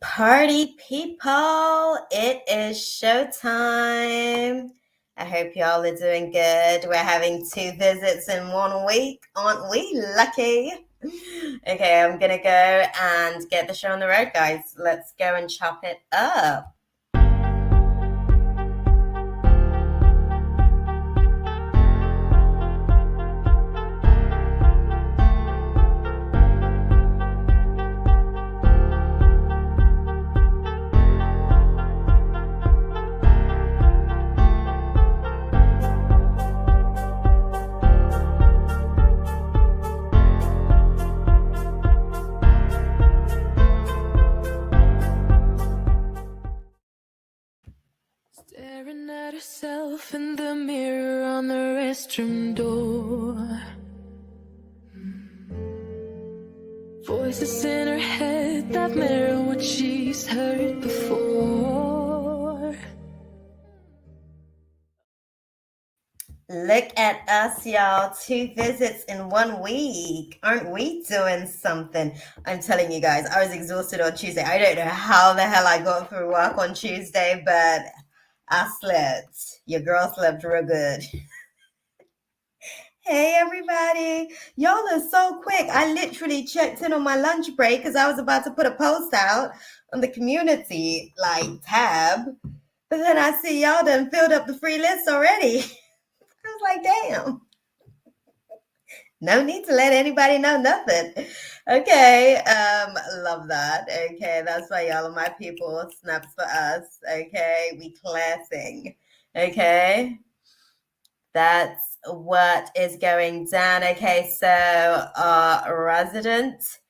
Party people, it is showtime. I hope y'all are doing good. We're having 2 visits in 1 week. Aren't we lucky? Okay, I'm gonna go and get the show on the road, guys. Let's go and chop it up. Staring at herself in the mirror on the restroom door. Voices in her head that mirror what she's heard before. Look at us, y'all. 2 visits in 1 week. Aren't we doing something? I'm telling you guys, I was exhausted on Tuesday. I don't know how the hell I got through work on Tuesday, but I slept. Your girl slept real good. Hey, everybody. Y'all are so quick. I literally checked in on my lunch break because I was about to put a post out on the community tab. But then I see y'all done filled up the free list already. I was like, damn. No need to let anybody know nothing. Okay, love that. Okay, that's why y'all are my people. Snaps for us. Okay, we classing. Okay, that's what is going down. Okay, so our resident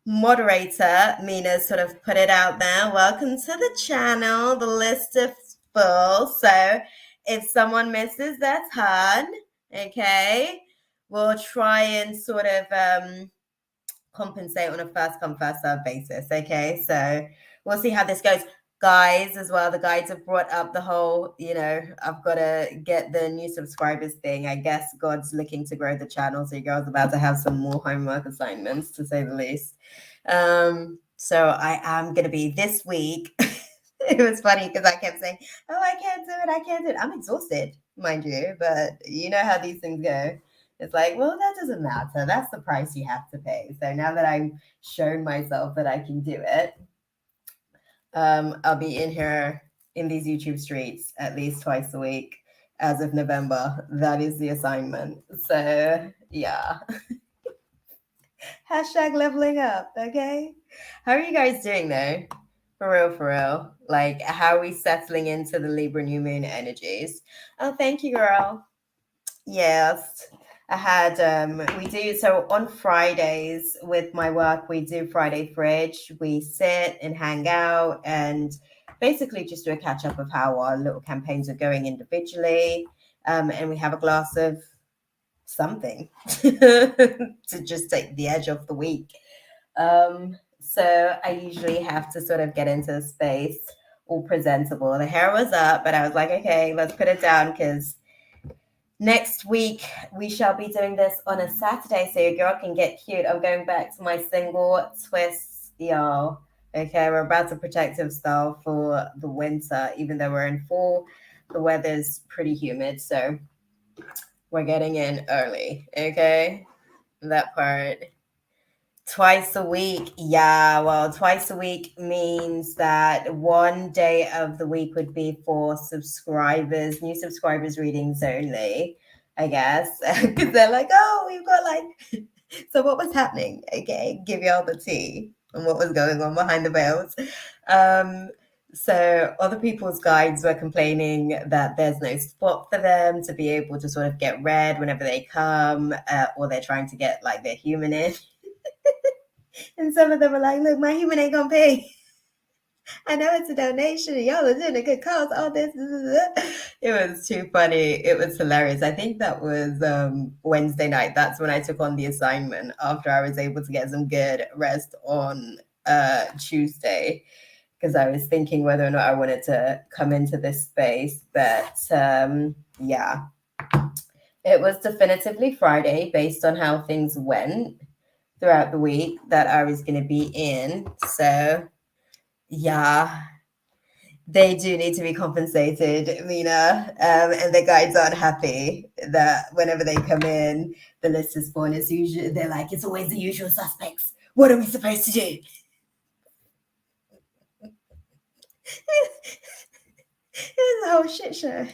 moderator, Mina, sort of put it out there. Welcome to the channel. The list is full. So if someone misses their turn, okay, we'll try and sort of compensate on a first come, first serve basis. Okay, so we'll see how this goes. Guys, as well, the guides have brought up the whole, I've got to get the new subscribers thing. I guess God's looking to grow the channel, so your girl's about to have some more homework assignments, to say the least. So I am going to be this week. It was funny because I kept saying, oh, I can't do it. I'm exhausted, mind you, but you know how these things go. It's like, well, that doesn't matter. That's the price you have to pay. So now that I've shown myself that I can do it, I'll be in here in these YouTube streets at least twice a week as of November. That is the assignment. So yeah. Hashtag leveling up. Okay. How are you guys doing though? For real. Like, how are we settling into the Libra new moon energies? Oh, thank you, girl. Yes. I had, we do, so on Fridays with my work, we do Friday Fridge. We sit and hang out and basically just do a catch up of how our little campaigns are going individually. And we have a glass of something to just take the edge off the week. So I usually have to sort of get into the space all presentable. The hair was up, but I was like, okay, let's put it down because next week we shall be doing this on a Saturday so your girl can get cute. I'm going back to my single twists, y'all. Okay, we're about to protective style for the winter, even though we're in fall. The weather's pretty humid, so we're getting in early. Okay, that part. Twice a week. Yeah, well, twice a week means that 1 day of the week would be for subscribers, new subscribers readings only, I guess. Because they're like, oh, we've got like, so what was happening? Okay, give you all the tea and what was going on behind the veils. So other people's guides were complaining that there's no spot for them to be able to sort of get read whenever they come, or they're trying to get like their human in. And some of them are like, look, my human ain't gonna pay. I know it's a donation. Y'all are doing a good cause. All this. It was too funny. It was hilarious. I think that was Wednesday night. That's when I took on the assignment after I was able to get some good rest on Tuesday, because I was thinking whether or not I wanted to come into this space. But yeah, it was definitively Friday based on how things went throughout the week that I was going to be in. So Yeah, they do need to be compensated, Mina. And the guides aren't happy that whenever they come in, the list is full. And it's usually they're like, it's always the usual suspects. What are we supposed to do? It was a whole shit show.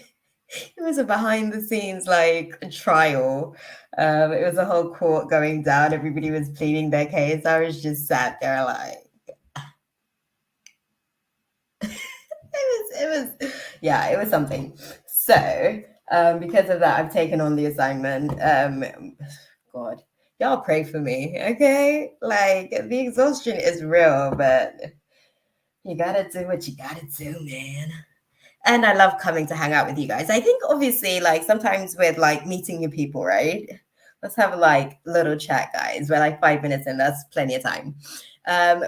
It was a behind the scenes like trial. It was a whole court going down. Everybody was pleading their case. I was just sat there like yeah, it was something. So because of that, I've taken on the assignment. God, y'all pray for me, okay? Like the exhaustion is real, but you gotta do what you gotta do, man. And I love coming to hang out with you guys. I think obviously, like sometimes with like meeting new people, right? Let's have a like little chat, guys. We're like 5 minutes in, that's plenty of time.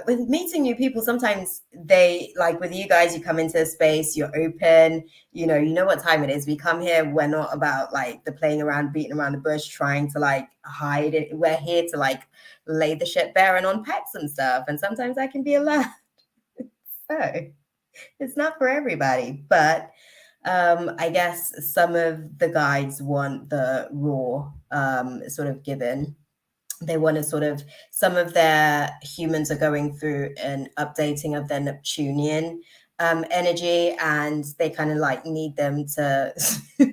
With meeting new people, sometimes they like with you guys, you come into a space, you're open, you know what time it is. We come here, we're not about like the playing around, beating around the bush, trying to like hide it. We're here to like lay the shit bare and unpack some stuff. And sometimes that can be a lot. So it's not for everybody, but I guess some of the guides want the raw sort of given. They want to sort of, some of their humans are going through an updating of their Neptunian energy, and they kind of like need them to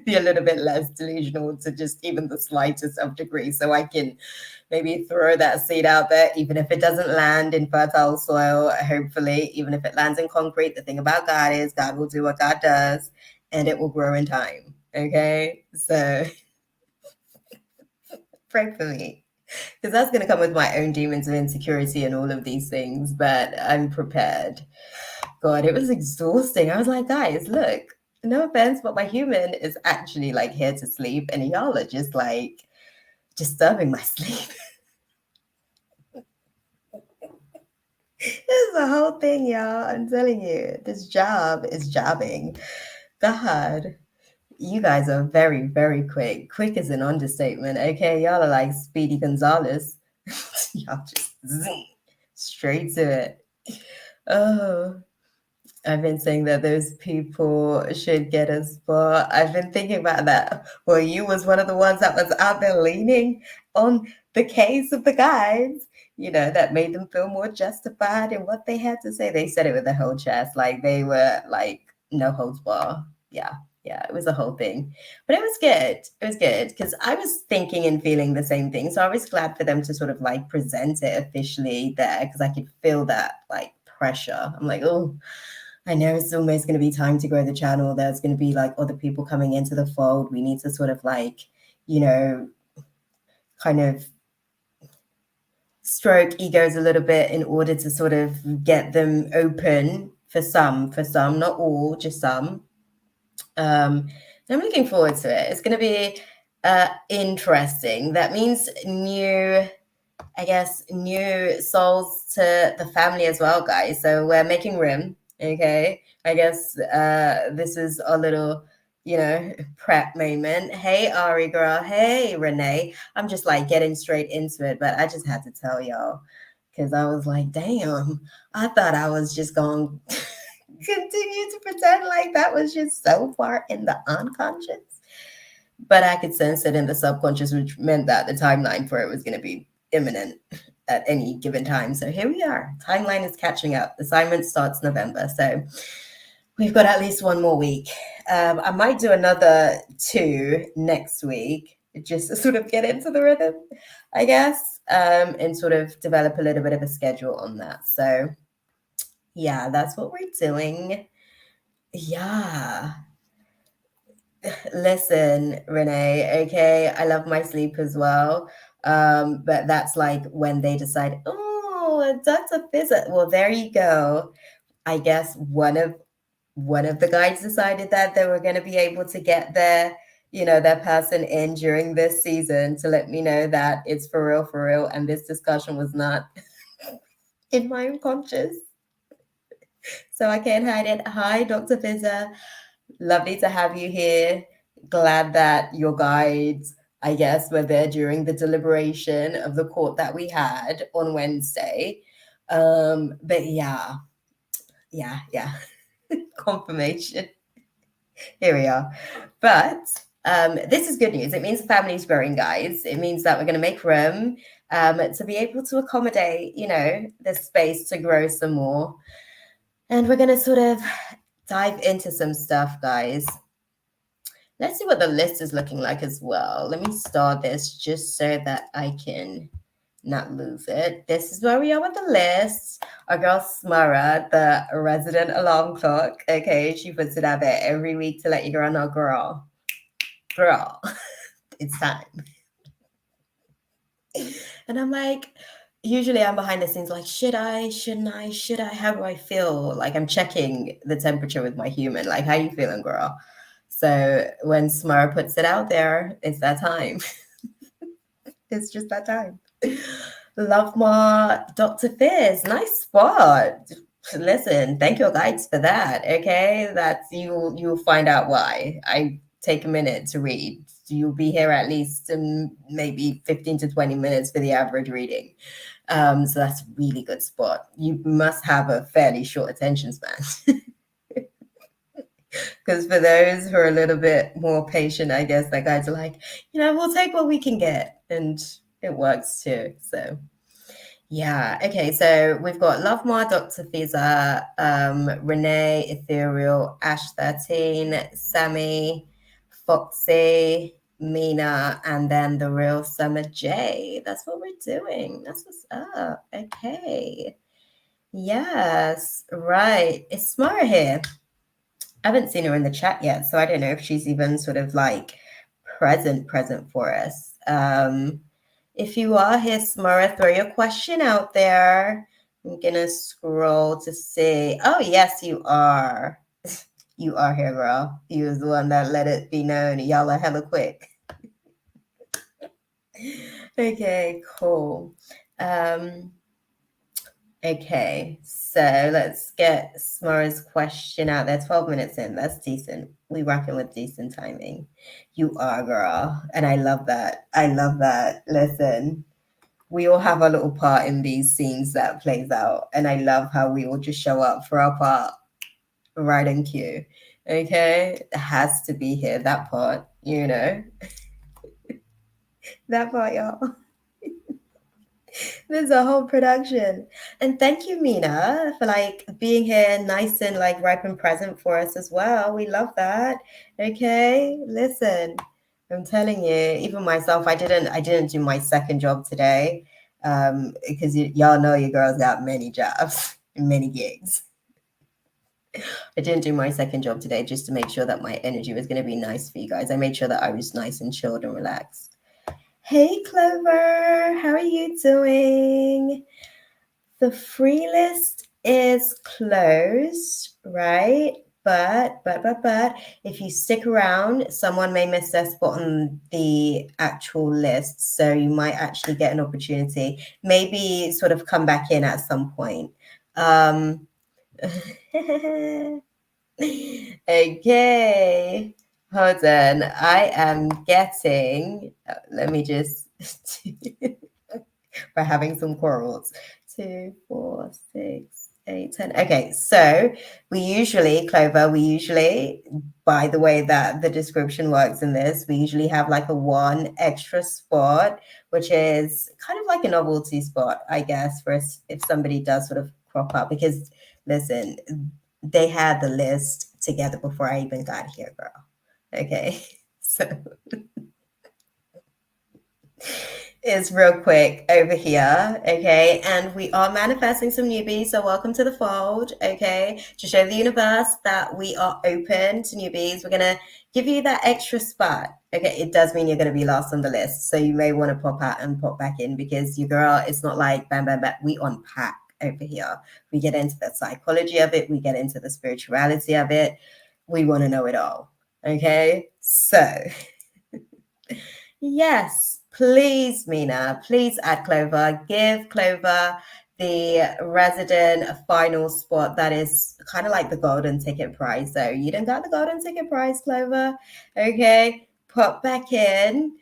be a little bit less delusional to just even the slightest of degree. So I can maybe throw that seed out there, even if it doesn't land in fertile soil, hopefully, even if it lands in concrete. The thing about God is God will do what God does and it will grow in time. Okay. So pray for me because that's going to come with my own demons of insecurity and all of these things, but I'm prepared. God, it was exhausting. I was like, guys, look, no offense, but my human is actually like here to sleep, and y'all are just like disturbing my sleep. This is a whole thing, y'all. I'm telling you, this job is jobbing. God, you guys are very, very quick. Quick is an understatement. Okay, y'all are like Speedy Gonzalez. Y'all just zing, straight to it. Oh, I've been saying that those people should get a spot. I've been thinking about that. Well, you was one of the ones that was out there leaning on the case of the guys, that made them feel more justified in what they had to say. They said it with their whole chest, like they were like no holds bar. Yeah, yeah, it was a whole thing. But it was good. It was good because I was thinking and feeling the same thing. So I was glad for them to sort of like present it officially there because I could feel that like pressure. I'm like, oh, I know it's almost going to be time to grow the channel. There's going to be like other people coming into the fold. We need to sort of like, you know, kind of stroke egos a little bit in order to sort of get them open for some, not all, just some. I'm looking forward to it. It's going to be interesting. That means new, I guess, new souls to the family as well, guys. So we're making room. Okay. I guess this is a little, prep moment. Hey, Ari girl. Hey, Renee. I'm just like getting straight into it, but I just had to tell y'all because I was like, damn, I thought I was just going to continue to pretend like that was just so far in the unconscious. But I could sense it in the subconscious, which meant that the timeline for it was going to be imminent at any given time. So here we are. Timeline is catching up. The assignment starts November. So we've got at least one more week. I might do another 2 next week just to sort of get into the rhythm, I guess, and sort of develop a little bit of a schedule on that. So yeah, that's what we're doing. Yeah. Listen, Renee, okay, I love my sleep as well. But that's like when they decide, oh, Dr. Fizzer. Well, there you go. I guess one of the guys decided that they were going to be able to get their person in during this season to let me know that it's for real, and this discussion was not in my unconscious. So I can't hide it. Hi, Dr. Fizzer. Lovely to have you here. Glad that your guides, I guess, were there during the deliberation of the court that we had on Wednesday. But yeah, Yeah. Confirmation. Here we are. But this is good news. It means the family's growing, guys. It means that we're going to make room to be able to accommodate, the space to grow some more. And we're going to sort of dive into some stuff, guys. Let's see what the list is looking like as well. Let me start this just so that I can not lose it. This is where we are with the list. Our girl Smara, the resident alarm clock. Okay, she puts it out there every week to let you girl know, girl, it's time. And I'm like, usually I'm behind the scenes like, should I, shouldn't I, should I, how do I feel? Like I'm checking the temperature with my human, like, how you feeling, girl? So when Smara puts it out there, it's that time. It's just that time. Love my Dr. Fizz. Nice spot. Listen, thank your guides for that. Okay. That's you'll find out why. I take a minute to read. You'll be here at least maybe 15 to 20 minutes for the average reading. So that's a really good spot. You must have a fairly short attention span. Because for those who are a little bit more patient, I guess that guys are like, we'll take what we can get. And it works too. So yeah. Okay. So we've got Love More, Dr. Fiza, Renee, Ethereal, Ash 13, Sammy, Foxy, Mina, and then the real Summer J. That's what we're doing. That's what's up. Okay. Yes. Right. Is Smara here? I haven't seen her in the chat yet, so I don't know if she's even sort of like present for us. If you are here, Smara, throw your question out there. I'm gonna scroll to see. Oh, yes, you are. You are here, girl. You was the one that let it be known. Y'all are hella quick. Okay, cool. Okay, so let's get Smara's question out there. 12 minutes in, that's decent. We rocking with decent timing. You are, girl, and I love that. I love that. Listen, we all have a little part in these scenes that plays out, and I love how we all just show up for our part right in cue. Okay, it has to be here. That part, that part, y'all. There's a whole production. And thank you, Mina, for like being here nice and like ripe and present for us as well. We love that. Okay. Listen, I'm telling you, even myself, I didn't do my second job today. Because y'all know your girls got many jobs and many gigs. I didn't do my second job today just to make sure that my energy was going to be nice for you guys. I made sure that I was nice and chilled and relaxed. Hey, Clover, how are you doing? The free list is closed, right? But if you stick around, someone may miss their spot on the actual list. So you might actually get an opportunity. Maybe sort of come back in at some point. Okay. Hold on. I am getting, let me just, we're having some quarrels. 2, 4, 6, 8, 10. Okay, so Clover, by the way that the description works in this, we usually have like a 1 extra spot, which is kind of like a novelty spot, I guess, for if somebody does sort of crop up. Because listen, they had the list together before I even got here, girl. Okay, so is real quick over here, okay? And we are manifesting some newbies, so welcome to the fold, okay? To show the universe that we are open to newbies, we're gonna give you that extra spot, okay? It does mean you're gonna be last on the list, so you may want to pop out and pop back in because your girl, it's not like bam, bam, bam. We unpack over here. We get into the psychology of it, we get into the spirituality of it. We want to know it all, okay? So yes, please, Mina, please add Clover. Give Clover the resident final spot that is kind of like the golden ticket prize. So you don't got the golden ticket prize, Clover. Okay, pop back in.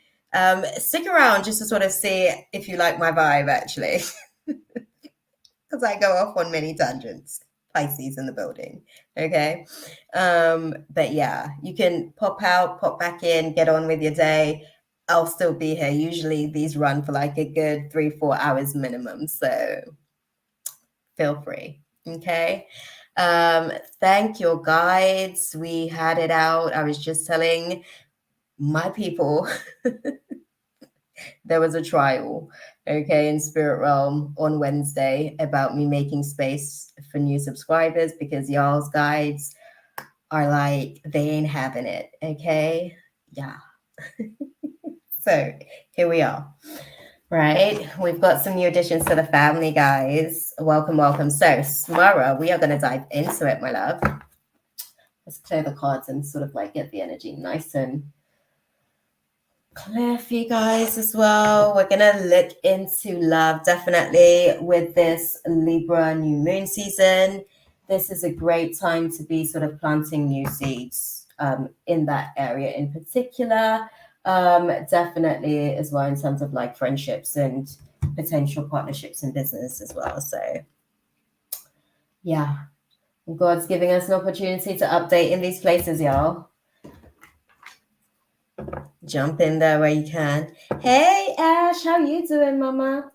Stick around just to sort of see if you like my vibe, actually, because I go off on many tangents. Pisces in the building. Okay. But yeah, you can pop out, pop back in, get on with your day. I'll still be here. Usually these run for like a good 3-4 hours minimum. So feel free. Okay. Thank your guides. We had it out. I was just telling my people there was a trial, okay, in Spirit Realm on Wednesday about me making space for new subscribers because y'all's guides are like, they ain't having it, okay? Yeah. So here we are. Right, we've got some new additions to the family, guys. Welcome, welcome. So, Smara, we are going to dive into it, my love. Let's clear the cards and sort of like get the energy nice and clear for you guys as well. We're gonna look into love definitely with this Libra new moon season. This is a great time to be sort of planting new seeds in that area in particular. Definitely as well in terms of like friendships and potential partnerships in business as well. So yeah, God's giving us an opportunity to update in these places, y'all. Jump in there where you can. Hey Ash, how you doing, mama?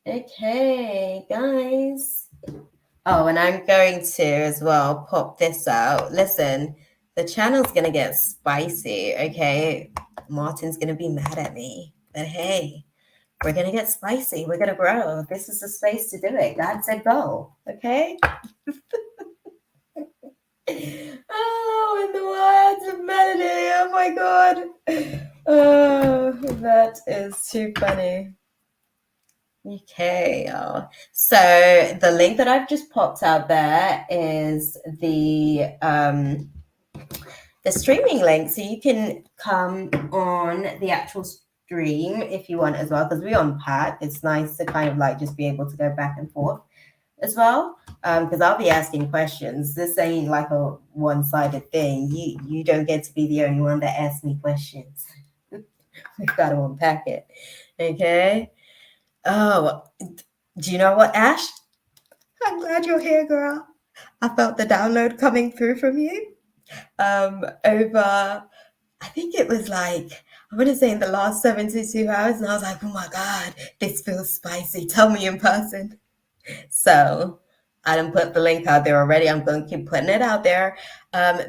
Okay, guys. Oh, and I'm going to as well pop this out. Listen, the channel's gonna get spicy, okay? Martin's gonna be mad at me. But hey, we're gonna get spicy. We're gonna grow. This is the space to do it. God said go, okay? Oh, in the words of Melody. Oh my god. Oh, that is too funny. Okay, y'all. So the link that I've just popped out there is the streaming link. So you can come on the actual stream if you want as well, because we unpack. It's nice to kind of like just be able to go back and forth as well. Because I'll be asking questions. This ain't like a one-sided thing. You don't get to be the only one that asks me questions. We've got to unpack it. Okay. Oh, do you know what, Ash? I'm glad you're here, girl. I felt the download coming through from you. Over, I think it was like, I want to say in the last 72 hours, and I was like, oh my God, this feels spicy. Tell me in person. So I didn't put the link out there already. I'm going to keep putting it out there.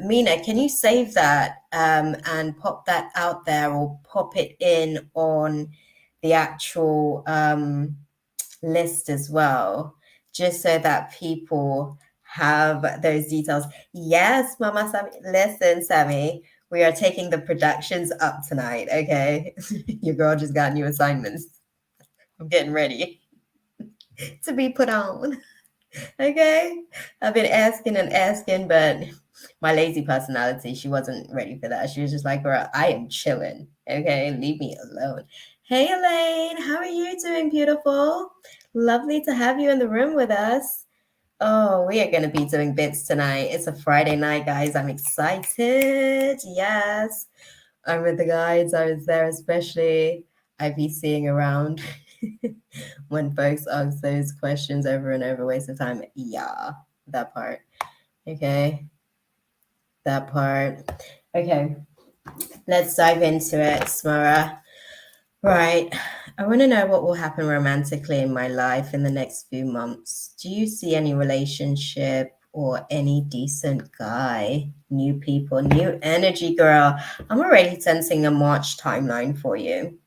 Mina, can you save that and pop that out there or pop it in on the actual list as well, just so that people have those details. Yes, Mama Sammy. Listen, Sammy, we are taking the productions up tonight, okay? Your girl just got new assignments. I'm getting ready to be put on. Okay? I've been asking and asking, but my lazy personality, she wasn't ready for that. She was just like, girl, I am chilling. Okay? Leave me alone. Hey, Elaine. How are you doing, beautiful? Lovely to have you in the room with us. Oh, we are going to be doing bits tonight. It's a Friday night, guys. I'm excited. Yes. I'm with the guides. I was there, especially. I be seeing around when folks ask those questions over and over, waste of time. Yeah, that part. Okay. That part. Okay. Let's dive into it, Smara. Right. I want to know what will happen romantically in my life in the next few months. Do you see any relationship or any decent guy? New people, new energy, girl. I'm already sensing a March timeline for you,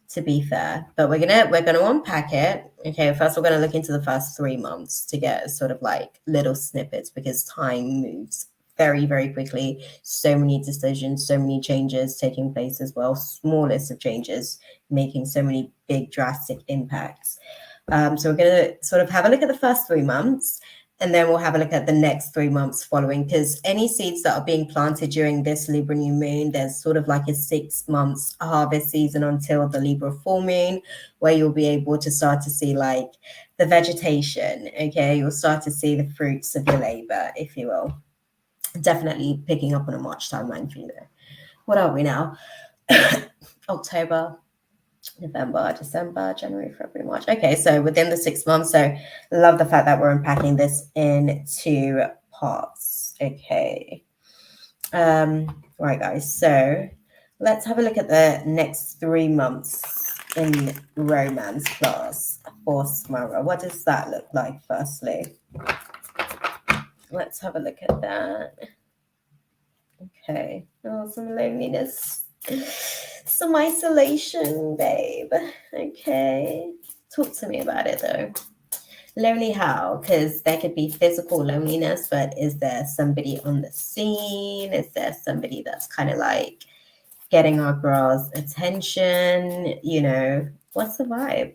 to be fair. But we're gonna unpack it. Okay, first we're gonna look into the first 3 months to get sort of like little snippets because time moves very, very quickly. So many decisions, so many changes taking place as well. Smallest of changes making so many big drastic impacts. So we're going to sort of have a look at the first 3 months and then we'll have a look at the next 3 months following, because any seeds that are being planted during this Libra new moon, there's sort of like a 6 months harvest season until the Libra full moon, where you'll be able to start to see like the vegetation. Okay, you'll start to see the fruits of your labor, if you will. Definitely picking up on a March timeline for you there. What are we now? October. November, December, January, February, March. Okay, so within the 6 months. So love the fact that we're unpacking this into parts. Okay. Right, guys. So let's have a look at the next 3 months in romance class for Smara. What does that look like, firstly? Let's have a look at that. Okay. Oh, some loneliness. Some isolation, babe. Okay. Talk to me about it though. Lonely how? Because there could be physical loneliness, but is there somebody on the scene? Is there somebody that's kind of like getting our girls' attention? What's the vibe?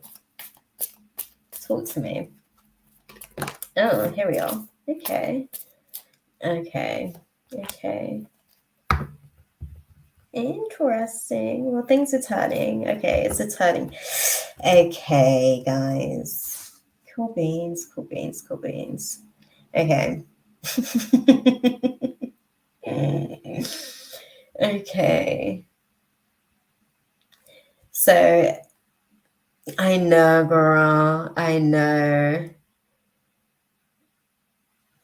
Talk to me. Oh, here we are. Okay. Okay. Okay. Interesting. Well, things are turning. Okay, it's a turning. Okay, guys. Cool beans, cool beans, cool beans. Okay. Okay. So I know, girl. I know.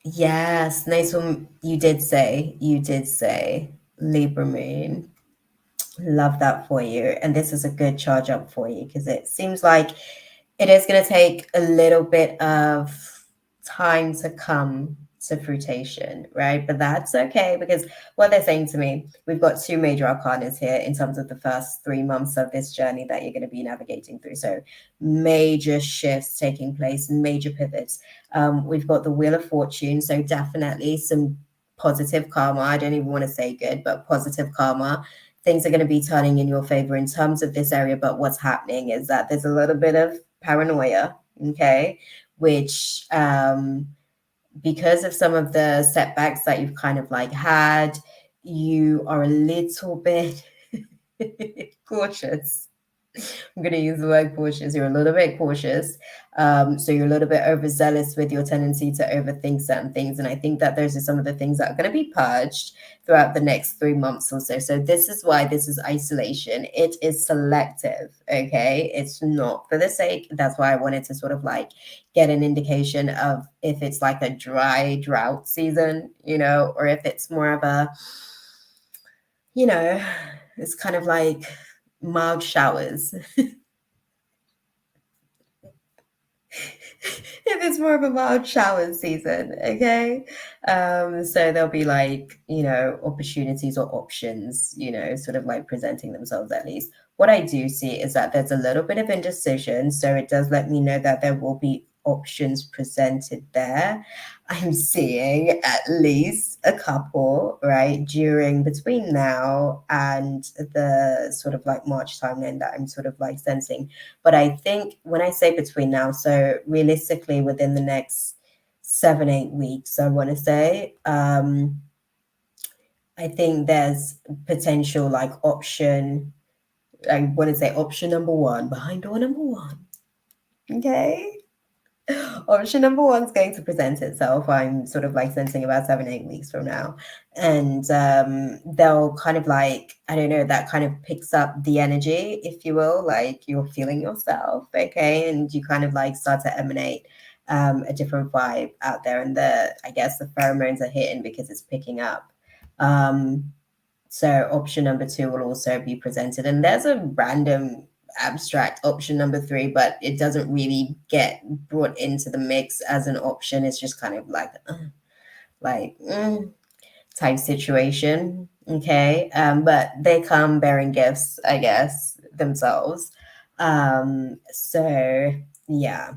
Yes, nice one. You did say Libra moon. Love that for you. And this is a good charge up for you because it seems like it is going to take a little bit of time to come to fruition, right? But that's okay because what they're saying to me, we've got two major arcanas here in terms of the first 3 months of this journey that you're going to be navigating through. So major shifts taking place, major pivots. We've got the Wheel of Fortune. So definitely some positive karma. I don't even want to say good, but positive karma. Things are going to be turning in your favor in terms of this area. But what's happening is that there's a little bit of paranoia, okay, which because of some of the setbacks that you've kind of like had, you are a little bit cautious. I'm going to use the word cautious. You're a little bit cautious. So you're a little bit overzealous with your tendency to overthink certain things. And I think that those are some of the things that are going to be purged throughout the next 3 months or so. So this is why this is isolation. It is selective. Okay. It's not for the sake. That's why I wanted to sort of like get an indication of if it's like a dry drought season, or if it's more of a, you know, it's kind of like mild showers. If it's more of a mild shower season, okay? So there'll be like, opportunities or options, sort of like presenting themselves at least. What I do see is that there's a little bit of indecision. So it does let me know that there will be options presented there. I'm seeing at least a couple, right, during between now and the sort of like March timeline that I'm sort of like sensing. But I think when I say between now, so realistically within the next 7-8 weeks, I want to say, I think there's potential like option. I want to say option number one behind door number one. Okay. Option number one's going to present itself. I'm sort of like sensing about 7-8 weeks from now. And they'll kind of like, I don't know, that kind of picks up the energy, if you will, like you're feeling yourself, okay? And you kind of like start to emanate a different vibe out there. And I guess the pheromones are hitting because it's picking up. So option number two will also be presented. And there's a random abstract option number three, but it doesn't really get brought into the mix as an option. It's just kind of like type situation. Okay. But they come bearing gifts, I guess, themselves. So yeah.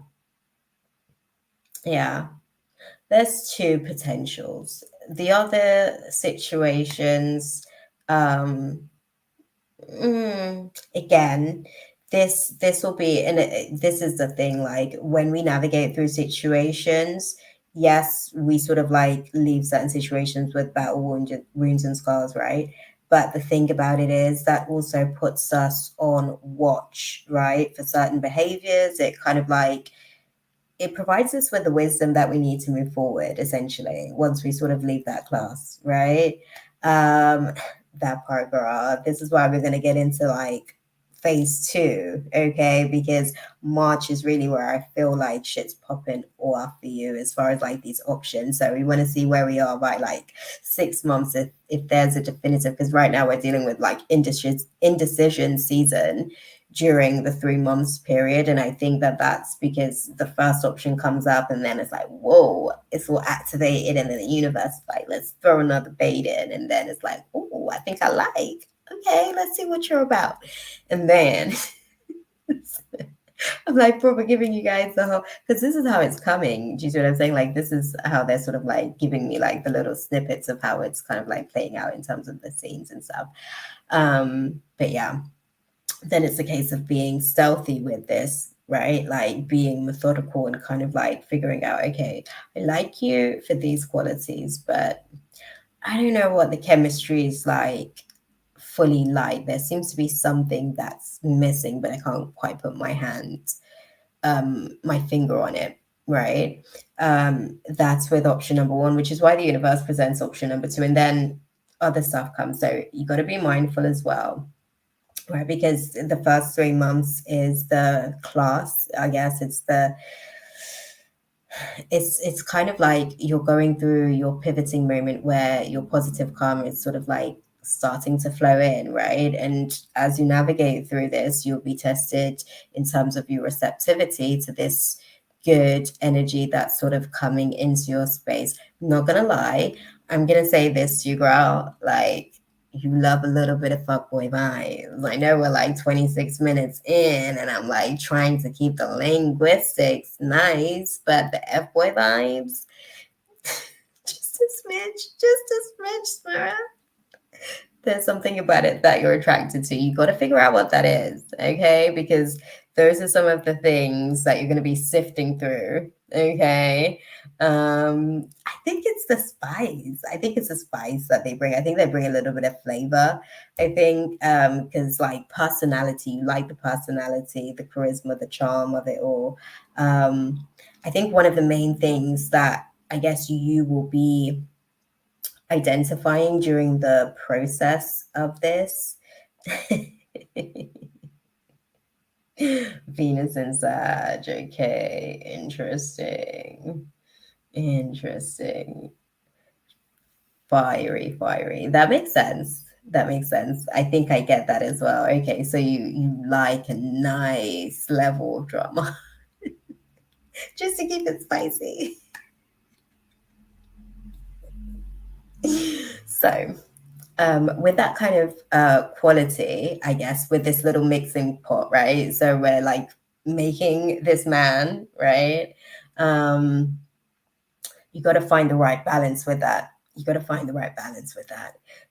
Yeah. There's two potentials. The other situations, again, this will be, and this is the thing, like when we navigate through situations, yes, we sort of like leave certain situations with battle wounds and scars, right? But the thing about it is that also puts us on watch, right, for certain behaviors. It kind of like it provides us with the wisdom that we need to move forward, essentially, once we sort of leave that class, right? That part, girl. This is why we're going to get into like phase two, okay? Because March is really where I feel like shit's popping off for you as far as like these options. So we want to see where we are by like 6 months if there's a definitive, because right now we're dealing with like indecision season during the 3 months period. And I think that that's because the first option comes up and then it's like, whoa, it's all activated. And then the universe is like, let's throw another bait in. And then it's like, oh, I think I like, okay, let's see what you're about. And then I'm like probably giving you guys the whole, because this is how it's coming. Do you see what I'm saying? Like, this is how they're sort of like giving me like the little snippets of how it's kind of like playing out in terms of the scenes and stuff. But yeah, then it's a case of being stealthy with this, right? Like being methodical and kind of like figuring out, okay, I like you for these qualities, but I don't know what the chemistry is like fully like. There seems to be something that's missing, but I can't quite put my finger on it, right? That's with option number one, which is why the universe presents option number two, and then other stuff comes. So you got to be mindful as well, right? Because the first 3 months is the class, I guess. It's kind of like you're going through your pivoting moment where your positive karma is sort of like starting to flow in, right? And as you navigate through this, you'll be tested in terms of your receptivity to this good energy that's sort of coming into your space. I'm not gonna lie, I'm gonna say this to you, girl, like, you love a little bit of fuckboy vibes. I know we're like 26 minutes in, and I'm like trying to keep the linguistics nice, but the F-boy vibes, just a smidge, Smurra. There's something about it that you're attracted to. You got to figure out what that is, okay? Because those are some of the things that you're going to be sifting through, okay? I think it's the spice. I think it's the spice that they bring. I think they bring a little bit of flavor. I think because like personality, you like the personality, the charisma, the charm of it all. I think one of the main things that I guess you will be identifying during the process of this. Venus and Sag. Okay, interesting. Fiery. That makes sense. I think I get that as well. Okay, so you like a nice level of drama just to keep it spicy. So with that kind of quality, I guess, with this little mixing pot, right? So we're like making this man, right? You got to find the right balance with that.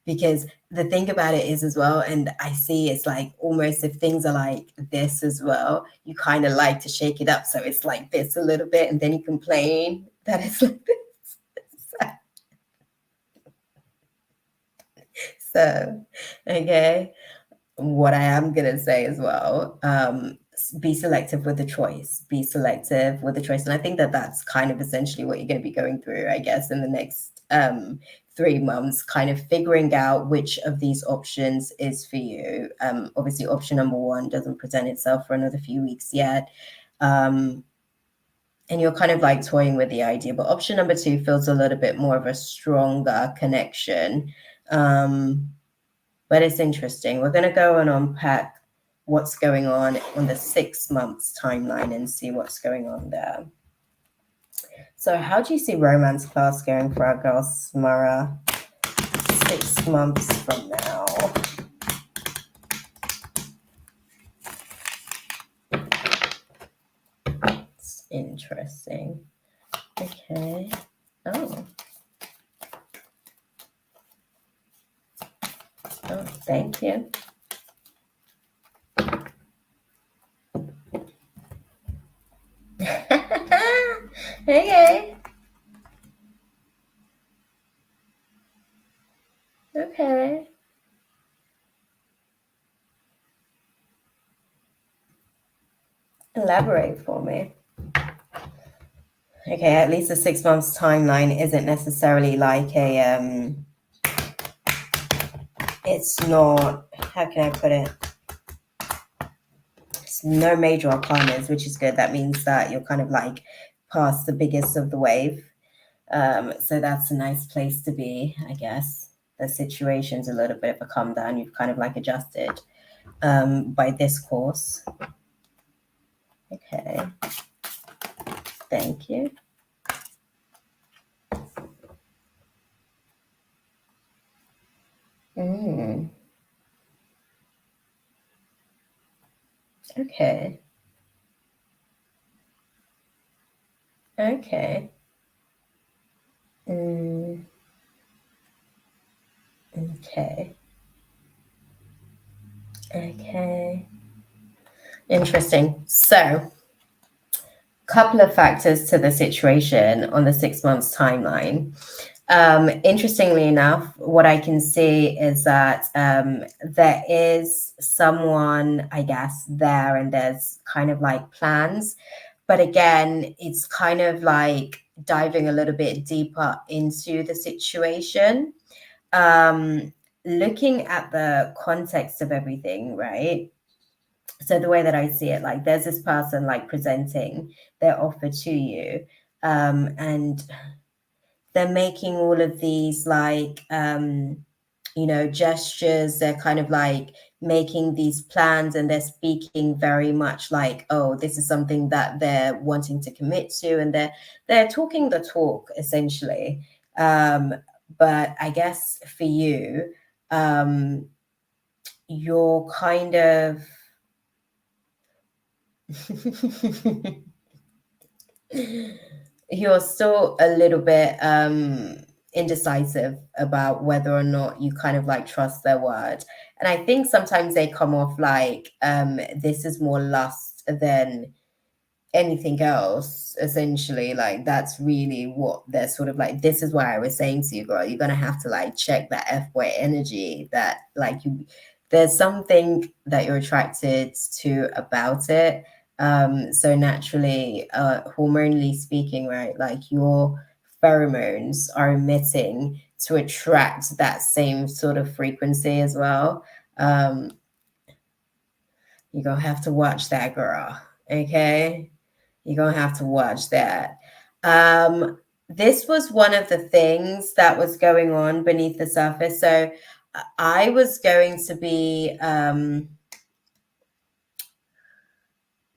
Because the thing about it is as well, and I see it's like almost if things are like this as well, you kind of like to shake it up. So it's like this a little bit, and then you complain that it's like this. So, okay. What I am going to say as well, be selective with the choice. And I think that that's kind of essentially what you're going to be going through, I guess, in the next 3 months, kind of figuring out which of these options is for you. Obviously, option number one doesn't present itself for another few weeks yet. And you're kind of like toying with the idea, but option number two feels a little bit more of a stronger connection. But it's interesting. We're going to go and unpack what's going on the 6 months timeline and see what's going on there. So how do you see romance class going for our girl Smara 6 months from now? It's interesting. Okay. Oh, thank you. Okay. Okay. Elaborate for me. Okay, at least the 6 months timeline isn't necessarily like a it's not, how can I put it? no major arcanas, which is good. That means that you're kind of like past the biggest of the wave. So that's a nice place to be, I guess. The situation's a little bit of a calm down. You've kind of like adjusted by this course. Okay. Thank you. Mm, okay. Okay. Mm, okay. Okay. Interesting. So, couple of factors to the situation on the 6 months timeline. Interestingly enough, what I can see is that there is someone, I guess, there, and there's kind of like plans. But again, it's kind of like diving a little bit deeper into the situation. Um, Looking at the context of everything, right? So the way that I see it, like there's this person like presenting their offer to you, and they're making all of these like gestures. They're kind of like making these plans, and they're speaking very much like, oh, this is something that they're wanting to commit to, and they're talking the talk essentially. But I guess for you, you're kind of you're still a little bit indecisive about whether or not you kind of like trust their word. And I think sometimes they come off like this is more lust than anything else, essentially. Like that's really what they're sort of like. This is why I was saying to you, girl, you're gonna have to like check that F-boy energy, that like there's something that you're attracted to about it. So naturally, hormonally speaking, right, like your pheromones are emitting to attract that same sort of frequency as well. um you're gonna have to watch that, girl. Okay, you're gonna have to watch that. This was one of the things that was going on beneath the surface. So I was going to be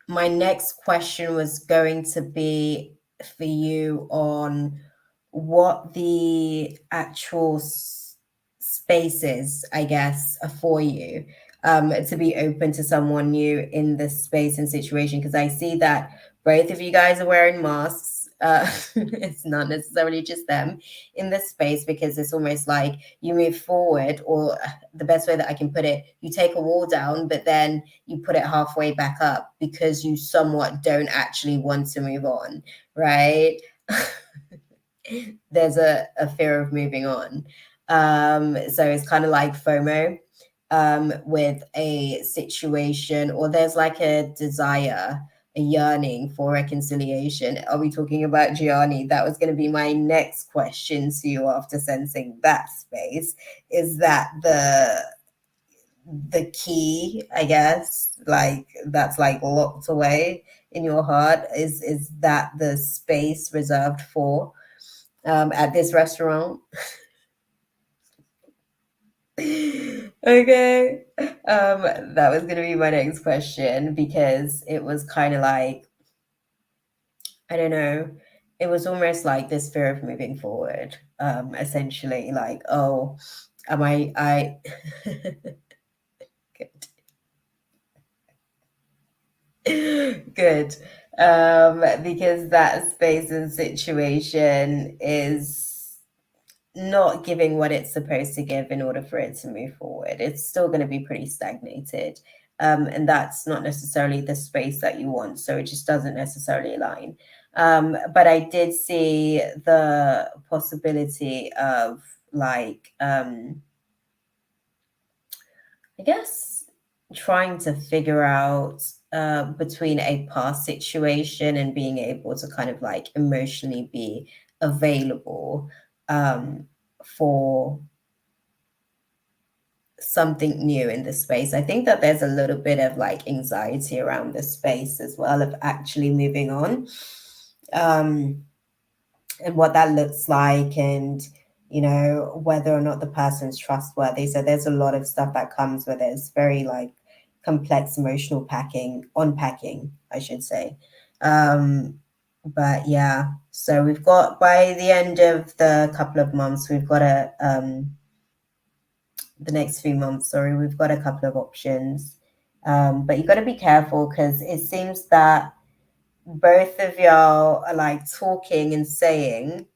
my next question was going to be for you on what the actual spaces, I guess, are for you, to be open to someone new in this space and situation. Because I see that both of you guys are wearing masks. It's not necessarily just them in this space, because it's almost like you move forward, or the best way that I can put it, you take a wall down, but then you put it halfway back up because you somewhat don't actually want to move on, right? There's a fear of moving on. So it's kind of like FOMO with a situation, or there's like a desire, a yearning for reconciliation. Are we talking about Gianni? That was going to be my next question to you after sensing that space. Is that the key, I guess, like that's like locked away in your heart? Is that the space reserved for at this restaurant? Okay. That was gonna be my next question, because it was kind of like, I don't know, it was almost like this fear of moving forward. Essentially, like, oh, am I good. Good. Because that space and situation is not giving what it's supposed to give in order for it to move forward. It's still going to be pretty stagnated. And that's not necessarily the space that you want. So it just doesn't necessarily align. But I did see the possibility of like, I guess, trying to figure out between a past situation and being able to kind of like emotionally be available for something new in this space. I think that there's a little bit of like anxiety around this space as well of actually moving on. Um, and what that looks like, and whether or not the person's trustworthy. So there's a lot of stuff that comes with it. It's very like complex emotional unpacking, I should say. um but yeah, so we've got, by the end of the couple of months, we've got the next few months, sorry, we've got a couple of options. But you got to be careful, because it seems that both of y'all are like talking and saying,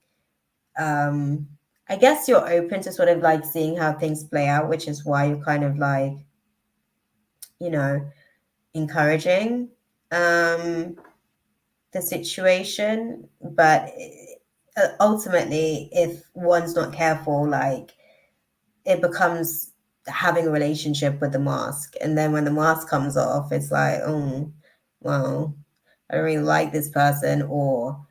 um I guess you're open to sort of like seeing how things play out, which is why you're kind of like, you know, encouraging um the situation. But ultimately, if one's not careful, like, it becomes having a relationship with the mask, and then when the mask comes off, it's like, oh, well, I don't really like this person, or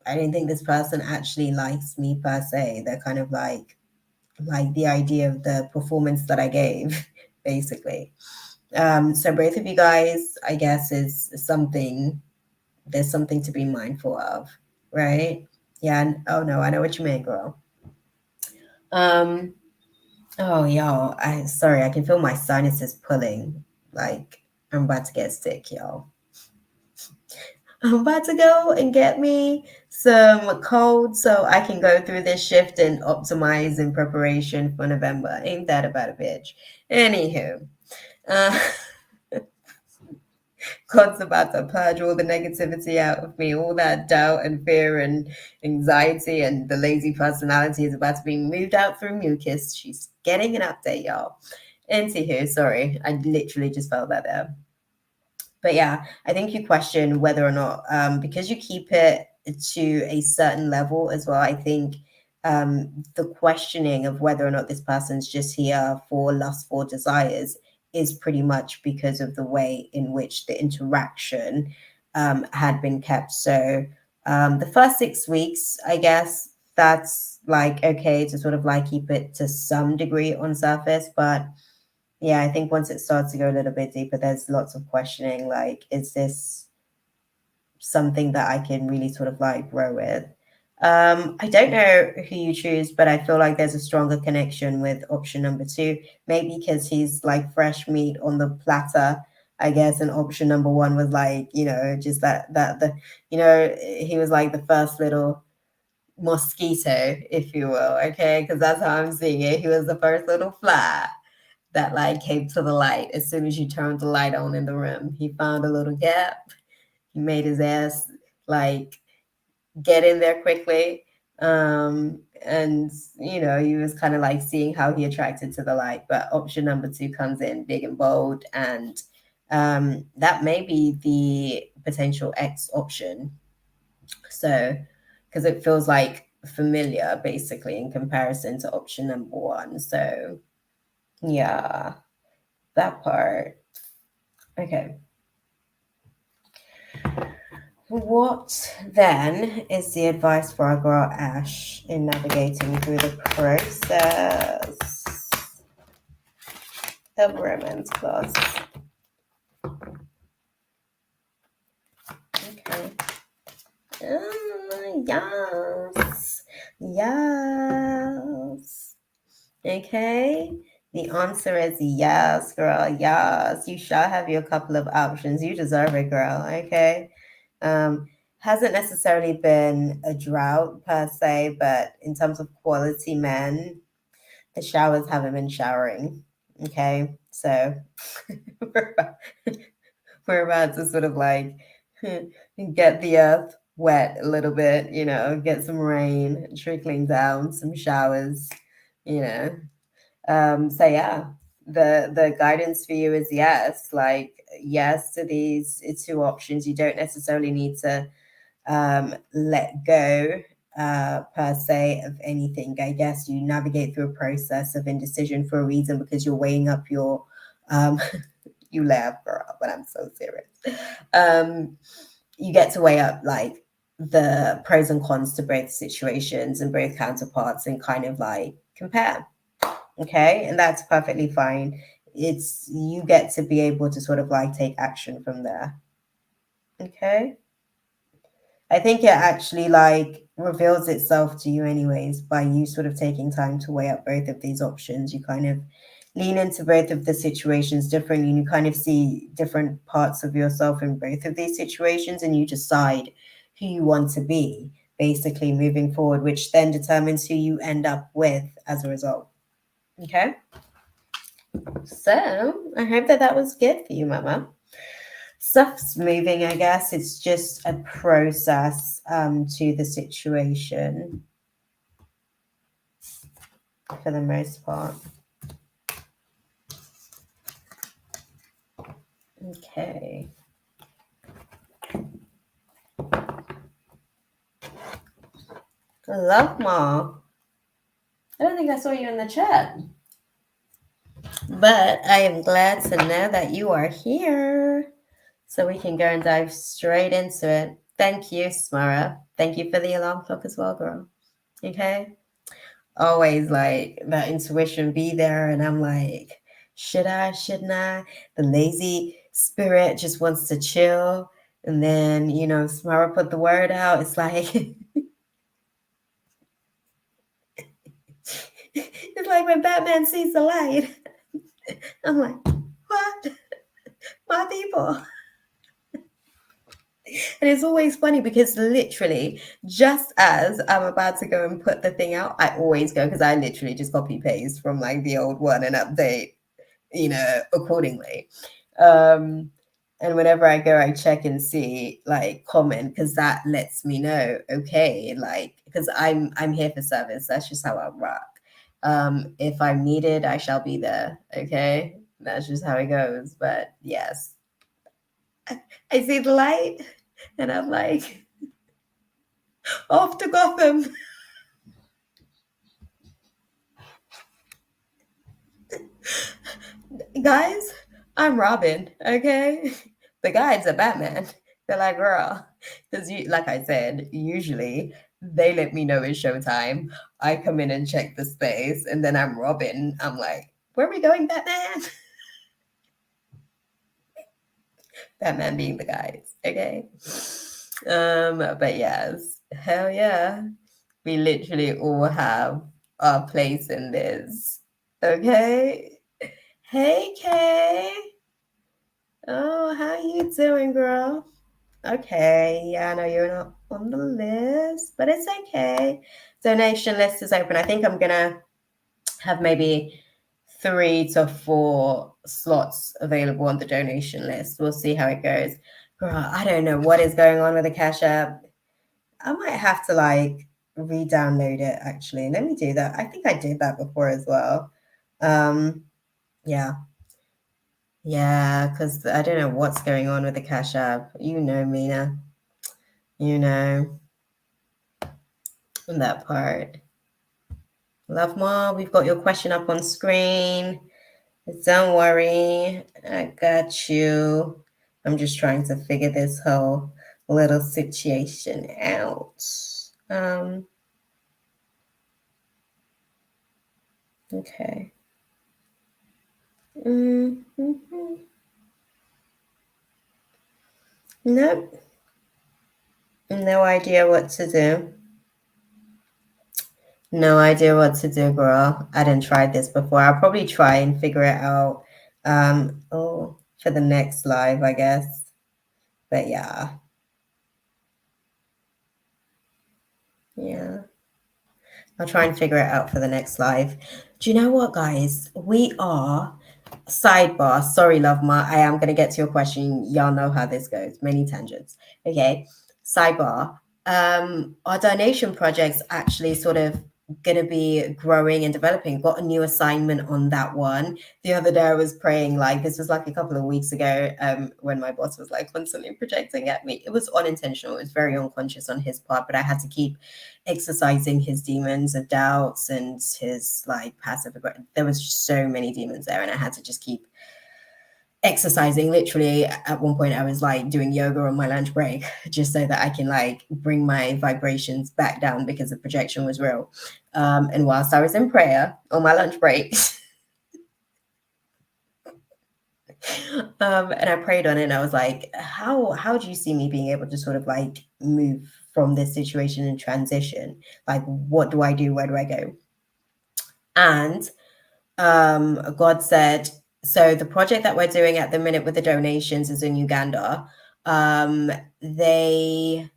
I don't think this person actually likes me per se. They're kind of like the idea of the performance that I gave, basically. So both of you guys, I guess, is something, there's something to be mindful of, right? Yeah. Oh no, I know what you mean, girl. Um, oh y'all, I sorry, I can feel my sinuses pulling. Like, I'm about to get sick, y'all. I'm about to go and get me some cold so I can go through this shift and optimize in preparation for November. Ain't that about a bitch? Anywho, uh, God's about to purge all the negativity out of me, all that doubt and fear and anxiety, and the lazy personality is about to be moved out through mucus. She's getting an update, y'all. Anywho, sorry, I literally just felt that there. But yeah, I think you question whether or not, because you keep it to a certain level as well. I think the questioning of whether or not this person's just here for lustful desires is pretty much because of the way in which the interaction had been kept. So the first 6 weeks, I guess, that's like okay to sort of like keep it to some degree on surface, but yeah, I think once it starts to go a little bit deeper, there's lots of questioning. Like, is this something that I can really sort of like grow with? I don't know who you choose, but I feel like there's a stronger connection with option number two. Maybe because he's like fresh meat on the platter, I guess. And option number one was like, just he was like the first little mosquito, if you will. Okay, because that's how I'm seeing it. He was the first little fly that like came to the light as soon as you turned the light on in the room. He found a little gap. He made his ass like get in there quickly. And he was kind of like seeing how he attracted to the light. But option number two comes in big and bold, and that may be the potential X option. So, because it feels like familiar basically in comparison to option number one. So, yeah, that part. Okay. What then is the advice for our girl Ash in navigating through the process of romance class? Okay. Yes. Yes. Okay. The answer is yes, girl. Yes. You shall have your couple of options. You deserve it, girl. Okay. Um, hasn't necessarily been a drought per se, but in terms of quality men, the showers haven't been showering. Okay. So we're about, we're about to sort of like get the earth wet a little bit, get some rain trickling down, some showers, you know. So yeah, the guidance for you is yes, like yes to these two options. You don't necessarily need to let go per se of anything. I guess you navigate through a process of indecision for a reason, because you're weighing up your you laugh, girl, but I'm so serious. You get to weigh up like the pros and cons to both situations and both counterparts, and kind of like compare. Okay, and that's perfectly fine. It's you get to be able to sort of like take action from there. Okay, I think it actually like reveals itself to you anyways by you sort of taking time to weigh up both of these options. You kind of lean into both of the situations differently and you kind of see different parts of yourself in both of these situations and you decide who you want to be basically moving forward, which then determines who you end up with as a result. Okay, so I hope that that was good for you, Mama. Stuff's moving, I guess. It's just a process to the situation for the most part. Okay. Love Ma. I don't think I saw you in the chat, but I am glad to know that you are here. So we can go and dive straight into it. Thank you, Smara. Thank you for the alarm clock as well, girl. Okay. Always like that intuition be there, and I'm like, should I, shouldn't I? The lazy spirit just wants to chill. And then, Smara put the word out. It's like, it's like when Batman sees the light. I'm like, what? My people. And it's always funny because literally, just as I'm about to go and put the thing out, I always go because I literally just copy paste from like the old one and update, accordingly. Um, and whenever I go, I check and see like comment because that lets me know, okay, like because I'm here for service. That's just how I rock. If I'm needed, I shall be there. Okay, that's just how it goes. But yes, I see the light, and I'm like, off to Gotham. Guys, I'm Robin, okay? The guys are Batman. They're like, girl, because you, like I said, usually they let me know it's showtime. I come in and check the space, and then I'm Robin. I'm like, where are we going, Batman? Batman being the guys, okay? But yes, hell yeah. We literally all have our place in this. Okay? Hey Kay. Oh, how you doing, girl? Okay, yeah, I know you're not on the list, but it's okay. Donation list is open. I think I'm gonna have maybe 3 to 4 slots available on the donation list. We'll see how it goes. Girl, I don't know what is going on with the Cash App. I might have to like re-download it actually. Let me do that. I think I did that before as well. Um, yeah. Yeah, because I don't know what's going on with the Cash App. You know, Mina. You know, that part. Love Ma, we've got your question up on screen. Don't worry, I got you. I'm just trying to figure this whole little situation out. Um, okay. Mm-hmm. Nope. No idea what to do. No idea what to do, girl. I didn't try this before. I'll probably try and figure it out for the next live, I guess. But yeah. Yeah. I'll try and figure it out for the next live. Do you know what, guys? We are sidebar. Sorry, love ma. I am gonna get to your question. Y'all know how this goes. Many tangents. Okay. Sidebar. Our donation projects actually sort of gonna be growing and developing. Got a new assignment on that one. The other day I was praying, like this was like a couple of weeks ago, when my boss was like constantly projecting at me. It was unintentional, it was very unconscious on his part, but I had to keep exercising his demons of doubts and his like passive aggression. There was so many demons there, and I had to just keep exercising. Literally at one point I was like doing yoga on my lunch break just so that I can like bring my vibrations back down because the projection was real. And whilst I was in prayer on my lunch break, and I prayed on it, and I was like, how do you see me being able to sort of like move from this situation and transition? Like, what do I do? Where do I go? And God said, so the project that we're doing at the minute with the donations is in Uganda. They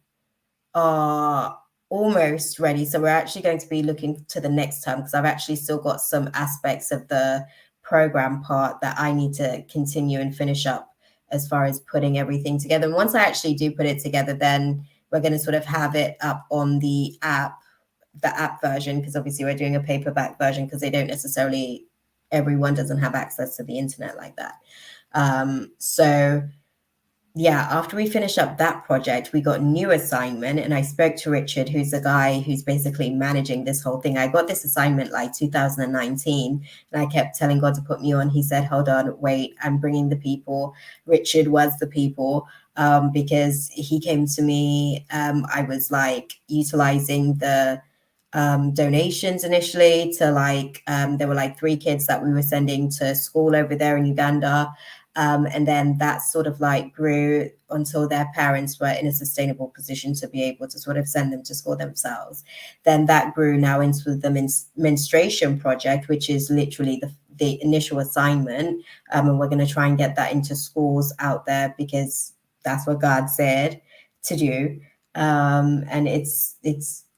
are almost ready. So we're actually going to be looking to the next term because I've actually still got some aspects of the program part that I need to continue and finish up as far as putting everything together. And once I actually do put it together, then we're going to sort of have it up on the app version, because obviously we're doing a paperback version because they don't necessarily, everyone doesn't have access to the internet like that. So yeah, after we finished up that project, we got a new assignment, and I spoke to Richard, who's the guy who's basically managing this whole thing. I got this assignment like 2019, and I kept telling God to put me on. He said, hold on, wait, I'm bringing the people. Richard was the people, because he came to me. I was like utilizing the donations initially to like, there were like 3 kids that we were sending to school over there in Uganda. And then that sort of like grew until their parents were in a sustainable position to be able to sort of send them to school themselves. Then that grew now into the menstruation project, which is literally the initial assignment. And we're going to try and get that into schools out there because that's what God said to do. And it's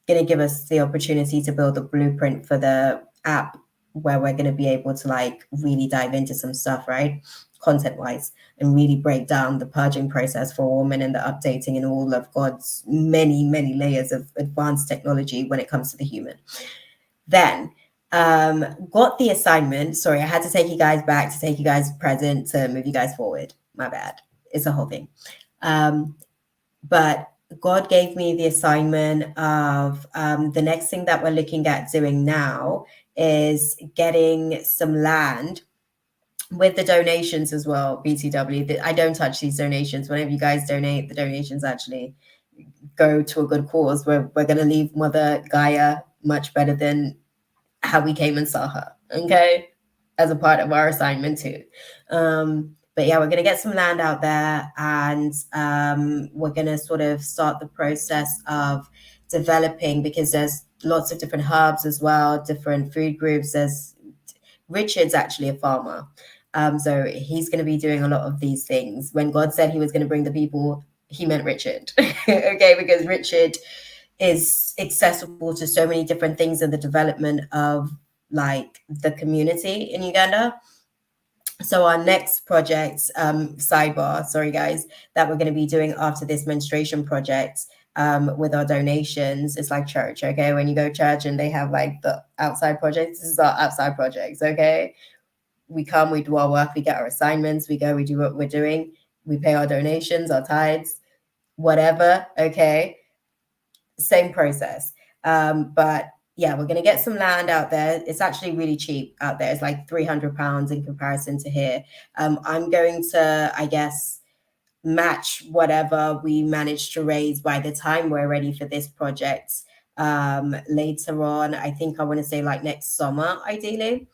going to give us the opportunity to build a blueprint for the app where we're going to be able to like really dive into some stuff, right? Content wise, and really break down the purging process for a woman and the updating and all of God's many layers of advanced technology when it comes to the human. Then got the assignment. Sorry, I had to take you guys back, to take you guys present, to move you guys forward. My bad. It's a whole thing. But God gave me the assignment of the next thing that we're looking at doing now is getting some land with the donations as well. BTW, I don't touch these donations. Whenever you guys donate, the donations actually go to a good cause. We're going to leave Mother Gaia much better than how we came and saw her, okay, as a part of our assignment too. But yeah, we're going to get some land out there, and we're going to sort of start the process of developing, because there's lots of different herbs as well, different food groups. There's Richard's actually a farmer. So he's going to be doing a lot of these things. When God said he was going to bring the people, he meant Richard. Okay, because Richard is accessible to so many different things in the development of like the community in Uganda. So our next project, sidebar, sorry guys, that we're going to be doing after this menstruation project, with our donations, it's like church, okay? When you go to church and they have like the outside projects, this is our outside projects, okay? We come, we do our work, we get our assignments, we go, we do what we're doing, we pay our donations, our tithes, whatever, okay? Same process. But yeah, we're going to get some land out there. It's actually really cheap out there. It's like £300 in comparison to here. I'm going to, I guess, match whatever we manage to raise by the time we're ready for this project. Later on, I think I want to say like next summer, ideally,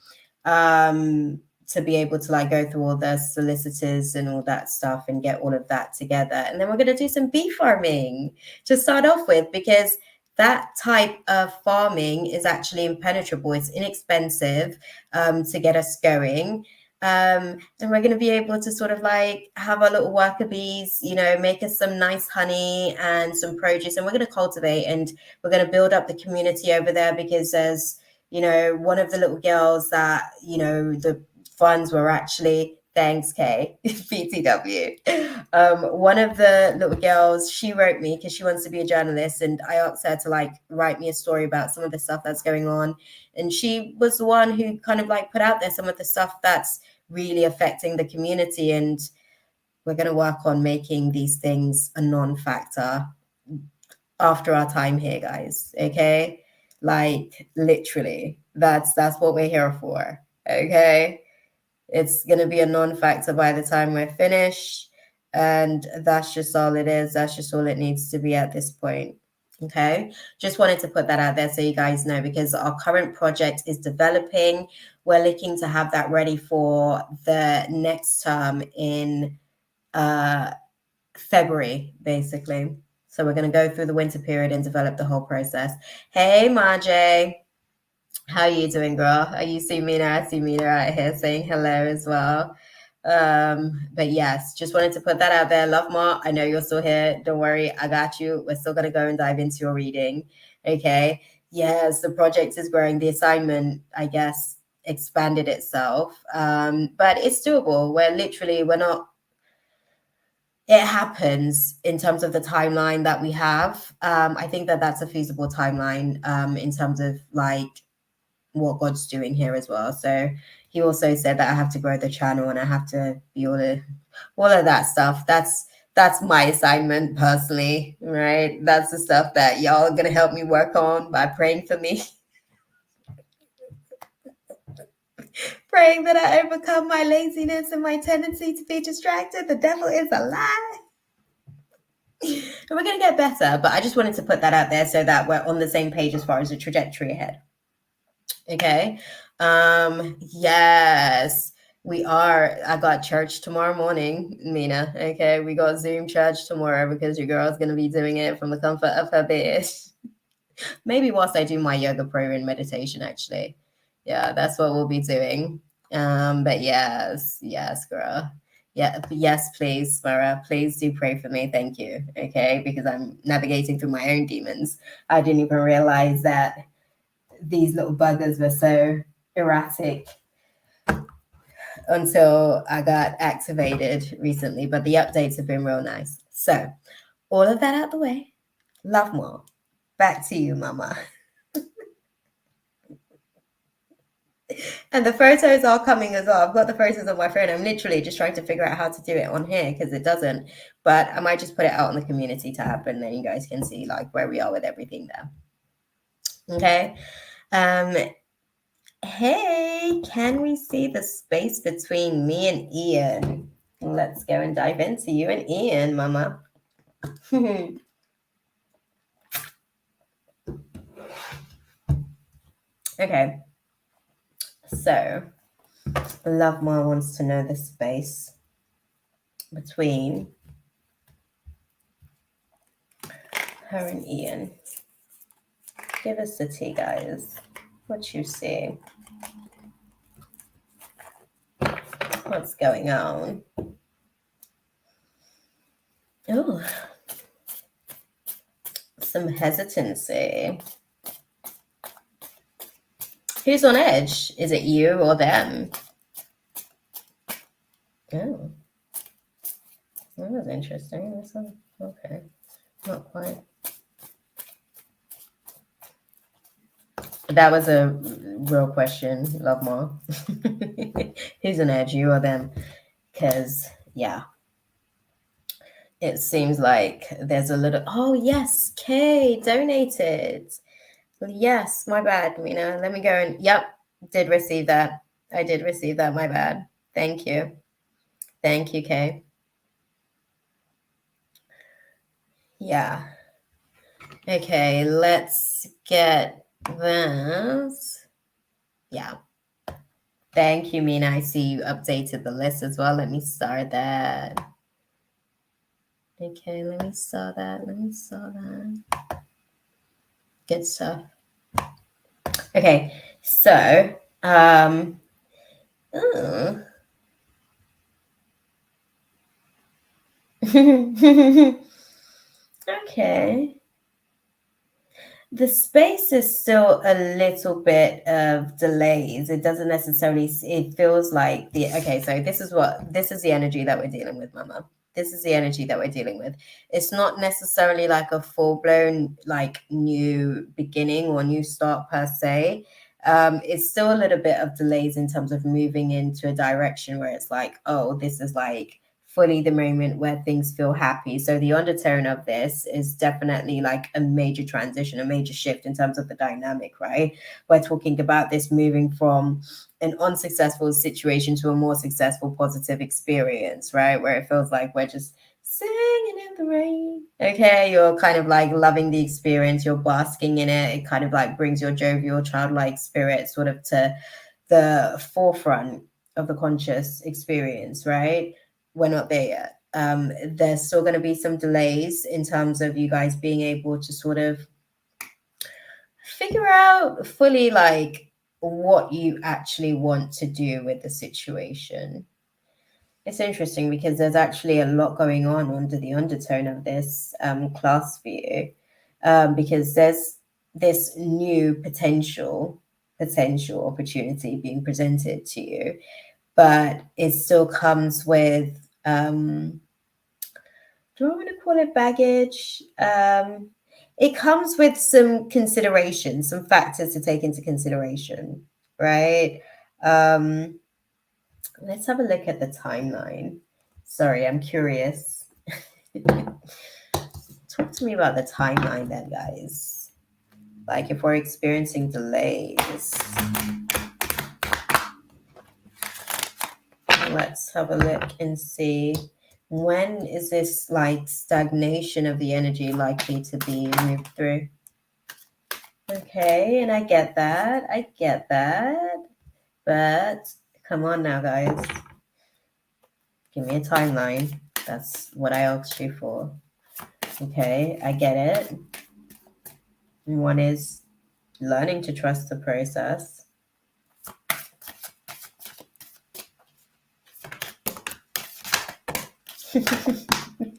to be able to like go through all the solicitors and all that stuff and get all of that together. And then we're going to do some bee farming to start off with, because that type of farming is actually impenetrable. It's inexpensive, to get us going. And we're going to be able to sort of like have our little worker bees, you know, make us some nice honey and some produce, and we're going to cultivate, and we're going to build up the community over there, because there's, you know, one of the little girls that, you know, the funds were actually, thanks Kay, BTW. One of the little girls, she wrote me because she wants to be a journalist, and I asked her to like write me a story about some of the stuff that's going on, and she was the one who kind of like put out there some of the stuff that's really affecting the community. And we're going to work on making these things a non-factor after our time here, guys, okay? Like literally, that's what we're here for, okay? It's going to be a non-factor by the time we're finished. And that's just all it is. That's just all it needs to be at this point. Okay. Just wanted to put that out there so you guys know, because our current project is developing. We're looking to have that ready for the next term in uh, February, basically. So we're going to go through the winter period and develop the whole process. Hey, Marjay. How you doing, girl? You see Mina? I see Mina out here saying hello as well. But yes, just wanted to put that out there. Love Ma, I know you're still here. Don't worry, I got you. We're still gonna go and dive into your reading. Okay. Yes, the project is growing. The assignment, I guess, expanded itself. But it's doable. We're not, it happens in terms of the timeline that we have. I think that that's a feasible timeline in terms of like what God's doing here as well. So he also said that I have to grow the channel and I have to be all of that stuff. That's my assignment personally, right? That's the stuff that y'all are gonna help me work on by praying for me, praying that I overcome my laziness and my tendency to be distracted. The devil is a lie. And we're gonna get better, but I just wanted to put that out there so that we're on the same page as far as the trajectory ahead. Okay. Yes, we are. I got church tomorrow morning, Mina. Okay, we got Zoom church tomorrow because your girl's gonna be doing it from the comfort of her bed. Maybe whilst I do my yoga, prayer, and meditation, actually. Yeah, that's what we'll be doing. But yes, yes, girl. Yeah, yes, please, Mara. Please do pray for me. Thank you. Okay, because I'm navigating through my own demons. I didn't even realize that these little buggers were so erratic until I got activated recently, but the updates have been real nice. So, all of that out the way. Love more. Back to you, mama. And the photos are coming as well. I've got the photos on my phone. I'm literally just trying to figure out how to do it on here because it doesn't. But I might just put it out on the community tab and then you guys can see like where we are with everything there. Okay. Hey, can we see the space between me and Ian? Let's go and dive into you and Ian, mama. Okay, so Love Ma wants to know the space between her and Ian. Give us the tea, guys. What you see? What's going on? Oh, some hesitancy. Who's on edge? Is it you or them? Oh, that was interesting. This one, okay, not quite. That was a real question, Love Ma. Who's on edge, you or them? Because, yeah, it seems like there's a little. Oh, yes, Kay donated. Yes, my bad, Mina. Let me go and. Yep, did receive that. I did receive that. My bad. Thank you. Thank you, Kay. Yeah. Okay, let's get this. Yeah. Thank you, Mina. I see you updated the list as well. Let me start that. Okay, let me start that. Good stuff. Okay, so okay. The space is still a little bit of delays. It doesn't necessarily, it feels like okay, so this is the energy that we're dealing with, mama. This is the energy that we're dealing with. It's not necessarily like a full-blown like new beginning or new start per se. It's still a little bit of delays in terms of moving into a direction where it's like, oh, this is like fully the moment where things feel happy. So the undertone of this is definitely like a major transition, a major shift in terms of the dynamic, right? We're talking about this moving from an unsuccessful situation to a more successful positive experience, right? Where it feels like we're just singing in the rain. Okay, you're kind of like loving the experience, you're basking in it. It kind of like brings your jovial, childlike spirit sort of to the forefront of the conscious experience, right? We're not there yet. There's still going to be some delays in terms of you guys being able to sort of figure out fully like what you actually want to do with the situation. It's interesting because there's actually a lot going on under the undertone of this class for you, because there's this new potential opportunity being presented to you, but it still comes with do I want to call it baggage? It comes with some consideration, some factors to take into consideration, right? Um, let's have a look at the timeline. Sorry, I'm curious. Talk to me about the timeline then, guys. Like if we're experiencing delays. Let's have a look and see, when is this like stagnation of the energy likely to be moved through? Okay, and I get that. I get that. But come on now, guys. Give me a timeline. That's what I asked you for. Okay, I get it. One is learning to trust the process.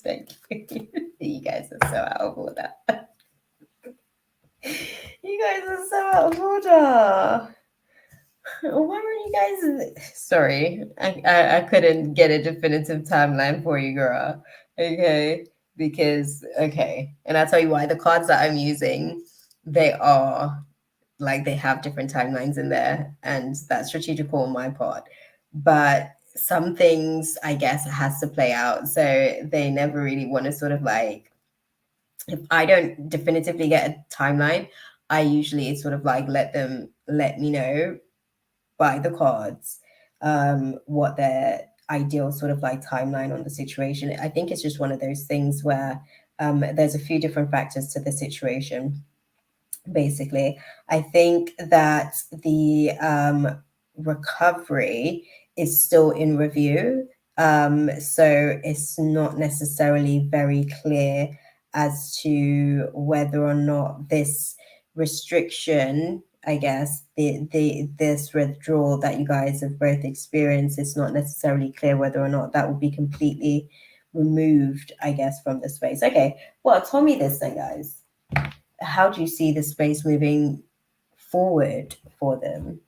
Thank you. You guys are so out of order. You guys are so out of order. Why were you guys? Sorry, I couldn't get a definitive timeline for you, girl. Okay, because okay, and I'll tell you why. The cards that I'm using, they are like they have different timelines in there, and that's strategical on my part. But some things, I guess, has to play out, so they never really want to sort of like. If I don't definitively get a timeline, I usually sort of like let me know by the cards what their ideal sort of like timeline on the situation. I think it's just one of those things where there's a few different factors to the situation. Basically, I think that the recovery is still in review, so it's not necessarily very clear as to whether or not this restriction, I guess, the this withdrawal that you guys have both experienced, it's not necessarily clear whether or not that will be completely removed, I guess, from the space. Okay, well, tell me this then, guys. How do you see the space moving forward for them?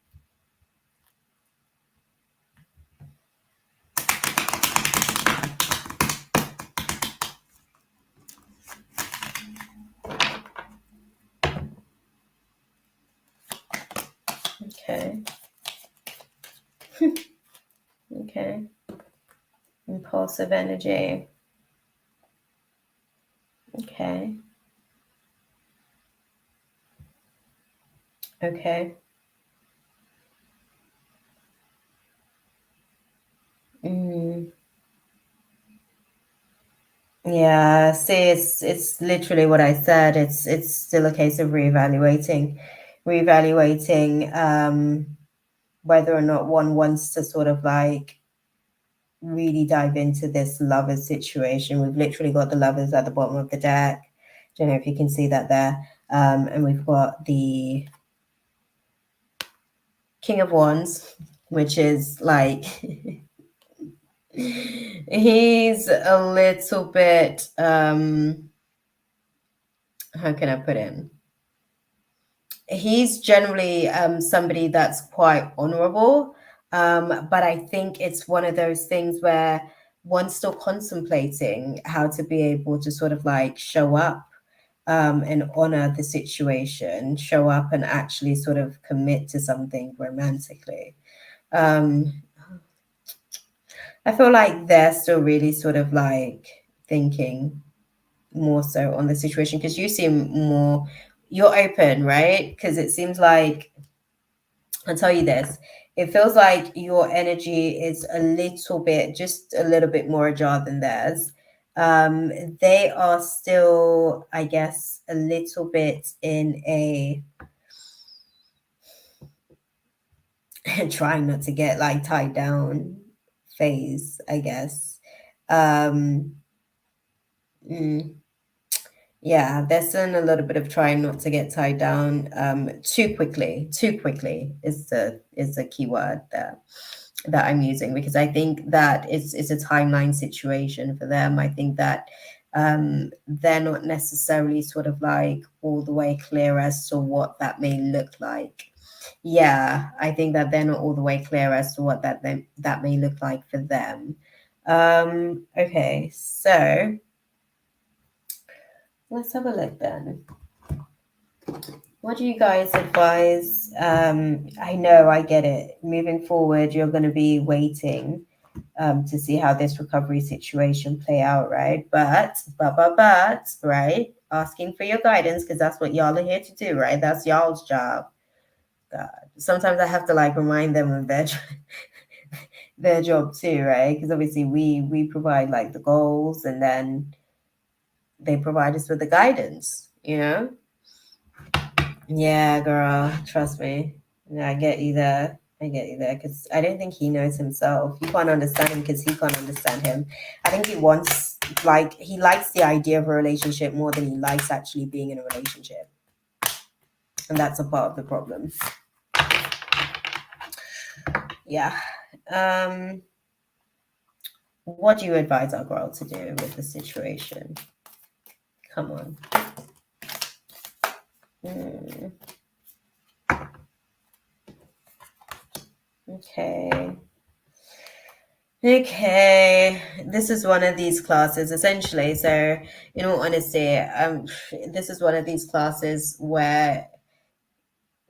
Okay. Okay. Impulsive energy. Okay. Okay. Mm. Yeah, see, it's literally what I said. It's still a case of reevaluating whether or not one wants to sort of like really dive into this lovers situation. We've literally got the lovers at the bottom of the deck. Don't know if you can see that there. And we've got the King of Wands, which is like he's a little bit how can I put him? He's generally somebody that's quite honorable, but I think it's one of those things where one's still contemplating how to be able to sort of like show up and honor the situation, show up and actually sort of commit to something romantically. Um, I feel like they're still really sort of like thinking more so on the situation because you seem more, you're open, right? Because it seems like, I'll tell you this, it feels like your energy is a little bit, just a little bit more ajar than theirs. Um, they are still, I guess, a little bit in a trying not to get like tied down phase, I guess. Um, mm, yeah, there's still a little bit of trying not to get tied down too quickly. Too quickly is the key word there that I'm using because I think that it's a timeline situation for them. I think that they're not necessarily sort of like all the way clear as to what that may look like. Yeah, I think that they're not all the way clear as to what that may look like for them. Okay, so let's have a look then. What do you guys advise? I know I get it. Moving forward, you're going to be waiting to see how this recovery situation play out, right? But, right? Asking for your guidance because that's what y'all are here to do, right? That's y'all's job. God, sometimes I have to like remind them of their their job too, right? Because obviously we provide like the goals, and then they provide us with the guidance, you know? Yeah, girl, trust me. Yeah, I get you there. I get you there because I don't think he knows himself. You can't understand him because he can't understand him. I think he wants, like, he likes the idea of a relationship more than he likes actually being in a relationship. And that's a part of the problem. Yeah. Um, what do you advise our girl to do with the situation? Come on. Hmm. Okay. Okay, this is one of these classes essentially. So, in all honesty, this is one of these classes where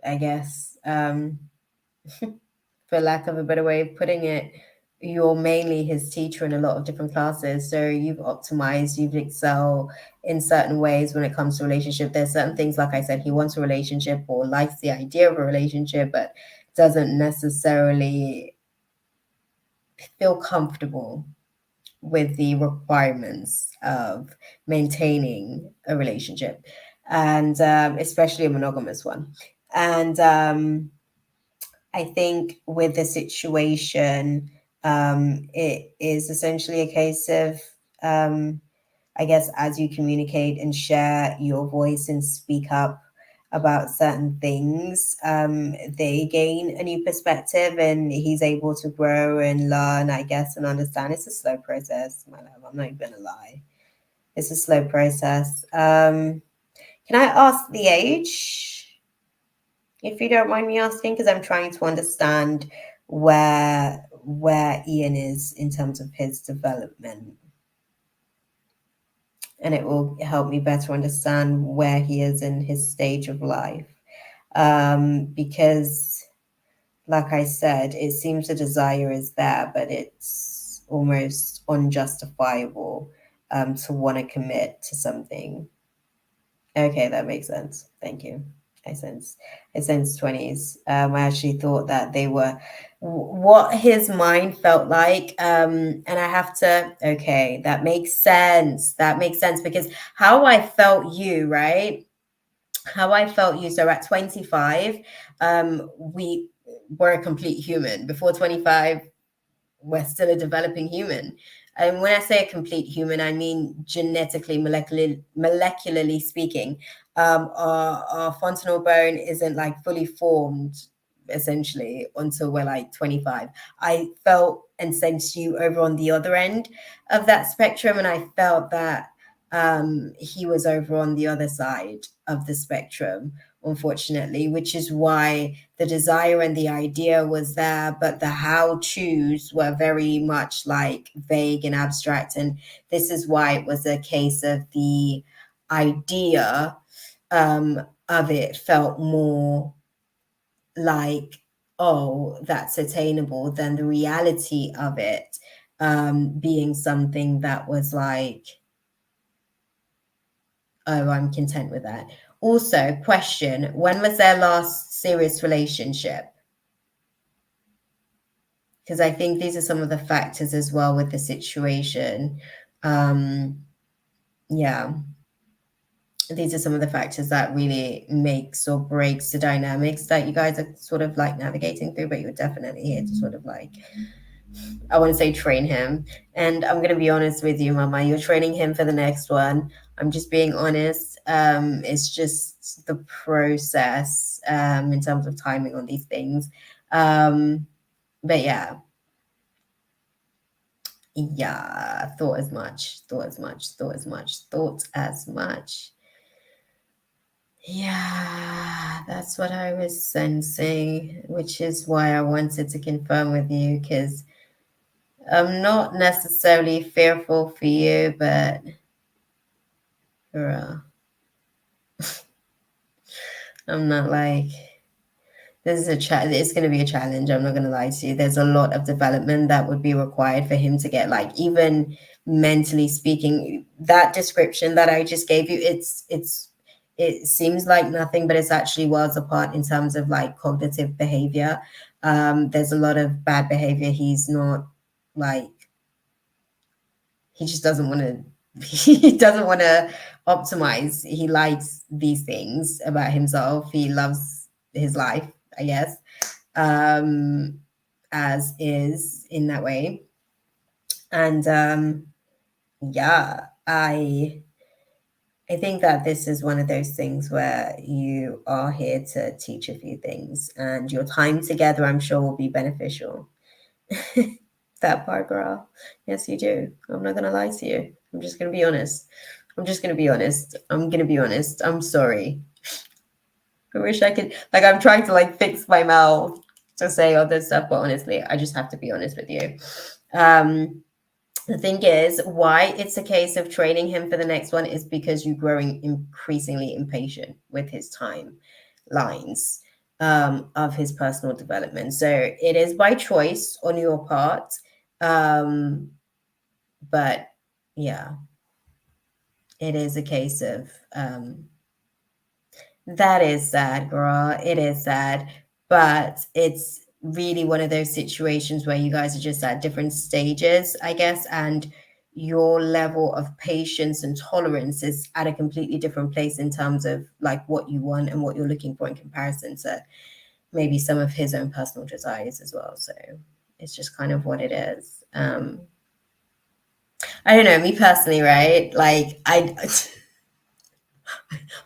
I guess, for lack of a better way of putting it, you're mainly his teacher in a lot of different classes. So you've optimized, you've excelled in certain ways when it comes to relationship. There's certain things, like I said, he wants a relationship or likes the idea of a relationship, but doesn't necessarily feel comfortable with the requirements of maintaining a relationship, and especially a monogamous one. And I think with the situation, it is essentially a case of, um, I guess, as you communicate and share your voice and speak up about certain things, they gain a new perspective and he's able to grow and learn, I guess, and understand. It's a slow process, my love. I'm not even going to lie. It's a slow process. Can I ask the age, if you don't mind me asking? Because I'm trying to understand where Ian is in terms of his development, and it will help me better understand where he is in his stage of life. Because, like I said, it seems the desire is there, but it's almost unjustifiable to want to commit to something. Okay, that makes sense. Thank you. I sense, I sense 20s. I actually thought that they were what his mind felt like. And I have to, okay, that makes sense. That makes sense because how I felt you, right? How I felt you. So at 25, we were a complete human. Before 25, we're still a developing human. And when I say a complete human, I mean genetically, molecularly speaking. Our fontanel bone isn't like fully formed essentially until we're like 25. I felt and sensed you over on the other end of that spectrum, and I felt that he was over on the other side of the spectrum, unfortunately, which is why the desire and the idea was there, but the how to's were very much like vague and abstract. And this is why it was a case of the idea of it felt more like, oh, that's attainable, than the reality of it being something that was like, oh, I'm content with that. Also, question, when was their last serious relationship? Because I think these are some of the factors as well with the situation. Yeah, these are some of the factors that really makes or breaks the dynamics that you guys are sort of like navigating through, but you're definitely here to sort of like, I want to say train him. And I'm going to be honest with you, Mama, you're training him for the next one. I'm just being honest. It's just the process in terms of timing on these things. But yeah, thought as much, thought as much, thought as much, thought as much. Yeah, that's what I was sensing, which is why I wanted to confirm with you, because I'm not necessarily fearful for you, but girl, I'm not like, this is it's going to be a challenge. I'm not going to lie to you. There's a lot of development that would be required for him to get, like, even mentally speaking, that description that I just gave you, it seems like nothing, but it's actually worlds apart in terms of like cognitive behavior. There's a lot of bad behavior. He's not like, he just doesn't want to, he doesn't want to optimize. He likes these things about himself. He loves his life, I guess, um, as is in that way. And yeah, I think that this is one of those things where you are here to teach a few things, and your time together, I'm sure, will be beneficial. That part, girl. Yes, you do. I'm not gonna lie to you. I'm just gonna be honest. I'm just gonna be honest. I'm gonna be honest. I'm sorry. I wish I could, like, I'm trying to like fix my mouth to say all this stuff, but honestly, I just have to be honest with you. Um, the thing is, why it's a case of training him for the next one is because you're growing increasingly impatient with his timelines of his personal development. So it is by choice on your part. Um, but yeah, it is a case of that is sad, girl. It is sad. But it's really one of those situations where you guys are just at different stages, I guess, and your level of patience and tolerance is at a completely different place in terms of like what you want and what you're looking for in comparison to maybe some of his own personal desires as well. So it's just kind of what it is. I don't know, me personally, right? Like I'm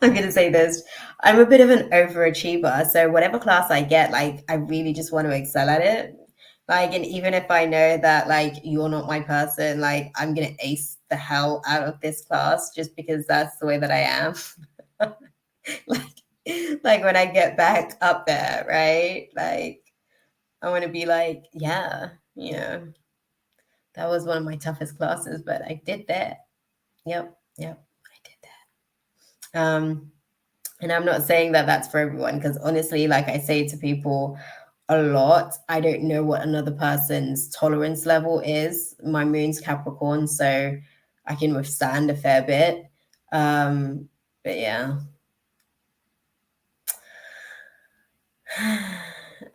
going to say this. I'm a bit of an overachiever. So whatever class I get, like, I really just want to excel at it. Like, and even if I know that, like, you're not my person, like, I'm going to ace the hell out of this class just because that's the way that I am. like when I get back up there, right? Like, I want to be like, yeah, you know, that was one of my toughest classes, but I did that. Yep, I did that. And I'm not saying that that's for everyone, because honestly, like I say to people a lot, I don't know what another person's tolerance level is. My moon's Capricorn, so I can withstand a fair bit. But yeah.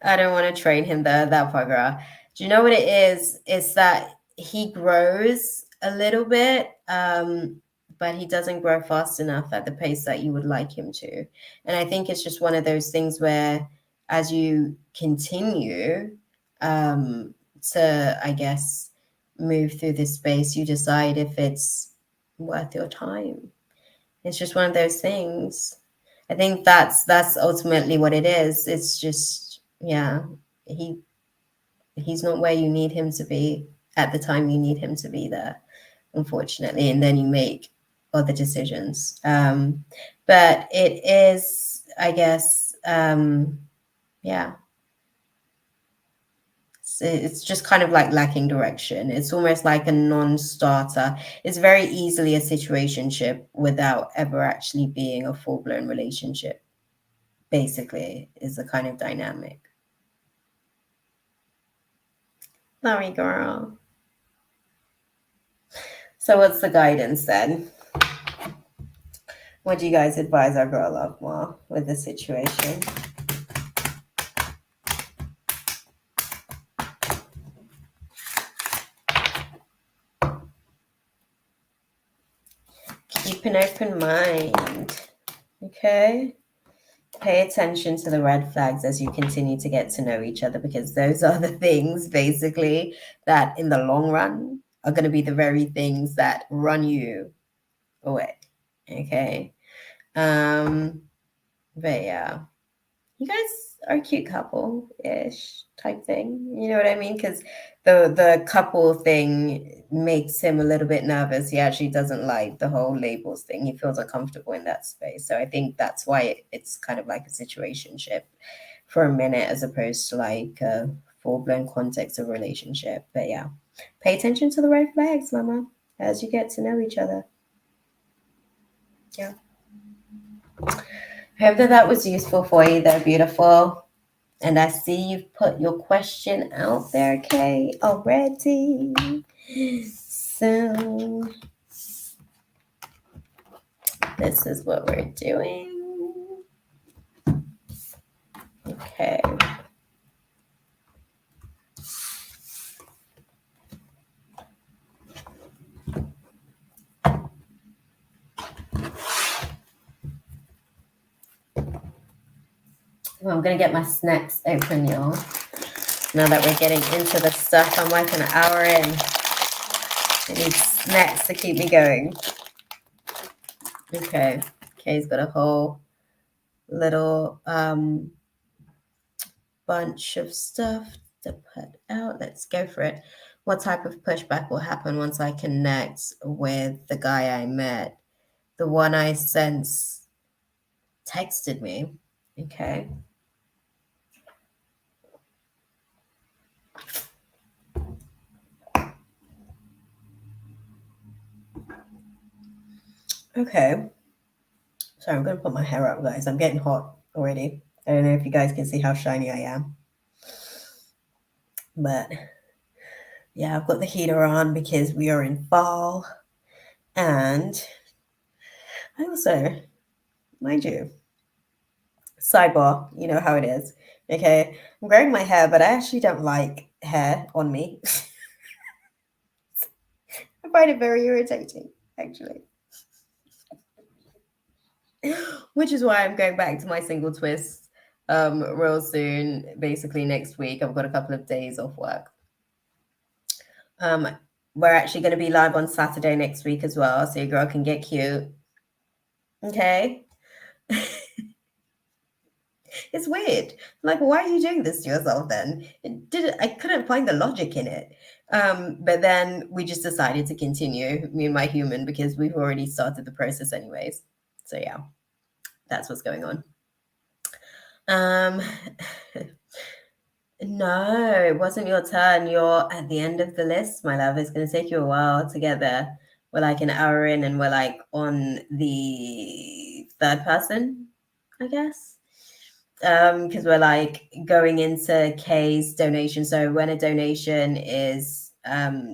I don't want to train him that far, girl. Do you know what it is? It's that he grows a little bit, but he doesn't grow fast enough at the pace that you would like him to. And I think it's just one of those things where, as you continue to, I guess, move through this space, you decide if it's worth your time. It's just one of those things. I think that's ultimately what it is. It's just, yeah, he he's not where you need him to be at the time you need him to be there, unfortunately, and then you make other decisions. But it is, I guess, yeah, it's just kind of like lacking direction. It's almost like a non-starter. It's very easily a situationship without ever actually being a full-blown relationship, basically, is the kind of dynamic. Sorry, girl. So what's the guidance then? What do you guys advise our girl love more with the situation? Keep an open mind. Okay? Pay attention to the red flags as you continue to get to know each other, because those are the things basically that in the long run are going to be the very things that run you away. Okay? But yeah, you guys are a cute couple-ish type thing. You know what I mean? Because the couple thing makes him a little bit nervous. He actually doesn't like the whole labels thing. He feels uncomfortable in that space. So I think that's why it's kind of like a situationship for a minute, as opposed to like a full-blown context of relationship. But yeah, pay attention to the red flags, mama, as you get to know each other. Yeah. Hope that was useful for you. They're beautiful. And I see you've put your question out there, Kay, already. So this is what we're doing. Okay. Well, I'm going to get my snacks open, y'all. Now that we're getting into the stuff, I'm like an hour in. I need snacks to keep me going. Okay. Kay's got a whole little bunch of stuff to put out. Let's go for it. What type of pushback will happen once I connect with the guy I met? The one I sense texted me. Okay. Okay. Sorry, I'm going to put my hair up, guys. I'm getting hot already. I don't know if you guys can see how shiny I am. But yeah, I've got the heater on because we are in fall. And I also, mind you, sidebar, you know how it is. Okay. I'm growing my hair, but I actually don't like hair on me. I find it very irritating, actually. Which is why I'm going back to my single twist real soon. Basically next week. I've got a couple of days off work. We're actually going to be live on Saturday next week as well, so your girl can get cute. Okay. It's weird. Like, why are you doing this to yourself then? I couldn't find the logic in it. But then we just decided to continue, me and my human, because we've already started the process anyways. So yeah, that's what's going on. No, it wasn't your turn. You're at the end of the list, my love. It's going to take you a while to get there. We're like an hour in and we're like on the third person, I guess. Because we're like going into Kay's donation. So when a donation is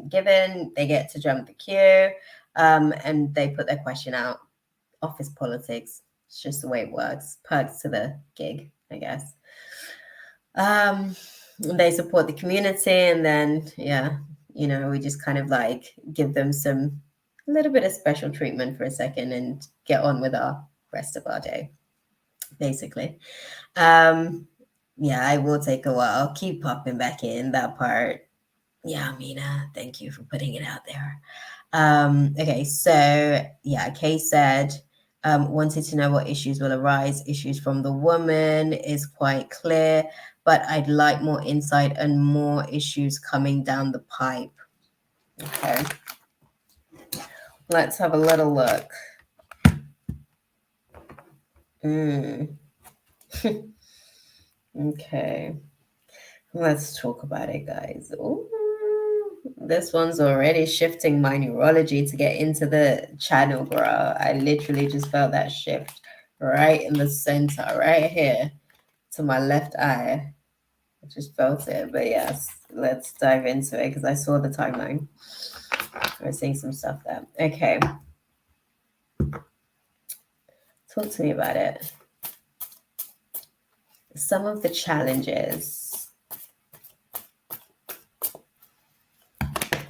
given, they get to jump the queue, and they put their question out. Office politics. It's just the way it works. Perks to the gig, I guess. They support the community, and then yeah, you know, we just kind of like give them a little bit of special treatment for a second and get on with our rest of our day, basically. Yeah, I will take a while. Keep popping back in that part. Yeah, Mina, thank you for putting it out there. Okay, so yeah, Kay said wanted to know what issues will arise. Issues from the woman is quite clear, but I'd like more insight and more issues coming down the pipe. Okay, let's have a little look. Okay, let's talk about it, guys. Ooh, this one's already shifting my neurology to get into the channel, bro. I literally just felt that shift right in the center, right here to my left eye. I just felt it. But yes, let's dive into it because I saw the timeline. I was seeing some stuff there. Okay. Talk to me about it. Some of the challenges.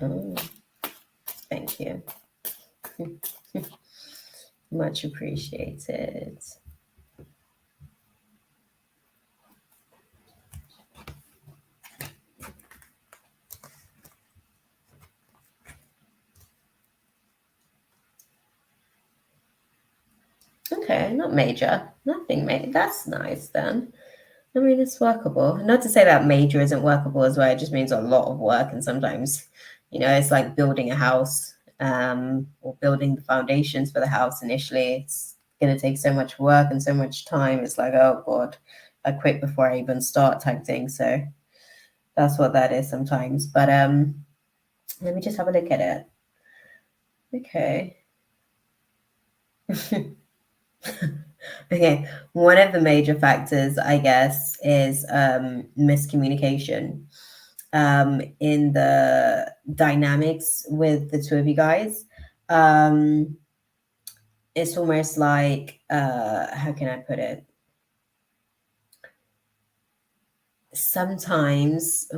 Oh, thank you. Much appreciated. Okay, not major. Nothing major. That's nice then. I mean, it's workable. Not to say that major isn't workable as well. It just means a lot of work. And sometimes, it's like building a house or building the foundations for the house initially. It's going to take so much work and so much time. It's like, oh, God, I quit before I even start type thing. So that's what that is sometimes. But let me just have a look at it. Okay. Okay, one of the major factors, I guess, is miscommunication in the dynamics with the two of you guys. Um, it's almost like, how can I put it? Sometimes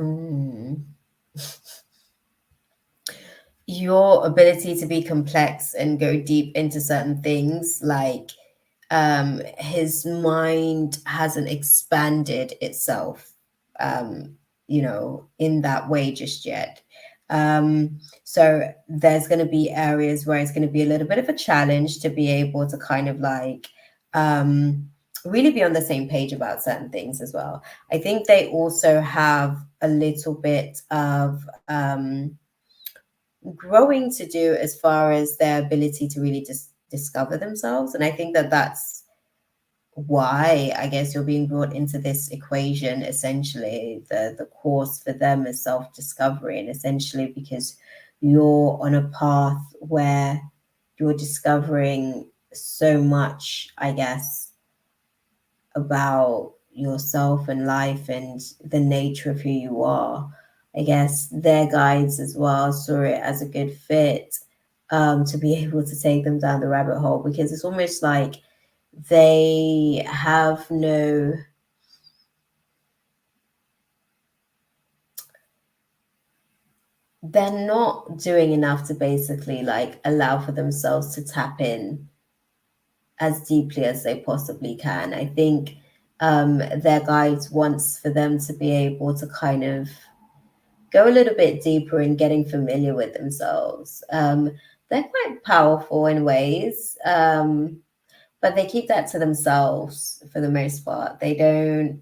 your ability to be complex and go deep into certain things, like his mind hasn't expanded itself in that way just yet. So there's going to be areas where it's going to be a little bit of a challenge to be able to kind of like really be on the same page about certain things as well. I think they also have a little bit of growing to do as far as their ability to really just discover themselves. And I think that that's why I guess you're being brought into this equation. Essentially, the course for them is self-discovery, and essentially because you're on a path where you're discovering so much, I guess, about yourself and life and the nature of who you are. I guess their guides as well saw it as a good fit to be able to take them down the rabbit hole, because it's almost like they have no they're not doing enough to basically like allow for themselves to tap in as deeply as they possibly can. I think their guides wants for them to be able to kind of go a little bit deeper in getting familiar with themselves. They're quite powerful in ways, but they keep that to themselves for the most part. They don't,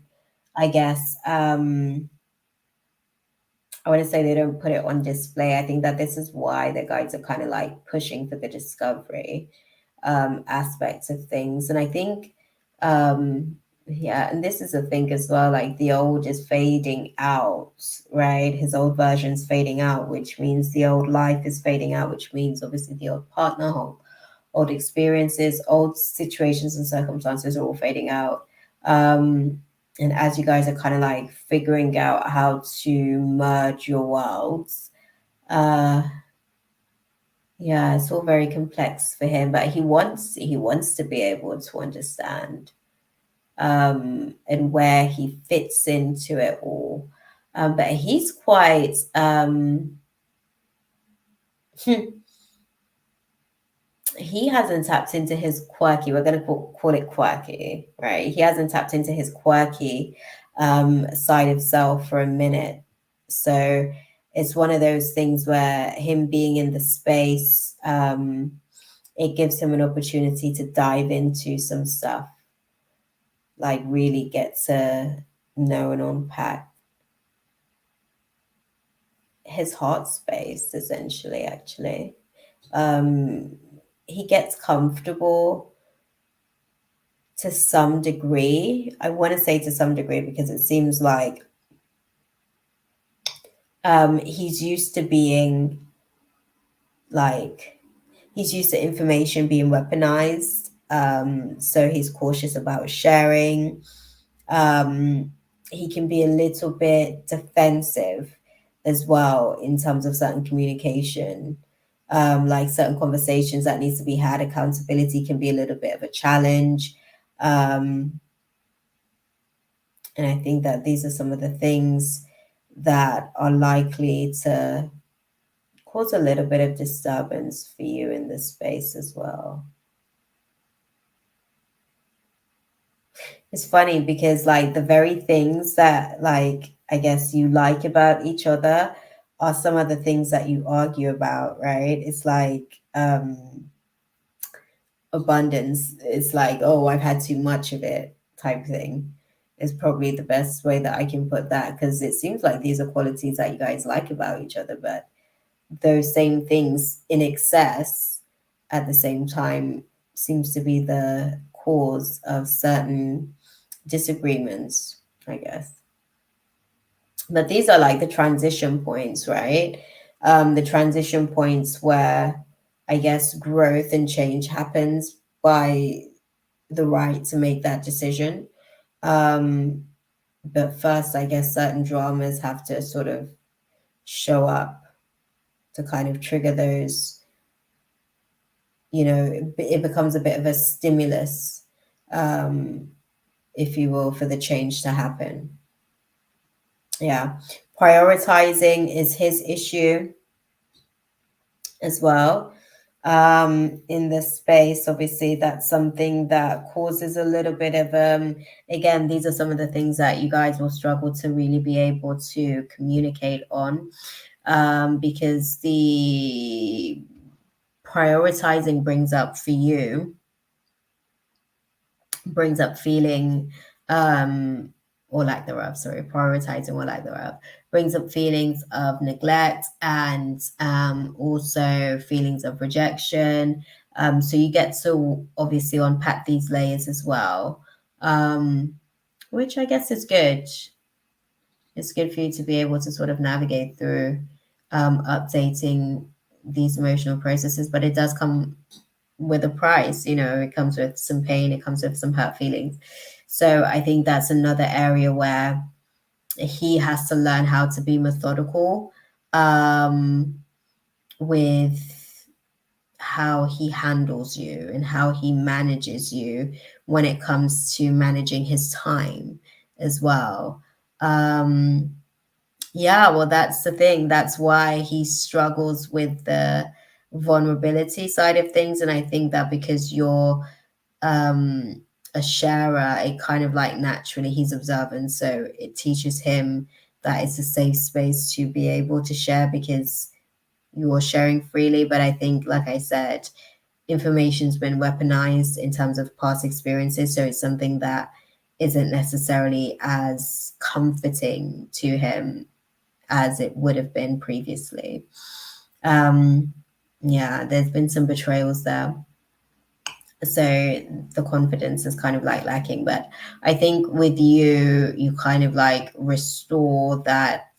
I guess, I want to say they don't put it on display. I think that this is why the guides are kind of like pushing for the discovery aspects of things. And I think, yeah, and this is a thing as well, like the old is fading out, right? His old version's fading out, which means the old life is fading out, which means obviously the old partner, old experiences, old situations and circumstances are all fading out. And as you guys are kind of like figuring out how to merge your worlds, yeah, it's all very complex for him, but he wants to be able to understand and where he fits into it all. But he's quite he hasn't tapped into his quirky, we're going to call it quirky, right? He hasn't tapped into his quirky side of self for a minute. So it's one of those things where him being in the space, it gives him an opportunity to dive into some stuff, like really get to know and unpack his heart space, essentially, actually. He gets comfortable to some degree. I want to say to some degree because it seems like he's used to being like, he's used to information being weaponized. So he's cautious about sharing. he can be a little bit defensive as well in terms of certain communication. Like certain conversations that needs to be had, accountability can be a little bit of a challenge. Um, and I think that these are some of the things that are likely to cause a little bit of disturbance for you in this space as well. It's funny because like the very things that like I guess you like about each other are some of the things that you argue about, right? It's like abundance. It's like, oh, I've had too much of it type thing. Is probably the best way that I can put that because it seems like these are qualities that you guys like about each other, but those same things in excess at the same time seems to be the cause of certain disagreements, I guess. But these are like the transition points, right? The transition points where I guess growth and change happens by the right to make that decision. Um, but first, I guess certain dramas have to sort of show up to kind of trigger those, it becomes a bit of a stimulus, um, if you will, for the change to happen. Yeah. Prioritizing is his issue as well. In this space, obviously, that's something that causes a little bit of, again, these are some of the things that you guys will struggle to really be able to communicate on, because the prioritizing brings up feeling, um or lack thereof, sorry, prioritizing or lack thereof brings up feelings of neglect and also feelings of rejection. So you get to obviously unpack these layers as well, which I guess is good. It's good for you to be able to sort of navigate through updating these emotional processes, but it does come with a price. It comes with some pain, it comes with some hurt feelings. So I think that's another area where he has to learn how to be methodical, with how he handles you and how he manages you when it comes to managing his time as well. Yeah, well, that's the thing. That's why he struggles with the vulnerability side of things. And I think that because you're um, a sharer, it kind of like naturally he's observant. So it teaches him that it's a safe space to be able to share because you're sharing freely. But I think, like I said, information's been weaponized in terms of past experiences. So it's something that isn't necessarily as comforting to him as it would have been previously. Um, yeah, there's been some betrayals there. So the confidence is kind of like lacking. But I think with you, you kind of like restore that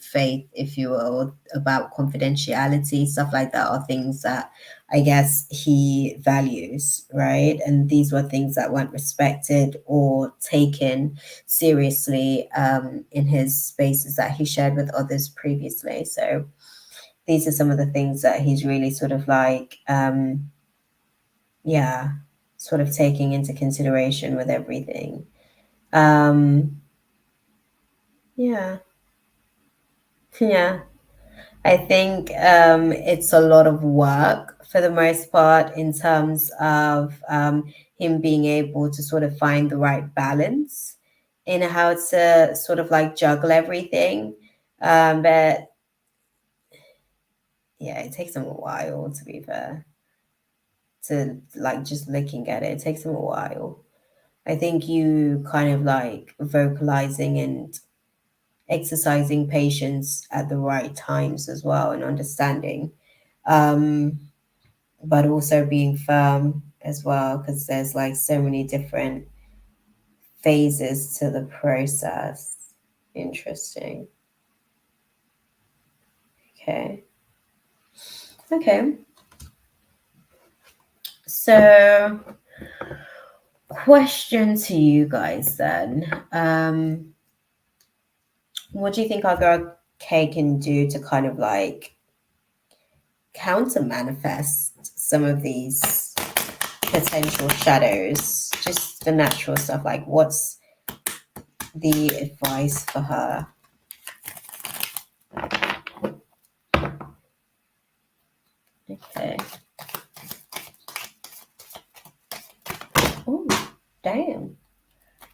faith, if you will, about confidentiality, stuff like that are things that I guess he values, right? And these were things that weren't respected or taken seriously in his spaces that he shared with others previously. So these are some of the things that he's really sort of like, yeah, sort of taking into consideration with everything. Um, yeah, yeah. I think it's a lot of work for the most part in terms of him being able to sort of find the right balance in how to sort of like juggle everything. But yeah, it takes him a while, to be fair, to like just looking at it. It takes him a while. I think you kind of like vocalizing and exercising patience at the right times as well and understanding, um, but also being firm as well because there's like so many different phases to the process. Interesting. Okay. Okay. So, question to you guys then. What do you think our girl Kay can do to kind of like counter manifest some of these potential shadows? Just the natural stuff. Like, what's the advice for her? Okay. Oh, damn.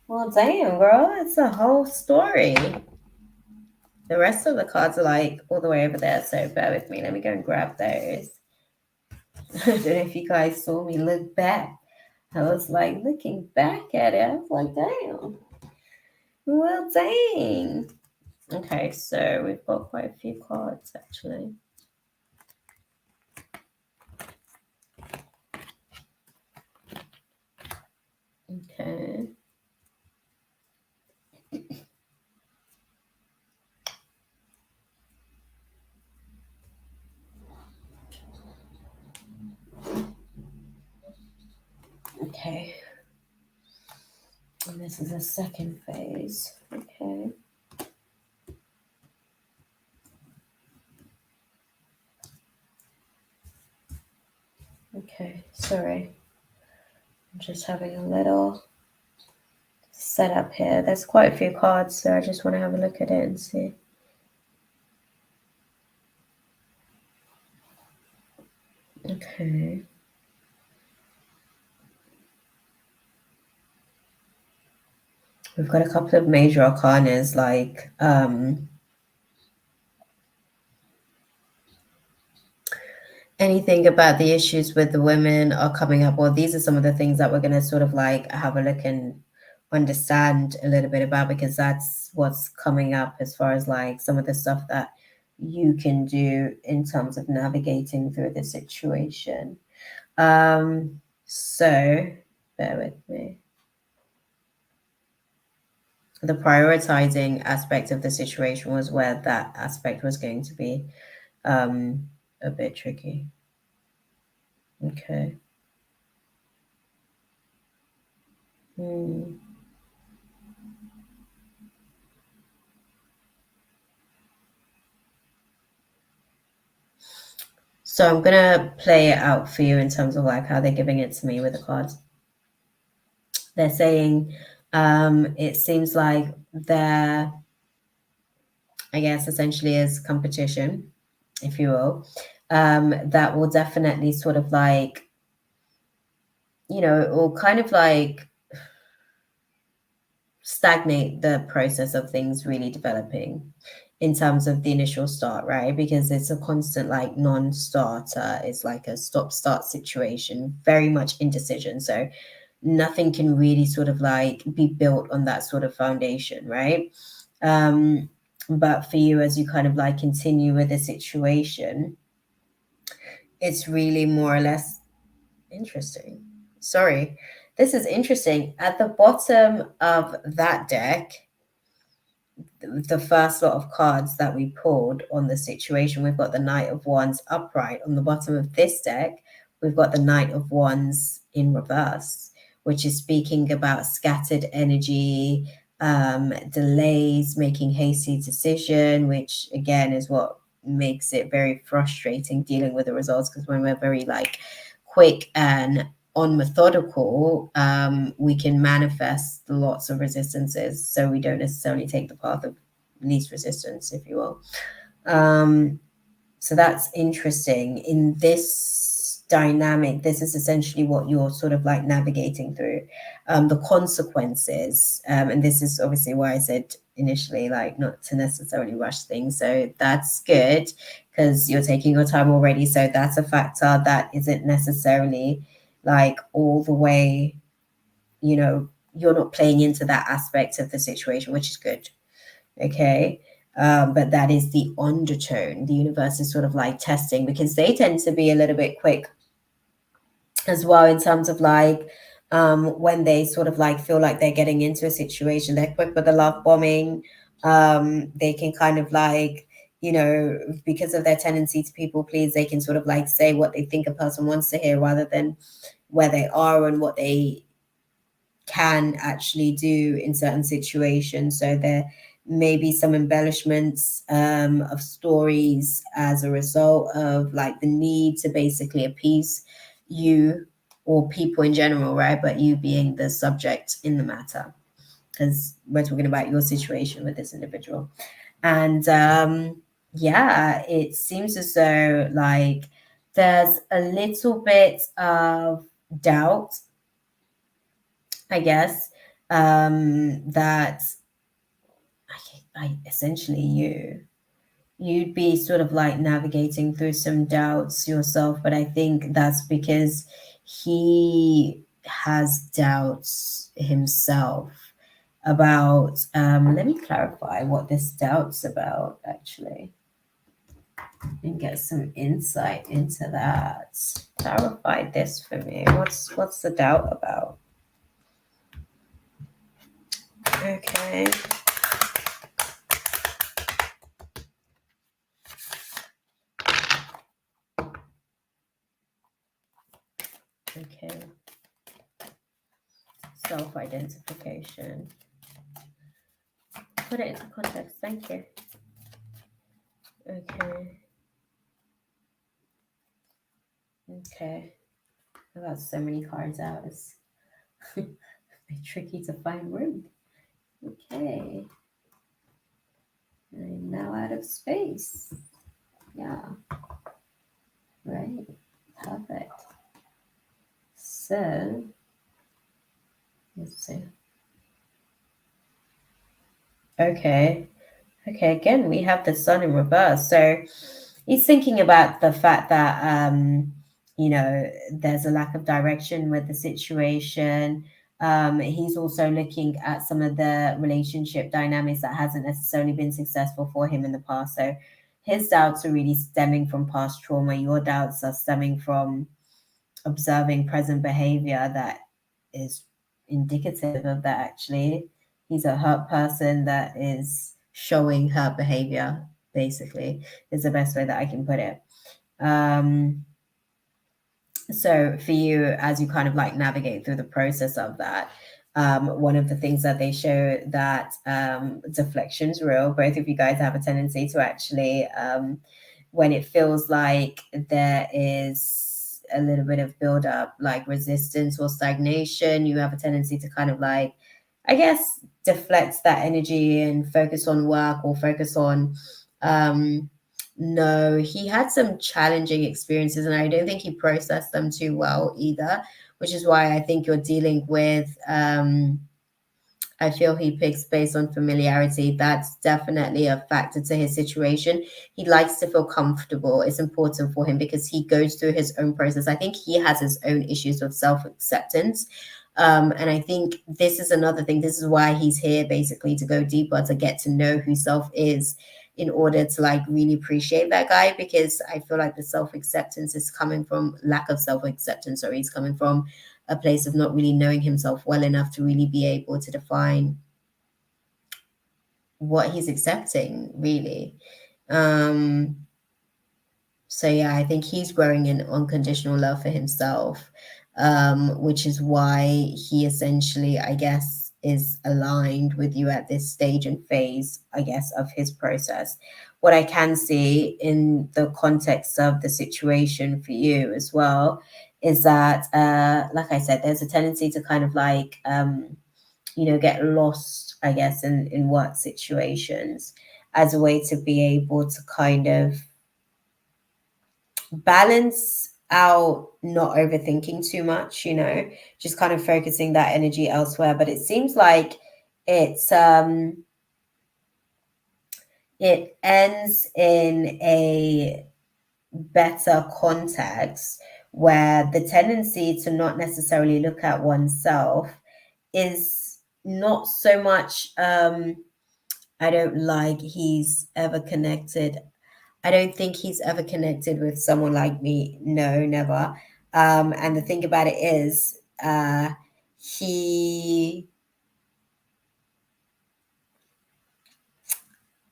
Well, damn, girl, it's a whole story. The rest of the cards are like all the way over there, so bear with me. Let me go and grab those. I don't know if you guys saw me look back. I was like looking back at it. I was like, damn. Well, dang. Okay, so we've got quite a few cards actually. Okay. Okay. And this is a second phase. Okay. Okay, sorry. I'm just having a little setup here. There's quite a few cards, so I just want to have a look at it and see. Okay. We've got a couple of major arcanas like anything about the issues with the women are coming up. Well, these are some of the things that we're going to sort of like have a look and understand a little bit about, because that's what's coming up as far as like some of the stuff that you can do in terms of navigating through the situation. So bear with me. The prioritizing aspect of the situation was where that aspect was going to be a bit tricky. Okay. So I'm gonna play it out for you in terms of like how they're giving it to me with the cards. They're saying it seems like there, I guess, essentially is competition, if you will, that will definitely sort of like, you know, it will kind of like stagnate the process of things really developing in terms of the initial start, right? Because it's a constant like non-starter. It's like a stop-start situation, very much indecision. So nothing can really sort of like be built on that sort of foundation, right? But for you, as you kind of like continue with the situation, it's really more or less interesting. Sorry, this is interesting. At the bottom of that deck, the first lot of cards that we pulled on the situation, we've got the Knight of Wands upright. On the bottom of this deck, we've got the Knight of Wands in reverse, which is speaking about scattered energy, delays, making hasty decision, which again is what makes it very frustrating dealing with the results, because when we're very like quick and on methodical, we can manifest lots of resistances. So we don't necessarily take the path of least resistance, if you will. So that's interesting. In this dynamic, this is essentially what you're sort of like navigating through, the consequences. And this is obviously why I said initially, like, not to necessarily rush things. So that's good because you're taking your time already. So that's a factor that isn't necessarily like all the way, you know, you're not playing into that aspect of the situation, which is good. Okay. But that is the undertone. The universe is sort of like testing, because they tend to be a little bit quick as well in terms of like when they sort of like feel like they're getting into a situation, they're quick with the love bombing. They can kind of like, you know, because of their tendency to people please, they can sort of like say what they think a person wants to hear rather than where they are and what they can actually do in certain situations. So maybe some embellishments of stories as a result of like the need to basically appease you or people in general, right? But you being the subject in the matter, because we're talking about your situation with this individual. And yeah, it seems as though like there's a little bit of doubt, I guess, that I essentially you'd be sort of like navigating through some doubts yourself, but I think that's because he has doubts himself about let me clarify what this doubt's about actually and get some insight into that. Clarify this for me. What's the doubt about? Okay. Okay. Self-identification. Put it into context. Thank you. Okay. Okay. I've got so many cards out. It's a bit tricky to find room. Okay. I'm now out of space. Yeah. Right. Perfect. So, let's see. Okay. Okay, again, we have the sun in reverse. So he's thinking about the fact that, there's a lack of direction with the situation. He's also looking at some of the relationship dynamics that hasn't necessarily been successful for him in the past. So his doubts are really stemming from past trauma. Your doubts are stemming from observing present behavior that is indicative of that actually. He's a hurt person that is showing hurt behavior, basically, is the best way that I can put it. So for you, as you kind of like navigate through the process of that, one of the things that they show that deflection's real. Both of you guys have a tendency to actually, when it feels like there is a little bit of buildup, like resistance or stagnation, you have a tendency to kind of like, I guess, deflect that energy and focus on work or focus on no, he had some challenging experiences, and I don't think he processed them too well either, which is why I think you're dealing with. I feel he picks based on familiarity. That's definitely a factor to his situation. He likes to feel comfortable. It's important for him because he goes through his own process. I think he has his own issues with self acceptance. And I think this is another thing. This is why he's here, basically, to go deeper, to get to know who self is in order to like really appreciate that guy, because I feel like the self-acceptance is coming from lack of self-acceptance, or he's coming from a place of not really knowing himself well enough to really be able to define what he's accepting, really. So yeah, I think he's growing in unconditional love for himself, which is why he essentially, I guess, is aligned with you at this stage and phase, I guess, of his process. What I can see in the context of the situation for you as well is that, like I said, there's a tendency to kind of like, get lost, I guess, in work situations as a way to be able to kind of balance out not overthinking too much, just kind of focusing that energy elsewhere. But it seems like it's it ends in a better context where the tendency to not necessarily look at oneself is not so much I don't like he's ever connected. I don't think he's ever connected with someone like me. No, never. And the thing about it is, he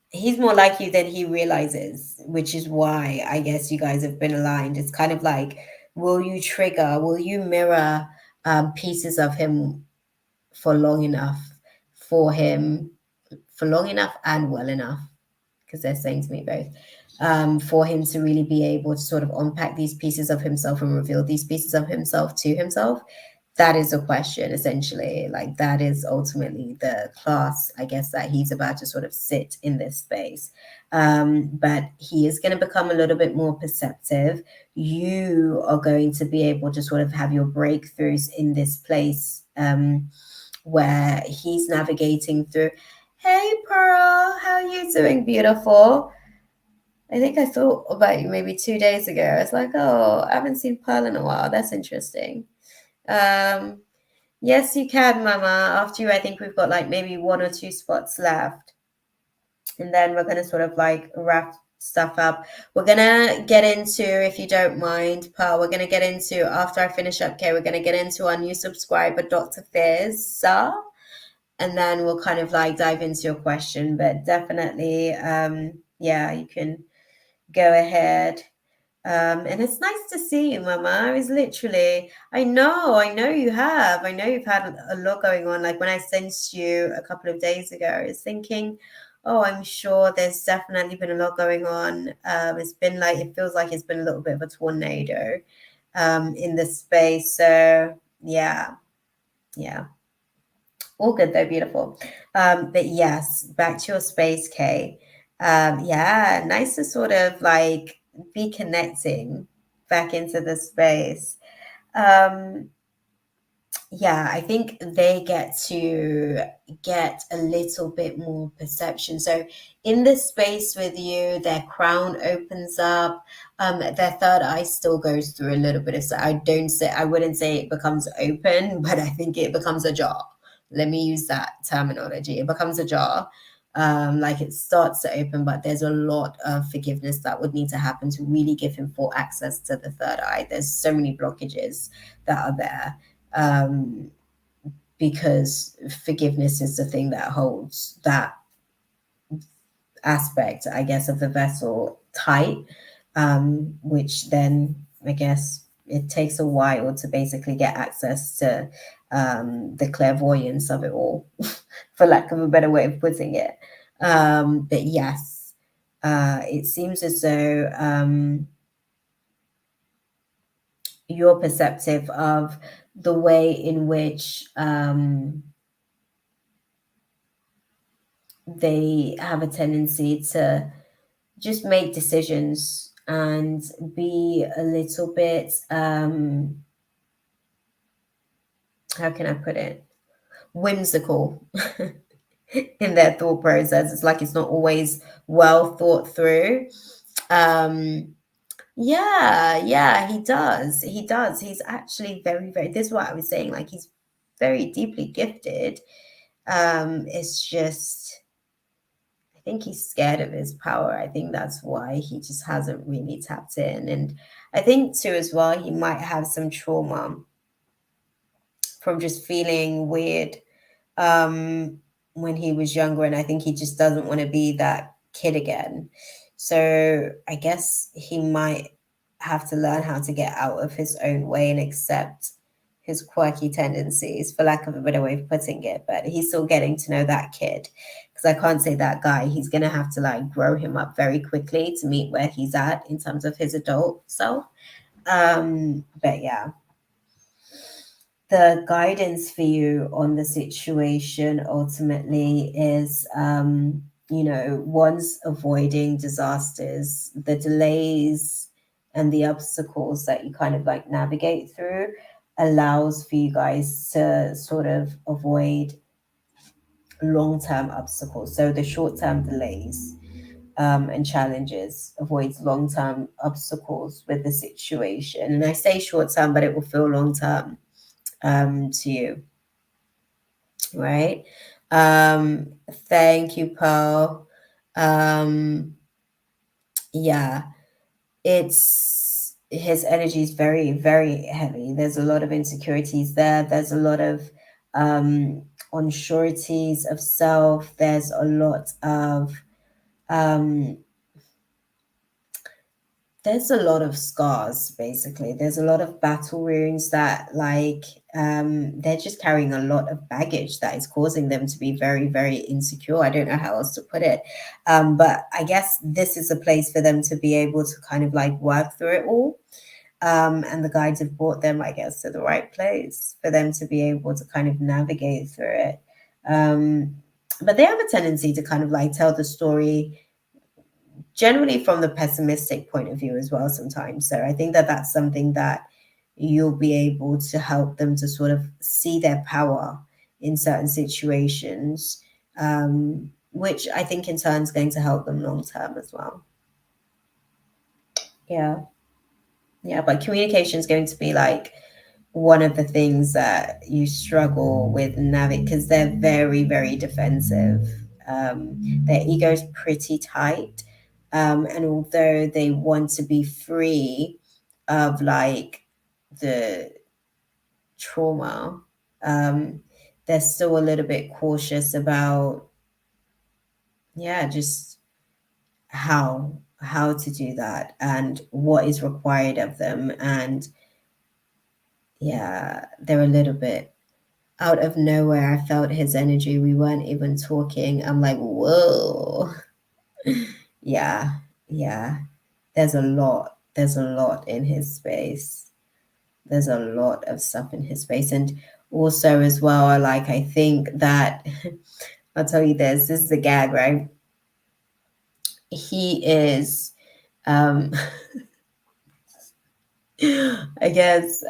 he's more like you than he realizes, which is why I guess you guys have been aligned. It's kind of like, will you mirror pieces of him for long enough for him for long enough and well enough, because they're saying to me both, for him to really be able to sort of unpack these pieces of himself and reveal these pieces of himself to himself. That is a question, essentially. Like, that is ultimately the class, I guess, that he's about to sort of sit in this space. But he is going to become a little bit more perceptive. You are going to be able to sort of have your breakthroughs in this place, where he's navigating through. Hey, Pearl, how are you doing, beautiful? I think I thought about you maybe 2 days ago. I was like, oh, I haven't seen Pearl in a while. That's interesting. Um, yes, you can, Mama. After you, I think we've got like maybe 1 or 2 spots left. And then we're going to sort of like wrap stuff up. We're going to get into, if you don't mind, Pearl, we're going to get into, after I finish up, okay, we're going to get into our new subscriber, Dr. Fizz. And then we'll kind of like dive into your question. But definitely, yeah, you can go ahead. And it's nice to see you, Mama. I was literally, I know you have. I know you've had a lot going on. Like when I sensed you a couple of days ago, I was thinking, oh, I'm sure there's definitely been a lot going on. It's been like, it feels like it's been a little bit of a tornado in the space. So yeah, yeah. All good though, beautiful. But yes, back to your space, Kay. Yeah, nice to sort of like be connecting back into the space. Um, yeah, I think they get to get a little bit more perception. So in the space with you, their crown opens up. Their third eye still goes through a little bit of, so I wouldn't say it becomes open, but I think it becomes ajar. Let me use that terminology. It becomes ajar. Like it starts to open, but there's a lot of forgiveness that would need to happen to really give him full access to the third eye. There's so many blockages that are there, um, because forgiveness is the thing that holds that aspect, I guess, of the vessel tight, which then I guess it takes a while to basically get access to the clairvoyance of it all, for lack of a better way of putting it. But yes, it seems as though you're perceptive of the way in which they have a tendency to just make decisions and be a little bit, how can I put it, whimsical in their thought process. It's like it's not always well thought through. Um, yeah, he does. He does. He's actually very, very, this is what I was saying, like he's very deeply gifted. It's just, I think he's scared of his power. I think that's why he just hasn't really tapped in. And I think too as well, he might have some trauma from just feeling weird um, when he was younger, and I think he just doesn't want to be that kid again. So I guess he might have to learn how to get out of his own way and accept his quirky tendencies, for lack of a better way of putting it. But he's still getting to know that kid, because I can't say that guy. He's gonna have to like grow him up very quickly to meet where he's at in terms of his adult self. But yeah, the guidance for you on the situation ultimately is, one's avoiding disasters, the delays and the obstacles that you kind of like navigate through allows for you guys to sort of avoid long-term obstacles. So the short-term delays and challenges avoids long-term obstacles with the situation. And I say short-term, but it will feel long-term to you, right? Thank you, Pearl. Yeah, it's his energy is very, very heavy. There's a lot of insecurities there. There's a lot of unsureties of self. There's a lot of there's a lot of scars, basically. There's a lot of battle wounds that, like, they're just carrying a lot of baggage that is causing them to be very, very insecure. I don't know how else to put it. But I guess this is a place for them to be able to kind of like work through it all. And the guides have brought them, I guess, to the right place for them to be able to kind of navigate through it. Um, but they have a tendency to kind of like tell the story generally from the pessimistic point of view as well sometimes. So I think that that's something that you'll be able to help them to sort of see their power in certain situations, which I think in turn is going to help them long term as well. Yeah. Yeah. But communication is going to be like one of the things that you struggle with navigate because they're very, very defensive. Their ego is pretty tight. And although they want to be free of like the trauma, um, they're still a little bit cautious about, yeah, just how how to do that and what is required of them. And yeah, they're a little bit out of nowhere. I felt his energy. We weren't even talking. I'm like, whoa. Yeah, yeah. There's a lot. There's a lot in his space. There's a lot of stuff in his space. And also as well, I think that I'll tell you this, this is a gag, right? He is I guess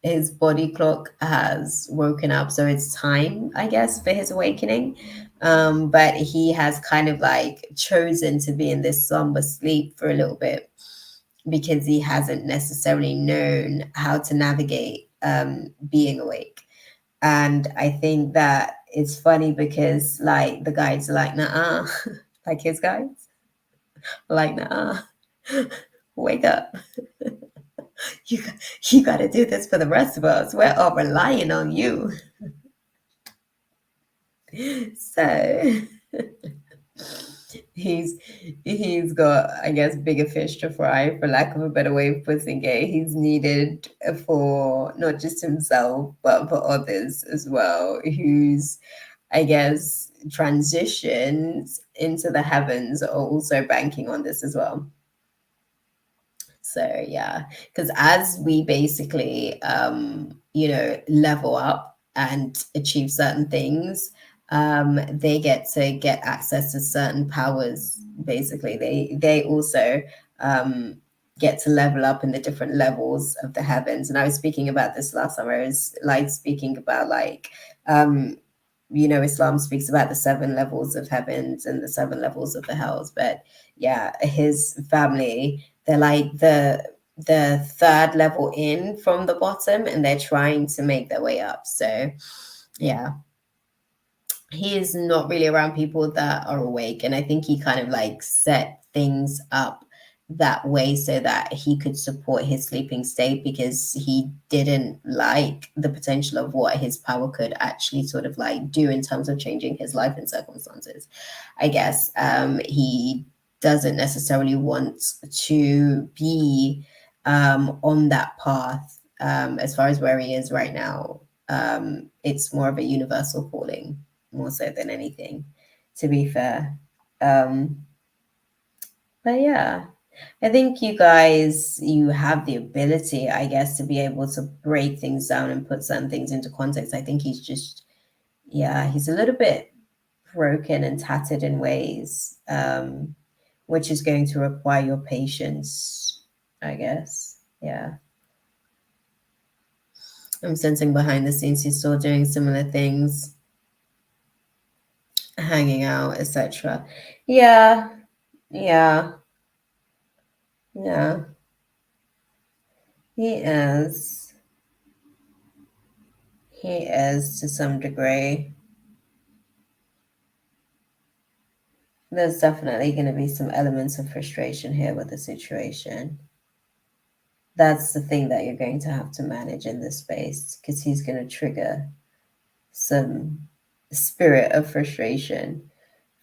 his body clock has woken up, so it's time, I guess, for his awakening. But he has kind of like chosen to be in this somber sleep for a little bit because he hasn't necessarily known how to navigate being awake. And I think that it's funny because like the guides are like, nah, like his guides, like, nah, wake up. you you got to do this for the rest of us. We're all relying on you. So he's he's got, I guess, bigger fish to fry, for lack of a better way of putting it. He's needed for not just himself but for others as well, whose, I guess, transitions into the heavens are also banking on this as well. So yeah, because as we basically level up and achieve certain things, they get to get access to certain powers. Basically, they also um get to level up in the different levels of the heavens. And I was speaking about this last summer. I was like speaking about like Islam speaks about the seven levels of heavens and the seven levels of the hells. But yeah, his family, they're like the third level in from the bottom, and they're trying to make their way up. So yeah, he is not really around people that are awake, and I think he kind of like set things up that way so that he could support his sleeping state, because he didn't like the potential of what his power could actually sort of like do in terms of changing his life and circumstances. I guess he doesn't necessarily want to be on that path. As far as where he is right now, it's more of a universal calling, more so than anything, to be fair. Um, but yeah, I think you guys, you have the ability, I guess, to be able to break things down and put certain things into context. I think he's just, yeah, he's a little bit broken and tattered in ways, which is going to require your patience, I guess. Yeah. I'm sensing behind the scenes he's still doing similar things, hanging out, etc. Yeah, yeah, yeah. He is. He is to some degree. There's definitely going to be some elements of frustration here with the situation. That's the thing that you're going to have to manage in this space, because he's going to trigger some spirit of frustration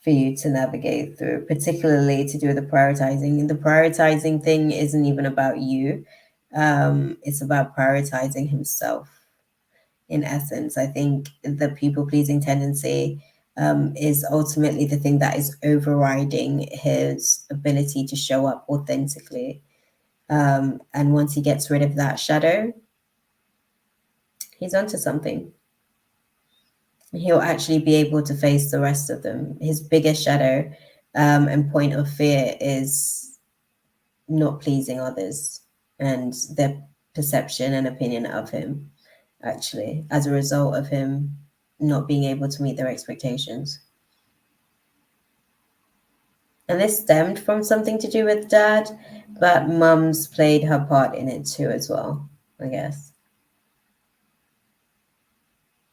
for you to navigate through, particularly to do with the prioritizing. And the prioritizing thing isn't even about you, it's about prioritizing himself in essence. I think the people pleasing tendency is ultimately the thing that is overriding his ability to show up authentically. And once he gets rid of that shadow, he's onto something. He'll actually be able to face the rest of them. His biggest shadow and point of fear is not pleasing others and their perception and opinion of him, actually, as a result of him not being able to meet their expectations. And this stemmed from something to do with dad, but mum's played her part in it too, as well, I guess.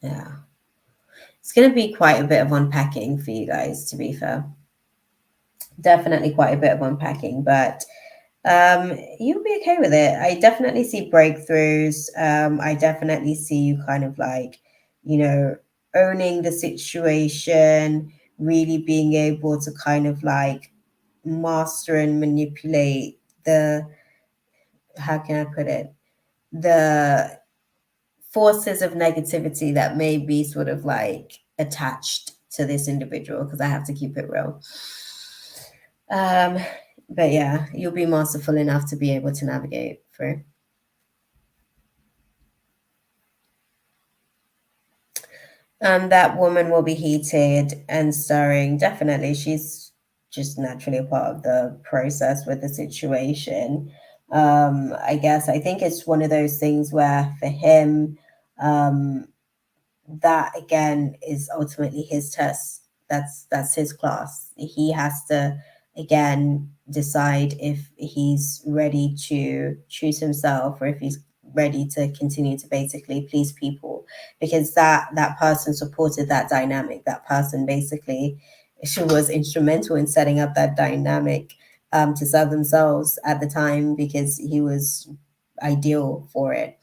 Yeah. It's going to be quite a bit of unpacking for you guys, to be fair. Definitely quite a bit of unpacking, but you'll be okay with it. I definitely see breakthroughs. I definitely see you kind of like, you know, owning the situation, really being able to kind of like master and manipulate the, how can I put it, the forces of negativity that may be sort of like attached to this individual, because I have to keep it real. Um, but yeah, you'll be masterful enough to be able to navigate through. That woman will be heated and stirring. Definitely, she's just naturally a part of the process with the situation. I guess I think it's one of those things where for him, um, that again is ultimately his test. That's his class. He has to again decide if he's ready to choose himself or if he's ready to continue to basically please people, because that person supported that dynamic. That person basically, she was instrumental in setting up that dynamic to serve themselves at the time, because he was ideal for it.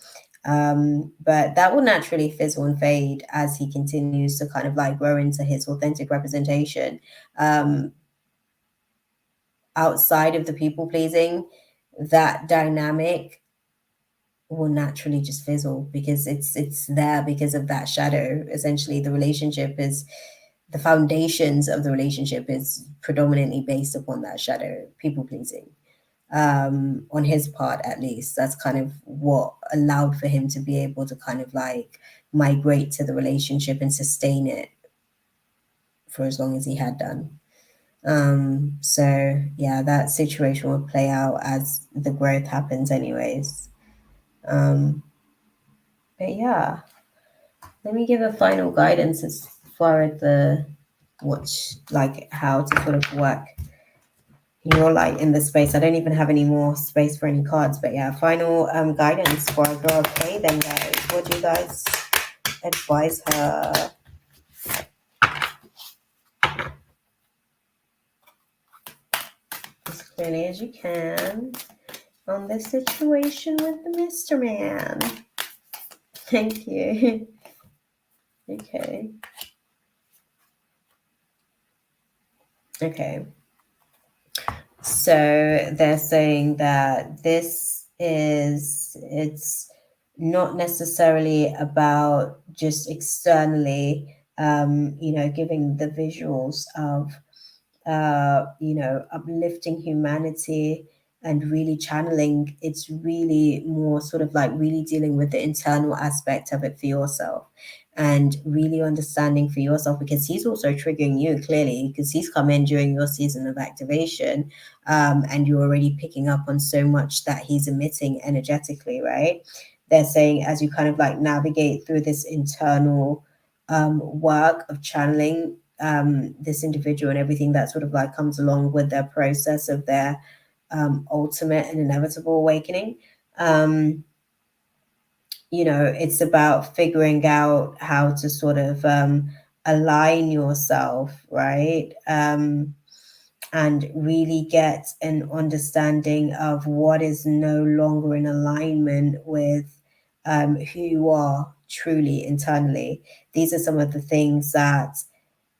But that will naturally fizzle and fade as he continues to kind of like grow into his authentic representation. Um, Outside of the people pleasing, that dynamic will naturally just fizzle, because it's there because of that shadow. Essentially, the relationship is, the foundations of the relationship is predominantly based upon that shadow, people pleasing. On his part, at least, that's kind of what allowed for him to be able to kind of like migrate to the relationship and sustain it for as long as he had done. So yeah, that situation will play out as the growth happens anyways. Um, but yeah, let me give a final guidance as far as the what's like how to sort of work your light in the space. I don't even have any more space for any cards, but yeah, final guidance for a girl. Okay, then guys, what do you guys advise her? As clearly as you can on this situation with the Mr. Man. Thank you. Okay. Okay. So they're saying that it's not necessarily about just externally, giving the visuals of, uplifting humanity and really channeling. It's really more sort of like really dealing with the internal aspect of it for yourself and really understanding for yourself, because he's also triggering you clearly, because he's come in during your season of activation, and you're already picking up on so much that he's emitting energetically, right? They're saying as you kind of like navigate through this internal work of channeling this individual and everything that sort of like comes along with their process of their ultimate and inevitable awakening. It's about figuring out how to sort of align yourself, right? And really get an understanding of what is no longer in alignment with who you are truly internally. These are some of the things that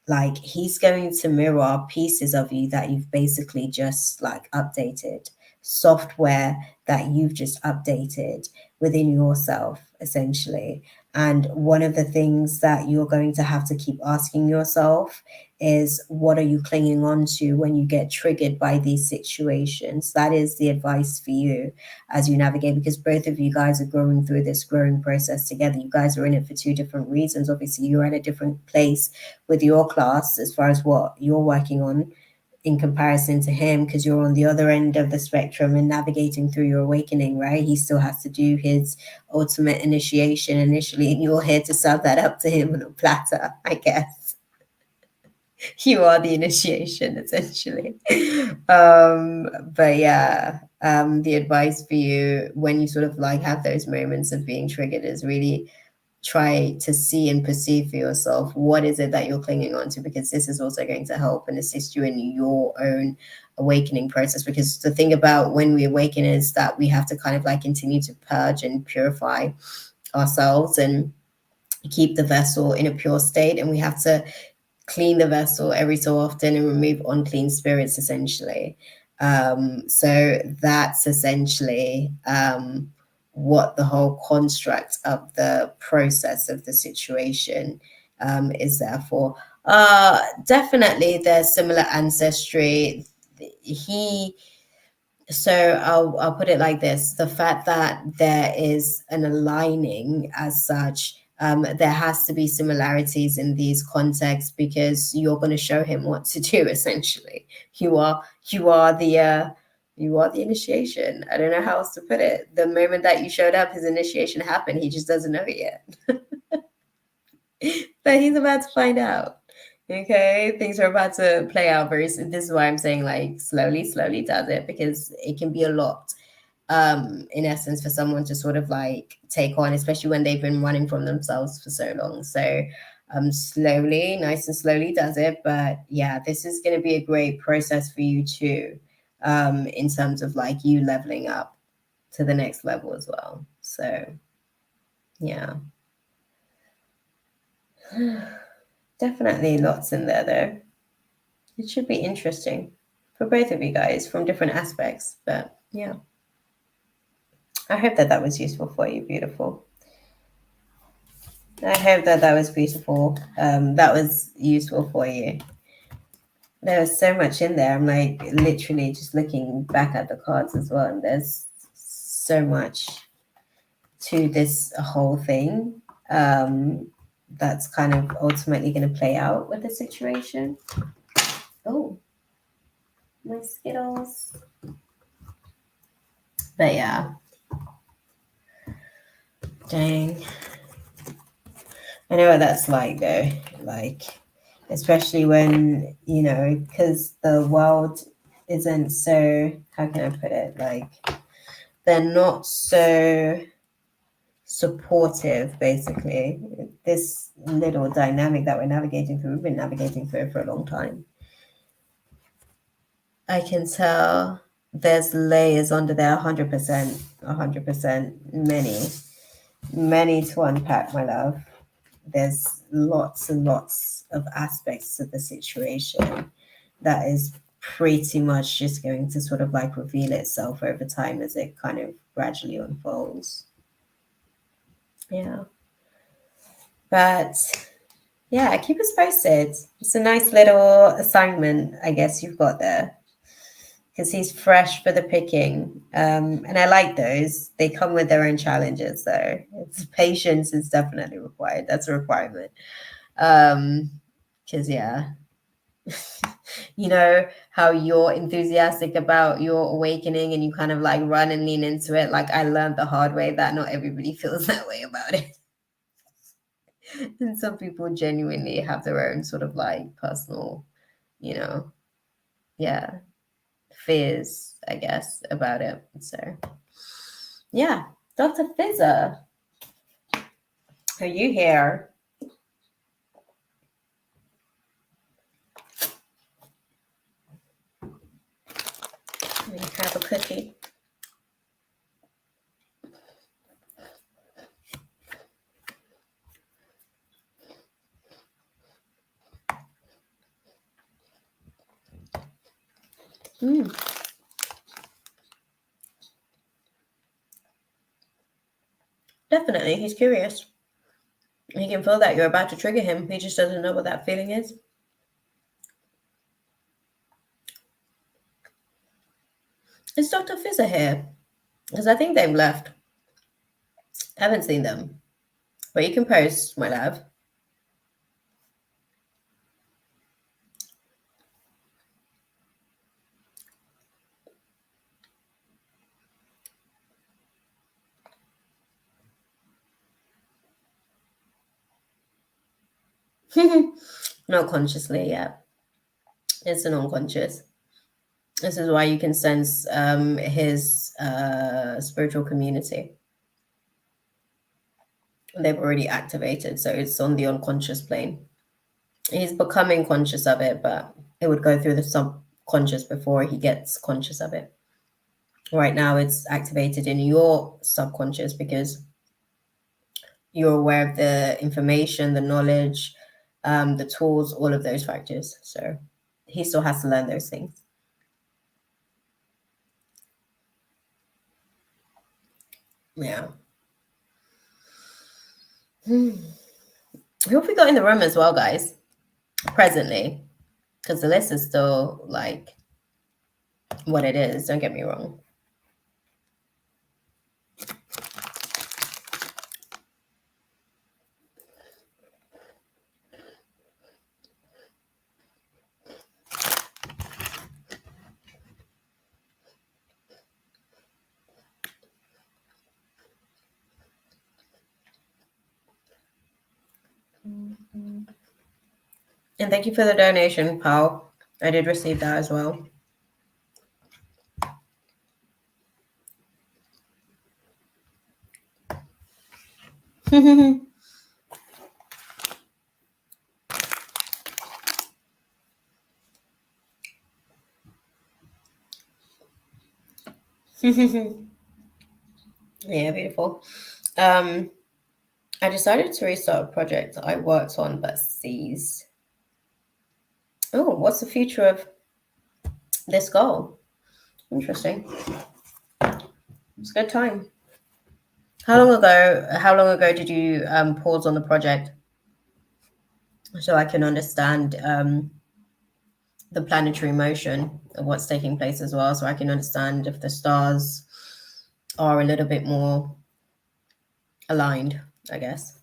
like he's going to mirror pieces of you that you've basically just like updated, software that you've just updated within yourself essentially. And one of the things that you're going to have to keep asking yourself is, what are you clinging on to when you get triggered by these situations? That is the advice for you as you navigate, because both of you guys are going through this growing process together. You guys are in it for two different reasons. Obviously, you're at a different place with your class as far as what you're working on in comparison to him, because you're on the other end of the spectrum and navigating through your awakening, right? He still has to do his ultimate initiation initially, and you're here to serve that up to him on a platter, I guess. You are the initiation essentially. But yeah, the advice for you when you sort of like have those moments of being triggered is really try to see and perceive for yourself what is it that you're clinging on to, because this is also going to help and assist you in your own awakening process. Because the thing about when we awaken is that we have to kind of like continue to purge and purify ourselves and keep the vessel in a pure state, and we have to clean the vessel every so often and remove unclean spirits essentially. So that's essentially what the whole construct of the process of the situation is there for. Definitely there's similar ancestry. He So I'll put it like this: the fact that there is an aligning as such, there has to be similarities in these contexts, because you're going to show him what to do. Essentially, you are the initiation. I don't know how else to put it. The moment that you showed up, his initiation happened. He just doesn't know it yet. But he's about to find out. Okay, things are about to play out very soon. This is why I'm saying like slowly does it, because it can be a lot in essence for someone to sort of like take on, especially when they've been running from themselves for so long. So slowly, nice and slowly does it. But yeah, this is going to be a great process for you too, in terms of like you leveling up to the next level as well. So yeah. Definitely lots in there though. It should be interesting for both of you guys from different aspects. But yeah, I hope that that was useful for you. Beautiful. I hope that that was beautiful. That was useful for you. There was so much in there. I'm like literally just looking back at the cards as well, and there's so much to this whole thing. That's kind of ultimately going to play out with the situation. Oh, my Skittles. But yeah, dang. I know what that's like though. Like, especially when, you know, because the world isn't so, how can I put it? Like, they're not so supportive, basically. This little dynamic that we're navigating through, we've been navigating through it for a long time. I can tell there's layers under there, 100%, 100%, many to unpack, my love. There's lots and lots of aspects to the situation that is pretty much just going to sort of like reveal itself over time as it kind of gradually unfolds. Yeah. But yeah, keep us posted. It's a nice little assignment, I guess, you've got there, because he's fresh for the picking. And I like those. They come with their own challenges, though. It's patience is definitely required. That's a requirement. Because yeah, you know how you're enthusiastic about your awakening and you kind of like run and lean into it. Like I learned the hard way that not everybody feels that way about it. And some people genuinely have their own sort of like personal, you know, yeah, fears, I guess, about it. So yeah, Dr. Fizzer, are you here? Let me have a cookie. Mm. Definitely, he's curious. He can feel that you're about to trigger him. He just doesn't know what that feeling is. Is Dr. Fizzer here? Because I think they've left. I haven't seen them. But you can post, my love. Not consciously yet. It's an unconscious. This is why you can sense his spiritual community. They've already activated, so it's on the unconscious plane. He's becoming conscious of it, but it would go through the subconscious before he gets conscious of it. Right now, it's activated in your subconscious because you're aware of the information, the knowledge, the tools, all of those factors. So he still has to learn those things. Yeah. Who have we got in the room as well, guys? Presently, because the list is still like what it is. Don't get me wrong. And thank you for the donation, pal. I did receive that as well. Yeah, beautiful. I decided to restart a project I worked on but ceased. Oh, what's the future of this goal? Interesting. It's a good time. How long ago did you pause on the project? So I can understand the planetary motion of what's taking place as well. So I can understand if the stars are a little bit more aligned, I guess.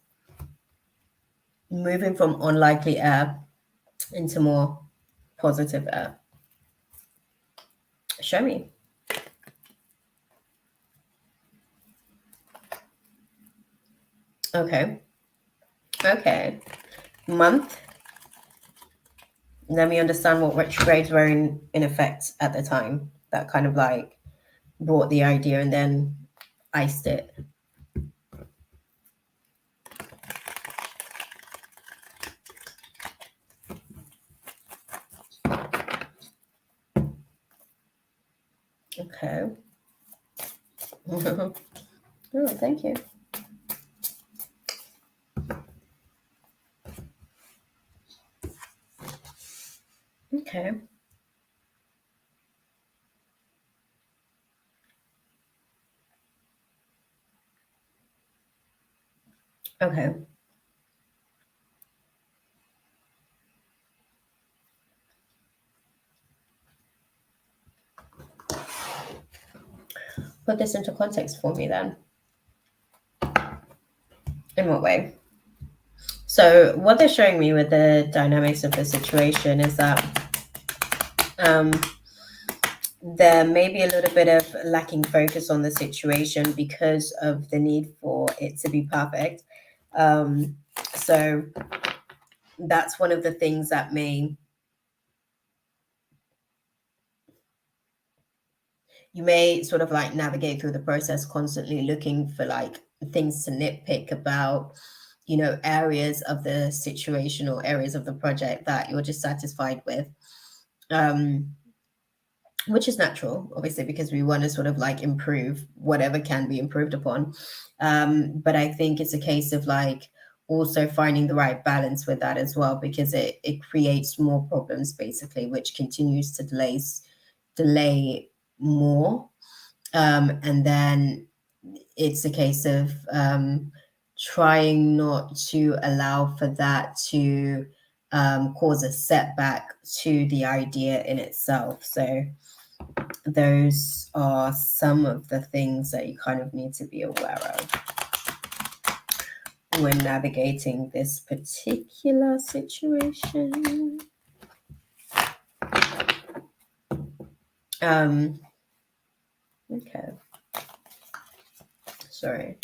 Moving from unlikely air into more positive air. Show me. Okay. Okay. Month. Let me understand what retrogrades were in effect at the time. That kind of like brought the idea and then iced it. Okay. Oh, thank you. Okay. Okay. Put this into context for me then. In what way? So what they're showing me with the dynamics of the situation is that there may be a little bit of lacking focus on the situation because of the need for it to be perfect. So that's one of the things that you may sort of like navigate through the process constantly looking for like things to nitpick about, you know, areas of the situation or areas of the project that you're dissatisfied with, which is natural, obviously, because we want to sort of like improve whatever can be improved upon. But I think it's a case of like also finding the right balance with that as well, because it creates more problems basically, which continues to delay more. And then it's a case of trying not to allow for that to cause a setback to the idea in itself. So those are some of the things that you kind of need to be aware of when navigating this particular situation. Okay. Sorry.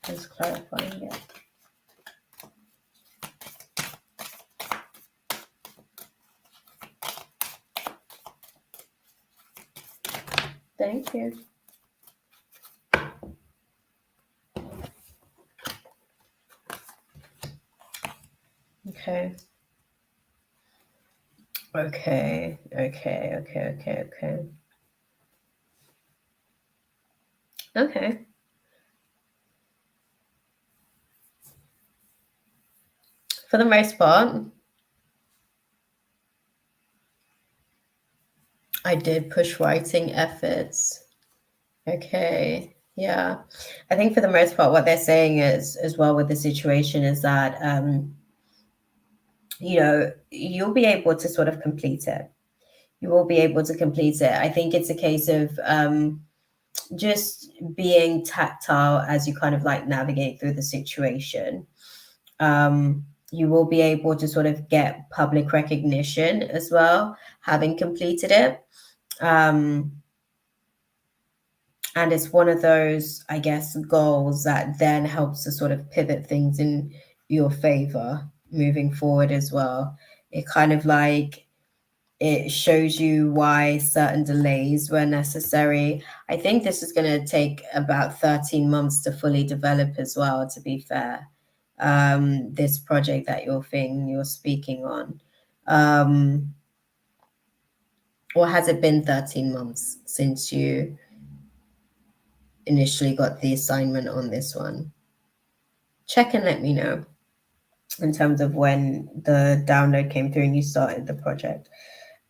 Just clarifying it. Thank you. Okay. Okay. Okay. For the most part, I did push writing efforts. Okay. Yeah. I think for the most part, what they're saying is, as well with the situation, is that, you'll be able to sort of complete it. You will be able to complete it. I think it's a case of just being tactile as you kind of like navigate through the situation. You will be able to sort of get public recognition as well, having completed it. And it's one of those, I guess, goals that then helps to sort of pivot things in your favor moving forward as well. It kind of like it shows you why certain delays were necessary. I think this is going to take about 13 months to fully develop as well, to be fair. This project that you're speaking on. Or has it been 13 months since you initially got the assignment on this one? Check and let me know in terms of when the download came through and you started the project.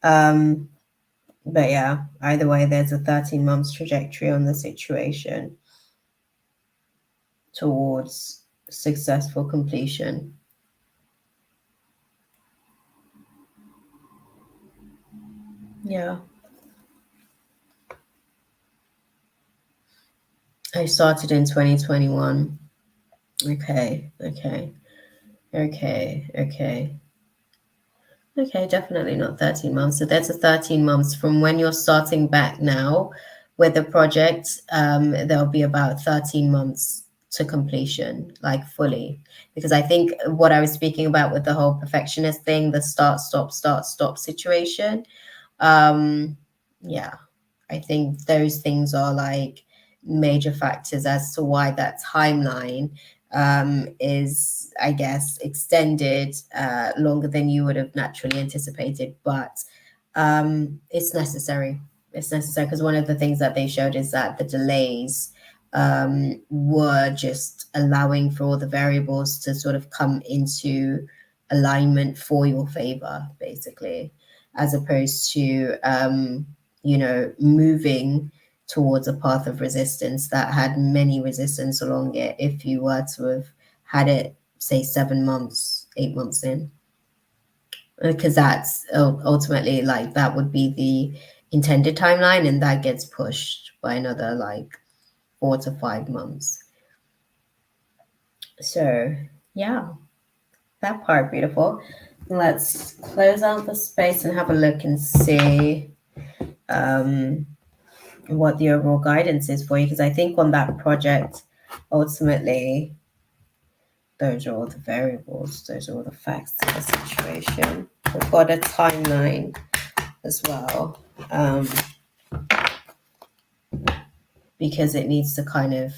But yeah, either way, there's a 13 months trajectory on the situation towards successful completion. Yeah. I started in 2021. Okay. Okay, definitely not 13 months. So there's a 13 months from when you're starting back now with the project. There'll be about 13 months to completion, like fully. Because I think what I was speaking about with the whole perfectionist thing, the start, stop situation. Yeah, I think those things are like major factors as to why that timeline is, I guess, extended longer than you would have naturally anticipated. But it's necessary. It's necessary because one of the things that they showed is that the delays were just allowing for all the variables to sort of come into alignment for your favor, basically, as opposed to, moving towards a path of resistance that had many resistance along it if you were to have had it, say, 7 months, 8 months in. Because that's ultimately like that would be the intended timeline, and that gets pushed by another like 4 to 5 months. So, yeah, that part beautiful. Let's close out the space and have a look and see what the overall guidance is for you, because I think on that project, ultimately, those are all the variables, those are all the facts to the situation. We've got a timeline as well, because it needs to kind of,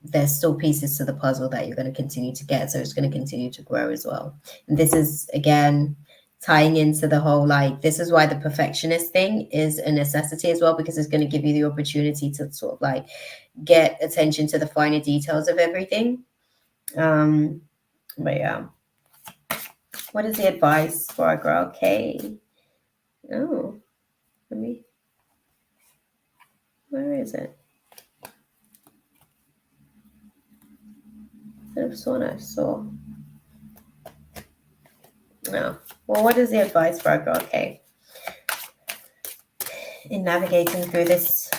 there's still pieces to the puzzle that you're going to continue to get, so it's going to continue to grow as well. And this is, again, tying into the whole, like, this is why the perfectionist thing is a necessity as well, because it's going to give you the opportunity to sort of like get attention to the finer details of everything. But yeah, what is the advice for our girl Kay? Oh, Let me. Where is it? I have sworn I saw. No. Well, what is the advice for okay? In navigating through this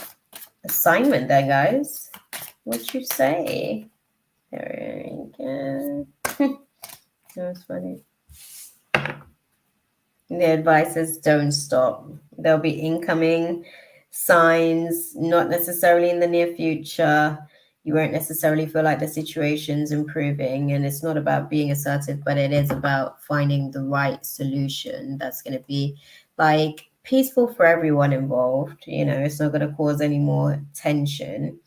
assignment there, guys. What you say? There we go. That was funny. The advice is don't stop. There'll be incoming signs, not necessarily in the near future. You won't necessarily feel like the situation's improving. And it's not about being assertive, but it is about finding the right solution that's going to be like peaceful for everyone involved. You know, it's not going to cause any more tension.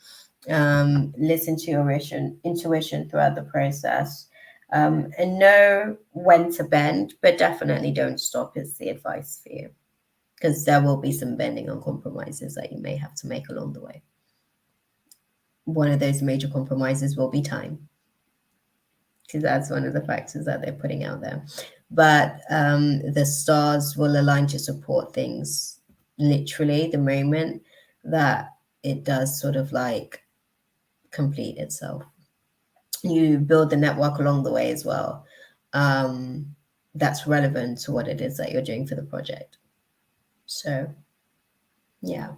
Listen to your intuition throughout the process. And know when to bend, but definitely don't stop is the advice for you, because there will be some bending and compromises that you may have to make along the way. One of those major compromises will be time, because that's one of the factors that they're putting out there. But the stars will align to support things literally the moment that it does sort of like complete itself. You build the network along the way as well. That's relevant to what it is that you're doing for the project. So, yeah.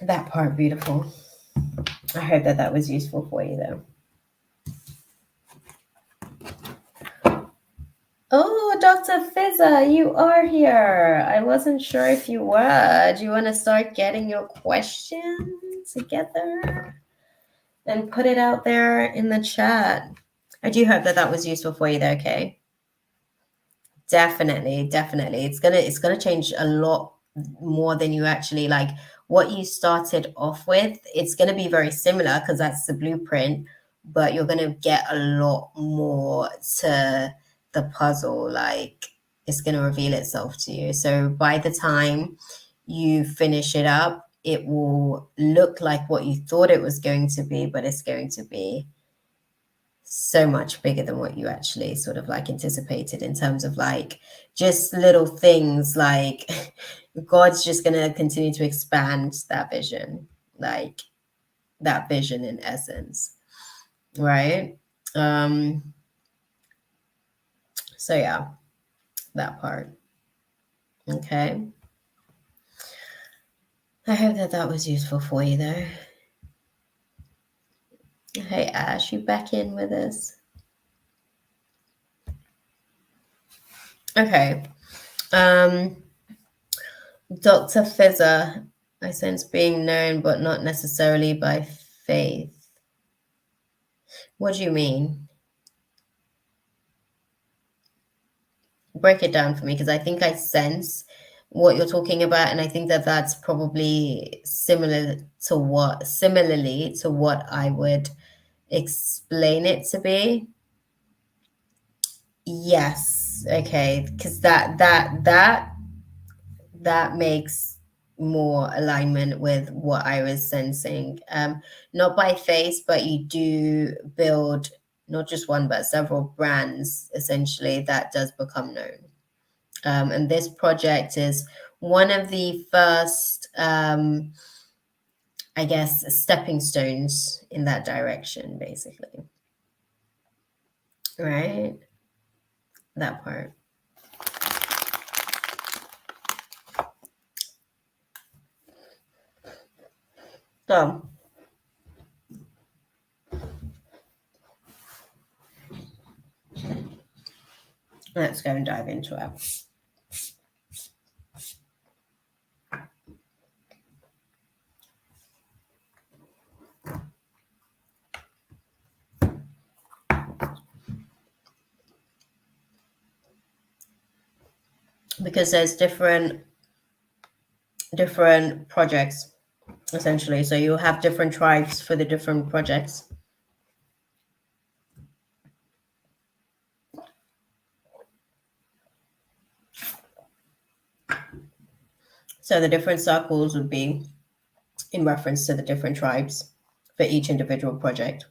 That part, beautiful. I hope that that was useful for you, though. Oh, Dr. Fizza, you are here. I wasn't sure if you were. Do you want to start getting your questions together and put it out there in the chat? I do hope that that was useful for you, though, okay? Definitely. It's gonna change a lot more than you actually like. What you started off with, it's gonna be very similar because that's the blueprint, but you're gonna get a lot more to the puzzle. Like it's gonna reveal itself to you. So by the time you finish it up, it will look like what you thought it was going to be, but it's going to be so much bigger than what you actually sort of like anticipated, in terms of like just little things like God's just going to continue to expand that vision, like that vision in essence, right? So yeah, that part. Okay, I hope that that was useful for you though. Hey Ash, you back in with us? Okay. Dr. Fizzer, I sense being known, but not necessarily by faith. What do you mean? Break it down for me, because I think I sense what you're talking about, and I think that that's probably similarly to what I would explain it to be. Yes, okay, because that makes more alignment with what I was sensing. Not by face, but you do build not just one, but several brands, essentially, that does become known. And this project is one of the first, I guess, stepping stones in that direction, basically. Right? That part. So, let's go and dive into it. Because there's different projects, essentially. So you'll have different tribes for the different projects. So the different circles would be in reference to the different tribes for each individual project.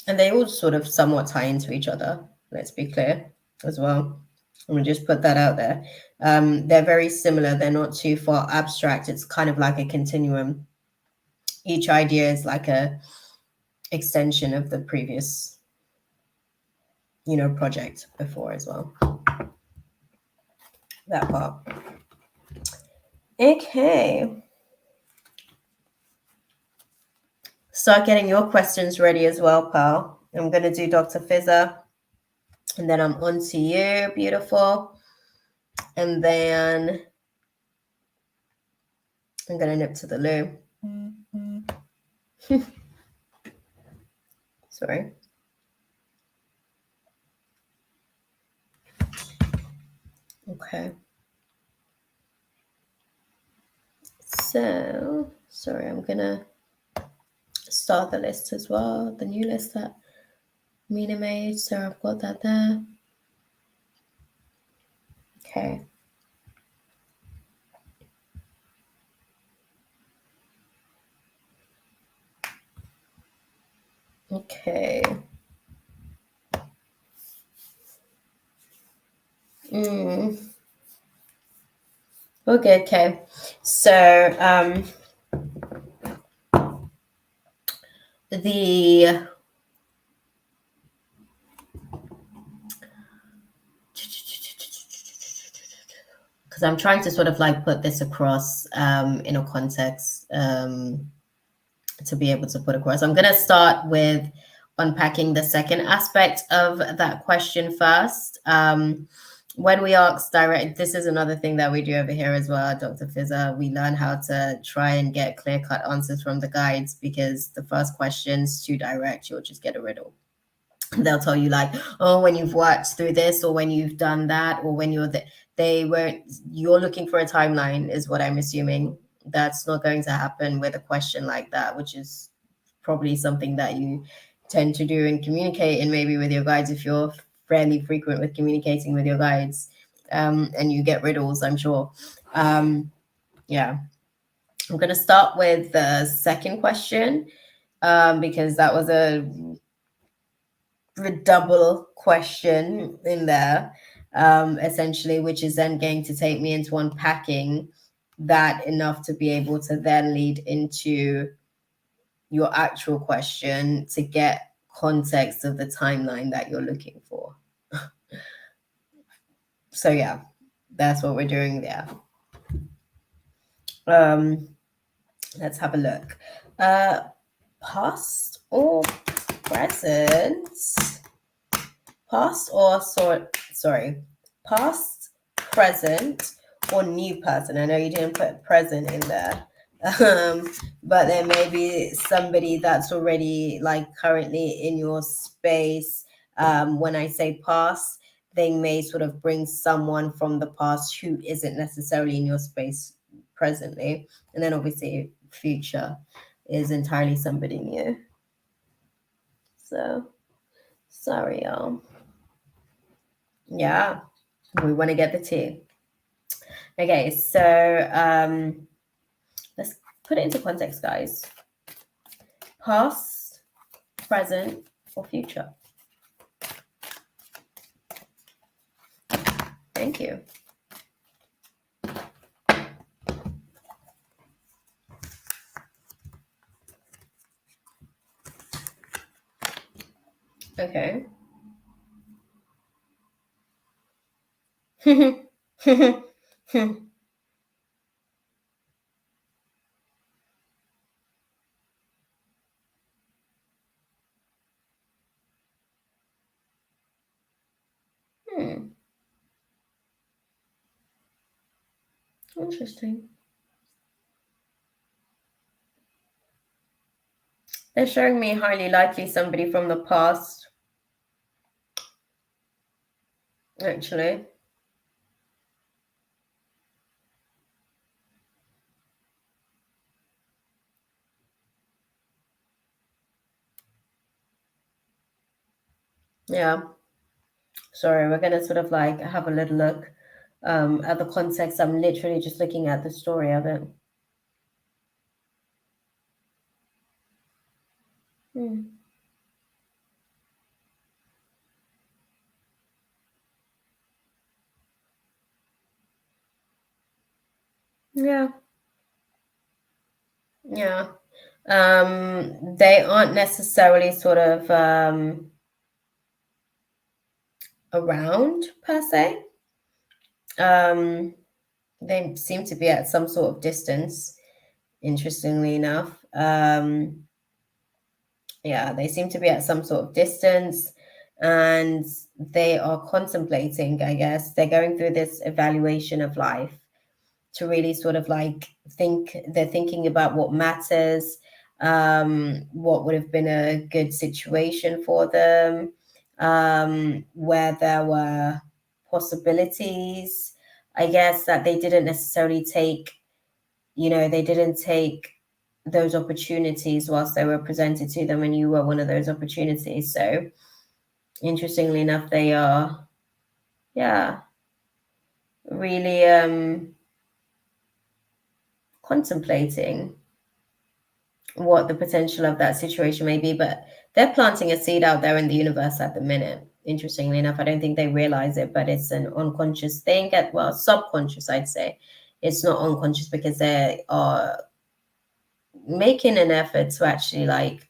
And they all sort of somewhat tie into each other. Let's be clear as well. I'm gonna just put that out there. They're very similar. They're not too far abstract. It's kind of like a continuum. Each idea is like a extension of the previous, project before as well. That part. Okay. Start getting your questions ready as well, pal. I'm gonna do Dr. Fizzer, and then I'm on to you, beautiful. And then I'm gonna nip to the loo. Sorry. Okay. So, sorry, I'm gonna start the list as well, the new list that Mina made. So I've got that there. Okay. Okay. Okay, okay. So the because I'm trying to sort of like put this across in a context to be able to put across. I'm going to start with unpacking the second aspect of that question first. When we ask direct, this is another thing that we do over here as well, Dr. Fizza. We learn how to try and get clear-cut answers from the guides, because the first question's too direct, you'll just get a riddle. They'll tell you like, oh, when you've worked through this, or when you've done that, or when you're looking for a timeline, is what I'm assuming. That's not going to happen with a question like that, which is probably something that you tend to do and communicate, and maybe with your guides, if you're fairly frequent with communicating with your guides, and you get riddles, I'm sure. Yeah, I'm going to start with the second question, because that was a double question in there, essentially, which is then going to take me into unpacking that enough to be able to then lead into your actual question to get context of the timeline that you're looking for. So yeah, that's what we're doing there. Let's have a look. Past or present? Past, present, or new person. I know you didn't put present in there, but there may be somebody that's already like currently in your space. When I say past, they may sort of bring someone from the past who isn't necessarily in your space presently. And then obviously future is entirely somebody new. So sorry, y'all. Yeah, we want to get the tea. Okay, so let's put it into context, guys. Past, present, or future? Thank you. Okay. Interesting. They're showing me highly likely somebody from the past, actually. Yeah. Sorry, we're going to sort of like have a little look at the context. I'm literally just looking at the story of it. Yeah. Yeah. They aren't necessarily sort of around per se. Um, they seem to be at some sort of distance, interestingly enough. Yeah, they seem to be at some sort of distance, and they are contemplating, I guess. They're going through this evaluation of life to really sort of like they're thinking about what matters, what would have been a good situation for them, where there were possibilities, I guess, that they didn't necessarily take, they didn't take those opportunities whilst they were presented to them, and you were one of those opportunities. So interestingly enough, they are, yeah, really contemplating what the potential of that situation may be, but they're planting a seed out there in the universe at the minute. Interestingly enough, I don't think they realize it, but it's an unconscious thing, well, subconscious, I'd say. It's not unconscious because they are making an effort to actually like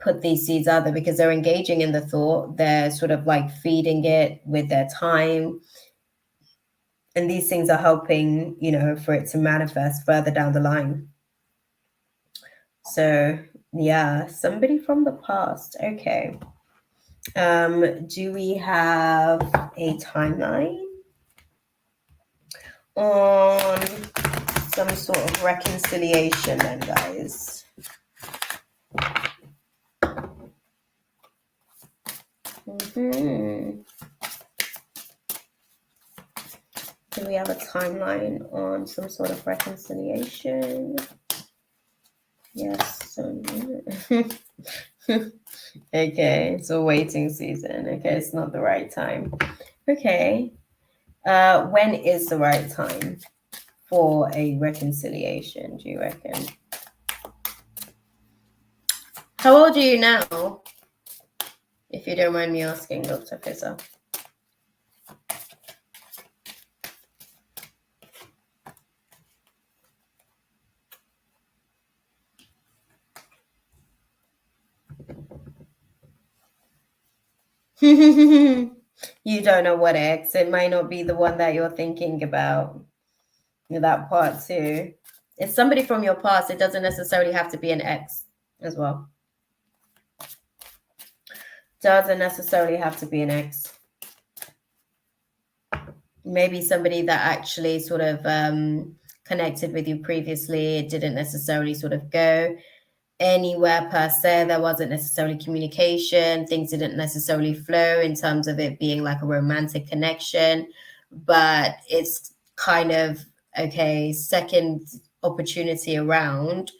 put these seeds out there, because they're engaging in the thought, they're sort of like feeding it with their time, and these things are helping, for it to manifest further down the line. So yeah, somebody from the past. Okay. Do we have a timeline on some sort of reconciliation then, guys? Do we have a timeline on some sort of reconciliation? Yes. Okay, so waiting season. Okay, it's not the right time. Okay. When is the right time for a reconciliation, do you reckon? How old are you now, if you don't mind me asking, Dr. Fizzer? You don't know what ex. It might not be the one that you're thinking about. That part too. It's somebody from your past. It doesn't necessarily have to be an ex as well. Doesn't necessarily have to be an ex. Maybe somebody that actually sort of connected with you previously. It didn't necessarily sort of go anywhere per se. There wasn't necessarily communication. Things didn't necessarily flow in terms of it being like a romantic connection, but it's kind of, okay, second opportunity around.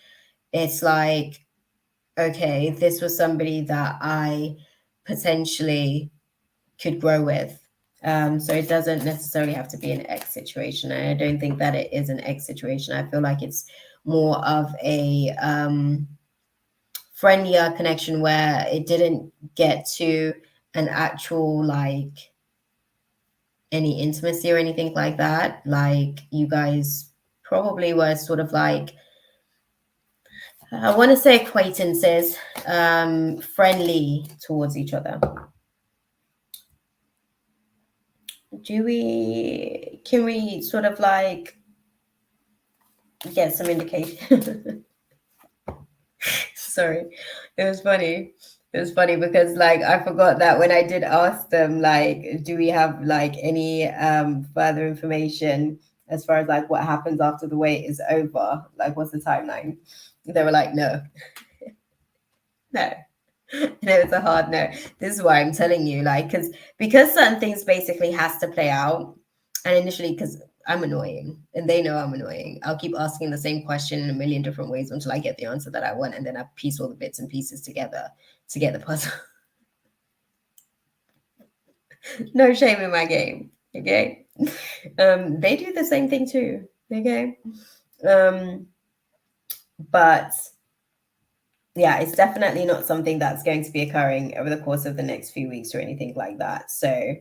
It's like, okay, this was somebody that I potentially could grow with. So it doesn't necessarily have to be an ex situation. And I don't think that it is an ex situation. I feel like it's more of a friendlier connection where it didn't get to an actual like any intimacy or anything like that. Like you guys probably were sort of like, I want to say acquaintances, friendly towards each other. Can we sort of like get some indication? Sorry, it was funny. It was funny because like I forgot that when I did ask them like, do we have like any further information as far as like what happens after the wait is over? Like what's the timeline? They were like, no. No. And it was a hard no. This is why I'm telling you, like, because certain things basically has to play out. And initially, because I'm annoying and they know I'm annoying, I'll keep asking the same question in a million different ways until I get the answer that I want, and then I piece all the bits and pieces together to get the puzzle. No shame in my game, okay? They do the same thing too, okay? But yeah, it's definitely not something that's going to be occurring over the course of the next few weeks or anything like that. So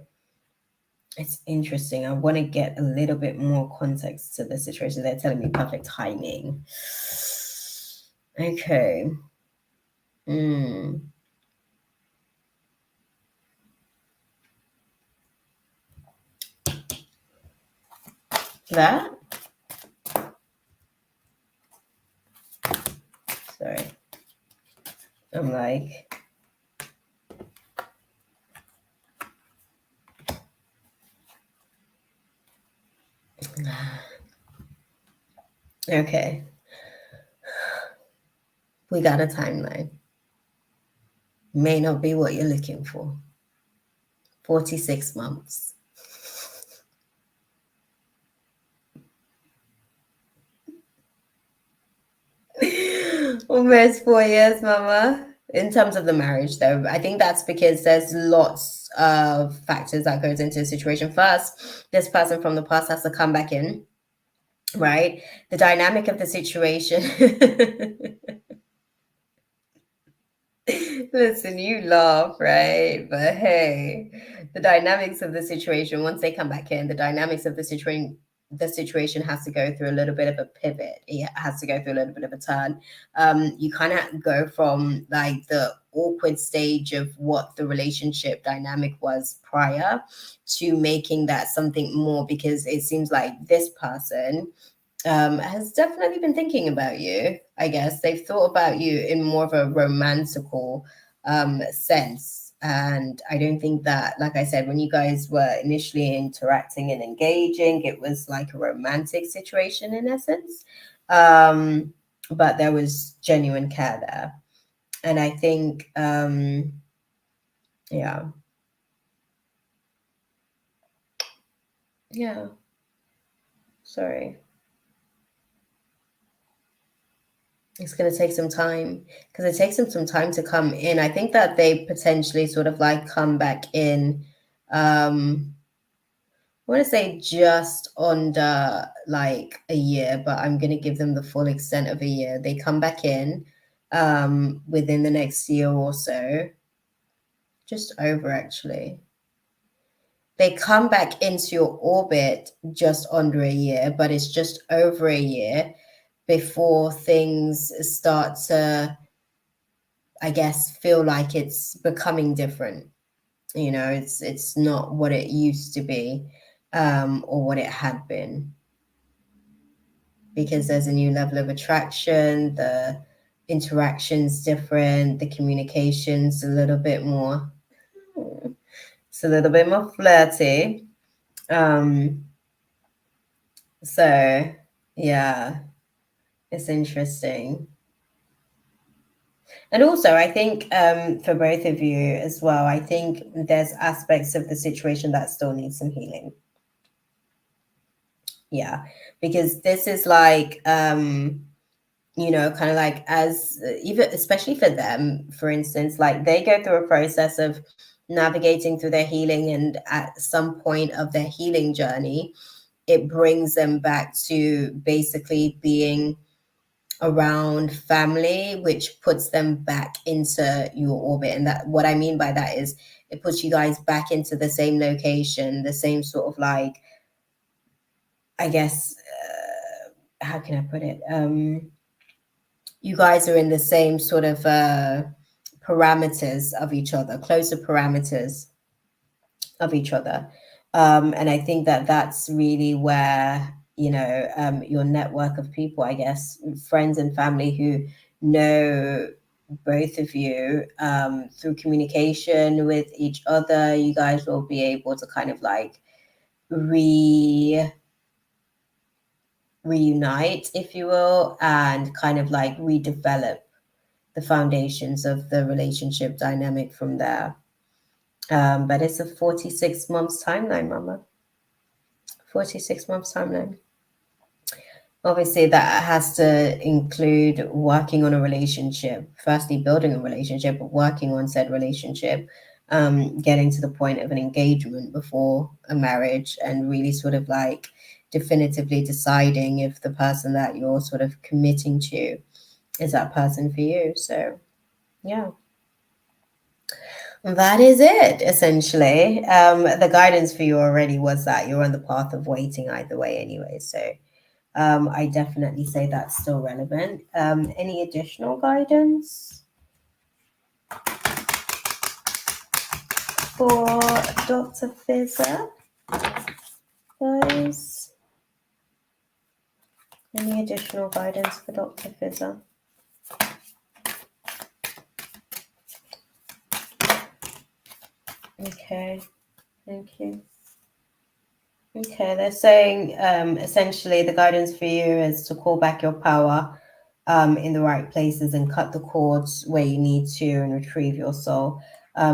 It's interesting. I want to get a little bit more context to the situation. They're telling me perfect timing. Okay. Mm. That? Sorry. I'm like, okay. We got a timeline. May not be what you're looking for. 46 months. Almost 4 years, mama. In terms of the marriage, though, I think that's because there's lots of factors that goes into the situation. First, this person from the past has to come back in, right? The dynamic of the situation. Listen, you laugh, right? But hey, the dynamics of the situation, once they come back in, the dynamics of the situation has to go through a little bit of a pivot. It has to go through a little bit of a turn. You kind of go from like the awkward stage of what the relationship dynamic was prior to making that something more, because it seems like this person has definitely been thinking about you. I guess they've thought about you in more of a romantical sense. And I don't think that, like I said, when you guys were initially interacting and engaging, it was like a romantic situation in essence. But there was genuine care there. And I think, yeah, yeah, sorry. It's going to take some time because it takes them some time to come in. I think that they potentially sort of like come back in. I want to say just under like a year, but I'm going to give them the full extent of a year. They come back in within the next year or so, just over actually. They come back into your orbit just under a year, but it's just over a year before things start to, I guess, feel like it's becoming different. You know, it's not what it used to be, or what it had been, because there's a new level of attraction, the interaction's different, the communication's a little bit more, it's a little bit more flirty. Um, so yeah, it's interesting. And also, I think for both of you as well, I think there's aspects of the situation that still need some healing. Yeah, because this is like, kind of like, as even especially for them, for instance, like they go through a process of navigating through their healing, and at some point of their healing journey, it brings them back to basically being around family, which puts them back into your orbit. And that, what I mean by that is, it puts you guys back into the same location, the same sort of like, I guess, how can I put it? You guys are in the same sort of parameters of each other, closer parameters of each other. And I think that that's really where, your network of people, I guess, friends and family who know both of you through communication with each other, you guys will be able to kind of like reunite, if you will, and kind of like redevelop the foundations of the relationship dynamic from there. But it's a 46 months timeline, mama. 46 months timeline. Obviously, that has to include working on a relationship, firstly, building a relationship, but working on said relationship, getting to the point of an engagement before a marriage, and really sort of like definitively deciding if the person that you're sort of committing to is that person for you. So, yeah. That is it, essentially. The guidance for you already was that you're on the path of waiting either way, anyway. So I definitely say that's still relevant. Any additional guidance for Dr. Fizzer, guys? Any additional guidance for Dr. Fizzer? Okay, thank you. Okay, they're saying essentially the guidance for you is to call back your power in the right places and cut the cords where you need to and retrieve your soul.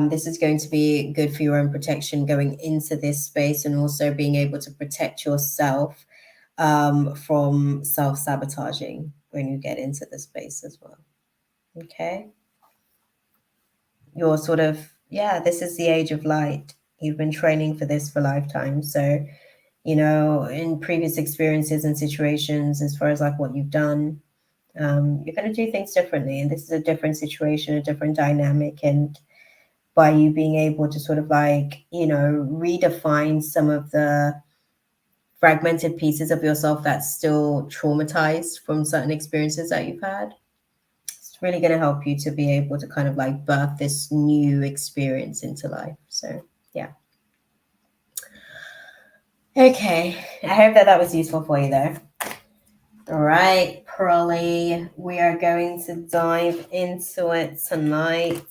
This is going to be good for your own protection going into this space and also being able to protect yourself from self-sabotaging when you get into the space as well. Okay. You're sort of, yeah, this is the age of light. You've been training for this for lifetime. So, you know, in previous experiences and situations, as far as like what you've done, you're going to do things differently. And this is a different situation, a different dynamic. And by you being able to sort of like, you know, redefine some of the fragmented pieces of yourself that's still traumatized from certain experiences that you've had, it's really going to help you to be able to kind of like birth this new experience into life. So, yeah. Okay. I hope that that was useful for you, though. All right, Pearly, we are going to dive into it tonight.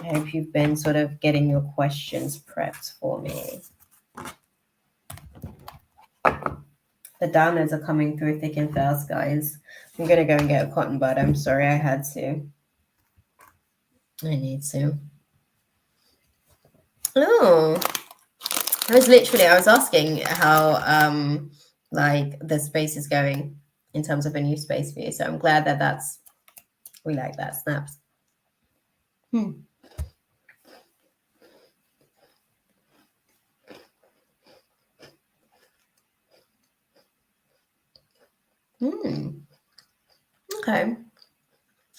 I hope you've been sort of getting your questions prepped for me. The downloads are coming through thick and fast, guys. I'm going to go and get a cotton bud. I'm sorry I had to. I need to. Oh, I was asking how like the space is going in terms of a new space for you. So I'm glad that we like that. Snaps. Okay.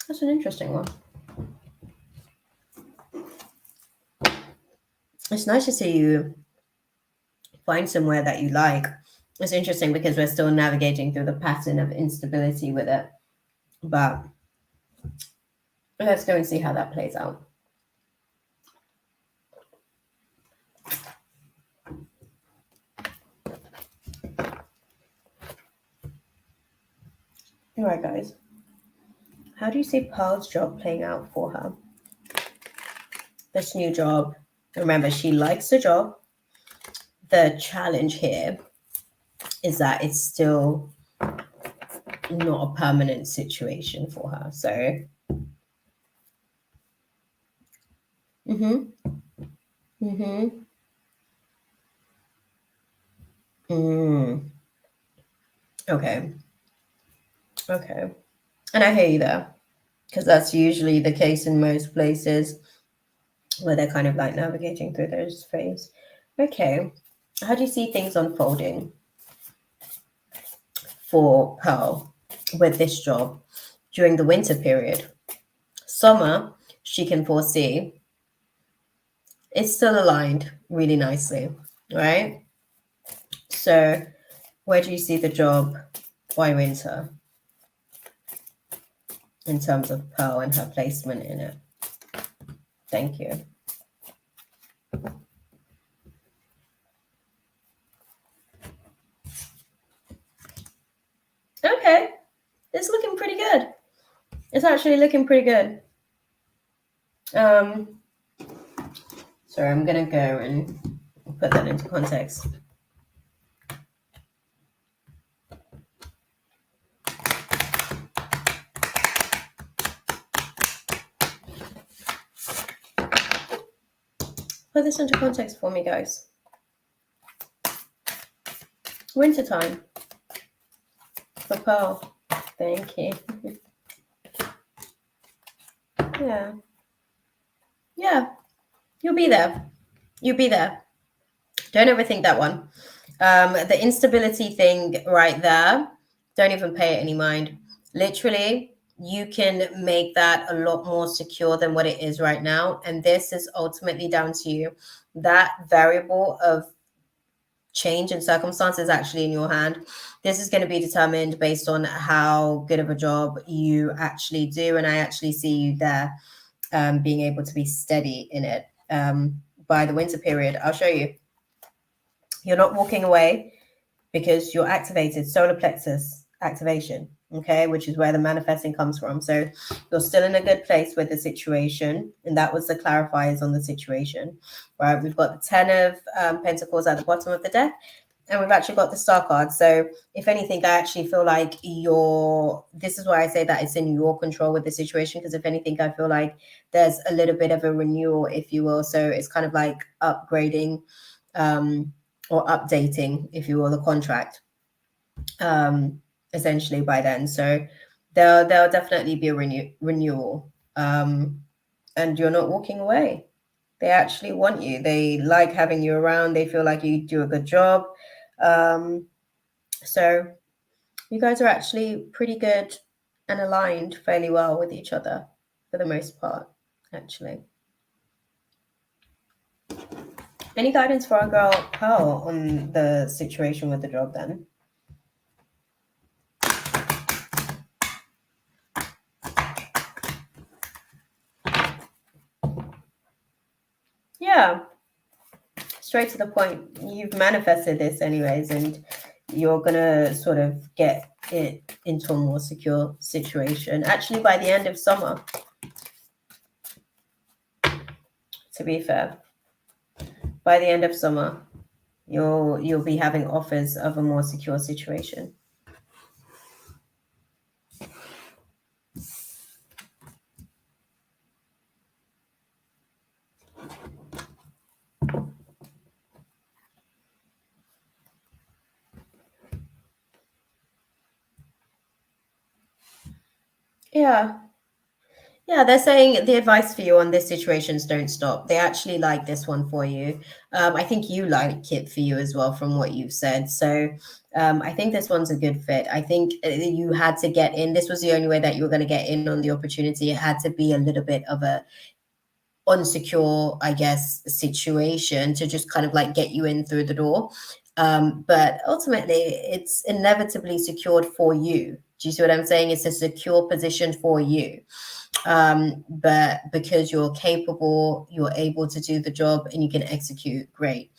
That's an interesting one. It's nice to see you find somewhere that you like. It's interesting because we're still navigating through the pattern of instability with it. But let's go and see how that plays out. All right, guys. How do you see Pearl's job playing out for her? This new job. Remember, she likes the job. The challenge here is that it's still not a permanent situation for her. So, Okay. Okay. And I hear you there, because that's usually the case in most places where they're kind of like navigating through those phases. Okay. How do you see things unfolding for Pearl with this job during the winter period? Summer, she can foresee. It's still aligned really nicely, right? So where do you see the job by winter in terms of Pearl and her placement in it? Thank you. Okay, it's looking pretty good. It's actually looking pretty good. Sorry, I'm gonna go and put that into context. Put this into context for me, guys. Wintertime for Pearl. Thank you. Yeah. Yeah. You'll be there. You'll be there. Don't overthink that one. The instability thing right there, don't even pay it any mind. Literally, you can make that a lot more secure than what it is right now. And this is ultimately down to you. That variable of change in circumstance is actually in your hand. This is going to be determined based on how good of a job you actually do. And I actually see you there being able to be steady in it by the winter period. I'll show you. You're not walking away because you're activated, solar plexus activation, okay, which is where the manifesting comes from. So you're still in a good place with the situation, and that was the clarifiers on the situation, right? We've got the 10 of Pentacles at the bottom of the deck, and we've actually got the Star card. So if anything, I actually feel like this is why I say that it's in your control with the situation, because if anything, I feel like there's a little bit of a renewal, if you will. So it's kind of like upgrading or updating, if you will, the contract essentially by then. So there'll definitely be a renewal. And you're not walking away. They actually want you. They like having you around. They feel like you do a good job. So you guys are actually pretty good and aligned fairly well with each other for the most part, actually. Any guidance for our girl Pearl on the situation with the job then? Yeah, straight to the point. You've manifested this anyways, and you're gonna sort of get it into a more secure situation. Actually, by the end of summer, to be fair, by the end of summer, you'll be having offers of a more secure situation. Yeah. Yeah, they're saying the advice for you on this situation is don't stop. They actually like this one for you. I think you like it for you as well, from what you've said. So I think this one's a good fit. I think you had to get in. This was the only way that you were going to get in on the opportunity. It had to be a little bit of a unsecure, I guess, situation to just kind of like get you in through the door. But ultimately, it's inevitably secured for you. Do you see what I'm saying? It's a secure position for you. But because you're capable, you're able to do the job and you can execute, great.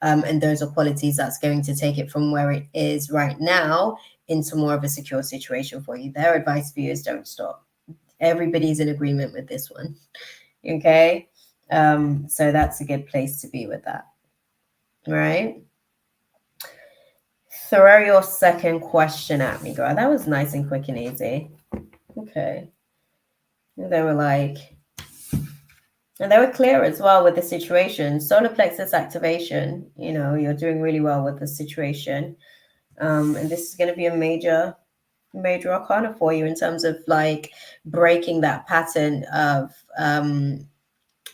And those are qualities that's going to take it from where it is right now into more of a secure situation for you. Their advice for you is don't stop. Everybody's in agreement with this one. Okay. So that's a good place to be with that. Right. Throw your second question at me, girl. That was nice and quick and easy. Okay. And they were like, and they were clear as well with the situation. Solar plexus activation, you're doing really well with the situation. And this is going to be a major arcana for you in terms of like breaking that pattern of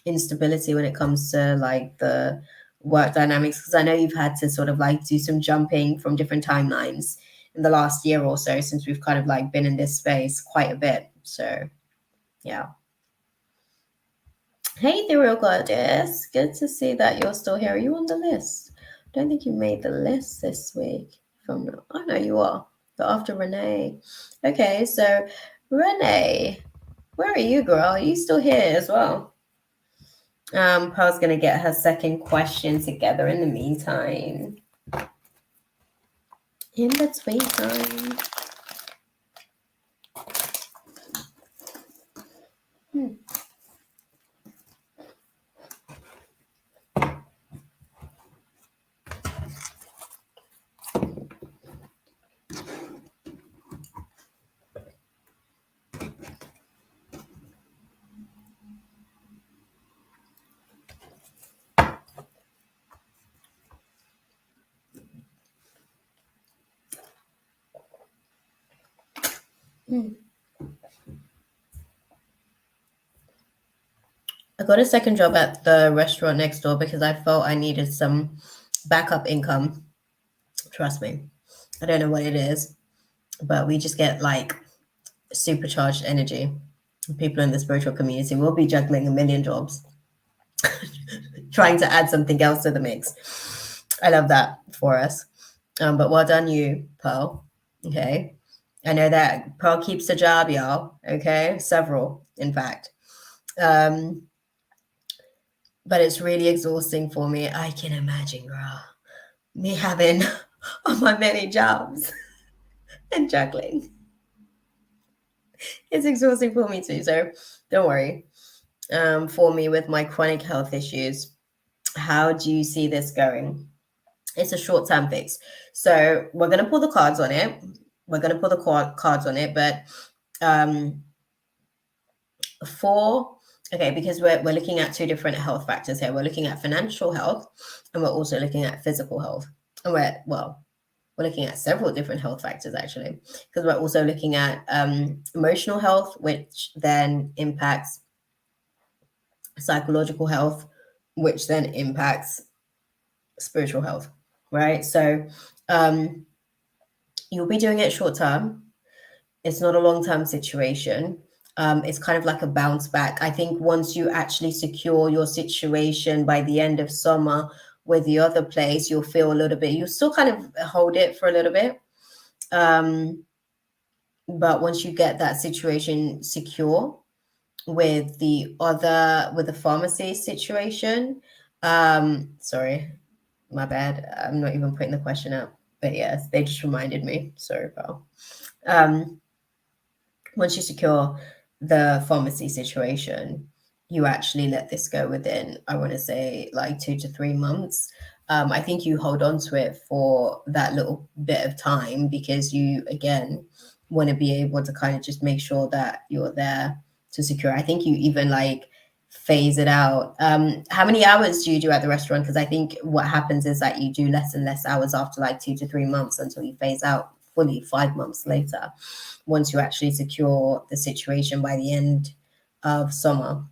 instability when it comes to like the work dynamics, because I know you've had to sort of like do some jumping from different timelines in the last year or so, since we've kind of like been in this space quite a bit. So yeah. Hey, the real goddess. Good to see that you're still here. Are you on the list? I don't think you made the list this week. Oh no, you are. But after Renee. Okay, so Renee, where are you, girl? Are you still here as well? Pearl's gonna get her second question together in the meantime. In between time. I got a second job at the restaurant next door because I felt I needed some backup income. Trust me. I don't know what it is, but we just get like supercharged energy. People in the spiritual community will be juggling a million jobs, trying to add something else to the mix. I love that for us. But well done, you, Pearl. Okay. I know that Pearl keeps a job, y'all. Okay. Several, in fact. Um, but it's really exhausting for me. I can imagine, girl, me having all my many jobs and juggling. It's exhausting for me too. So don't worry. For me, with my chronic health issues, how do you see this going? It's a short term fix. So we're going to pull the cards on it. We're going to pull the cards on it. But um, for okay, because we're looking at two different health factors here. We're looking at financial health, and we're also looking at physical health. And we're looking at several different health factors actually, because we're also looking at emotional health, which then impacts psychological health, which then impacts spiritual health, right? So you'll be doing it short term. It's not a long term situation. It's kind of like a bounce back. I think once you actually secure your situation by the end of summer with the other place, you'll feel a little bit, you still kind of hold it for a little bit. But once you get that situation secure with the pharmacy situation, sorry, my bad. I'm not even putting the question out, but yes, they just reminded me. Sorry, pal. Once you secure the pharmacy situation, you actually let this go within, I want to say, like 2 to 3 months. I think you hold on to it for that little bit of time because you, again, want to be able to kind of just make sure that you're there to secure. I think you even like phase it out. How many hours do you do at the restaurant? Because I think what happens is that you do less and less hours after like 2 to 3 months until you phase out fully 5 months later, once you actually secure the situation by the end of summer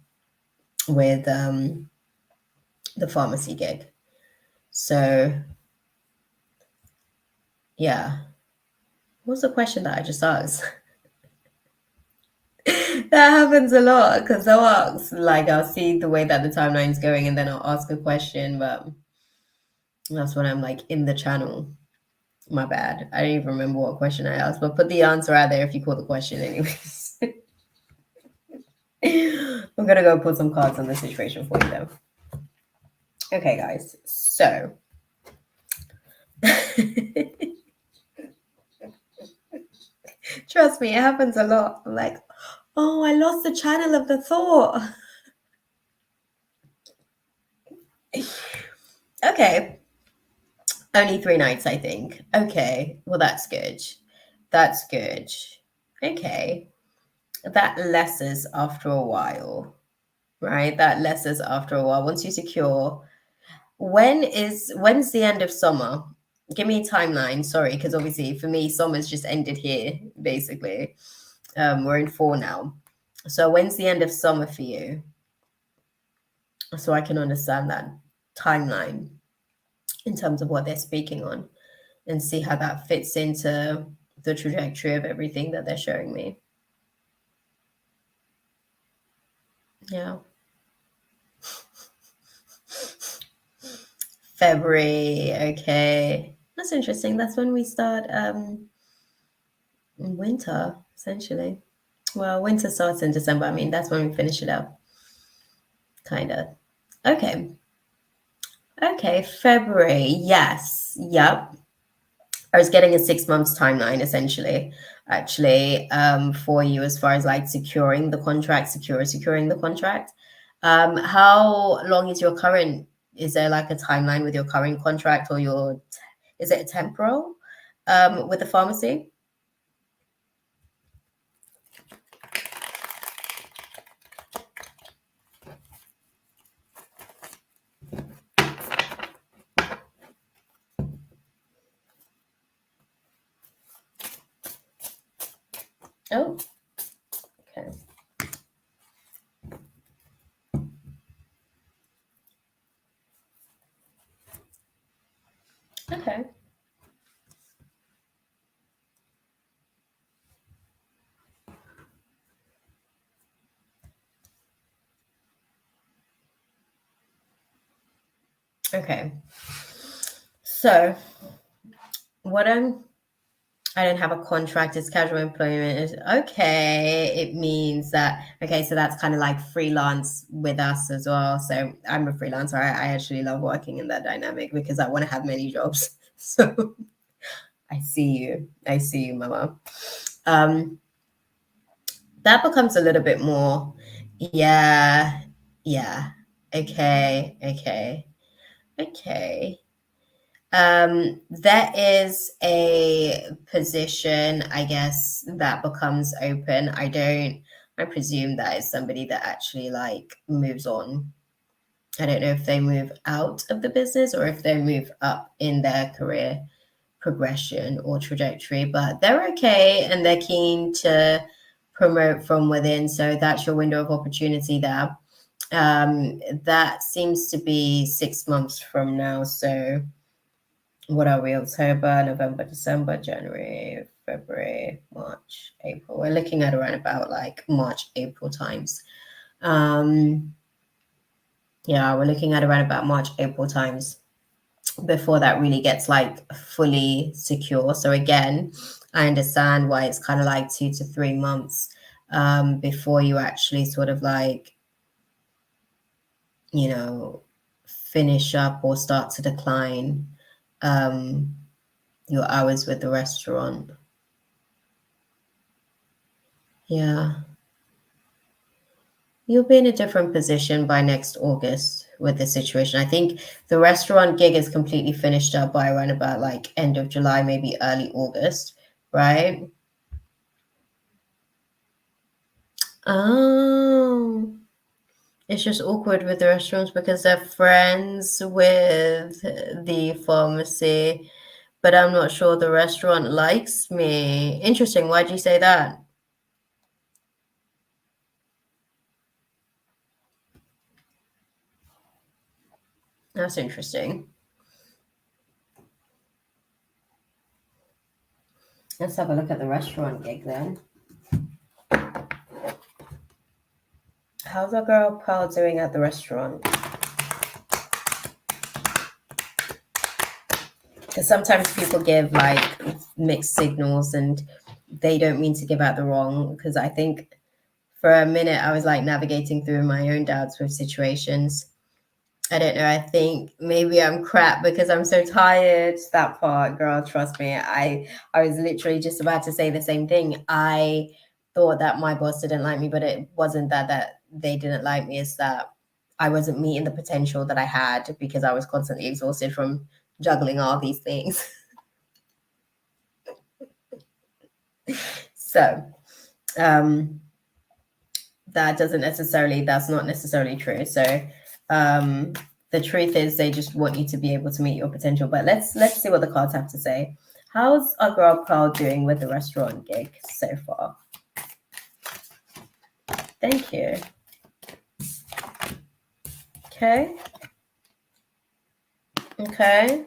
with the pharmacy gig. So, yeah. What's the question that I just asked? That happens a lot because I'll ask, like, I'll see the way that the timeline's going and then I'll ask a question, but that's when I'm like in the channel. My bad. I don't even remember what question I asked, but put the answer out there if you caught the question, anyways. I'm gonna go put some cards on the situation for you, though. Okay, guys. So, trust me, it happens a lot. I'm like, oh, I lost the channel of the thought. Okay. Only 3 nights, I think. Okay. Well, that's good. That's good. Okay. That lessens after a while, right? That lessens after a while. Once you secure, when's the end of summer? Give me a timeline. Sorry, because obviously for me, summer's just ended here, basically. We're in fall now. So when's the end of summer for you? So I can understand that timeline in terms of what they're speaking on and see how that fits into the trajectory of everything that they're showing me. Yeah. February, okay. That's interesting. That's when we start winter, essentially. Well, winter starts in December. I mean, that's when we finish it up. Kind of. Okay. Okay, February. Yes. Yep. I was getting a 6 months timeline essentially, actually, for you as far as like securing the contract, securing the contract. How long is your current? Is there like a timeline with your current contract or your? Is it a temporal with the pharmacy? Oh, okay. Okay. Okay. So what I don't have a contract, it's casual employment. Okay, it means that, okay, so that's kind of like freelance with us as well. So I'm a freelancer. I actually love working in that dynamic because I want to have many jobs. So I see you. I see you, mama. Um, that becomes a little bit more, yeah, yeah. Okay, okay, okay. There is a position, I guess, that becomes open. I presume that is somebody that actually like moves on. I don't know if they move out of the business or if they move up in their career progression or trajectory, but they're okay and they're keen to promote from within. So that's your window of opportunity there. That seems to be 6 months from now. So what are we? October, November, December, January, February, March, April. We're looking at around about like March, April times. Um, yeah, we're looking at around about March, April times before that really gets like fully secure. So again, I understand why it's kind of like 2 to 3 months before you actually sort of like, you know, finish up or start to decline um, your hours with the restaurant. Yeah. You'll be in a different position by next August with the situation. I think the restaurant gig is completely finished up by around about like end of July, maybe early August, right? Oh, it's just awkward with the restaurants because they're friends with the pharmacy, but I'm not sure the restaurant likes me. Interesting. Why'd you say that? That's interesting. Let's have a look at the restaurant gig then. How's our girl Pearl doing at the restaurant? Because sometimes people give like mixed signals and they don't mean to give out the wrong. Because I think for a minute I was like navigating through my own doubts with situations. I don't know. I think maybe I'm crap because I'm so tired. That part, girl, trust me. I was literally just about to say the same thing. I thought that my boss didn't like me, but it wasn't that they didn't like me. It's that I wasn't meeting the potential that I had because I was constantly exhausted from juggling all these things. So um, that's not necessarily true. So um, the truth is they just want you to be able to meet your potential. But let's see what the cards have to say. How's our girl Pearl doing with the restaurant gig so far? Thank you. Okay. Okay.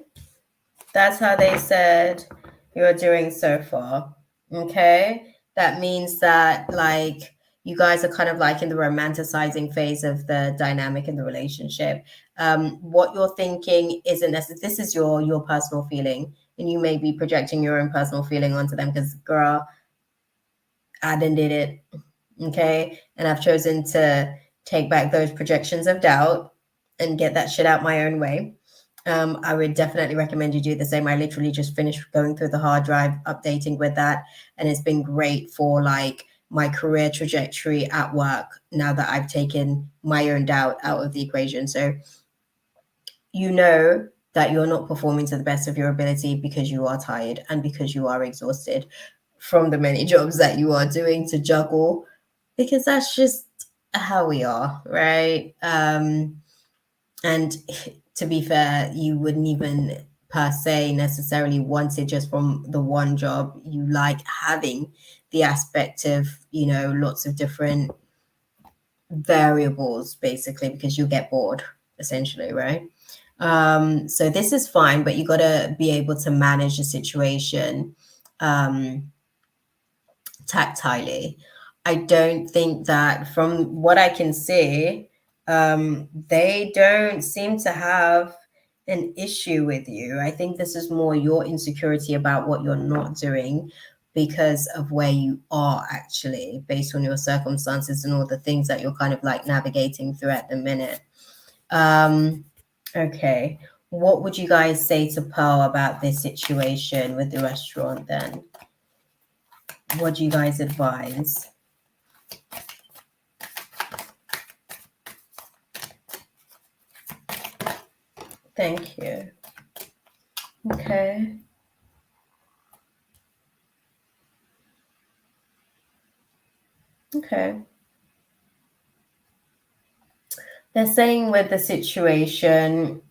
That's how they said you're doing so far. Okay. That means that like you guys are kind of like in the romanticizing phase of the dynamic in the relationship. What you're thinking isn't necessarily, this is your personal feeling, and you may be projecting your own personal feeling onto them because girl, I done did it. Okay. And I've chosen to take back those projections of doubt and get that shit out my own way. I would definitely recommend you do the same. I literally just finished going through the hard drive, updating with that, and it's been great for like my career trajectory at work now that I've taken my own doubt out of the equation. So you know that you're not performing to the best of your ability because you are tired and because you are exhausted from the many jobs that you are doing to juggle, because that's just how we are, right? And to be fair, you wouldn't even per se necessarily want it just from the one job. You like having the aspect of, lots of different variables basically because you get bored essentially, right? So this is fine, but you got to be able to manage the situation tactilely. I don't think that from what I can see, they don't seem to have an issue with you. I think this is more your insecurity about what you're not doing because of where you are actually, based on your circumstances and all the things that you're kind of like navigating through at the minute. Um, okay. What would you guys say to Pearl about this situation with the restaurant then? What do you guys advise? Thank you. Okay. Okay. They're saying with the situation,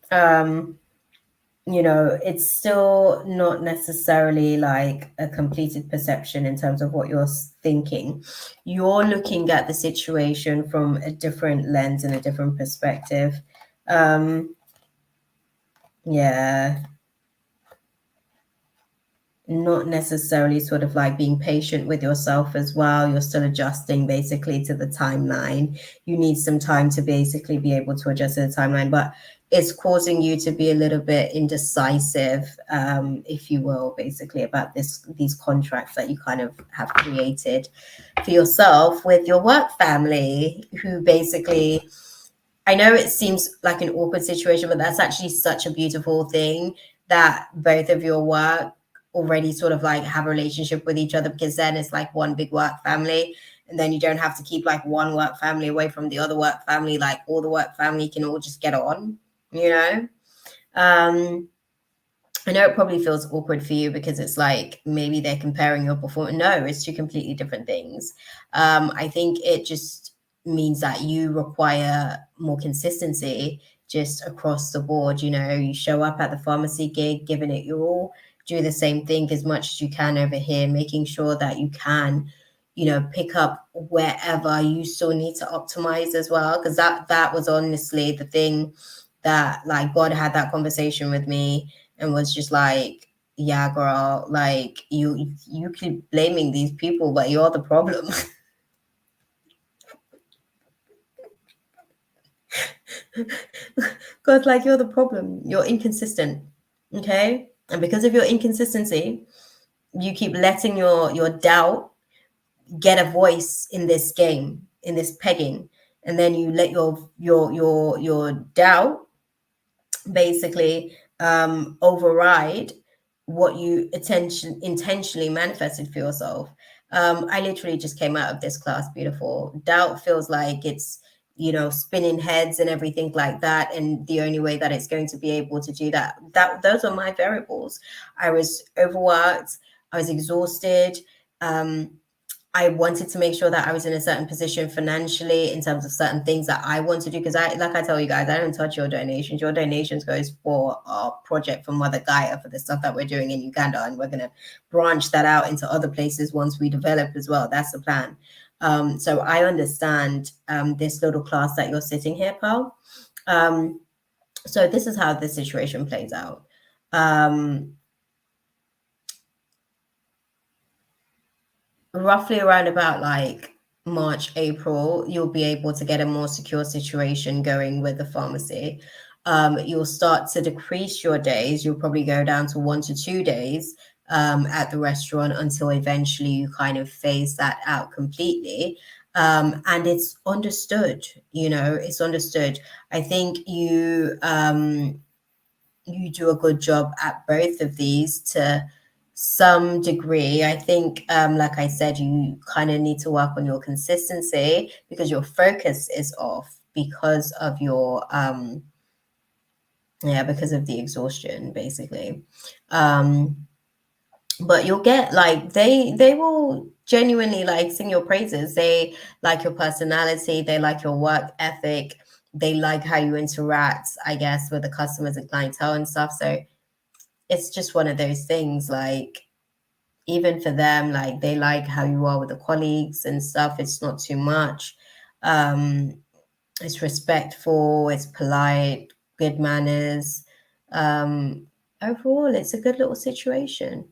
it's still not necessarily like a completed perception in terms of what you're thinking. You're looking at the situation from a different lens and a different perspective. Um, yeah, not necessarily sort of like being patient with yourself as well. You're still adjusting basically to the timeline. You need some time to basically be able to adjust to the timeline, but it's causing you to be a little bit indecisive, if you will, basically about these contracts that you kind of have created for yourself with your work family, who basically, I know it seems like an awkward situation, but that's actually such a beautiful thing that both of your work already sort of like have a relationship with each other, because then it's like one big work family, and then you don't have to keep like one work family away from the other work family. Like all the work family can all just get on, you know? Um, I know it probably feels awkward for you because it's like maybe they're comparing your performance. No, it's two completely different things. I think it just means that you require more consistency just across the board. You show up at the pharmacy gig, giving it your all, do the same thing as much as you can over here, making sure that you can, pick up wherever you still need to optimize as well. Because that was honestly the thing that like God had that conversation with me and was just like, yeah, girl, like you keep blaming these people, but you're the problem. God's like, you're the problem. You're inconsistent. Okay. And because of your inconsistency, you keep letting your doubt get a voice in this game, in this pegging. And then you let your doubt basically override what you intentionally manifested for yourself. I literally just came out of this class beautiful. Doubt feels like it's, spinning heads and everything like that. And the only way that it's going to be able to do that those are my variables. I was overworked, I was exhausted. I wanted to make sure that I was in a certain position financially in terms of certain things that I want to do. Because like I tell you guys, I don't touch your donations. Your donations goes for our project for Mother Gaia, for the stuff that we're doing in Uganda. And we're going to branch that out into other places once we develop as well. That's the plan. So I understand this little class that you're sitting here, Pearl. So this is how the situation plays out. Roughly around about like March, April, you'll be able to get a more secure situation going with the pharmacy. You'll start to decrease your days. You'll probably go down to 1 to 2 days at the restaurant until eventually you kind of phase that out completely. And it's understood, it's understood. I think you do a good job at both of these to some degree. I think, like I said, you kind of need to work on your consistency because your focus is off because of your because of the exhaustion, basically. But you'll get like they will genuinely like sing your praises. They like your personality, they like your work ethic, they like how you interact, I guess, with the customers and clientele and stuff. So it's just one of those things, like even for them, like they like how you are with the colleagues and stuff. It's not too much. It's respectful, it's polite, good manners. Overall, it's a good little situation.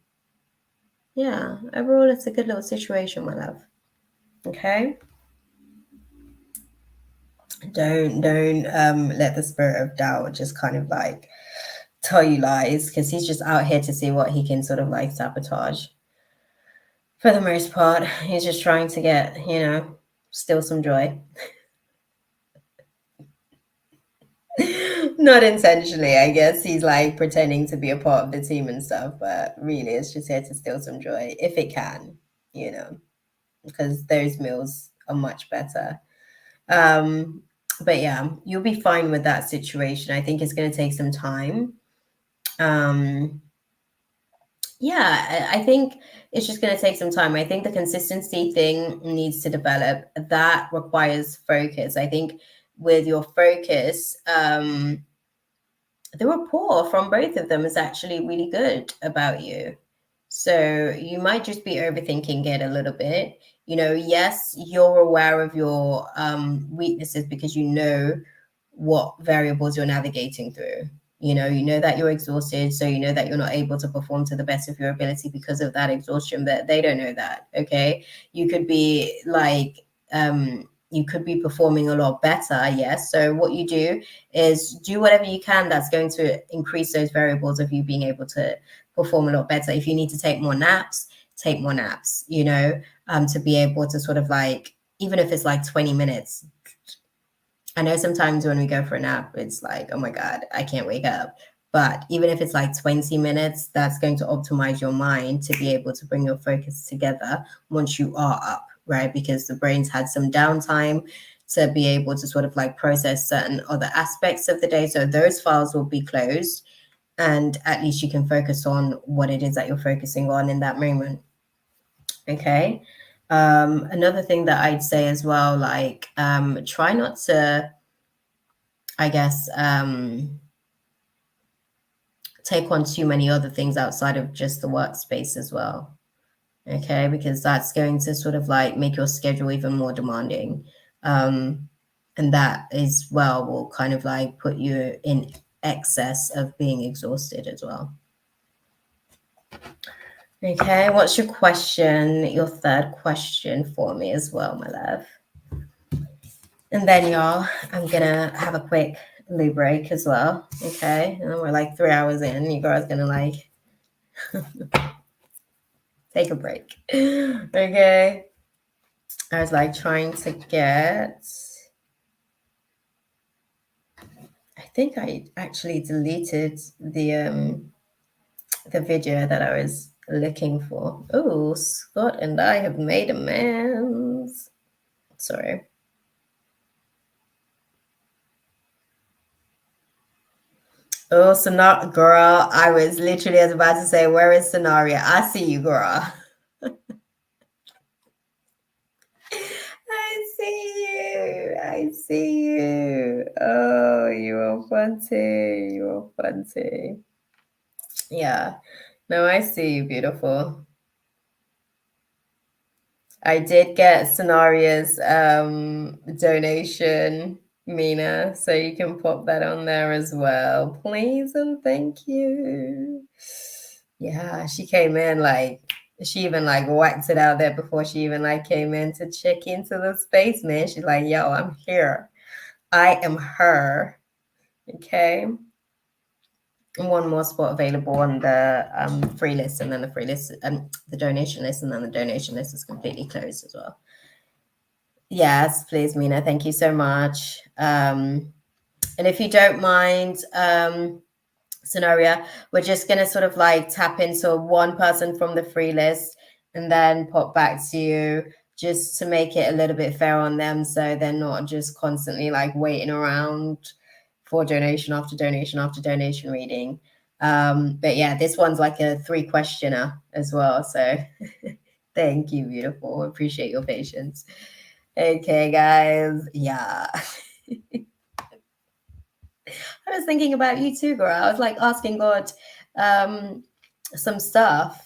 Yeah, overall, it's a good little situation, my love. Okay. Don't let the spirit of doubt just kind of like tell you lies because he's just out here to see what he can sort of like sabotage. For the most part, he's just trying to get, steal some joy. Not intentionally, I guess. He's like pretending to be a part of the team and stuff, but really it's just here to steal some joy if it can, you know, because those meals are much better. Um, but yeah, you'll be fine with that situation. I think it's going to take some time. Um, yeah, I think it's just going to take some time. I think the consistency thing needs to develop. That requires focus. I think with your focus, the rapport from both of them is actually really good about you. So you might just be overthinking it a little bit. Yes, you're aware of your weaknesses because you know what variables you're navigating through. You know that you're exhausted, so you know that you're not able to perform to the best of your ability because of that exhaustion, but they don't know that, okay? You could be like, you could be performing a lot better, yes. So what you do is do whatever you can that's going to increase those variables of you being able to perform a lot better. If you need to take more naps, take more naps, to be able to sort of like, even if it's like 20 minutes. I know sometimes when we go for a nap, it's like, oh my God, I can't wake up. But even if it's like 20 minutes, that's going to optimize your mind to be able to bring your focus together once you are up, right? Because the brain's had some downtime to be able to sort of like process certain other aspects of the day. So those files will be closed, and at least you can focus on what it is that you're focusing on in that moment. Okay. Another thing that I'd say as well, like, try not to, I guess, take on too many other things outside of just the workspace as well. Okay, because that's going to sort of like make your schedule even more demanding. And that as well will kind of like put you in excess of being exhausted as well. Okay, what's your question, your third question for me as well, my love? And then, y'all, I'm gonna have a quick loo break as well. Okay, and we're like 3 hours in. You girls gonna like take a break. Okay. I was like trying to get. I think I actually deleted the video that I was looking for. Oh, Scott and I have made amends. Sorry. Oh, girl, I was literally about to say, where is Scenario? I see you, girl. I see you. I see you. Oh, you are fun too. You are fun too. Yeah. No, I see you, beautiful. I did get Scenarios donation, Mina, so you can pop that on there as well. Please and thank you. Yeah, she came in like she even like whacked it out there before she even like came in to check into the space, man. She's like, yo, I'm here. I am her. Okay. One more spot available on the free list, and then the free list and the donation list, and then the donation list is completely closed as well. Yes, please, Mina. Thank you so much. And if you don't mind, Scenario, we're just going to sort of like tap into one person from the free list and then pop back to you just to make it a little bit fair on them, so they're not just constantly like waiting around for donation after donation after donation reading. But yeah, this one's like a 3-questioner as well. So thank you, beautiful. Appreciate your patience. Okay, guys. Yeah. I was thinking about you too, girl. I was like asking God some stuff.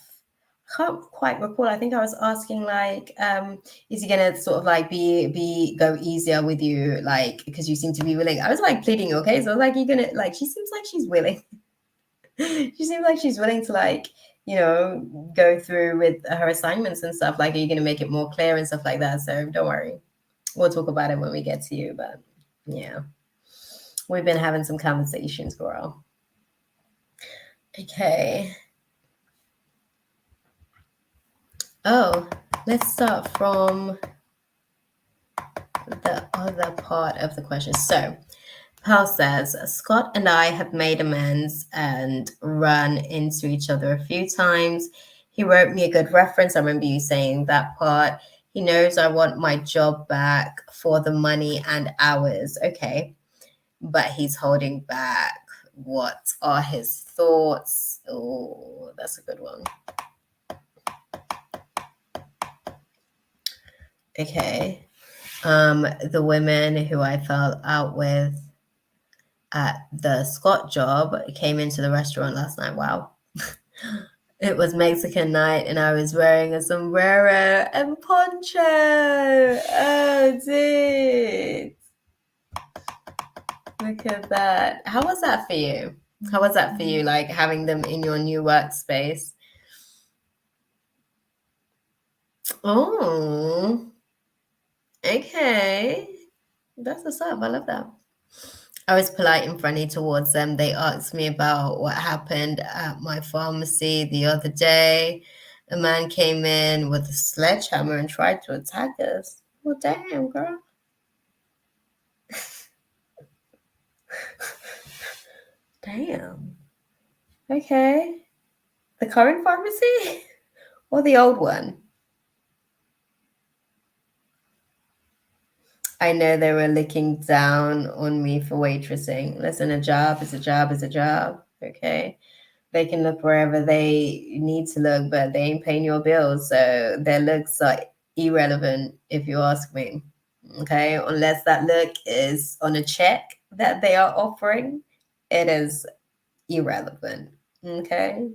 I can't quite recall. I think I was asking like, is he gonna sort of like be go easier with you, like because you seem to be willing. I was like pleading, okay. So I was like, you're gonna like. She seems like she's willing. She seems like she's willing to like, go through with her assignments and stuff. Like, are you gonna make it more clear and stuff like that? So don't worry. We'll talk about it when we get to you. But yeah. We've been having some conversations, girl. Okay. Oh, let's start from the other part of the question. So, Pal says, Scott and I have made amends and run into each other a few times. He wrote me a good reference. I remember you saying that part. He knows I want my job back for the money and hours. Okay. But he's holding back. What are his thoughts? Oh, that's a good one. Okay. The women who I fell out with at the Scott job came into the restaurant last night. Wow. It was Mexican night and I was wearing a sombrero and poncho. Oh, dude. Look at that. How was that for you? How was that for you, like having them in your new workspace? Oh, okay. That's what's up. I love that. I was polite and friendly towards them. They asked me about what happened at my pharmacy the other day. A man came in with a sledgehammer and tried to attack us. Well, damn, girl. Damn. Okay. The current pharmacy or the old one? I know they were looking down on me for waitressing. Listen, a job is a job is a job. Okay. They can look wherever they need to look, but they ain't paying your bills. So their looks are irrelevant, if you ask me. Okay. Unless that look is on a check that they are offering, it is irrelevant. Okay.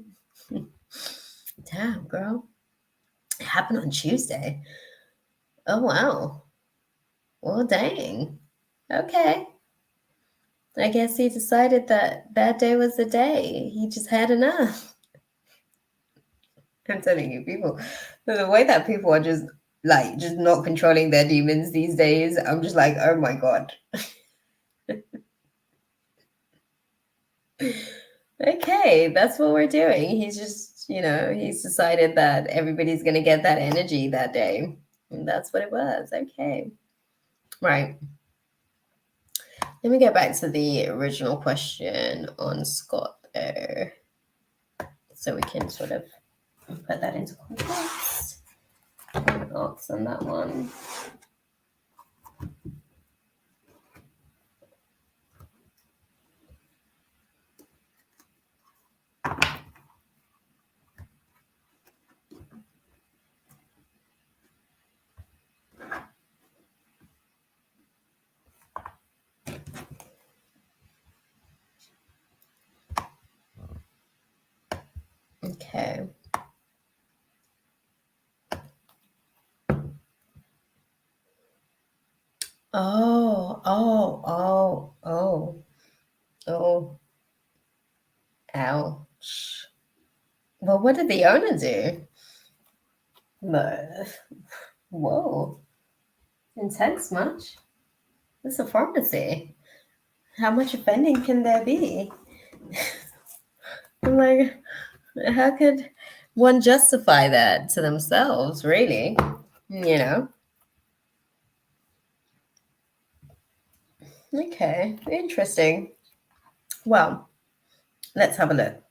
Damn, girl. It happened on Tuesday. Oh, wow. Well, dang. Okay. I guess he decided that that day was the day. He just had enough. I'm telling you, people, the way that people are just like just not controlling their demons these days, I'm just like, oh my God. Okay, that's what we're doing. He's just, he's decided that everybody's going to get that energy that day. And that's what it was. Okay. Right. Let me get back to the original question on Scott there. So we can sort of put that into context. Thoughts on that one. Okay. Oh, oh, oh, oh, oh, ouch. Well, what did the owner do? Whoa, intense much? It's a pharmacy. How much offending can there be? I'm like, how could one justify that to themselves, really? You know? Okay, interesting. Well, let's have a look.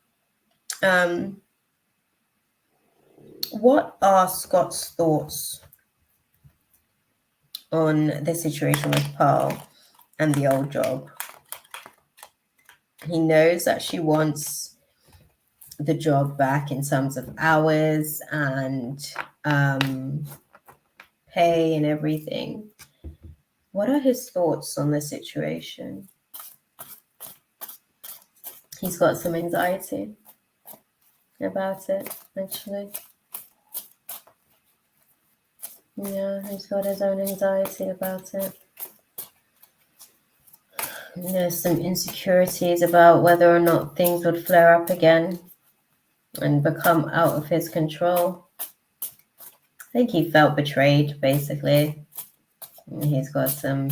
What are Scott's thoughts on the situation with Pearl and the old job? He knows that she wants the job back in terms of hours and pay and everything. What are his thoughts on the situation? He's got some anxiety about it, actually. Yeah, he's got his own anxiety about it. There's some insecurities about whether or not things would flare up again and become out of his control. I think he felt betrayed, basically. He's got some,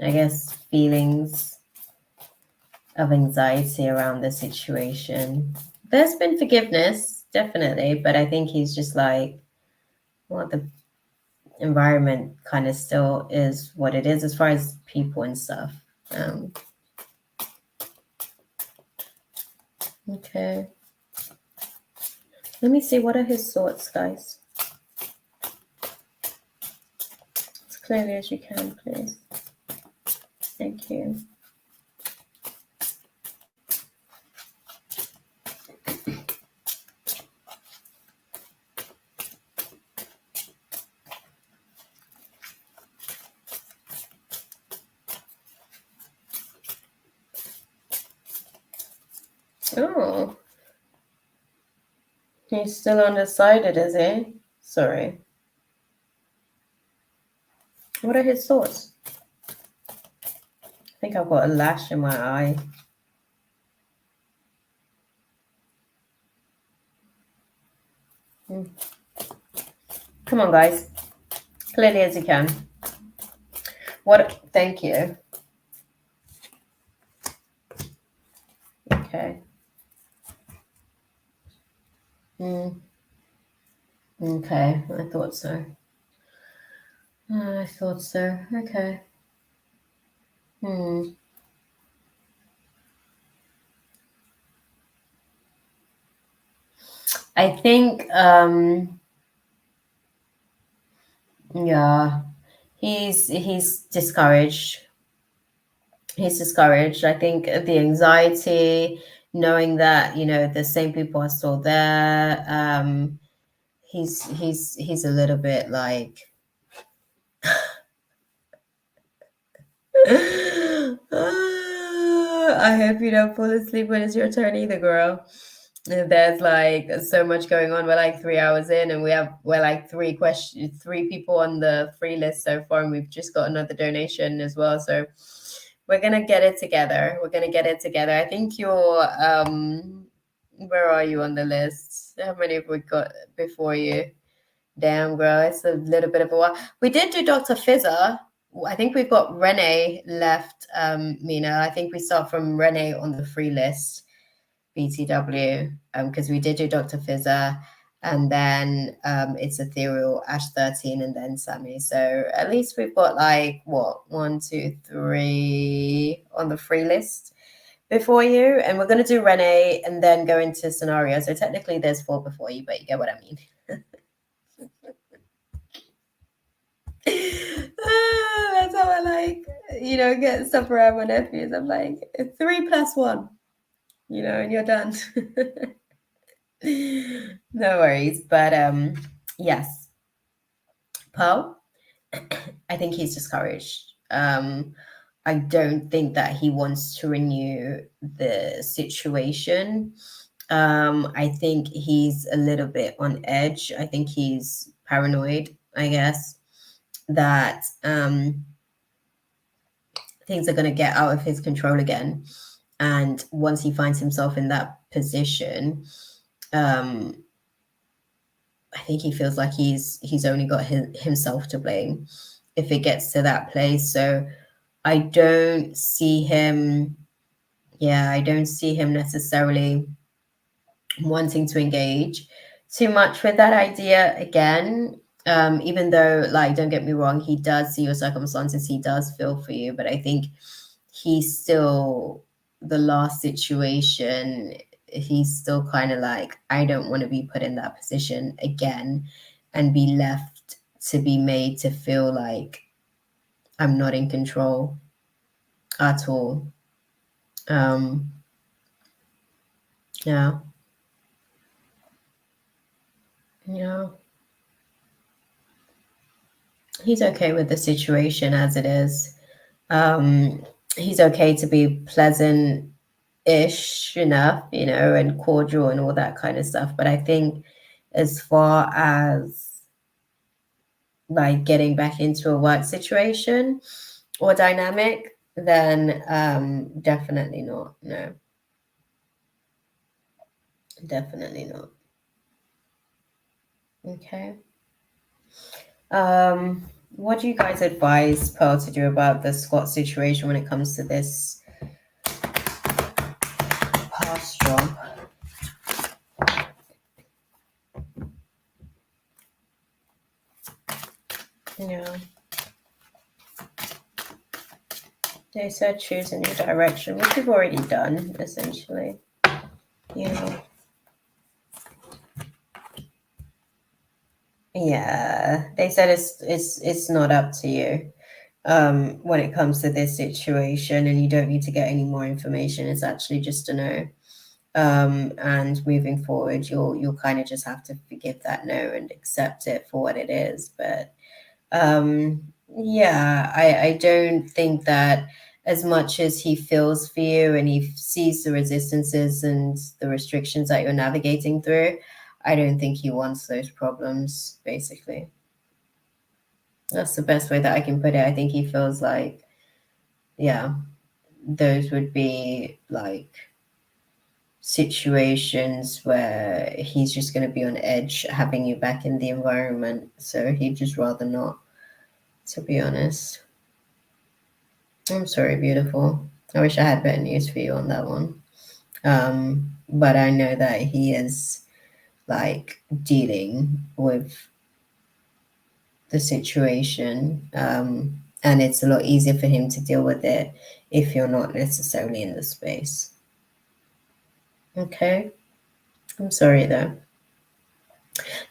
I guess, feelings of anxiety around the situation. There's been forgiveness, definitely, but I think he's just like, well, the environment kind of still is what it is as far as people and stuff. Um, okay. Let me see, what are his thoughts, guys? As clearly as you can, please. Thank you. Oh, he's still undecided, is he? Sorry. What are his thoughts? I think I've got a lash in my eye. Come on, guys. Clearly as you can. What? Thank you. Okay. Okay, I thought so. I thought so. Okay. I think, yeah, he's discouraged. He's discouraged. I think the anxiety, knowing that the same people are still there. He's a little bit like. I hope you don't fall asleep when it's your turn either, girl. There's like so much going on. We're like 3 hours in, and we're like three people on the free list so far, and we've just got another donation as well. So we're gonna get it together. We're gonna get it together. I think you're where are you on the list? How many have we got before you? Damn, girl, it's a little bit of a while. We did do Dr. Fizzer. I think we've got Renee left, Mina. I think we start from Renee on the free list, BTW, because we did do Dr. Fizzer, and then it's Ethereal, Ash 13, and then Sammy. So at least we've got like, what, 1, 2, 3 on the free list before you. And we're going to do Renee and then go into scenario. So technically there's 4 before you, but you get what I mean. That's how I like, get stuff around my nephews. I'm like, 3 + 1, and you're done. No worries. But yes, Pearl, I think he's discouraged. I don't think that he wants to renew the situation. I think he's a little bit on edge. I think he's paranoid, I guess, that things are going to get out of his control again. And once he finds himself in that position, I think he feels like he's only got himself to blame if it gets to that place. So I don't see him necessarily wanting to engage too much with that idea again. Even though, like, don't get me wrong, he does see your circumstances, he does feel for you, but I think he's still, the last situation, he's still kind of like, I don't want to be put in that position again and be left to be made to feel like I'm not in control at all. Yeah. He's okay with the situation as it is. He's okay to be pleasant-ish enough, and cordial and all that kind of stuff. But I think as far as like getting back into a work situation or dynamic, then definitely not. No, definitely not. Okay. What do you guys advise Pearl to do about the Scott situation when it comes to this next job, you know, they said choose a new direction, which we've already done, essentially. You know, yeah, they said it's not up to you when it comes to this situation, and you don't need to get any more information. It's actually just a no. And moving forward, you'll kind of just have to forgive that no and accept it for what it is. But yeah, I don't think that as much as he feels for you and he sees the resistances and the restrictions that you're navigating through, I don't think he wants those problems, basically. That's the best way that I can put it. I think he feels like, yeah, those would be like situations where he's just going to be on edge having you back in the environment. So he'd just rather not, to be honest. I'm sorry, beautiful. I wish I had better news for you on that one. But I know that he is like dealing with the situation. And it's a lot easier for him to deal with it if you're not necessarily in the space. Okay. I'm sorry though.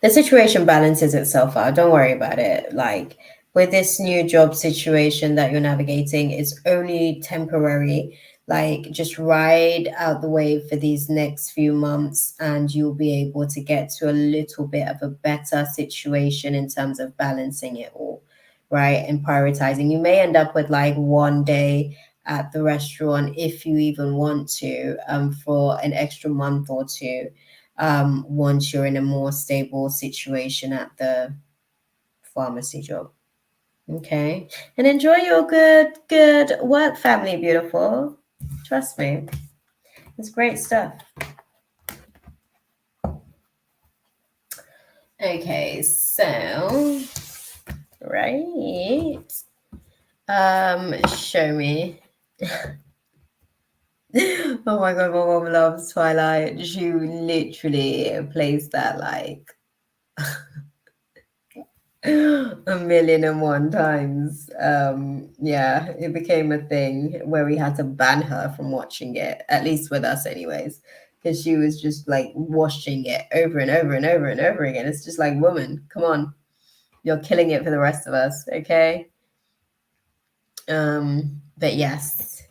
The situation balances itself out. Don't worry about it. Like with this new job situation that you're navigating, it's only temporary. Like just ride out the wave for these next few months, and you'll be able to get to a little bit of a better situation in terms of balancing it all, right? And prioritizing. You may end up with like one day at the restaurant if you even want to, for an extra month or two, once you're in a more stable situation at the pharmacy job. Okay. And enjoy your good work, family, beautiful. Trust me. It's great stuff. Okay, so right. Show me. Oh my god, my mom loves Twilight. She literally plays that like a million and one times. Yeah, it became a thing where we had to ban her from watching it, at least with us, anyways, because she was just like watching it over and over and over and over again. It's just like, woman, come on, you're killing it for the rest of us, okay? But yes,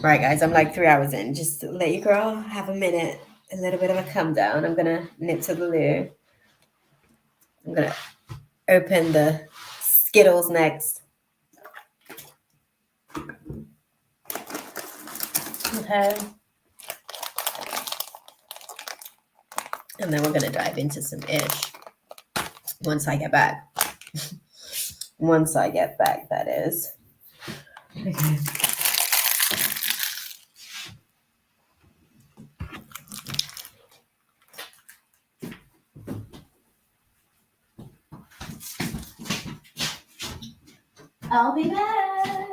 right, guys, I'm like 3 hours in. Just to let you girl have a minute, a little bit of a come down. I'm gonna nip to the loo. I'm gonna open the Skittles next. Okay. And then we're going to dive into some ish once I get back. Once I get back, that is. Okay. I'll be back.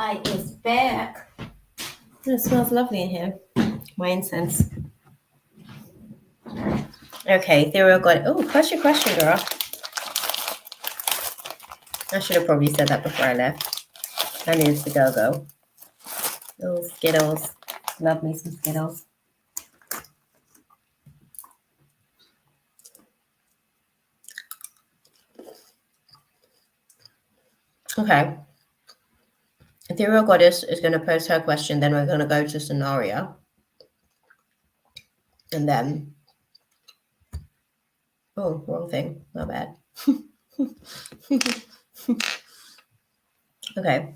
I is back. It smells lovely in here. My incense. Okay, Ethereal got it. Oh, what's your question, girl? I should have probably said that before I left. I needed to go. Oh, Skittles. Love me some Skittles. Okay. Ethereal Goddess is going to post her question, then we're going to go to scenario. And then, oh, wrong thing. My bad. Okay.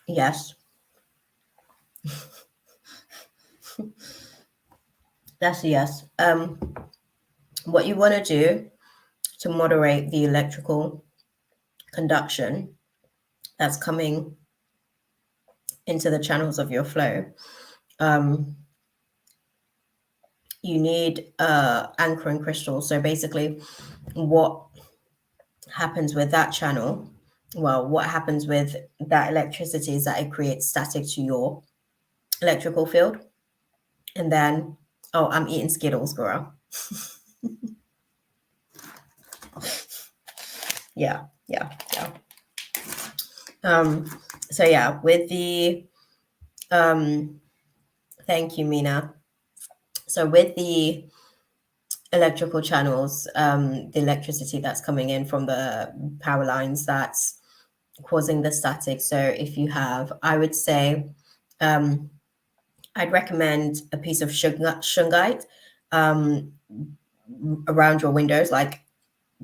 Yes. That's a yes. What you want to do to moderate the electrical conduction that's coming into the channels of your flow, you need anchoring crystals. So basically, what happens with that channel, well, what happens with that electricity is that it creates static to your electrical field. And then, oh, I'm eating Skittles, girl. Yeah. So yeah, with the thank you, Mina. So with the electrical channels, the electricity that's coming in from the power lines that's causing the static. So if you have, I would say, I'd recommend a piece of shungite around your windows, like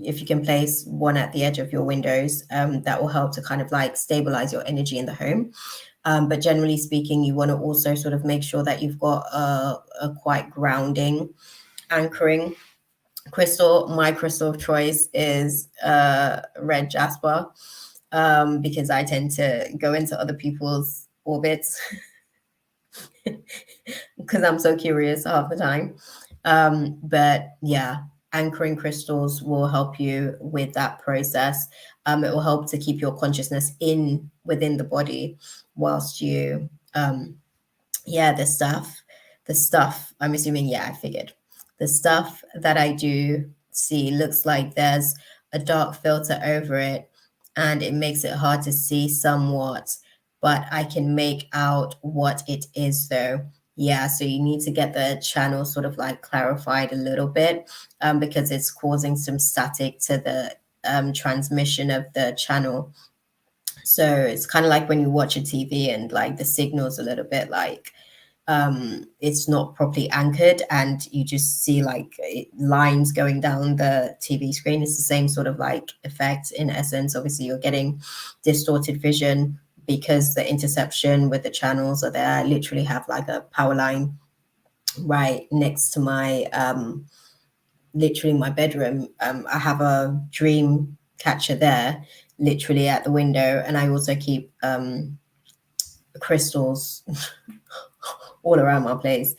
if you can place one at the edge of your windows, that will help to kind of like stabilize your energy in the home. But generally speaking, you want to also sort of make sure that you've got a quite grounding, anchoring crystal. My crystal of choice is red jasper, because I tend to go into other people's orbits because I'm so curious half the time. But yeah, anchoring crystals will help you with that process. It will help to keep your consciousness in within the body whilst you yeah, the stuff I'm assuming, yeah, I figured the stuff that I do see looks like there's a dark filter over it and it makes it hard to see somewhat, but I can make out what it is though. Yeah, so you need to get the channel sort of like clarified a little bit, because it's causing some static to the transmission of the channel. So it's kind of like when you watch a TV and like the signal's a little bit like it's not properly anchored and you just see like lines going down the TV screen. It's the same sort of like effect in essence. Obviously, you're getting distorted vision because the interception with the channels are there. I literally have like a power line right next to my literally my bedroom. I have a dream catcher there literally at the window, and I also keep crystals all around my place.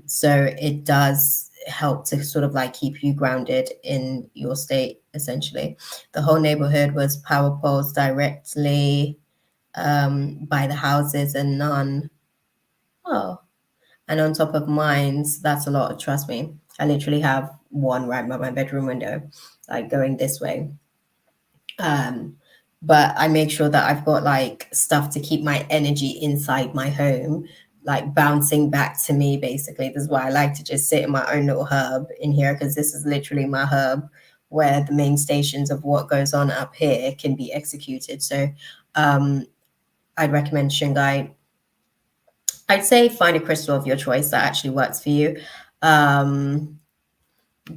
So it does help to sort of like keep you grounded in your state, essentially. The whole neighborhood was power poles directly by the houses and none. Oh, and on top of mines, that's a lot, trust me. I literally have one right by my bedroom window, like going this way. But I make sure that I've got like stuff to keep my energy inside my home, like bouncing back to me, basically. This is why I like to just sit in my own little hub in here, because this is literally my hub where the main stations of what goes on up here can be executed. So I'd recommend shungite. I'd say find a crystal of your choice that actually works for you.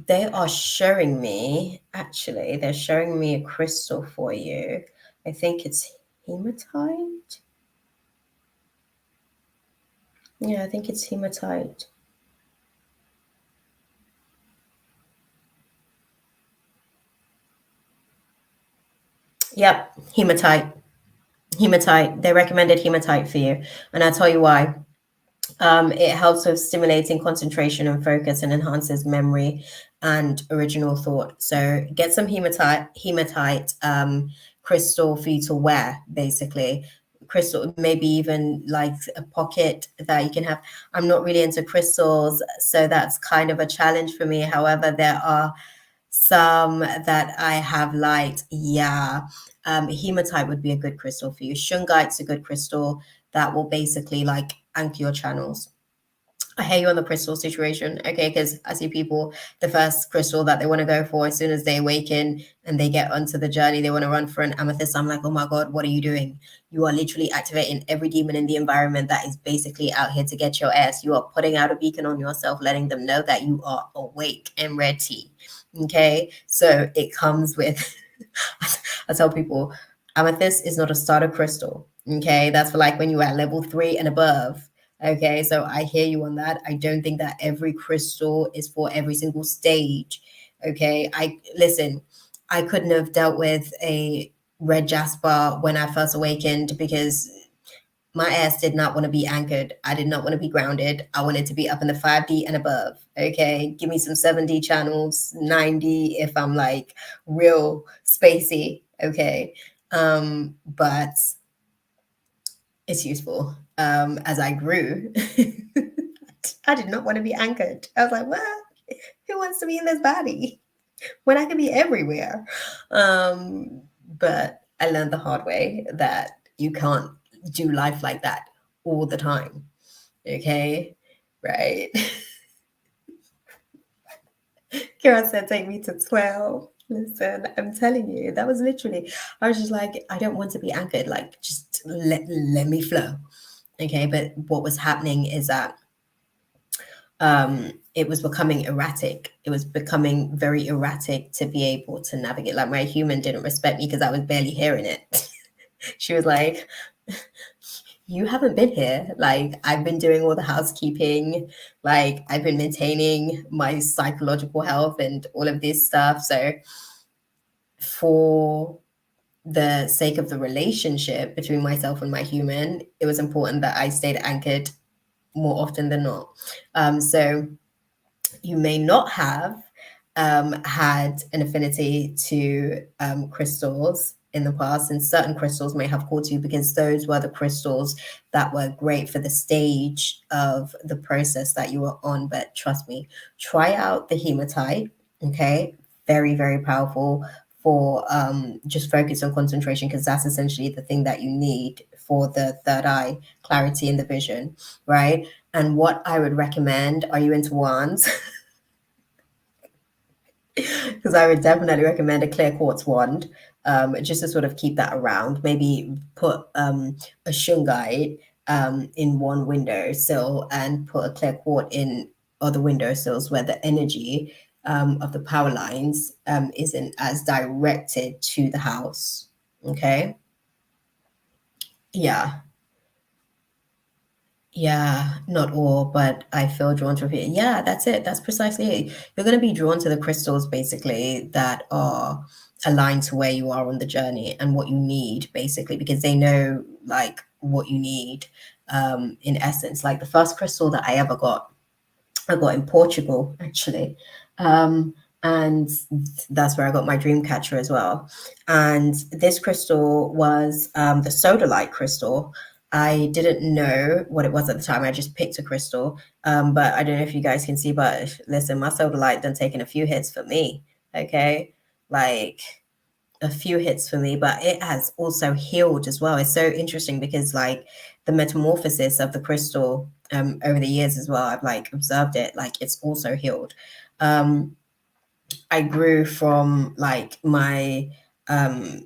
They are showing me, actually, they're showing me a crystal for you. I think it's hematite. Yeah, I think it's hematite. Yep, hematite. Hematite. They recommended hematite for you. And I'll tell you why. It helps with stimulating concentration and focus and enhances memory and original thought. So get some hematite crystal for you to wear, basically. Crystal, maybe even like a pocket that you can have. I'm not really into crystals, so that's kind of a challenge for me. However, there are some that I have liked. Yeah. Hematite would be a good crystal for you. Shungite's a good crystal that will basically like anchor your channels. I hear you on the crystal situation, okay? Because I see people, the first crystal that they want to go for as soon as they awaken and they get onto the journey, they want to run for an amethyst. I'm like, oh my God, what are you doing? You are literally activating every demon in the environment that is basically out here to get your ass. You are putting out a beacon on yourself, letting them know that you are awake and ready, okay? So it comes with, I tell people, amethyst is not a starter crystal, okay? That's for like when you are at level 3 and above. Okay, so I hear you on that. I don't think that every crystal is for every single stage. Okay, I listen, I couldn't have dealt with a red jasper when I first awakened because my ass did not want to be anchored. I did not want to be grounded. I wanted to be up in the 5D and above. Okay, give me some 7D channels, 9D if I'm like real spacey. Okay, but it's useful. As I grew, I did not want to be anchored. I was like, what? Who wants to be in this body when I can be everywhere? Um, but I learned the hard way that you can't do life like that all the time. Okay, right? Kira said, take me to 12. Listen, I'm telling you, that was literally, I was just like, I don't want to be anchored. Like, just let me flow. Okay, but what was happening is that it was becoming erratic. It was becoming very erratic to be able to navigate. Like my human didn't respect me because I was barely hearing it. She was like, you haven't been here. Like I've been doing all the housekeeping, like I've been maintaining my psychological health and all of this stuff. So for the sake of the relationship between myself and my human, it was important that I stayed anchored more often than not. So you may not have had an affinity to crystals in the past, and certain crystals may have called you because those were the crystals that were great for the stage of the process that you were on. But trust me, try out the hematite, okay? Very, very powerful for just focus on concentration because that's essentially the thing that you need for the third eye clarity in the vision, right? And what I would recommend, are you into wands? Because I would definitely recommend a clear quartz wand, just to sort of keep that around. Maybe put a shungite in one windowsill and put a clear quartz in other windowsills where the energy of the power lines isn't as directed to the house. Okay. Yeah. Yeah, not all, but I feel drawn to it. Yeah, that's it. That's precisely it. You're going to be drawn to the crystals basically that are aligned to where you are on the journey and what you need basically because they know like what you need in essence. Like the first crystal that I got in Portugal actually. Um, and that's where I got my dream catcher as well. And this crystal was the sodalite crystal. I didn't know what it was at the time. I just picked a crystal. But I don't know if you guys can see, but listen, my sodalite done taken a few hits for me. Okay. Like a few hits for me, but it has also healed as well. It's so interesting because like the metamorphosis of the crystal over the years as well, I've like observed it, like it's also healed. Um, I grew from like my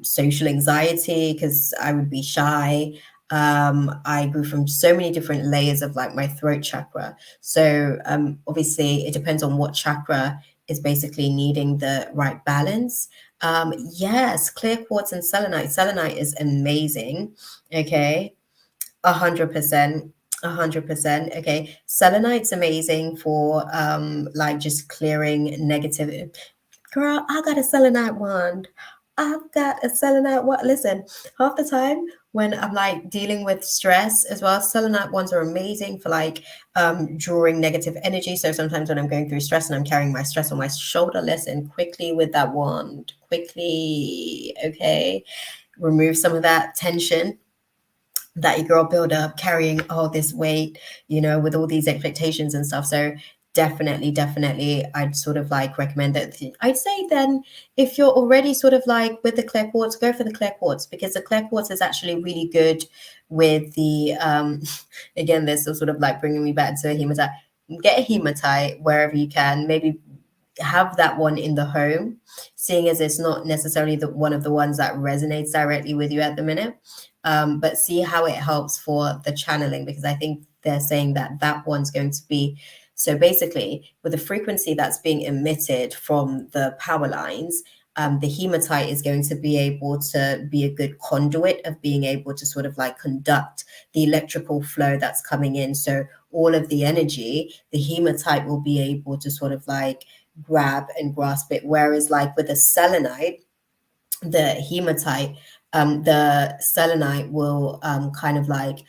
social anxiety because I would be shy. I grew from so many different layers of like my throat chakra. So obviously, it depends on what chakra is basically needing the right balance. Yes, clear quartz and selenite. Selenite is amazing. Okay, 100%. 100%. Okay. Selenite's amazing for like just clearing negative. Girl, I got a selenite wand. I've got a selenite. What? Listen, half the time when I'm like dealing with stress as well, selenite ones are amazing for like drawing negative energy. So sometimes when I'm going through stress and I'm carrying my stress on my shoulder, listen, quickly with that wand, quickly, okay, remove some of that tension that your girl build up carrying all this weight, with all these expectations and stuff. So definitely, I'd sort of like recommend that. I'd say then if you're already sort of like with the clear quartz, go for the clear quartz, because the clear quartz is actually really good with the again, this is sort of like bringing me back to a hematite. Get a hematite wherever you can, maybe have that one in the home, seeing as it's not necessarily the one of the ones that resonates directly with you at the minute. But see how it helps for the channeling, because I think they're saying that that one's going to be, so basically with the frequency that's being emitted from the power lines, the hematite is going to be able to be a good conduit of being able to sort of like conduct the electrical flow that's coming in. So all of the energy, the hematite will be able to sort of like grab and grasp it. Whereas like with the selenite, the hematite, the selenite will kind of like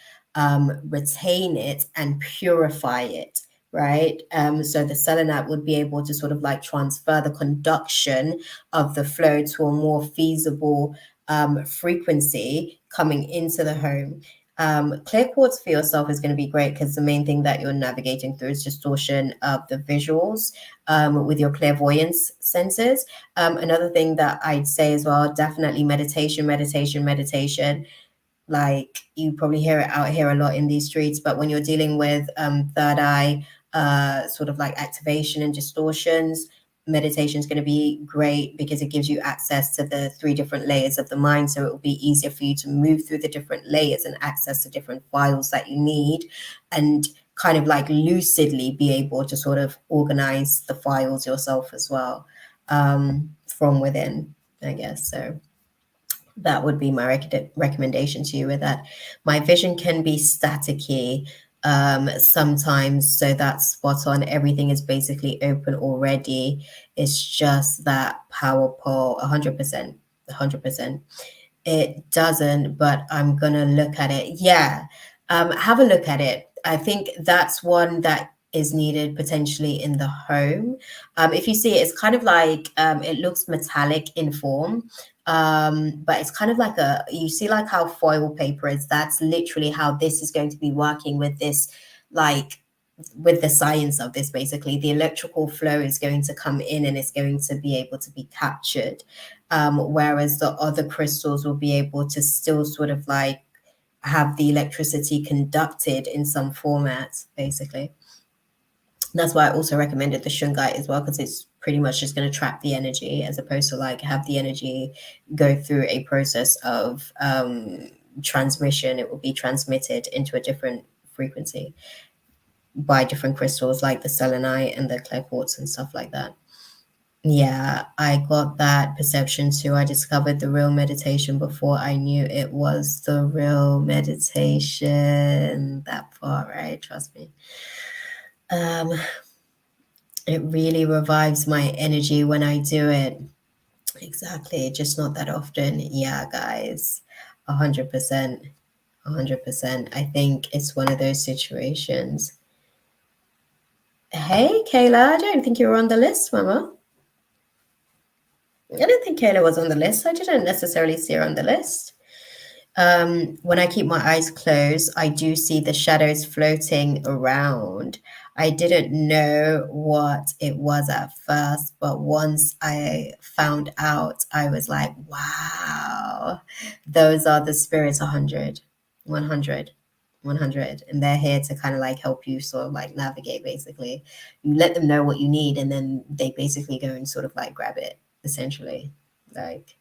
retain it and purify it, right? So the selenite would be able to sort of like transfer the conduction of the flow to a more feasible frequency coming into the home. Clear quartz for yourself is going to be great because the main thing that you're navigating through is distortion of the visuals with your clairvoyance senses. Another thing that I'd say as well, definitely meditation. Like you probably hear it out here a lot in these streets, but when you're dealing with third eye sort of like activation and distortions, meditation is going to be great because it gives you access to the 3 different layers of the mind. So it will be easier for you to move through the different layers and access the different files that you need, and kind of like lucidly be able to sort of organize the files yourself as well, from within, I guess. So that would be my recommendation to you with that. My vision can be staticky sometimes, so that's spot on. Everything is basically open already. It's just that power pole, 100%, 100%. It doesn't, but I'm gonna look at it. Yeah, have a look at it. I think that's one that is needed potentially in the home. If you see it, it's kind of like it looks metallic in form, but it's kind of like you see like how foil paper is. That's literally how this is going to be working with this, like with the science of this. Basically, the electrical flow is going to come in and it's going to be able to be captured, whereas the other crystals will be able to still sort of like have the electricity conducted in some format, basically. That's why I also recommended the shungite as well, because it's pretty much just going to trap the energy as opposed to like have the energy go through a process of transmission. It will be transmitted into a different frequency by different crystals like the selenite and the clear quartz and stuff like that. Yeah, I got that perception too. I discovered the real meditation before I knew it was the real meditation. That part, right? Trust me. Um, it really revives my energy when I do it. Exactly, just not that often. Yeah, guys, 100%, 100%. I think it's one of those situations. Hey, Kayla, I don't think you were on the list, Mama. I don't think Kayla was on the list. I didn't necessarily see her on the list. When I keep my eyes closed, I do see the shadows floating around. I didn't know what it was at first, but once I found out, I was like, wow, those are the spirits 100, 100, 100. And they're here to kind of like help you sort of like navigate, basically. You let them know what you need, and then they basically go and sort of like grab it, essentially. Like,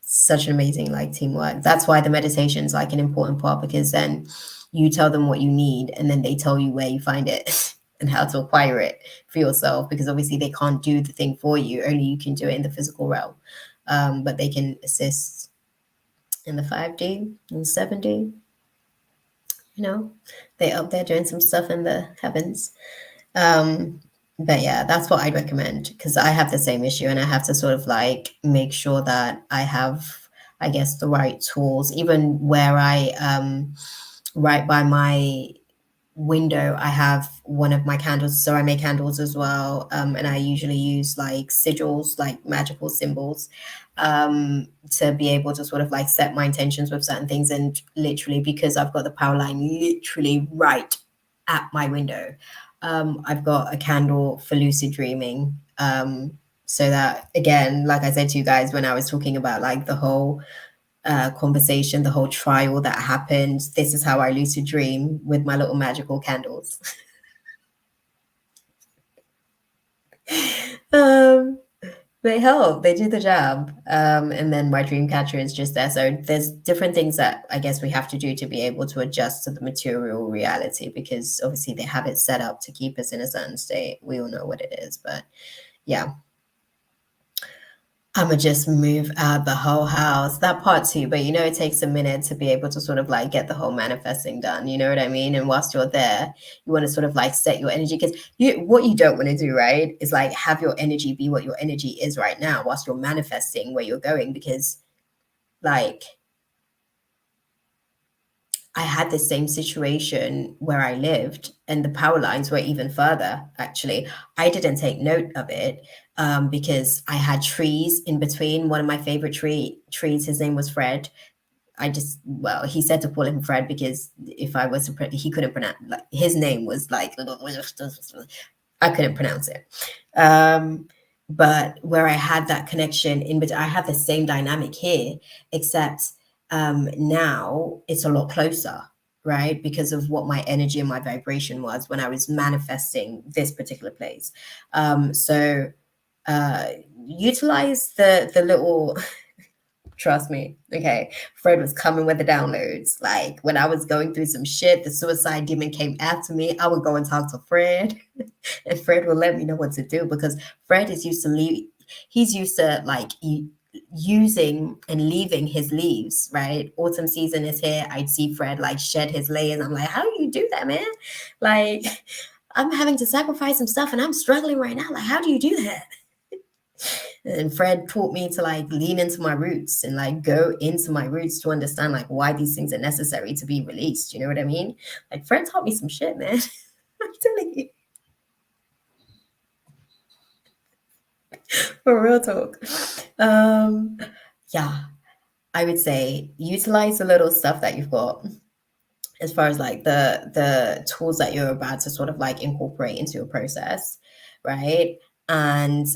such an amazing like teamwork. That's why the meditation is like an important part, because then you tell them what you need and then they tell you where you find it and how to acquire it for yourself, because obviously they can't do the thing for you, only you can do it in the physical realm, but they can assist in the 5D and 7D. They're up there doing some stuff in the heavens. But yeah, that's what I'd recommend because I have the same issue and I have to sort of like make sure that I have, I guess, the right tools, even where right by my window, I have one of my candles. So I make candles as well. And I usually use like sigils, like magical symbols, to be able to sort of like set my intentions with certain things. And literally, because I've got the power line literally right at my window, I've got a candle for lucid dreaming. So that again, like I said to you guys when I was talking about like the whole conversation, the whole trial that happened. This is how I lucid dream with my little magical candles. um, they help. They do the job. And then my dream catcher is just there. So there's different things that I guess we have to do to be able to adjust to the material reality because obviously they have it set up to keep us in a certain state. We all know what it is, but yeah. Imma just move out the whole house. That part too, but you know, it takes a minute to be able to sort of like get the whole manifesting done. You know what I mean? And whilst you're there, you want to sort of like set your energy because what you don't want to do, right, is like have your energy be what your energy is right now whilst you're manifesting where you're going because like I had the same situation where I lived, and the power lines were even further, actually. I didn't take note of it because I had trees in between. One of my favorite trees, his name was Fred. Well, he said to call him Fred because if I was to, he couldn't pronounce, like, his name was like, I couldn't pronounce it. But where I had that connection in between, I have the same dynamic here, except now it's a lot closer, right? Because of what my energy and my vibration was when I was manifesting this particular place. So uh, utilize the little trust me. Okay. Fred was coming with the downloads. Like when I was going through some shit, the suicide demon came after me. I would go and talk to Fred, and Fred would let me know what to do because Fred is used to leave. He's used to like using and leaving his leaves, right? Autumn season is here. I'd see Fred like shed his layers. I'm like, how do you do that, man? Like, I'm having to sacrifice some stuff and I'm struggling right now. Like, how do you do that? And Fred taught me to like lean into my roots and like go into my roots to understand like why these things are necessary to be released. You know what I mean? Like Fred taught me some shit, man. I'm telling you, for real talk. Um, yeah, I would say utilize the little stuff that you've got as far as like the tools that you're about to sort of like incorporate into your process, right? And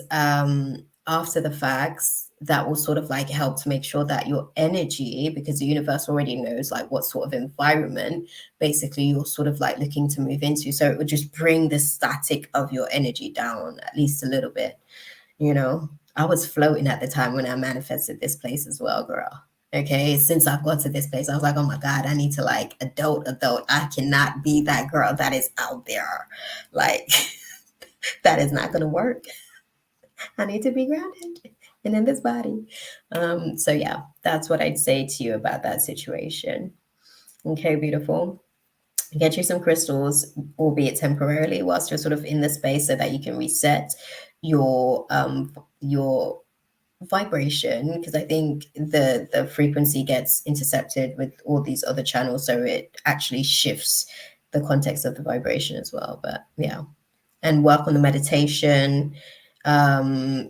after the facts, that will sort of like help to make sure that your energy, because the universe already knows like what sort of environment basically you're sort of like looking to move into. So it would just bring the static of your energy down at least a little bit, you know. I was floating at the time when I manifested this place as well, girl. Okay, since I've got to this place, I was like, oh my God, I need to like adult. I cannot be that girl that is out there. Like, that is not going to work. I need to be grounded and in this body. So, yeah, that's what I'd say to you about that situation. Okay, beautiful. Get you some crystals, albeit temporarily, whilst you're sort of in the space so that you can reset your vibration because I think the frequency gets intercepted with all these other channels, so it actually shifts the context of the vibration as well. But yeah, and work on the meditation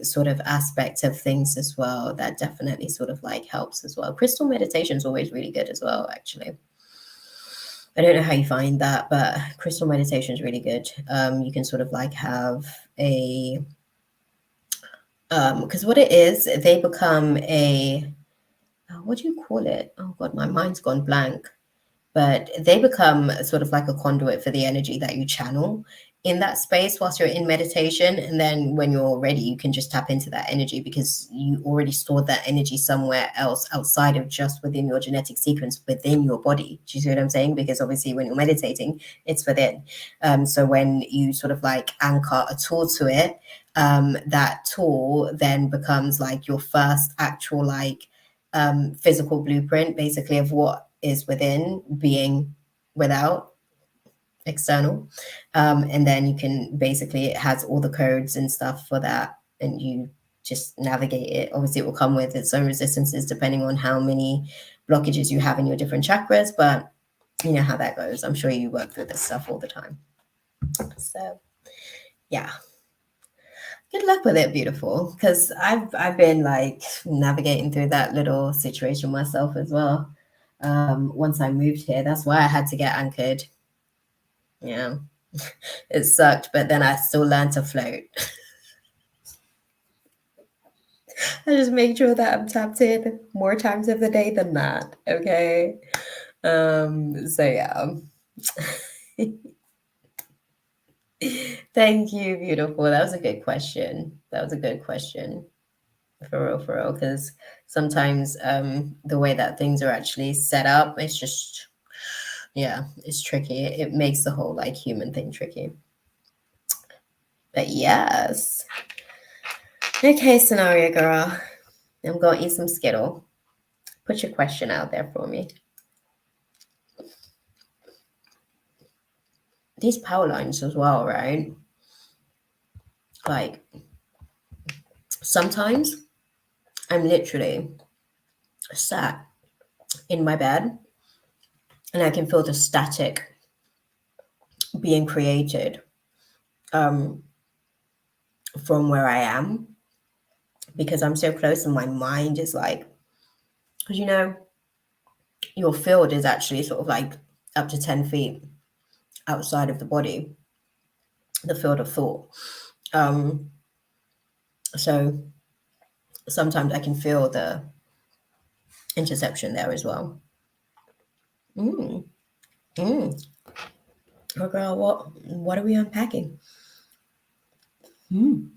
sort of aspect of things as well. That definitely sort of like helps as well. Crystal meditation is always really good as well, actually. I don't know how you find that, but crystal meditation is really good. You can sort of like have a because what it is, they become a what do you call it? Oh God, my mind's gone blank. But they become sort of like a conduit for the energy that you channel in that space whilst you're in meditation. And then when you're ready, you can just tap into that energy because you already stored that energy somewhere else outside of just within your genetic sequence within your body. Do you see what I'm saying? Because obviously when you're meditating, it's within. So when you sort of like anchor a tool to it, that tool then becomes like your first actual like physical blueprint basically of what is within being without. external. And then you can basically, it has all the codes and stuff for that, and you just navigate it. Obviously, it will come with its own resistances depending on how many blockages you have in your different chakras, but you know how that goes. I'm sure you work through this stuff all the time. So, yeah. Good luck with it, beautiful. Because I've been like navigating through that little situation myself as well. Once I moved here, that's why I had to get anchored. Yeah, it sucked, but then I still learned to float. I just make sure that I'm tapped in more times of the day than not. Okay. So yeah. Thank you, beautiful. That was a good question. That was a good question. For real, because sometimes the way that things are actually set up, it's just, yeah, it's tricky. It makes the whole like human thing tricky. But yes. Okay, scenario girl. I'm gonna eat some Skittle. Put your question out there for me. These power lines as well, right? Like sometimes I'm literally sat in my bed and I can feel the static being created from where I am, because I'm so close and my mind is like, because you know, your field is actually sort of like up to 10 feet outside of the body, the field of thought. So sometimes I can feel the interception there as well. Mm. Mm. Oh girl, what are we unpacking? Mm.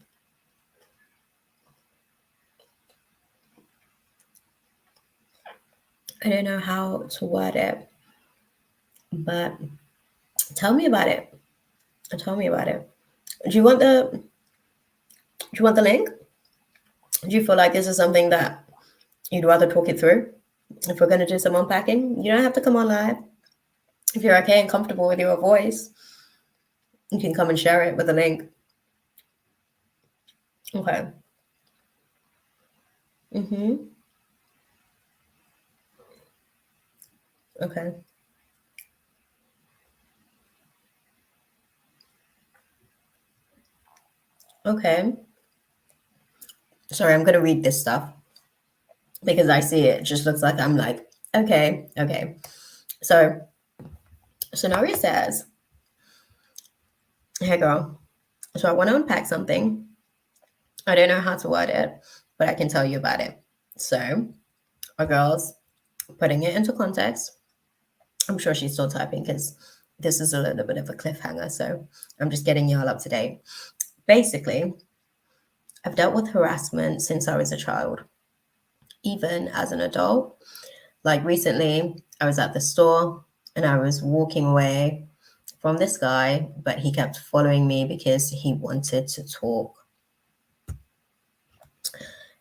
I don't know how to word it, but tell me about it. Tell me about it. Do you want the link? Do you feel like this is something that you'd rather talk it through? If we're gonna do some unpacking, you don't have to come on live. If you're okay and comfortable with your voice, you can come and share it with a link. Okay. Mm-hmm. Okay. Okay. Sorry, I'm gonna read this stuff because I see it. It just looks like I'm like, okay, okay. So scenario says, hey girl, so I want to unpack something. I don't know how to word it, but I can tell you about it. So our girl's putting it into context. I'm sure she's still typing because this is a little bit of a cliffhanger. So I'm just getting y'all up to date. Basically, I've dealt with harassment since I was a child, even as an adult. Like recently, I was at the store and I was walking away from this guy, but he kept following me because he wanted to talk.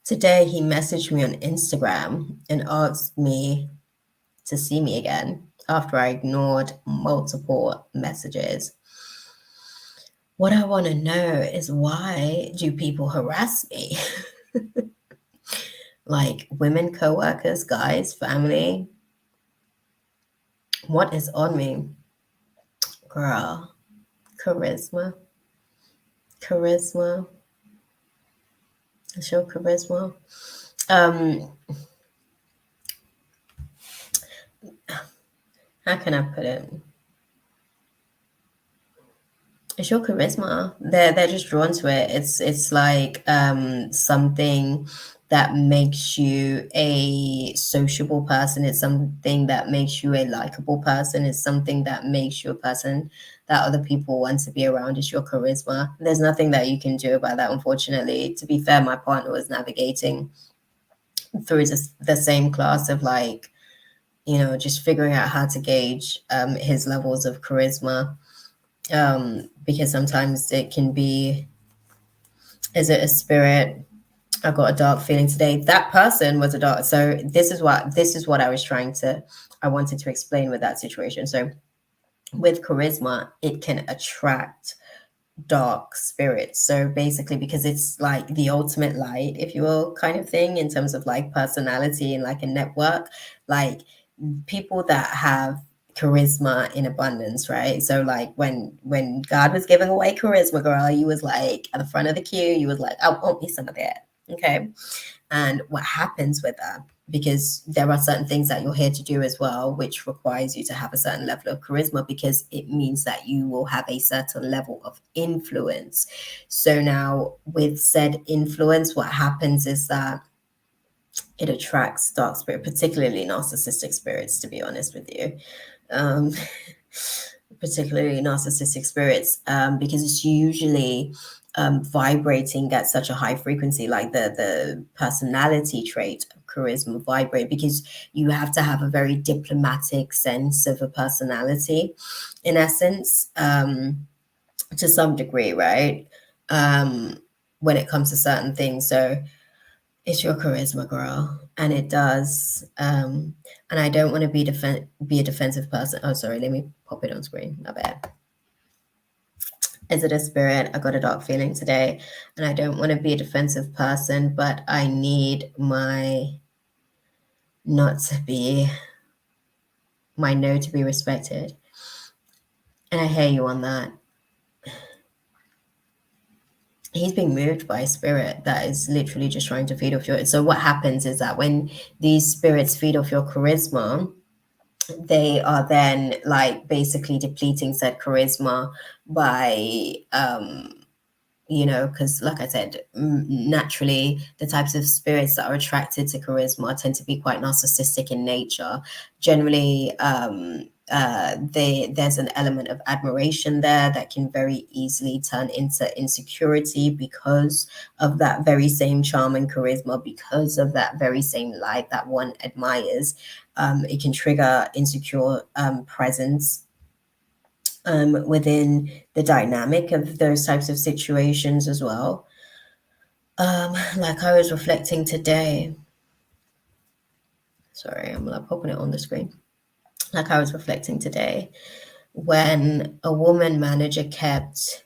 Today, he messaged me on Instagram and asked me to see me again after I ignored multiple messages. What I want to know is, why do people harass me? Like women, co-workers, guys, family. What is on me? Girl, charisma. Charisma. Show charisma. How can I put it? It's your charisma. They're just drawn to it. It's like something that makes you a sociable person. It's something that makes you a likable person. It's something that makes you a person that other people want to be around. It's your charisma. There's nothing that you can do about that, unfortunately. To be fair, my partner was navigating through the same class of like, you know, just figuring out how to gauge his levels of charisma. Because sometimes it can be, is it a spirit? I've got a dark feeling today. That person was a dark. So this is what I was I wanted to explain with that situation. So with charisma, it can attract dark spirits. So basically, because it's like the ultimate light, if you will, kind of thing, in terms of like personality and like a network, like people that have charisma in abundance, right? So like when God was giving away charisma, girl, you was like at the front of the queue, you was like, I want me some of that. Okay. And what happens with that, because there are certain things that you're here to do as well, which requires you to have a certain level of charisma, because it means that you will have a certain level of influence. So now with said influence, what happens is that it attracts dark spirit, particularly narcissistic spirits, to be honest with you. Um, particularly narcissistic spirits, because it's usually vibrating at such a high frequency, like the personality trait of charisma vibrate, because you have to have a very diplomatic sense of a personality, in essence, to some degree, right? Um, when it comes to certain things. So it's your charisma, girl, and it does. And I don't want to be a defensive person. Oh, sorry, let me pop it on screen. My bad. Is it a spirit? I got a dark feeling today, and I don't want to be a defensive person, but I need not to be my no to be respected. And I hear you on that. He's being moved by a spirit that is literally just trying to feed off your. So what happens is that when these spirits feed off your charisma, they are then like basically depleting said charisma by because like I said, naturally the types of spirits that are attracted to charisma tend to be quite narcissistic in nature. Generally, there's an element of admiration there that can very easily turn into insecurity because of that very same charm and charisma, because of that very same light that one admires. It can trigger insecure presence within the dynamic of those types of situations as well. Like I was reflecting today. Sorry, I'm like popping it on the screen. Like I was reflecting today when a woman manager kept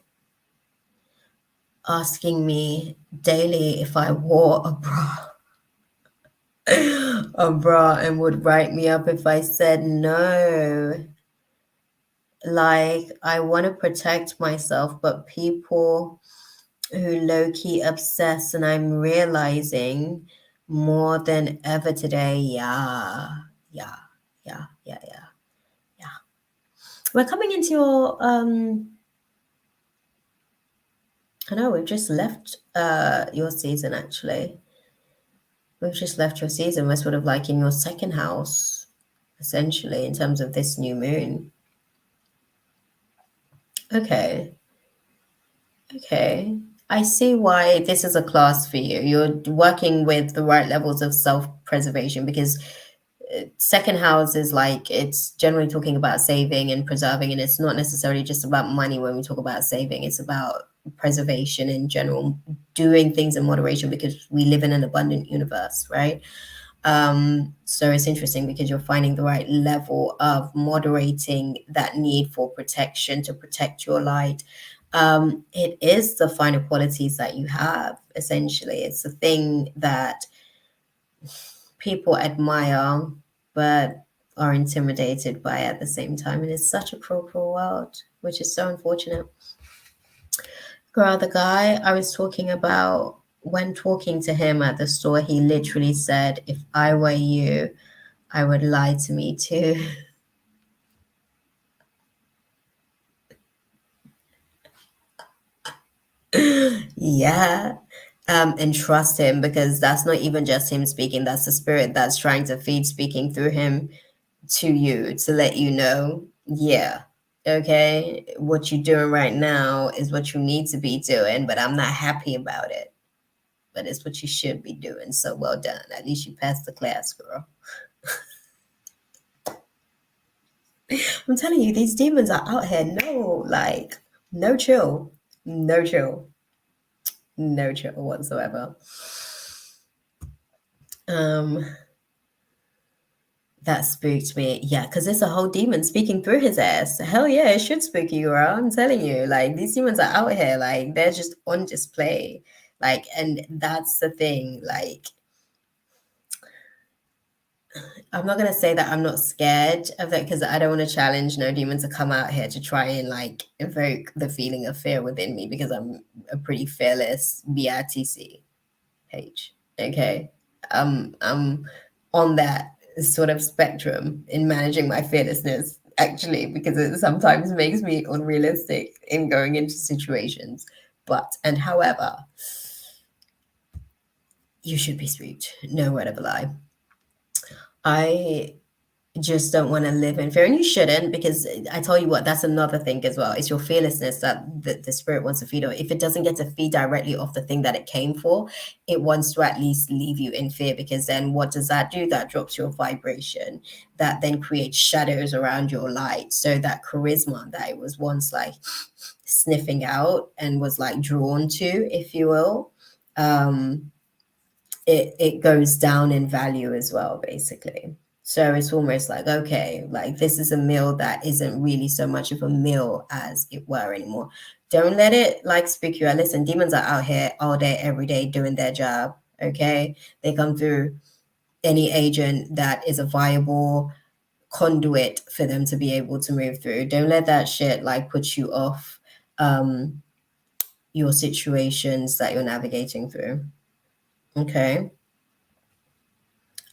asking me daily if I wore a bra. A bra, and would write me up if I said no. Like, I want to protect myself, but people who low key obsess, and I'm realizing more than ever today. Yeah, yeah, yeah, yeah, yeah. We're coming into your I know we've just left your season actually. We've just left your season. We're sort of like in your second house, essentially, in terms of this new moon. Okay. Okay. I see why this is a class for you. You're working with the right levels of self-preservation, because second house is like, it's generally talking about saving and preserving, and it's not necessarily just about money when we talk about saving. It's about preservation in general, doing things in moderation, because we live in an abundant universe, right? So it's interesting because you're finding the right level of moderating that need for protection to protect your light. It is the finer qualities that you have, essentially. It's the thing that people admire but are intimidated by at the same time. And it's such a cruel world, which is so unfortunate. Girl, the guy I was talking about, when talking to him at the store, he literally said, if I were you, I would lie to me too. Yeah. And trust him, because that's not even just him speaking, that's the spirit that's trying to feed speaking through him to you to let you know, yeah, okay, what you're doing right now is what you need to be doing, but I'm not happy about it. But it's what you should be doing. So well done. At least you passed the class, girl. I'm telling you, these demons are out here. No, like, no chill. No chill. No chill whatsoever. Um, That spooked me. Yeah, because there's a whole demon speaking through his ass. Hell yeah, it should spook you, girl. I'm telling you. Like, these demons are out here. Like, they're just on display. Like, and that's the thing. Like, I'm not gonna say that I'm not scared of it because I don't want to challenge no demon to come out here to try and like evoke the feeling of fear within me because I'm a pretty fearless BITC. H. Okay. I'm on that sort of spectrum in managing my fearlessness, actually, because it sometimes makes me unrealistic in going into situations. But, and however, you should be spooked. No word of a lie. I just don't want to live in fear, and you shouldn't, because I tell you what, that's another thing as well. It's your fearlessness that the spirit wants to feed on. If it doesn't get to feed directly off the thing that it came for, it wants to at least leave you in fear, because then what does that do? That drops your vibration, that then creates shadows around your light. So that charisma that it was once like sniffing out and was like drawn to, if you will, it goes down in value as well, basically. So it's almost like, okay, like this is a meal that isn't really so much of a meal as it were anymore. Don't let it like speak you out. Listen, demons are out here all day, every day doing their job. Okay. They come through any agent that is a viable conduit for them to be able to move through. Don't let that shit like put you off your situations that you're navigating through. Okay.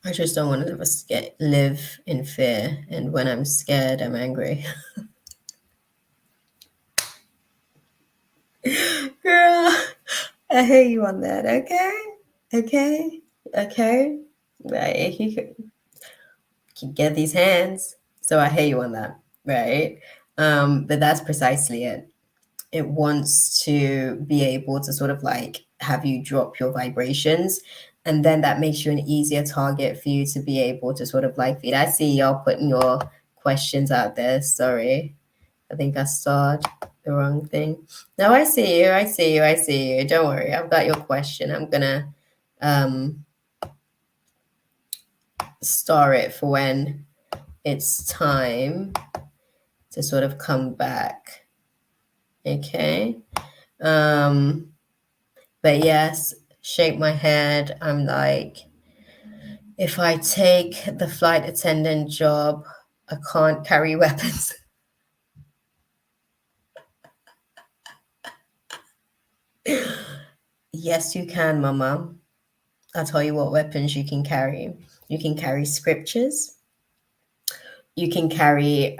I just don't want to live in fear. And when I'm scared, I'm angry. Girl, I hear you on that. Okay. Okay. Okay. Right. You can get these hands. So I hear you on that. Right. But that's precisely it. It wants to be able to sort of like have you drop your vibrations, and then that makes you an easier target for you to be able to sort of like feed. I see y'all putting your questions out there. Sorry, I think I starred the wrong thing. No, I see you. I see you. I see you. Don't worry, I've got your question. I'm gonna star it for when it's time to sort of come back. Okay. But yes, shake my head. I'm like, if I take the flight attendant job, I can't carry weapons. Yes, you can, Mama. I'll tell you what weapons you can carry. You can carry scriptures. You can carry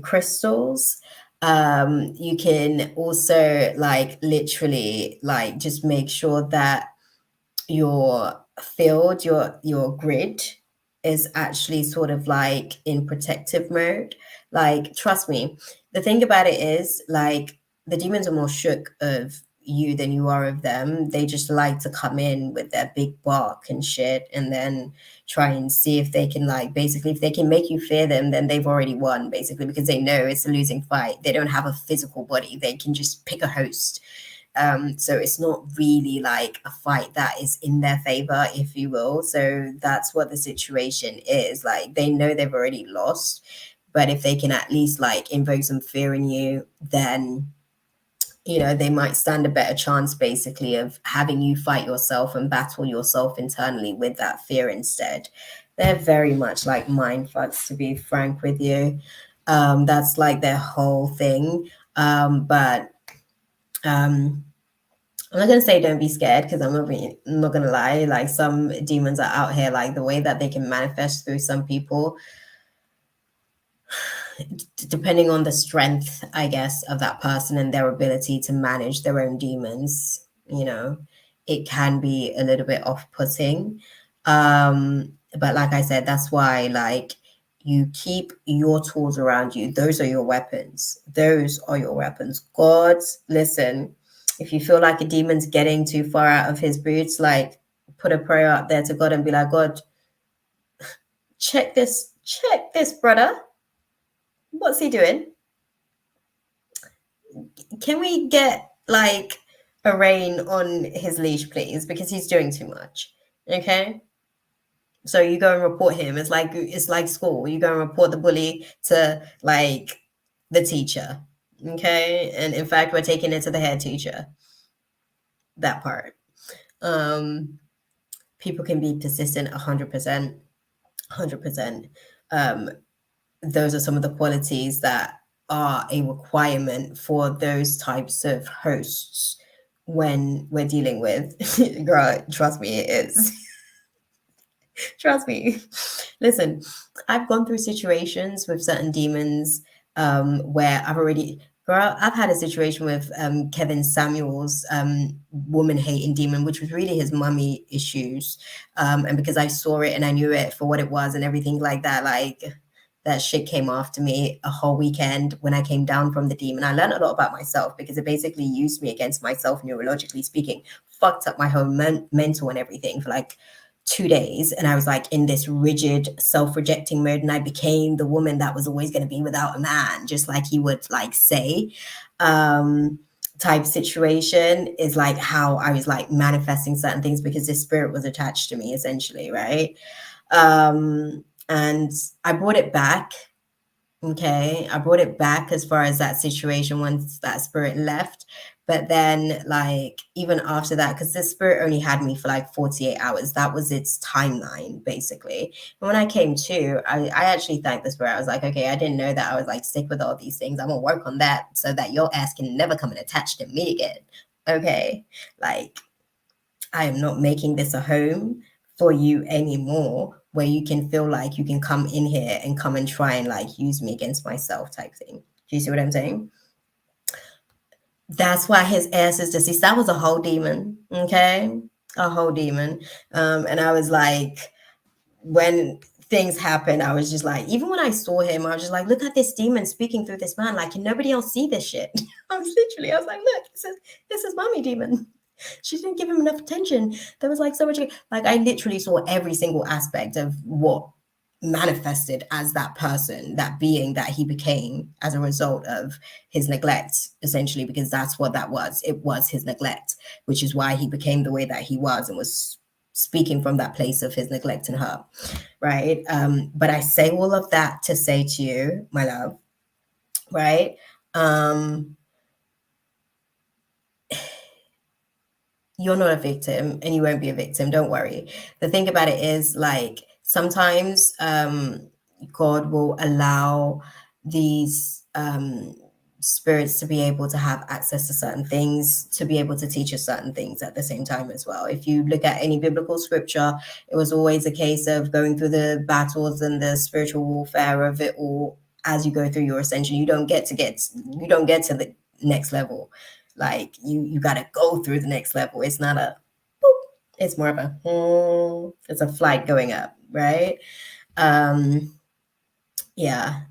crystals. You can also like literally like just make sure that your field, your grid is actually sort of like in protective mode. Like, trust me, the thing about it is like the demons are more shook of you than you are of them. They just like to come in with their big bark and shit and then try and see if they can like basically if they can make you fear them, then they've already won, basically, because they know it's a losing fight. They don't have a physical body. They can just pick a host. So it's not really like a fight that is in their favor, if you will. So that's what the situation is. Like they know they've already lost, but if they can at least like invoke some fear in you, then they might stand a better chance basically of having you fight yourself and battle yourself internally with that fear instead. They're very much like mind fucks, to be frank with you. That's like their whole thing. But I'm not gonna say don't be scared, because I'm not gonna lie. Like some demons are out here, like the way that they can manifest through some people, depending on the strength, I guess, of that person and their ability to manage their own demons. It can be a little bit off-putting. But like I said, that's why like you keep your tools around you. Those are your weapons. Those are your weapons. God, listen, if you feel like a demon's getting too far out of his boots, like put a prayer out there to God and be like, God, check this, brother. What's he doing? Can we get like a rein on his leash, please? Because he's doing too much. Okay. So you go and report him. It's like school. You go and report the bully to like the teacher. Okay. And in fact, we're taking it to the head teacher. That part. Um, People can be persistent 100%. 100%. Um, those are some of the qualities that are a requirement for those types of hosts when we're dealing with. Girl, trust me, it is. Trust me. Listen, I've gone through situations with certain demons where I've had a situation with Kevin Samuel's woman hating demon, which was really his mummy issues. And because I saw it and I knew it for what it was and everything like that, like that shit came after me a whole weekend when I came down from the demon. I learned a lot about myself because it basically used me against myself, neurologically speaking, fucked up my whole mental and everything for like 2 days. And I was like in this rigid self-rejecting mode, and I became the woman that was always going to be without a man, just like he would like say. Type situation is like how I was like manifesting certain things because this spirit was attached to me essentially, right? And I brought it back. Okay, I brought it back as far as that situation once that spirit left. But then, like, even after that, because this spirit only had me for like 48 hours, that was its timeline, basically. And when I came to, I actually thanked the spirit. I was like, okay, I didn't know that I was like sick with all these things. I'm gonna work on that so that your ass can never come and attach to me again. Okay, like, I am not making this a home for you anymore where you can feel like you can come in here and come and try and like use me against myself type thing. Do you see what I'm saying? That's why his ass is deceased. That was a whole demon. Okay. A whole demon. And I was like, when things happen, I was just like, even when I saw him, I was just like, look at this demon speaking through this man. Like, can nobody else see this shit? I was like, look, this is mommy demon. She didn't give him enough attention. There was like so much, like, I literally saw every single aspect of what manifested as that person, that being that he became as a result of his neglect, essentially, because that's what that was. It was his neglect, which is why he became the way that he was and was speaking from that place of his neglect in her, right? But I say all of that to say to you, my love, right? You're not a victim and you won't be a victim. Don't worry. The thing about it is, like, sometimes God will allow these spirits to be able to have access to certain things, to be able to teach us certain things at the same time as well. If you look at any biblical scripture, it was always a case of going through the battles and the spiritual warfare of it all as you go through your ascension. You don't get to the next level. Like, you got to go through the next level. It's not a boop. It's more of a it's a flight going up, right? Yeah.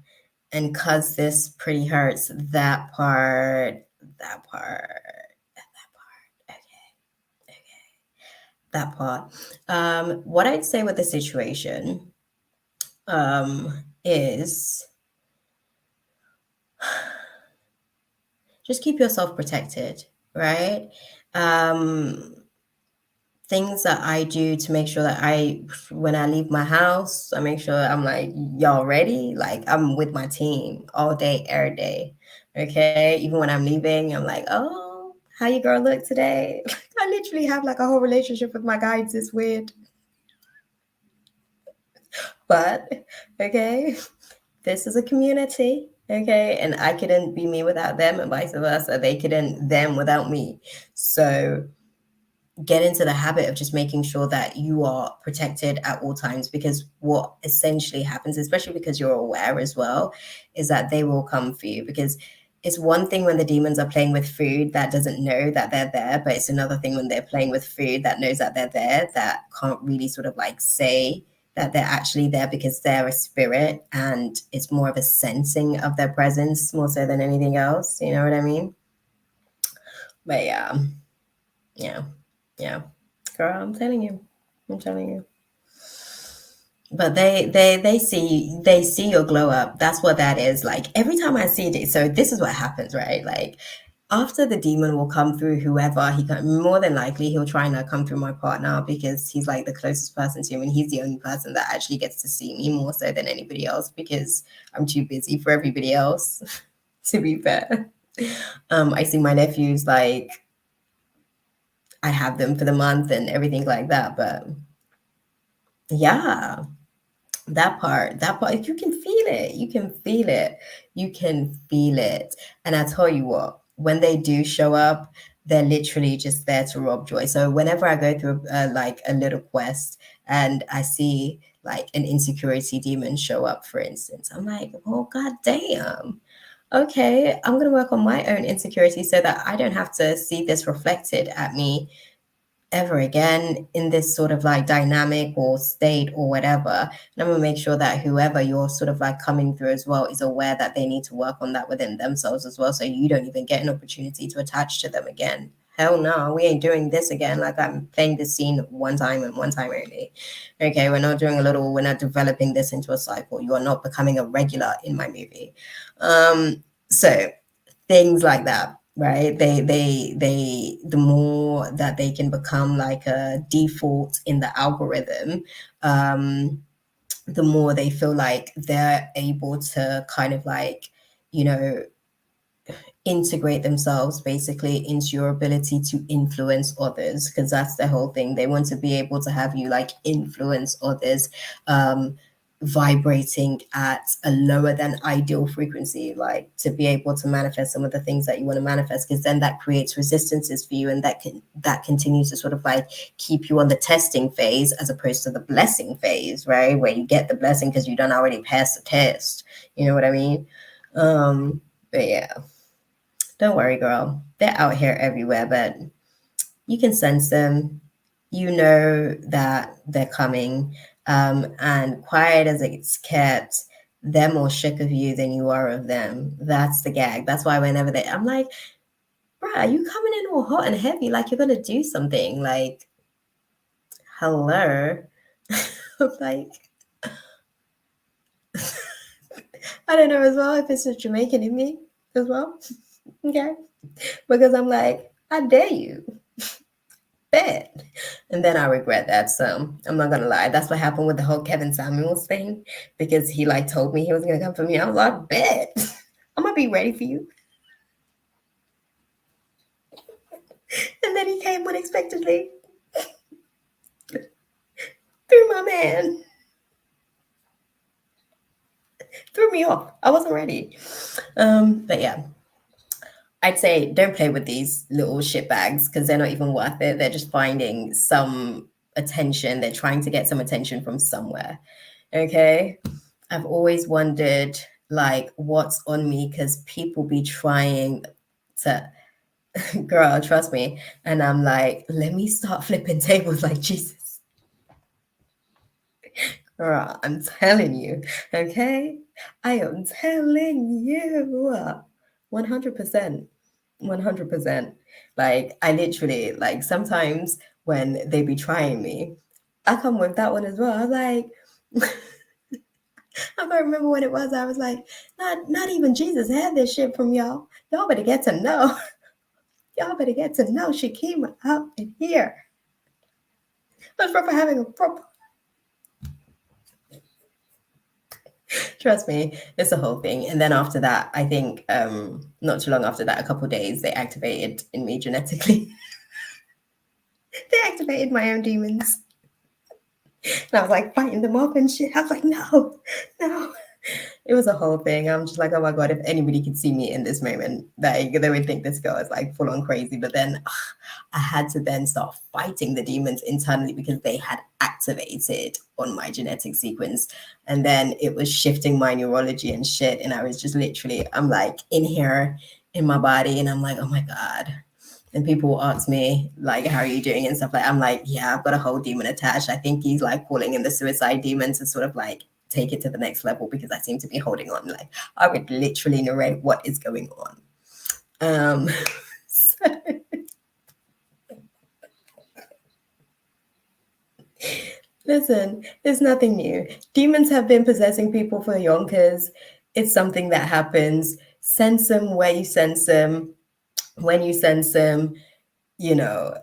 And cause this pretty hurts, that part, that part, okay, okay, that part. What I'd say with the situation is just keep yourself protected, right? Things that I do to make sure that when I leave my house, I make sure I'm like, y'all ready? Like, I'm with my team all day, every day. Okay. Even when I'm leaving, I'm like, oh, how you girl look today? I literally have like a whole relationship with my guides. It's weird. But okay, this is a community. Okay. And I couldn't be me without them, and vice versa. They couldn't them without me. So get into the habit of just making sure that you are protected at all times, because what essentially happens, especially because you're aware as well, is that they will come for you. Because it's one thing when the demons are playing with food that doesn't know that they're there, but it's another thing when they're playing with food that knows that they're there, that can't really sort of like say that they're actually there, because they're a spirit and it's more of a sensing of their presence more so than anything else. You know what I mean? But yeah. Yeah, girl, I'm telling you. But they see your glow up. That's what that is. Like, every time I see it, so this is what happens, right? Like, after the demon will come through whoever he can, more than likely he'll try and come through my partner because he's like the closest person to me, and he's the only person that actually gets to see me more so than anybody else because I'm too busy for everybody else. To be fair, I see my nephews like I have them for the month and everything like that, but yeah, that part, you can feel it. You can feel it. You can feel it. And I tell you what, when they do show up, they're literally just there to rob joy. So whenever I go through like a little quest and I see like an insecurity demon show up, for instance, I'm like, oh god damn. Okay, I'm gonna work on my own insecurity so that I don't have to see this reflected at me ever again in this sort of like dynamic or state or whatever. And I'm gonna make sure that whoever you're sort of like coming through as well is aware that they need to work on that within themselves as well. So you don't even get an opportunity to attach to them again. Hell no, we ain't doing this again. Like I'm playing this scene one time and one time only. Okay, we're not developing this into a cycle. You are not becoming a regular in my movie. So things like that, right? They the more that they can become like a default in the algorithm, um the more they feel like they're able to kind of like, you know, integrate themselves basically into your ability to influence others, because that's the whole thing. They want to be able to have you like influence others, um vibrating at a lower than ideal frequency, like to be able to manifest some of the things that you want to manifest, because then that creates resistances for you, and that continues to sort of like keep you on the testing phase as opposed to the blessing phase, right, where you get the blessing because you done already passed the test. You know what I mean? But yeah, don't worry, girl. They're out here everywhere, but you can sense them. You know that they're coming. And quiet as it's kept, they're more shook of you than you are of them. That's the gag. That's why whenever I'm like, bruh, you coming in all hot and heavy, like you're gonna do something. Like, hello. Like, I don't know as well if it's a Jamaican in me as well. Okay. Because I'm like, I dare you. Bet. And then I regret that. So I'm not gonna lie. That's what happened with the whole Kevin Samuels thing, because he like told me he was gonna come for me. I was like, bet. I'm gonna be ready for you. And then he came unexpectedly threw my man, threw me off. I wasn't ready. But yeah, I'd say don't play with these little shit bags because they're not even worth it. They're just finding some attention. They're trying to get some attention from somewhere. Okay. I've always wondered like what's on me, because people be trying to girl, trust me. And I'm like, let me start flipping tables like Jesus. Girl, I'm telling you, okay? I am telling you. 100%. 100%. Like, I literally, like, sometimes when they be trying me, I come with that one as well. I was like, I don't remember what it was. I was like, not even Jesus had this shit from y'all. Y'all better get to know. Y'all better get to know she came out in here. Let's for having a proper. Trust me, it's a whole thing. And then after that, I think not too long after that, a couple days, they activated in me genetically. They activated my own demons. And I was like fighting them off and shit. I was like, no, no. It was a whole thing. I'm just like, oh my god, if anybody could see me in this moment, like they would think this girl is like full on crazy. But then I had to then start fighting the demons internally because they had activated on my genetic sequence. And then it was shifting my neurology and shit. And I was just literally, I'm like in here in my body, and I'm like, oh my god. And people will ask me like, how are you doing and stuff like. I'm like, yeah, I've got a whole demon attached. I think he's like calling in the suicide demon to sort of like take it to the next level because I seem to be holding on. Like I would literally narrate what is going on. So, listen, it's nothing new. Demons have been possessing people for yonkers. It's something that happens. Sense them where you sense them. When you sense them, you know,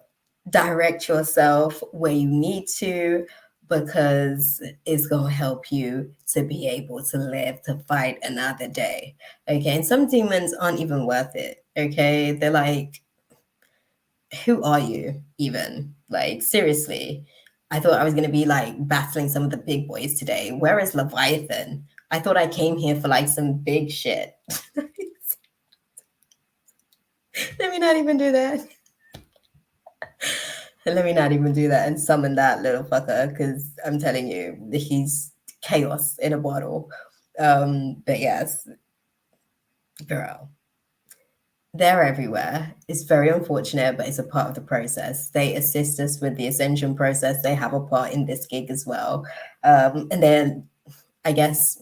direct yourself where you need to, because it's going to help you to be able to live to fight another day. Okay. And some demons aren't even worth it. Okay. They're like, who are you even? Like, seriously. I thought I was going to be like battling some of the big boys today. Where is Leviathan? I thought I came here for like some big shit. Let me not even do that. Let me not even do that and summon that little fucker, because I'm telling you, he's chaos in a bottle. But yes, girl, they're everywhere. It's very unfortunate, but it's a part of the process. They assist us with the ascension process. They have a part in this gig as well. And then, I guess,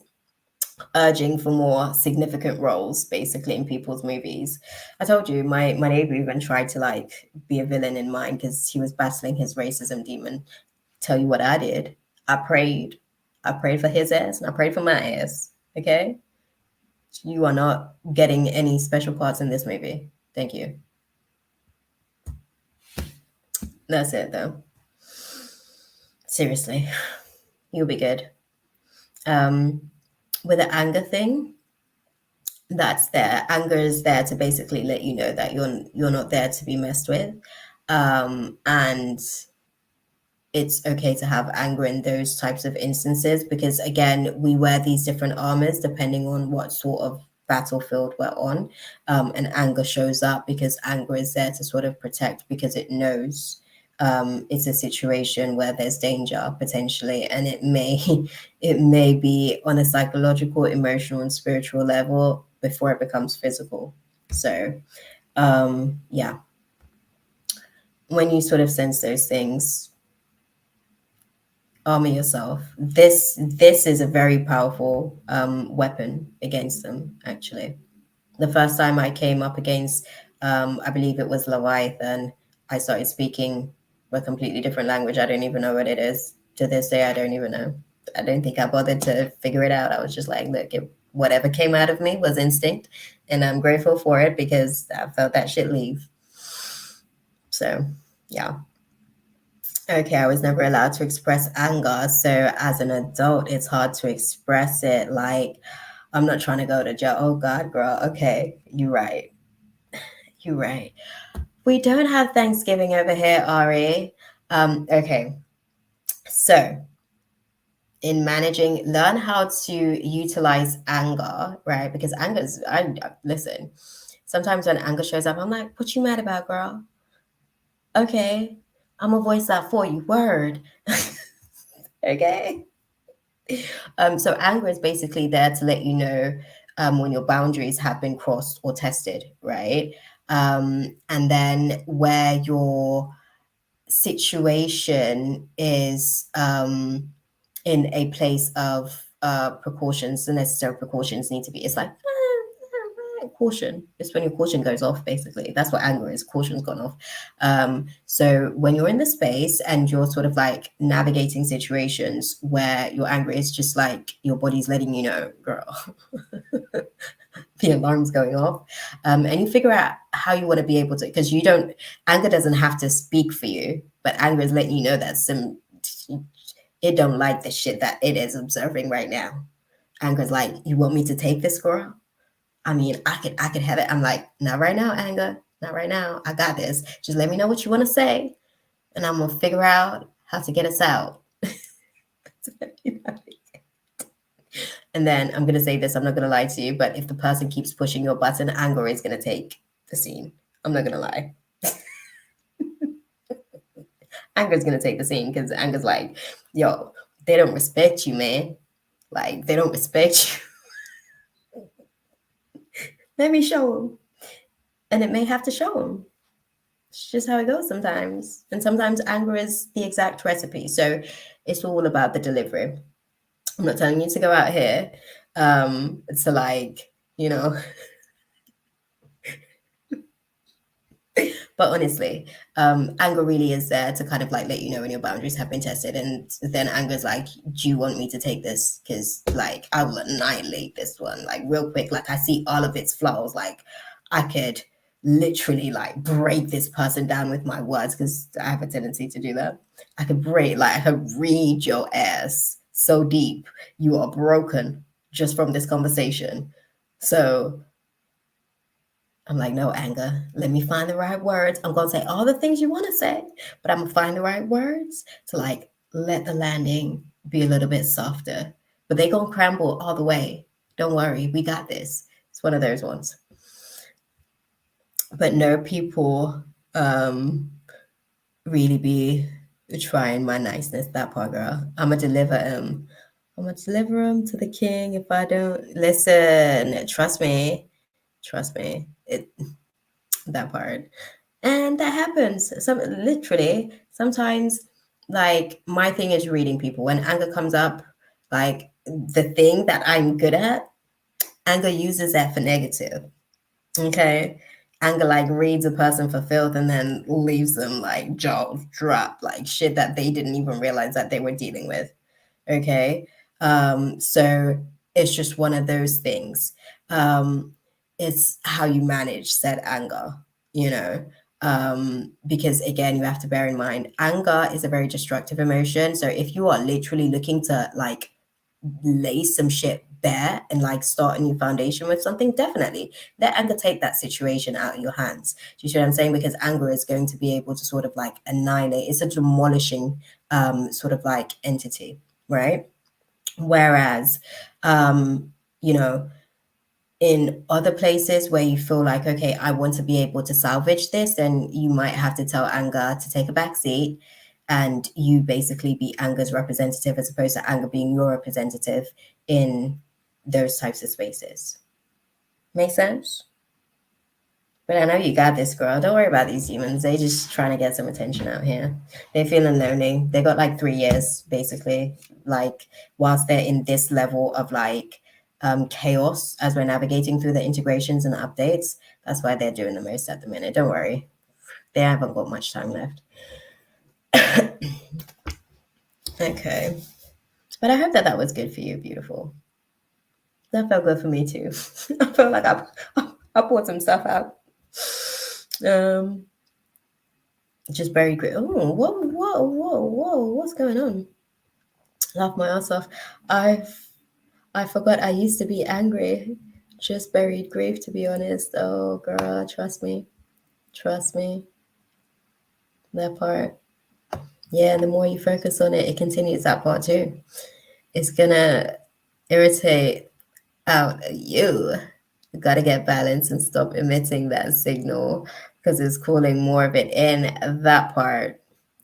urging for more significant roles basically in people's movies. I told you my neighbor even tried to like be a villain in mine because he was battling his racism demon. Tell you what I did. I prayed. I prayed for his ass and I prayed for my ass. Okay? You are not getting any special parts in this movie. Thank you. That's it though. Seriously. You'll be good. With the anger thing, that's there. Anger is there to basically let you know that you're not there to be messed with. And it's okay to have anger in those types of instances, because again, we wear these different armors depending on what sort of battlefield we're on. And anger shows up because anger is there to sort of protect, because it knows it's a situation where there's danger potentially, and it may it may be on a psychological, emotional, and spiritual level before it becomes physical. So yeah, when you sort of sense those things, armor yourself. This is a very powerful weapon against them. Actually, the first time I came up against, I believe it was Leviathan, I started speaking a completely different language. I don't even know what it is to this day. I don't even know. I don't think I bothered to figure it out. I was just like, look, whatever came out of me was instinct, and I'm grateful for it because I felt that shit leave. So, yeah. Okay, I was never allowed to express anger. So as an adult, it's hard to express it. Like, I'm not trying to go to jail. Oh God, girl. Okay, you're right. You're right. We don't have Thanksgiving over here, Ari. Okay. So in managing, learn how to utilize anger, right? Because anger is, listen, sometimes when anger shows up, I'm like, what you mad about, girl? Okay. I'm gonna voice that for you. Word. Okay. So anger is basically there to let you know when your boundaries have been crossed or tested, right? And then where your situation is in a place of precautions, the necessary precautions need to be. It's like caution. It's when your caution goes off, basically. That's what anger is. Caution's gone off. So when you're in the space and you're sort of like navigating situations where your anger is just like your body's letting you know, girl, the alarm's going off, and you figure out how you want to be able to, because you don't, anger doesn't have to speak for you, but anger is letting you know that it don't like the shit that it is observing right now. Anger's like, you want me to take this, girl? I mean, I could have it. I'm like, not right now, anger. Not right now. I got this. Just let me know what you want to say, and I'm gonna figure out how to get us out. And then I'm gonna say this. I'm not gonna lie to you, but if the person keeps pushing your button, anger is gonna take the scene. I'm not gonna lie. Anger's gonna take the scene because anger's like, yo, they don't respect you, man. Like they don't respect you. Let me show them, and it may have to show them. It's just how it goes sometimes. And sometimes anger is the exact recipe. So it's all about the delivery. I'm not telling you to go out here to like, you know, but honestly, anger really is there to kind of like let you know when your boundaries have been tested. And then anger is like, do you want me to take this? Because like I will annihilate this one like real quick. Like I see all of its flaws. Like I could literally like break this person down with my words because I have a tendency to do that. I could break, like, I could read your ass so deep. You are broken just from this conversation. So I'm like, no, anger. Let me find the right words. I'm going to say all the things you want to say, but I'm going to find the right words to like let the landing be a little bit softer. But they going to crumble all the way. Don't worry. We got this. It's one of those ones. But no, people really be trying my niceness. That part, girl. I'm going to deliver him. I'm going to deliver him to the king if I don't listen. Trust me. Trust me. That part. And that happens. Some literally sometimes, like, my thing is reading people. When anger comes up, like, the thing that I'm good at, anger uses that for negative. Okay. Anger like reads a person for filth and then leaves them like jaws dropped, like shit that they didn't even realize that they were dealing with. Okay. So it's just one of those things. It's how you manage said anger, you know. Because again, you have to bear in mind anger is a very destructive emotion. So if you are literally looking to like lay some shit bare and like start a new foundation with something, definitely let anger take that situation out of your hands. Do you see what I'm saying? Because anger is going to be able to sort of like annihilate. It's a demolishing sort of like entity, right? Whereas, you know, in other places where you feel like, okay, I want to be able to salvage this, then you might have to tell anger to take a back seat and you basically be anger's representative as opposed to anger being your representative in those types of spaces. Make sense? But I know you got this, girl. Don't worry about these humans. They just trying to get some attention out here. They're feeling lonely. They got like 3 years, basically, like whilst they're in this level of like chaos as we're navigating through the integrations and the updates. That's why they're doing the most at the minute. Don't worry. They haven't got much time left. Okay. But I hope that that was good for you, beautiful. That felt good for me too. I felt like I poured some stuff out. Just very great. Oh, whoa! What's going on? Laugh my ass off. I forgot I used to be angry. Just buried grief, to be honest. Oh, girl, trust me, trust me. That part. Yeah, and the more you focus on it, it continues that part too. It's gonna irritate out you. You gotta get balance and stop emitting that signal because it's calling more of it in. That part.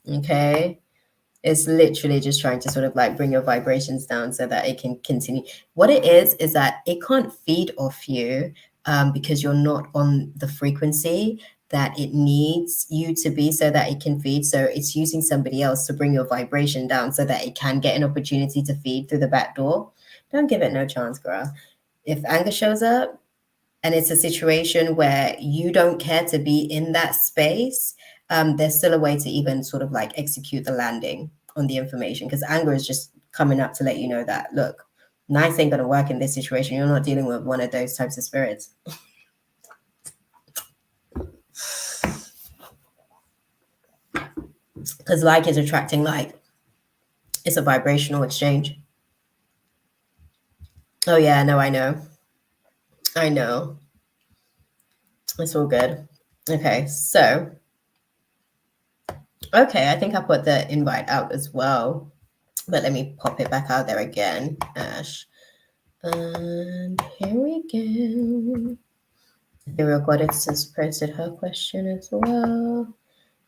Okay. It's literally just trying to sort of like bring your vibrations down so that it can continue. What it is that it can't feed off you because you're not on the frequency that it needs you to be so that it can feed. So it's using somebody else to bring your vibration down so that it can get an opportunity to feed through the back door. Don't give it no chance, girl. If anger shows up, and it's a situation where you don't care to be in that space, there's still a way to even sort of like execute the landing on the information because anger is just coming up to let you know that, look, nice ain't going to work in this situation. You're not dealing with one of those types of spirits. Because like is attracting like. It's a vibrational exchange. Oh, yeah, no, I know. I know. It's all good. Okay, so. Okay, I think I put the invite out as well. But let me pop it back out there again, Ash. And here we go. Ethereal Goddess has posted her question as well.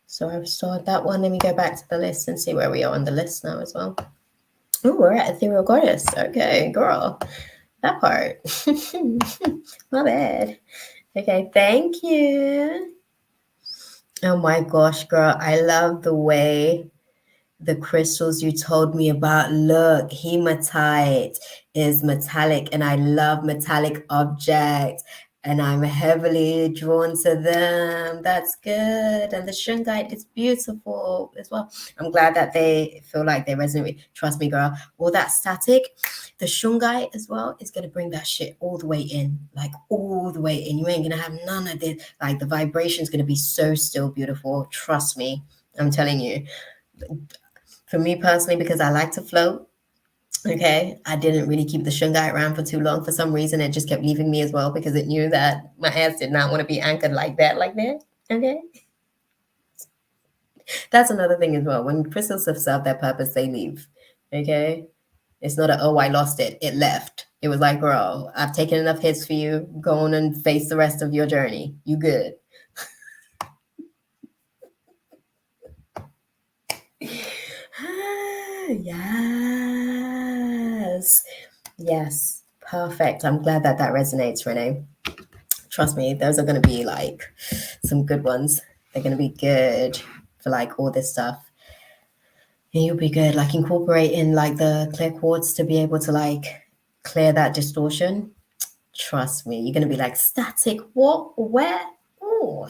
So I've stored that one. Let me go back to the list and see where we are on the list now as well. Oh, we're at Ethereal Goddess. Okay, girl. That part. My bad. Okay, thank you. Oh my gosh, girl. I love the way the crystals you told me about. Look, hematite is metallic, and I love metallic objects. and I'm heavily drawn to them. That's good. And the shungite is beautiful as well. I'm glad that they feel like they resonate. Trust me, girl. All that static, the shungite as well is gonna bring that shit all the way in, like all the way in. You ain't gonna have none of this. Like the vibration's gonna be so still beautiful. Trust me. I'm telling you. For me personally, because I like to float, okay, I didn't really keep the shungite around for too long. For some reason, it just kept leaving me as well because it knew that my ass did not want to be anchored like that, like that. Okay, that's another thing as well. When crystals have served their purpose, they leave. Okay, it's not a oh I lost it, it left. It was like, girl, I've taken enough hits for you. Go on and face the rest of your journey. You good? Yes. Yes. Perfect. I'm glad that that resonates, Renee. Trust me, those are going to be like some good ones. They're going to be good for like all this stuff. And you'll be good, like incorporating like the clear quartz to be able to like clear that distortion. Trust me, you're going to be like static. What? Where? Oh,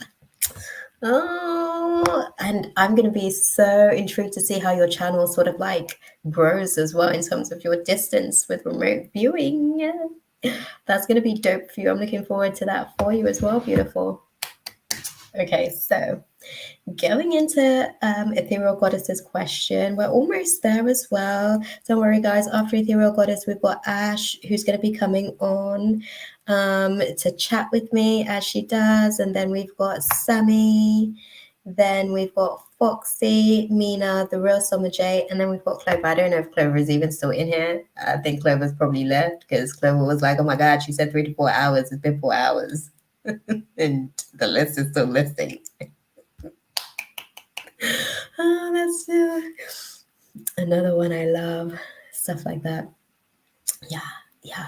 oh, and I'm going to be so intrigued to see how your channel sort of like grows as well in terms of your distance with remote viewing. Yeah. That's going to be dope for you. I'm looking forward to that for you as well. Beautiful. Okay, so going into Ethereal Goddess's question, we're almost there as well. Don't worry, guys. After Ethereal Goddess, we've got Ash, who's going to be coming on to chat with me as she does. And then we've got Sammy. Then we've got Foxy, Mina, the real Summer J, and then we've got Clover. I don't know if Clover is even still in here. I think Clover's probably left because Clover was like, oh my God, she said 3 to 4 hours. It's been 4 hours. And the list is still listing. Oh, that's another one I love. Stuff like that. Yeah, yeah.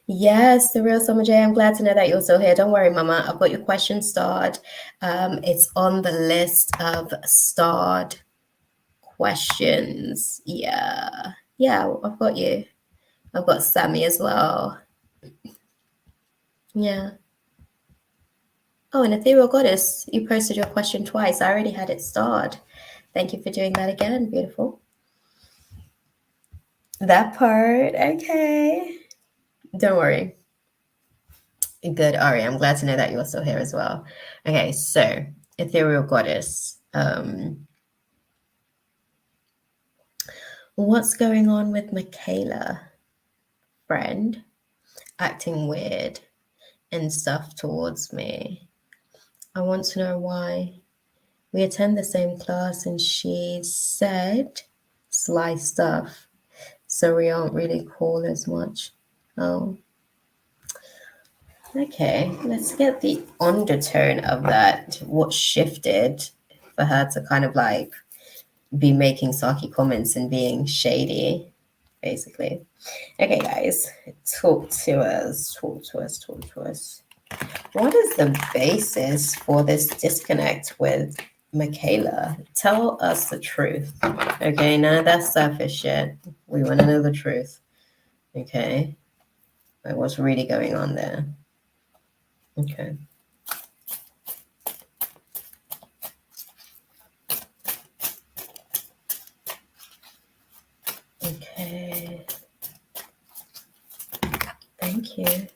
Yes, the real Summer J. I'm glad to know that you're still here. Don't worry, Mama. I've got your question starred. It's on the list of starred questions. Yeah, yeah. I've got you. I've got Sammy as well. Yeah. Oh, and Ethereal Goddess, you posted your question twice. I already had it starred. Thank you for doing that again. Beautiful. That part. Okay. Don't worry. Good, Ari. I'm glad to know that you're still here as well. Okay, so Ethereal Goddess. What's going on with Michaela, friend? Acting weird and stuff towards me. I want to know why. We attend the same class and she said sly stuff, so we aren't really cool as much. Oh. Okay, let's get the undertone of that. What shifted for her to kind of like be making sarky comments and being shady, basically. Okay, guys, talk to us, talk to us, talk to us. What is the basis for this disconnect with Michaela? Tell us the truth. Okay, none of that surface shit. We want to know the truth. Okay, like what's really going on there? Okay. Okay. Thank you.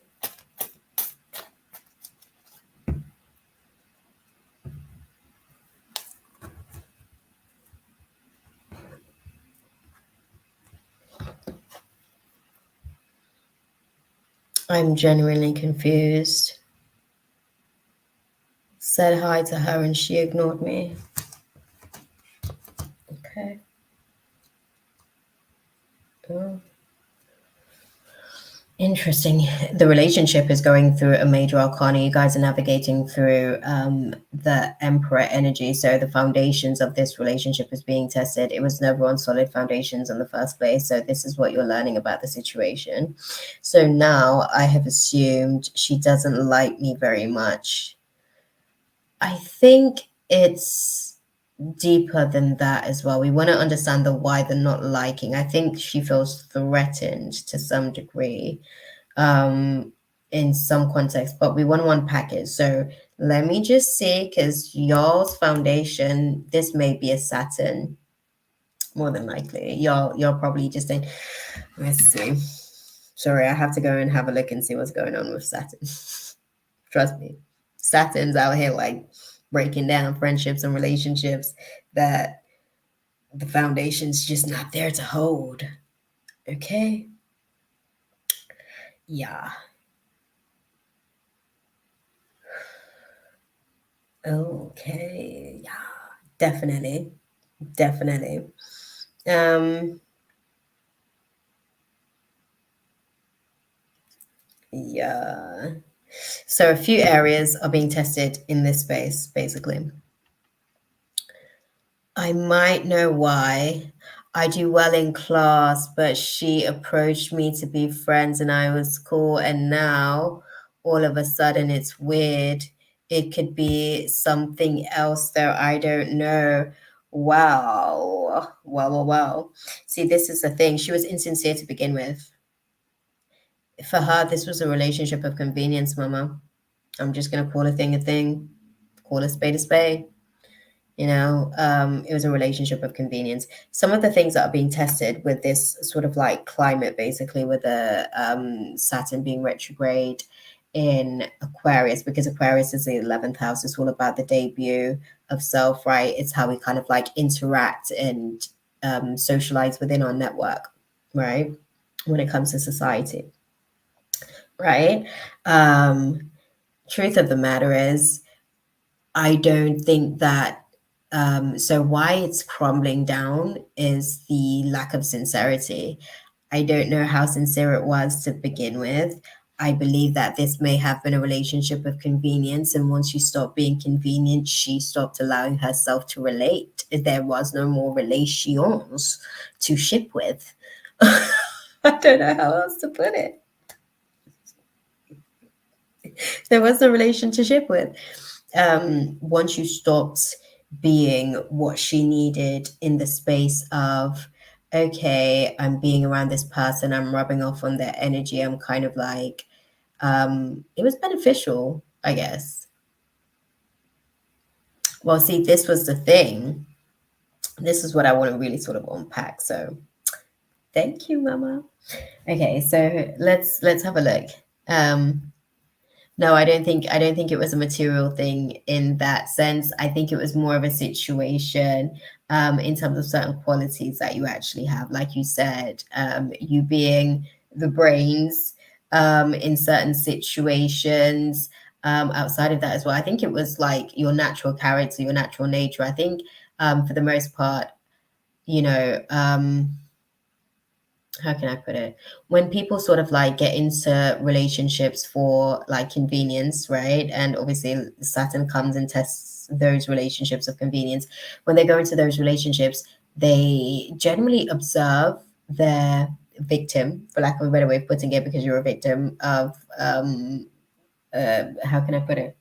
I'm genuinely confused. Said hi to her and she ignored me. Okay. Oh. Interesting. The relationship is going through a major arcana. You guys are navigating through the Emperor energy. So the foundations of this relationship is being tested. It was never on solid foundations in the first place. So this is what you're learning about the situation. So now I have assumed she doesn't like me very much. I think it's deeper than that as well. We want to understand the why they're not liking. I think she feels threatened to some degree. in some context, but we want to unpack it. So let me just see, because y'all's foundation, this may be a Saturn, more than likely. Y'all probably just think, let's see. Sorry, I have to go and have a look and see what's going on with Saturn. Trust me, Saturn's out here like breaking down friendships and relationships that the foundation's just not there to hold. Okay? Yeah. Okay. Yeah. Definitely. Definitely. Um, yeah. So a few areas are being tested in this space, basically. I might know why. I do well in class, but she approached me to be friends and I was cool. And now all of a sudden it's weird. It could be something else, though. I don't know. Wow. Wow, wow, wow. See, this is the thing. She was insincere to begin with. For her, this was a relationship of convenience, mama. I'm just going to call a thing, call a spade a spade. It was a relationship of convenience. Some of the things that are being tested with this sort of like climate, basically, with the Saturn being retrograde in Aquarius, because Aquarius is the 11th house. It's all about the debut of self, right? It's how we kind of like interact and socialize within our network, right? When it comes to society, right? Truth of the matter is, I don't think that. So why it's crumbling down is the lack of sincerity. I don't know how sincere it was to begin with. I believe that this may have been a relationship of convenience, and once she stopped being convenient, she stopped allowing herself to relate. There was no more relations to ship with. I don't know how else to put it. There was no relation to ship with. Once you stopped being what she needed in the space of, okay, I'm being around this person, I'm rubbing off on their energy, I'm kind of like, it was beneficial, I guess. Well, see, this was the thing. This is what I want to really sort of unpack. So thank you, Mama. Okay, so let's have a look. No, I don't think it was a material thing in that sense. I think it was more of a situation in terms of certain qualities that you actually have. Like you said, you being the brains in certain situations. Outside of that as well, I think it was like your natural character, your natural nature. I think for the most part, you know, how can I put it? When people sort of like get into relationships for like convenience, right? And obviously Saturn comes and tests those relationships of convenience. When they go into those relationships, they generally observe their victim, for lack of a better way of putting it, because you're a victim of how can I put it?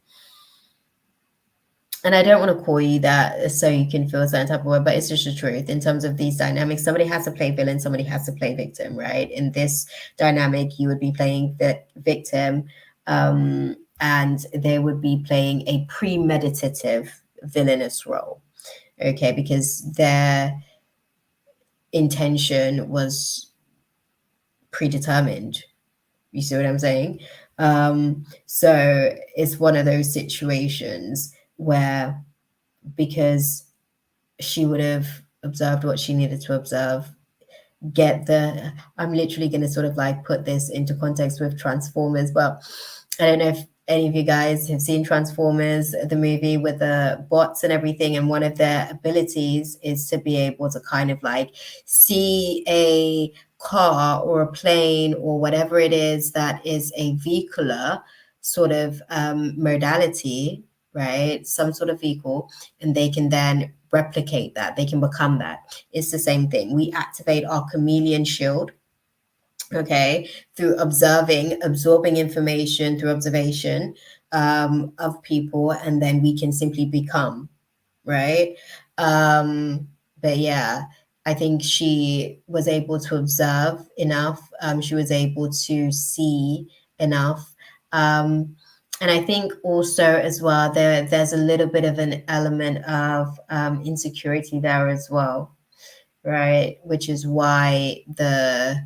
And I don't want to call you that so you can feel a certain type of way, but it's just the truth in terms of these dynamics. Somebody has to play villain, somebody has to play victim, right? In this dynamic, you would be playing the victim, and they would be playing a premeditative villainous role, okay? Because their intention was predetermined. You see what I'm saying? So it's one of those situations where, because she would have observed what she needed to observe, I'm literally going to sort of like put this into context with Transformers, but I don't know if any of you guys have seen Transformers, the movie with the bots and everything, and one of their abilities is to be able to kind of like see a car or a plane or whatever it is that is a vehicular sort of modality, right? Some sort of vehicle, and they can then replicate that. They can become that. It's the same thing. We activate our chameleon shield, okay, through absorbing information through observation of people, and then we can simply become, right? But yeah, I think she was able to observe enough. She was able to see enough Um, and I think also as well there's a little bit of an element of insecurity there as well, right? Which is why the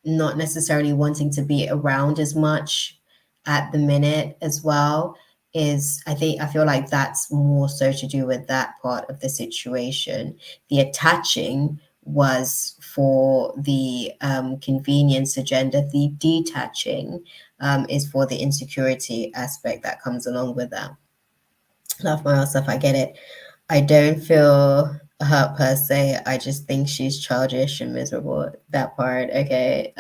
not necessarily wanting to be around as much at the minute as well is I feel like that's more so to do with that part of the situation. The attaching was for the convenience agenda. The detaching is for the insecurity aspect that comes along with that. Love my own stuff, I get it. I don't feel hurt per se. I just think she's childish and miserable. That part, okay.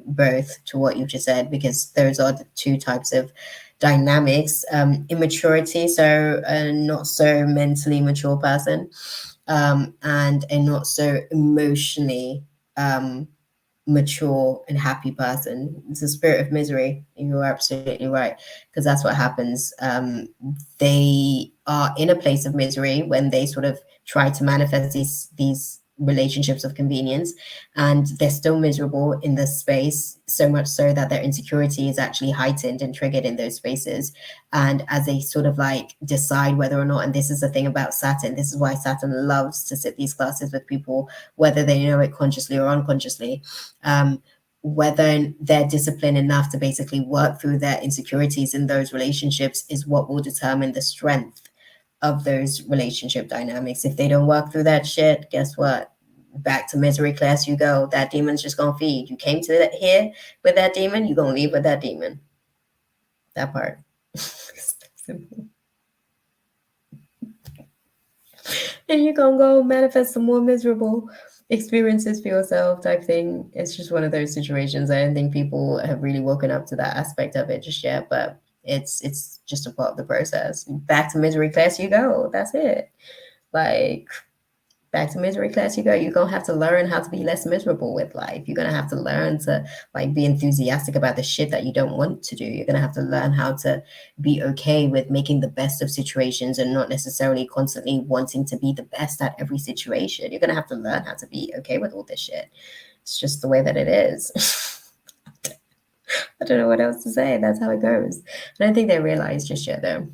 Both to what you just said, because those are the two types of dynamics. Immaturity, so a not so mentally mature person, and a not so emotionally mature and happy person. It's a spirit of misery. You're absolutely right, because that's what happens. They are in a place of misery when they sort of try to manifest these relationships of convenience, and they're still miserable in this space, so much so that their insecurity is actually heightened and triggered in those spaces. And as they sort of like decide whether or not, and this is the thing about Saturn, this is why Saturn loves to sit these classes with people, whether they know it consciously or unconsciously, whether they're disciplined enough to basically work through their insecurities in those relationships is what will determine the strength of those relationship dynamics. If they don't work through that shit, guess what? Back to misery class you go. That demon's just gonna feed. You came to here with that demon, you're gonna leave with that demon. That part. And you're gonna go manifest some more miserable experiences for yourself type thing. It's just one of those situations. I don't think people have really woken up to that aspect of it just yet, but it's just a part of the process. Back to misery class you go. That's it. Like, back to misery class you go. You're gonna have to learn how to be less miserable with life. You're gonna have to learn to like be enthusiastic about the shit that you don't want to do. You're gonna have to learn how to be okay with making the best of situations and not necessarily constantly wanting to be the best at every situation. You're gonna have to learn how to be okay with all this shit. It's just the way that it is. I don't know what else to say. That's how it goes. I don't think they realize just yet though.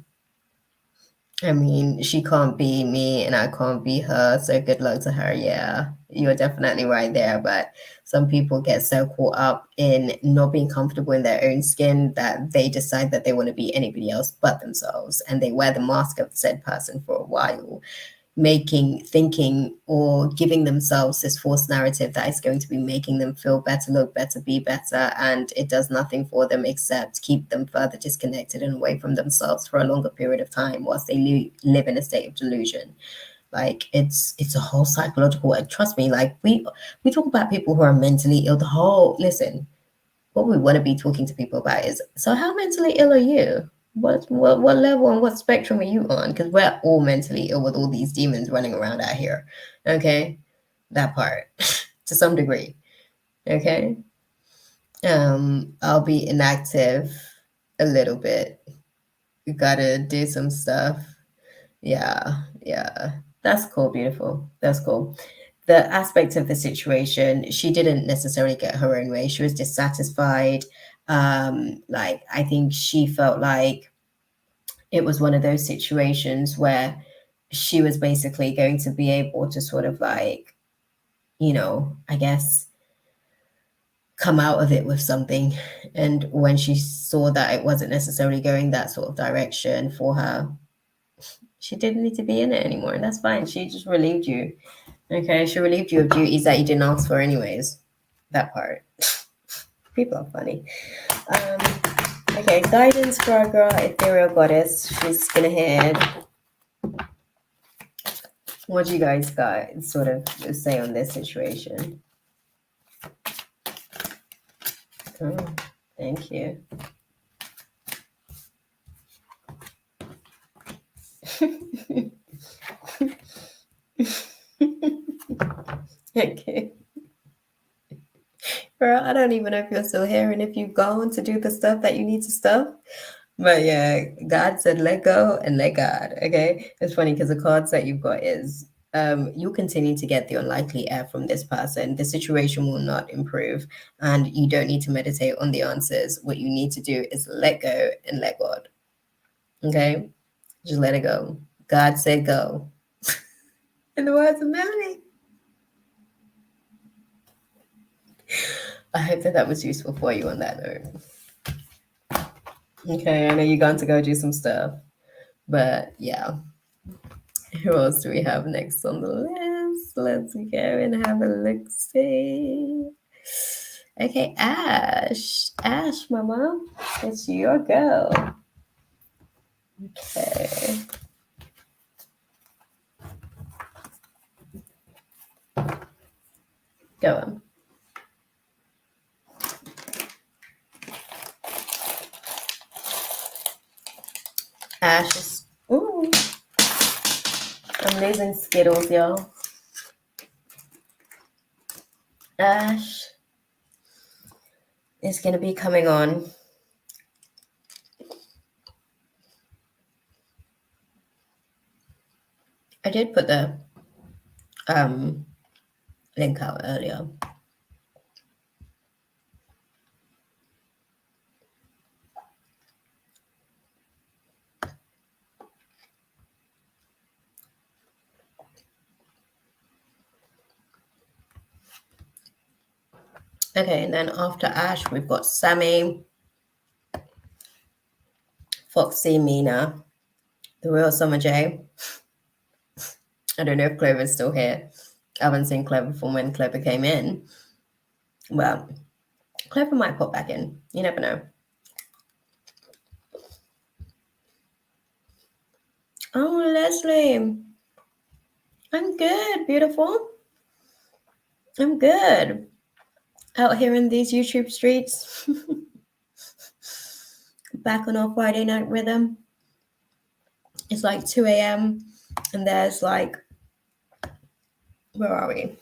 I mean, she can't be me and I can't be her, so good luck to her. Yeah, you're definitely right there. But some people get so caught up in not being comfortable in their own skin that they decide that they want to be anybody else but themselves. And they wear the mask of said person for a while, thinking, or giving themselves this false narrative that is going to be making them feel better, look better, be better, and it does nothing for them except keep them further disconnected and away from themselves for a longer period of time whilst they live in a state of delusion. Like it's a whole psychological, and trust me, like we talk about people who are mentally ill. The whole listen, what we want to be talking to people about is, so how mentally ill are you? What level and what spectrum are you on? Because we're all mentally ill with all these demons running around out here. Okay, that part to some degree. Okay, I'll be inactive a little bit. You gotta do some stuff. Yeah, yeah, that's cool, beautiful. That's cool. The aspect of the situation, she didn't necessarily get her own way. She was dissatisfied. Like I think she felt like it was one of those situations where she was basically going to be able to sort of like, I guess come out of it with something. And when she saw that it wasn't necessarily going that sort of direction for her, she didn't need to be in it anymore. And that's fine. She just relieved you. Okay, she relieved you of duties that you didn't ask for anyways. That part. People are funny. Okay, guidance for our girl, ethereal goddess. She's gonna head. What do you guys got sort of say on this situation? Oh, thank you. Okay. Girl, I don't even know if you're still here and if you've gone to do the stuff that you need to stuff. But yeah, God said let go and let God. Okay. It's funny because the cards that you've got is you'll continue to get the unlikely air from this person. The situation will not improve, and you don't need to meditate on the answers. What you need to do is let go and let God. Okay? Just let it go. God said go. In the words of Melanie. I hope that that was useful for you on that note. Okay, I know you're going to go do some stuff, but yeah. Who else do we have next on the list? Let's go and have a look see. Okay, Ash. Ash, mama, it's your go. Okay. Go on. Ash is. Ooh. I'm losing Skittles, y'all. Ash is going to be coming on. I did put the link out earlier. Okay, and then after Ash, we've got Sammy, Foxy, Mina, the real Summer J. I don't know if Clover's still here. I haven't seen Clover from when Clover came in. Well, Clover might pop back in. You never know. Oh, Leslie. I'm good, beautiful. I'm good. Out here in these YouTube streets. Back on our Friday night rhythm. It's like 2 a.m. and there's like, where are we?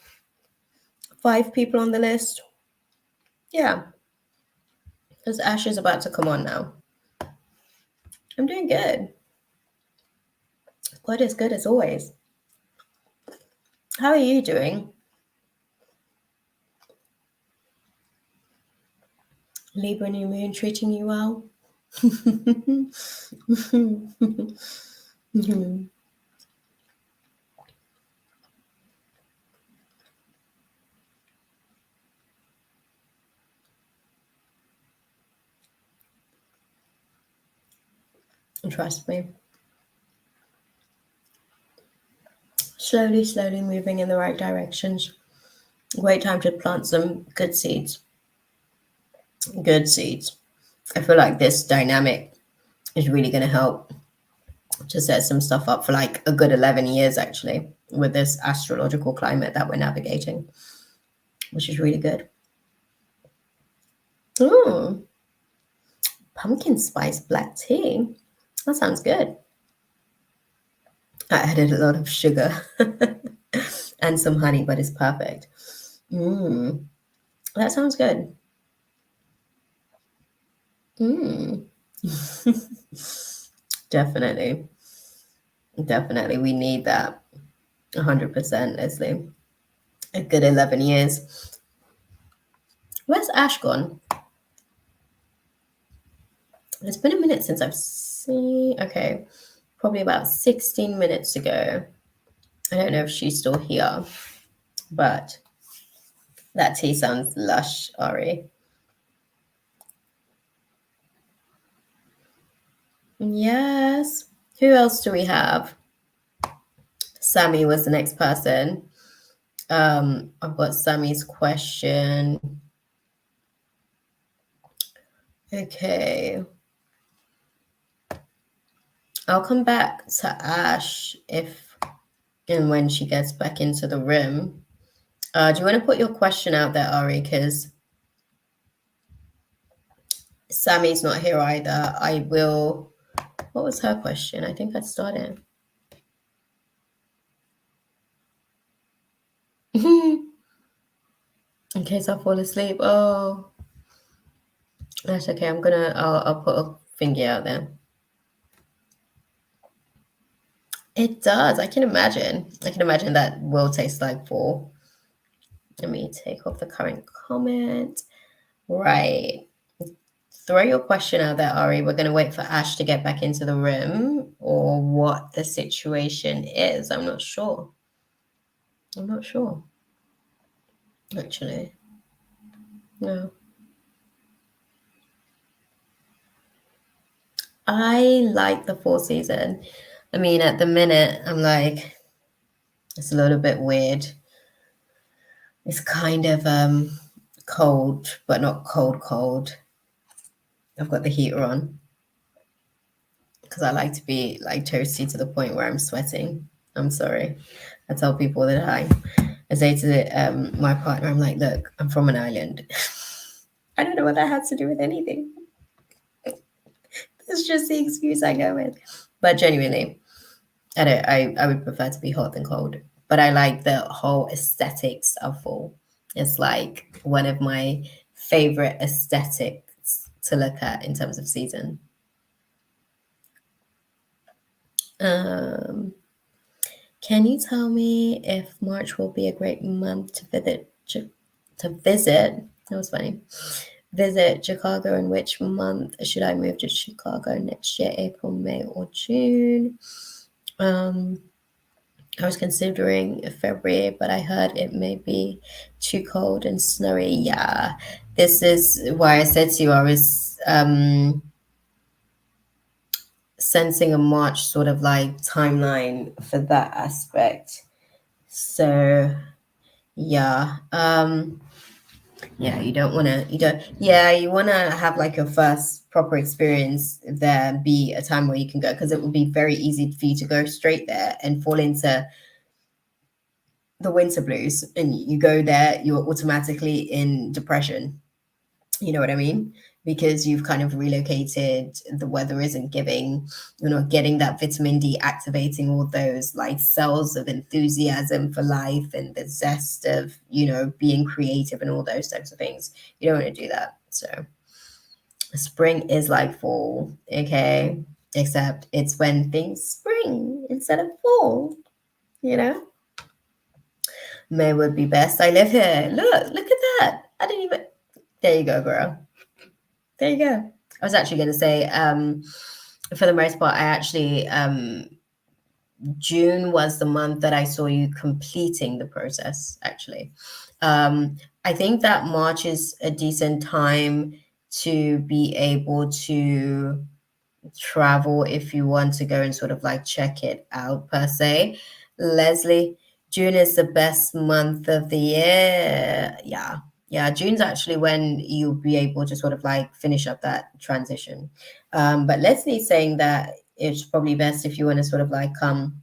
5 people on the list. Yeah. Because Ash is about to come on now. I'm doing good. God is good as always. How are you doing? Libra new moon treating you well? Trust me. Slowly, slowly moving in the right directions. Great time to plant some good seeds. Good seeds. I feel like this dynamic is really going to help to set some stuff up for like a good 11 years, actually, with this astrological climate that we're navigating, which is really good. Ooh, pumpkin spice black tea. That sounds good. I added a lot of sugar and some honey, but it's perfect. That sounds good. Definitely. Definitely. We need that. 100%, Leslie. A good 11 years. Where's Ash gone? It's been a minute since I've seen. Okay. Probably about 16 minutes ago. I don't know if she's still here, but that tea sounds lush, Ari. Yes. Who else do we have? Sammy was the next person. I've got Sammy's question. Okay. I'll come back to Ash if and when she gets back into the room. Do you want to put your question out there, Ari? Because Sammy's not here either. I will. What was her question? I think I started. In case I fall asleep. Oh, that's okay. I'll put a finger out there. It does. I can imagine. I can imagine that will taste like fall. Let me take off the current comment. Right. Throw your question out there, Ari. We're going to wait for Ash to get back into the room or what the situation is. I'm not sure. I'm not sure, actually. No. I like the fall season. I mean, at the minute, I'm like, it's a little bit weird. It's kind of cold, but not cold, cold. I've got the heater on because I like to be like toasty to the point where I'm sweating. I'm sorry. I tell people all the time. I say to my partner, I'm like, look, I'm from an island. I don't know what that has to do with anything. It's just the excuse I go with. But genuinely, I would prefer to be hot than cold. But I like the whole aesthetics of fall. It's like one of my favorite aesthetics to look at in terms of season. Um, can you tell me if March will be a great month to visit? To visit? That was funny. Visit Chicago. In which month should I move to Chicago next year? April, May, or June? Um, I was considering February, but I heard it may be too cold and snowy. Yeah, this is why I said to you I was sensing a March sort of like timeline for that aspect. So yeah, yeah, you want to have like your first proper experience there be a time where you can go because it will be very easy for you to go straight there and fall into the winter blues and you go there, you're automatically in depression. You know what I mean? Because you've kind of relocated, the weather isn't giving, you're not getting that vitamin D activating all those like cells of enthusiasm for life and the zest of, being creative and all those types of things. You don't want to do that. So spring is like fall, okay? Except it's when things spring instead of fall, you know? May would be best. I live here. Look at that. I didn't even. There you go, girl. There you go. I was actually going to say, for the most part, I actually, June was the month that I saw you completing the process, actually. I think that March is a decent time to be able to travel if you want to go and sort of like check it out per se. Leslie, June is the best month of the year. Yeah. Yeah, June's actually when you'll be able to sort of like finish up that transition. But Leslie's saying that it's probably best if you want to sort of like come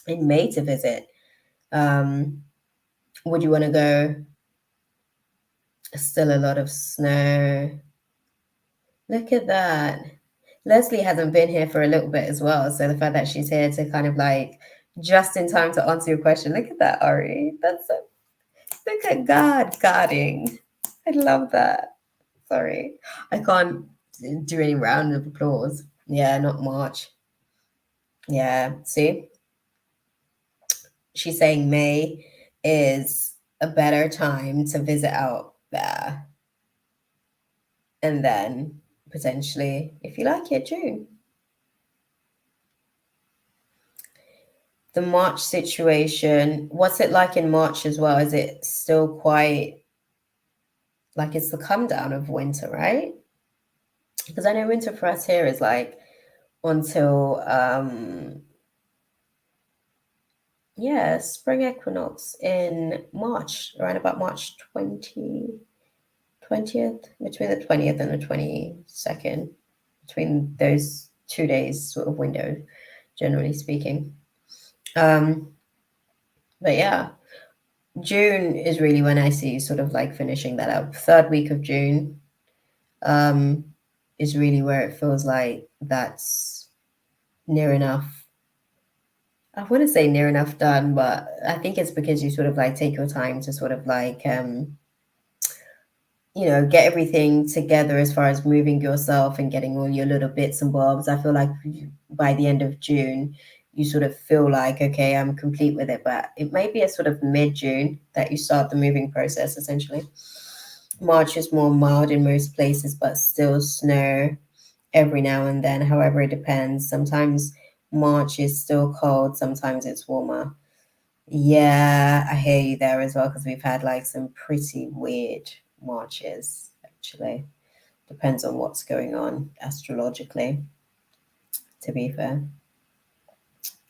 in May to visit. Um, would you want to go? Still a lot of snow. Look at that. Leslie hasn't been here for a little bit as well. So the fact that she's here to kind of like just in time to answer your question. Look at that, Ari. Look at God guarding. I love that. Sorry. I can't do any round of applause. Yeah, not much. Yeah. See? She's saying May is a better time to visit out there. And then potentially, if you like it, June. The March situation, what's it like in March as well? Is it still quite like it's the come down of winter, right? Because I know winter for us here is like until spring equinox in March, around about March 20th, between the 20th and the 22nd, between those 2 days sort of window, generally speaking. But yeah, June is really when I see sort of like finishing that up. Third week of June um, is really where it feels like that's near enough. I wouldn't say near enough done, but I think it's because you sort of like take your time to sort of like, get everything together as far as moving yourself and getting all your little bits and bobs. I feel like by the end of June, you sort of feel like, okay, I'm complete with it. But it may be a sort of mid-June that you start the moving process, essentially. March is more mild in most places, but still snow every now and then. However, it depends. Sometimes March is still cold, sometimes it's warmer. Yeah, I hear you there as well, because we've had like some pretty weird Marches, actually. Depends on what's going on astrologically, to be fair.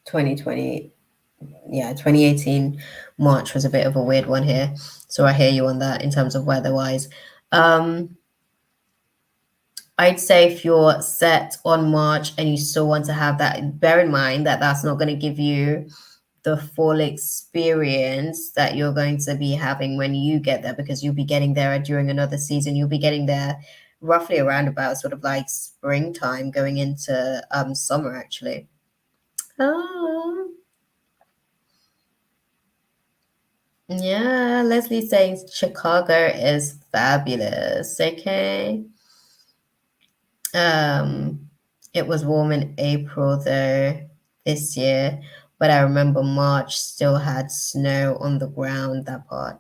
2020, yeah, 2018 March was a bit of a weird one here. So I hear you on that in terms of weather-wise. Um, I'd say if you're set on March and you still want to have that, bear in mind that that's not going to give you the full experience that you're going to be having when you get there, because you'll be getting there during another season. You'll be getting there roughly around about sort of like springtime going into summer, actually. Oh, yeah. Leslie saying Chicago is fabulous. Okay. Um, it was warm in April though this year, but I remember March still had snow on the ground, that part.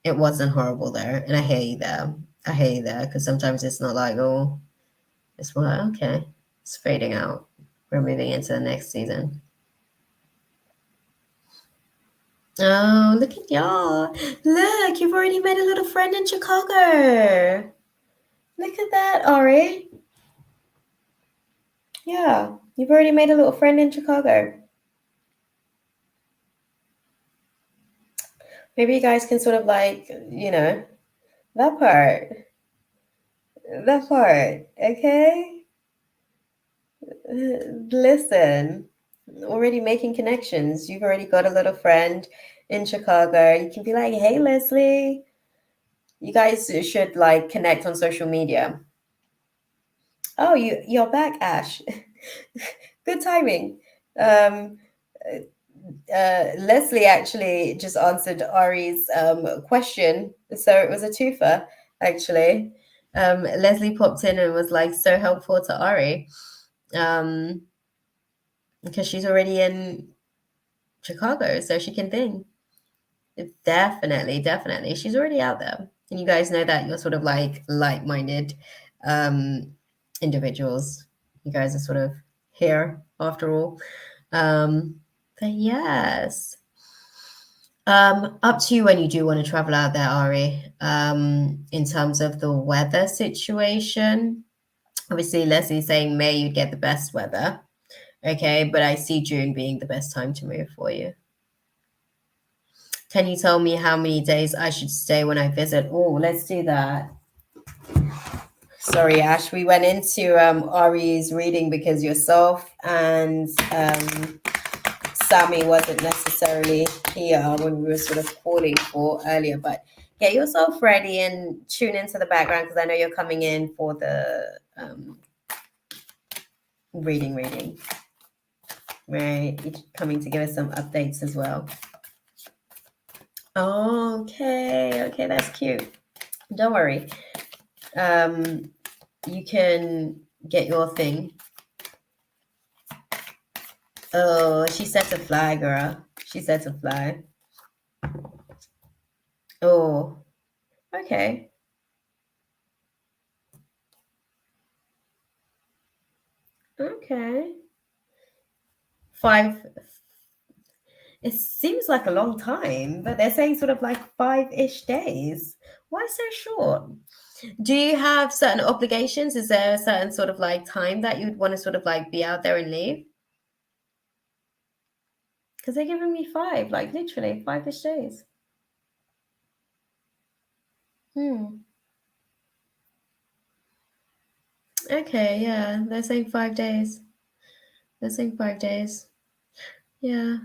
It wasn't horrible there, and I hear you there. I hear you there, because sometimes it's not like, oh, it's more like, okay, it's fading out. We're moving into the next season. Oh, look at y'all. Look, you've already made a little friend in Chicago. Look at that, Ari. Yeah, you've already made a little friend in Chicago. Maybe you guys can sort of like, that part. That part, okay? Listen, already making connections. You've already got a little friend in Chicago. You can be like, hey, Leslie. You guys should like connect on social media. Oh, you're back, Ash. Good timing. Um, Leslie actually just answered Ari's question, so it was a twofer, actually. Leslie popped in and was like so helpful to Ari, um, because she's already in Chicago, so she can think. Definitely, definitely. She's already out there. And you guys know that you're sort of like like-minded um, individuals. You guys are sort of here after all. But yes. Up to you when you do want to travel out there, Ari. In terms of the weather situation, obviously Leslie's saying May you'd get the best weather. Okay, but I see June being the best time to move for you. Can you tell me how many days I should stay when I visit? Oh, let's do that. Sorry, Ash. We went into Ari's reading because yourself and Sammy wasn't necessarily here when we were sort of calling for earlier. But get yourself ready and tune into the background, because I know you're coming in for the reading. Right? You're coming to give us some updates as well. Okay, that's cute. Don't worry. You can get your thing. Oh, she set to fly, girl. She set to fly. Oh, okay. Okay. 5. It seems like a long time, but they're saying sort of like 5-ish days. Why so short? Do you have certain obligations? Is there a certain sort of like time that you'd want to sort of like be out there and leave? Because they're giving me 5, like literally 5-ish days. Okay, yeah. They're saying 5 days. They're saying 5 days. Yeah.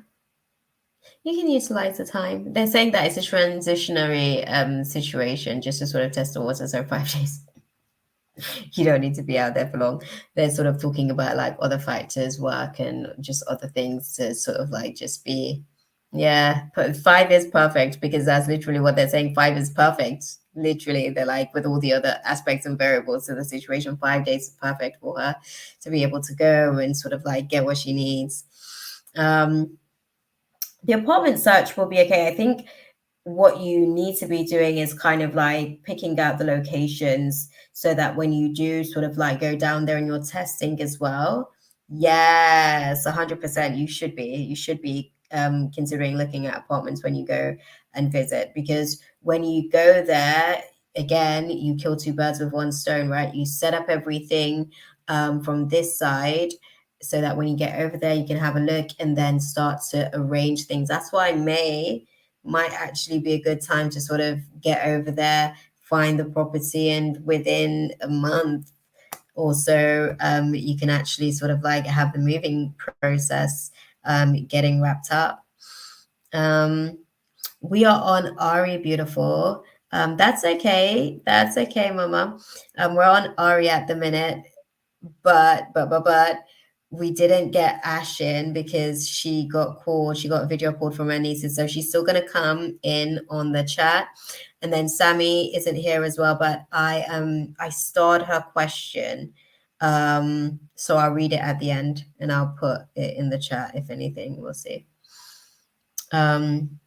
You can utilize the time. They're saying that it's a transitionary situation, just to sort of test the water. So 5 days. You don't need to be out there for long. They're sort of talking about like other factors, work, and just other things to sort of like just be. Yeah, but 5 is perfect, because that's literally what they're saying. 5 is perfect. Literally, they're like, with all the other aspects and variables of the situation, 5 days is perfect for her to be able to go and sort of like get what she needs. Um, the apartment search will be okay. I think what you need to be doing is kind of like picking out the locations so that when you do sort of like go down there and you're testing as well. Yes, 100%. You should be considering looking at apartments when you go and visit, because when you go there, again, you kill two birds with one stone, right? You set up everything from this side so that when you get over there, you can have a look and then start to arrange things. That's why May might actually be a good time to sort of get over there, find the property, and within a month or so, you can actually sort of like have the moving process getting wrapped up. Um, we are on Ari Beautiful. That's okay. That's okay, Mama. We're on Ari at the minute, but we didn't get Ash in because she got called. She got a video called from her nieces, so she's still gonna come in on the chat. And then Sammy isn't here as well, but I starred her question. So I'll read it at the end and I'll put it in the chat if anything. We'll see. Um,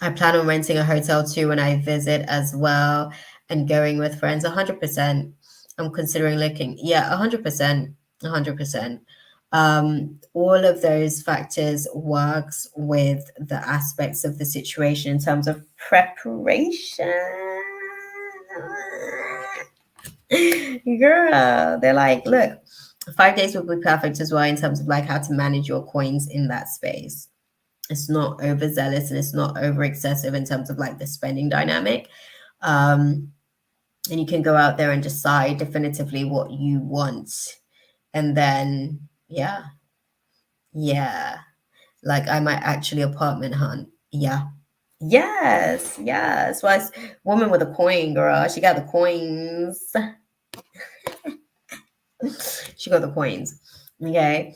I plan on renting a hotel too when I visit as well and going with friends. 100%. I'm considering looking. Yeah, 100%. 100%. All of those factors works with the aspects of the situation in terms of preparation. Girl, they're like, look, 5 days would be perfect as well in terms of like how to manage your coins in that space. It's not overzealous and it's not over excessive in terms of like the spending dynamic. And you can go out there and decide definitively what you want. And then, yeah, like I might actually apartment hunt. Yeah. Yes. Well, woman with a coin, girl. She got the coins. She got the coins. Okay.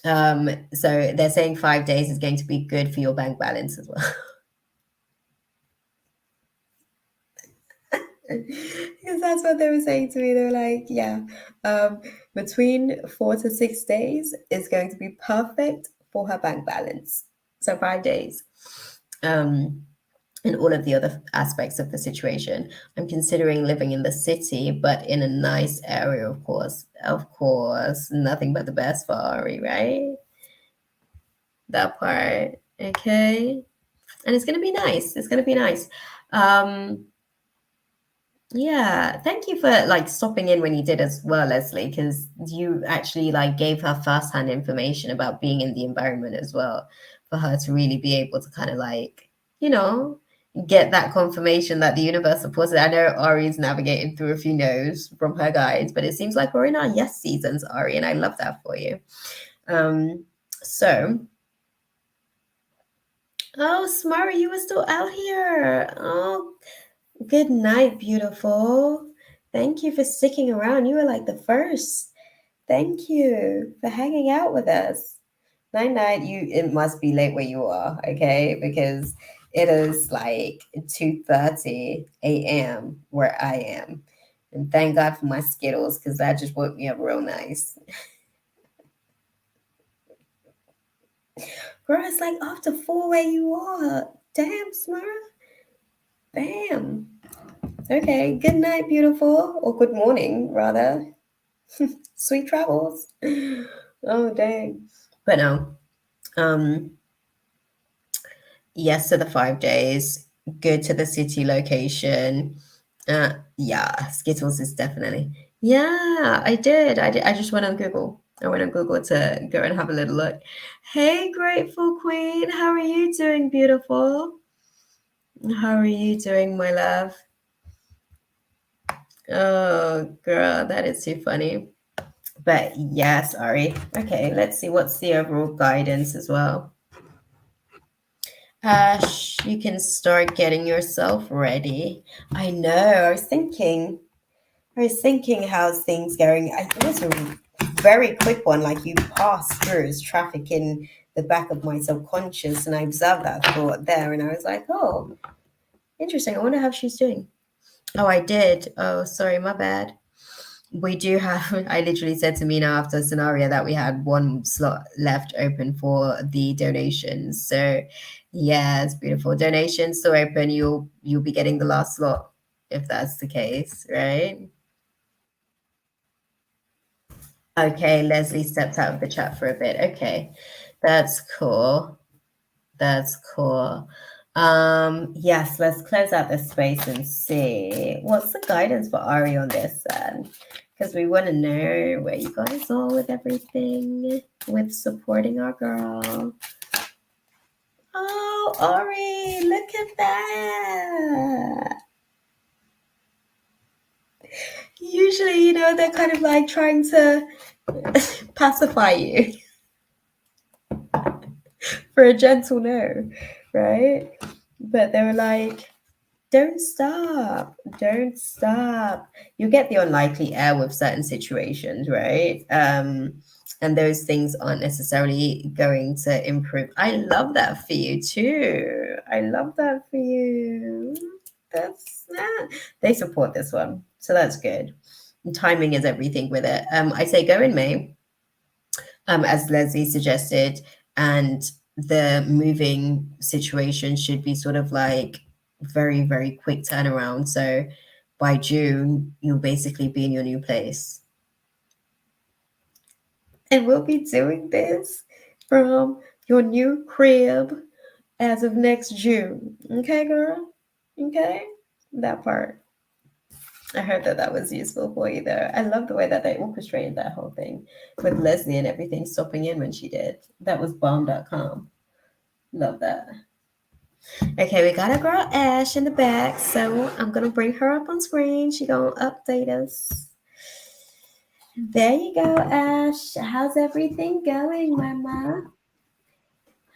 So they're saying 5 days is going to be good for your bank balance as well. Because that's what they were saying to me. They were like, yeah, between 4 to 6 days is going to be perfect for her bank balance. So 5 days. And all of the other aspects of the situation. I'm considering living in the city, but in a nice area, of course. Of course, nothing but the best for Ari, right? That part. Okay. And it's gonna be nice. It's gonna be nice. Um, Yeah, thank you for like stopping in when you did as well, Leslie, because you actually like gave her firsthand information about being in the environment as well, for her to really be able to kind of like, you know, get that confirmation that the universe supports it. I know Ari's navigated through a few no's from her guides, but it seems like we're in our yes seasons, Ari, and I love that for you. So, oh, Smara, you were still out here. Oh, good night, beautiful. Thank you for sticking around. You were like the first. Thank you for hanging out with us. Night night, it must be late where you are, okay? Because it is like 2:30 a.m. where I am. And thank God for my Skittles, because that just woke me up real nice. Girl, it's like after 4 where you are. Damn, Smurf. Bam. Okay, good night, beautiful. Or good morning, rather. Sweet travels. Oh, dang. But no. Um, yes to the 5 days. Good to the city location. Yeah, Skittles is definitely. Yeah, I did. I just went on Google. I went on Google to go and have a little look. Hey, Grateful Queen. How are you doing, beautiful? How are you doing, my love? Oh, girl, that is too funny. But yes, Ari. Okay, let's see what's the overall guidance as well. Ash, you can start getting yourself ready. I know. I was thinking how's things going. It was a very quick one, like you passed through as traffic in the back of my subconscious, and I observed that thought there, and I was like, oh, interesting. I wonder how she's doing. Oh, I did. Oh, sorry, my bad. We do have, I literally said to Mina after scenario that we had one slot left open for the donations. So yeah, it's beautiful. Donations still open. You'll be getting the last slot if that's the case, right? Okay, Leslie stepped out of the chat for a bit. Okay, that's cool. That's cool. Yes, let's close out this space and see what's the guidance for Ari on this then. Because we want to know where you guys are with everything, with supporting our girl. Oh, Ari, look at that. Usually, they're kind of like trying to pacify you for a gentle no, right? But they were like, don't stop. Don't stop. You get the unlikely air with certain situations, right? And those things aren't necessarily going to improve. I love that for you too. I love that for you. That's that. They support this one. So that's good. And timing is everything with it. I say go in May, as Leslie suggested, and the moving situation should be sort of like very, very quick turnaround. So by June, you'll basically be in your new place. And we'll be doing this from your new crib as of next June. Okay, girl? Okay? That part. I heard that that was useful for you there. I love the way that they orchestrated that whole thing with Leslie and everything stopping in when she did. That was bomb.com. Love that. Okay, we got a girl Ash in the back, so I'm gonna bring her up on screen. She gonna update us. There you go, Ash. How's everything going, Mama?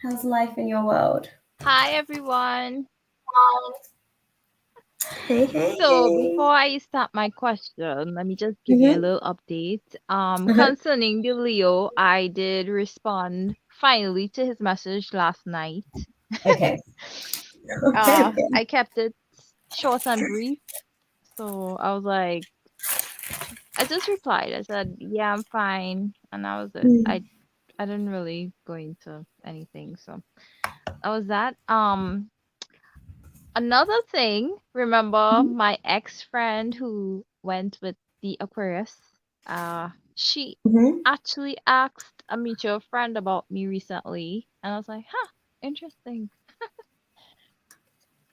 How's life in your world? Hi everyone. Hey, hey, So hey. before I start my question, let me just give you a Mm-hmm. little update. Uh-huh. Concerning the Leo, I did respond finally to his message last night. Okay. Okay, okay. I kept it short and brief. So I was like, I just replied. I said, "Yeah, I'm fine," and that was it. Mm. I didn't really go into anything. So that was that. Another thing, remember my ex-friend who went with the Aquarius? She Mm-hmm. actually asked a mutual friend about me recently, and I was like, huh, interesting.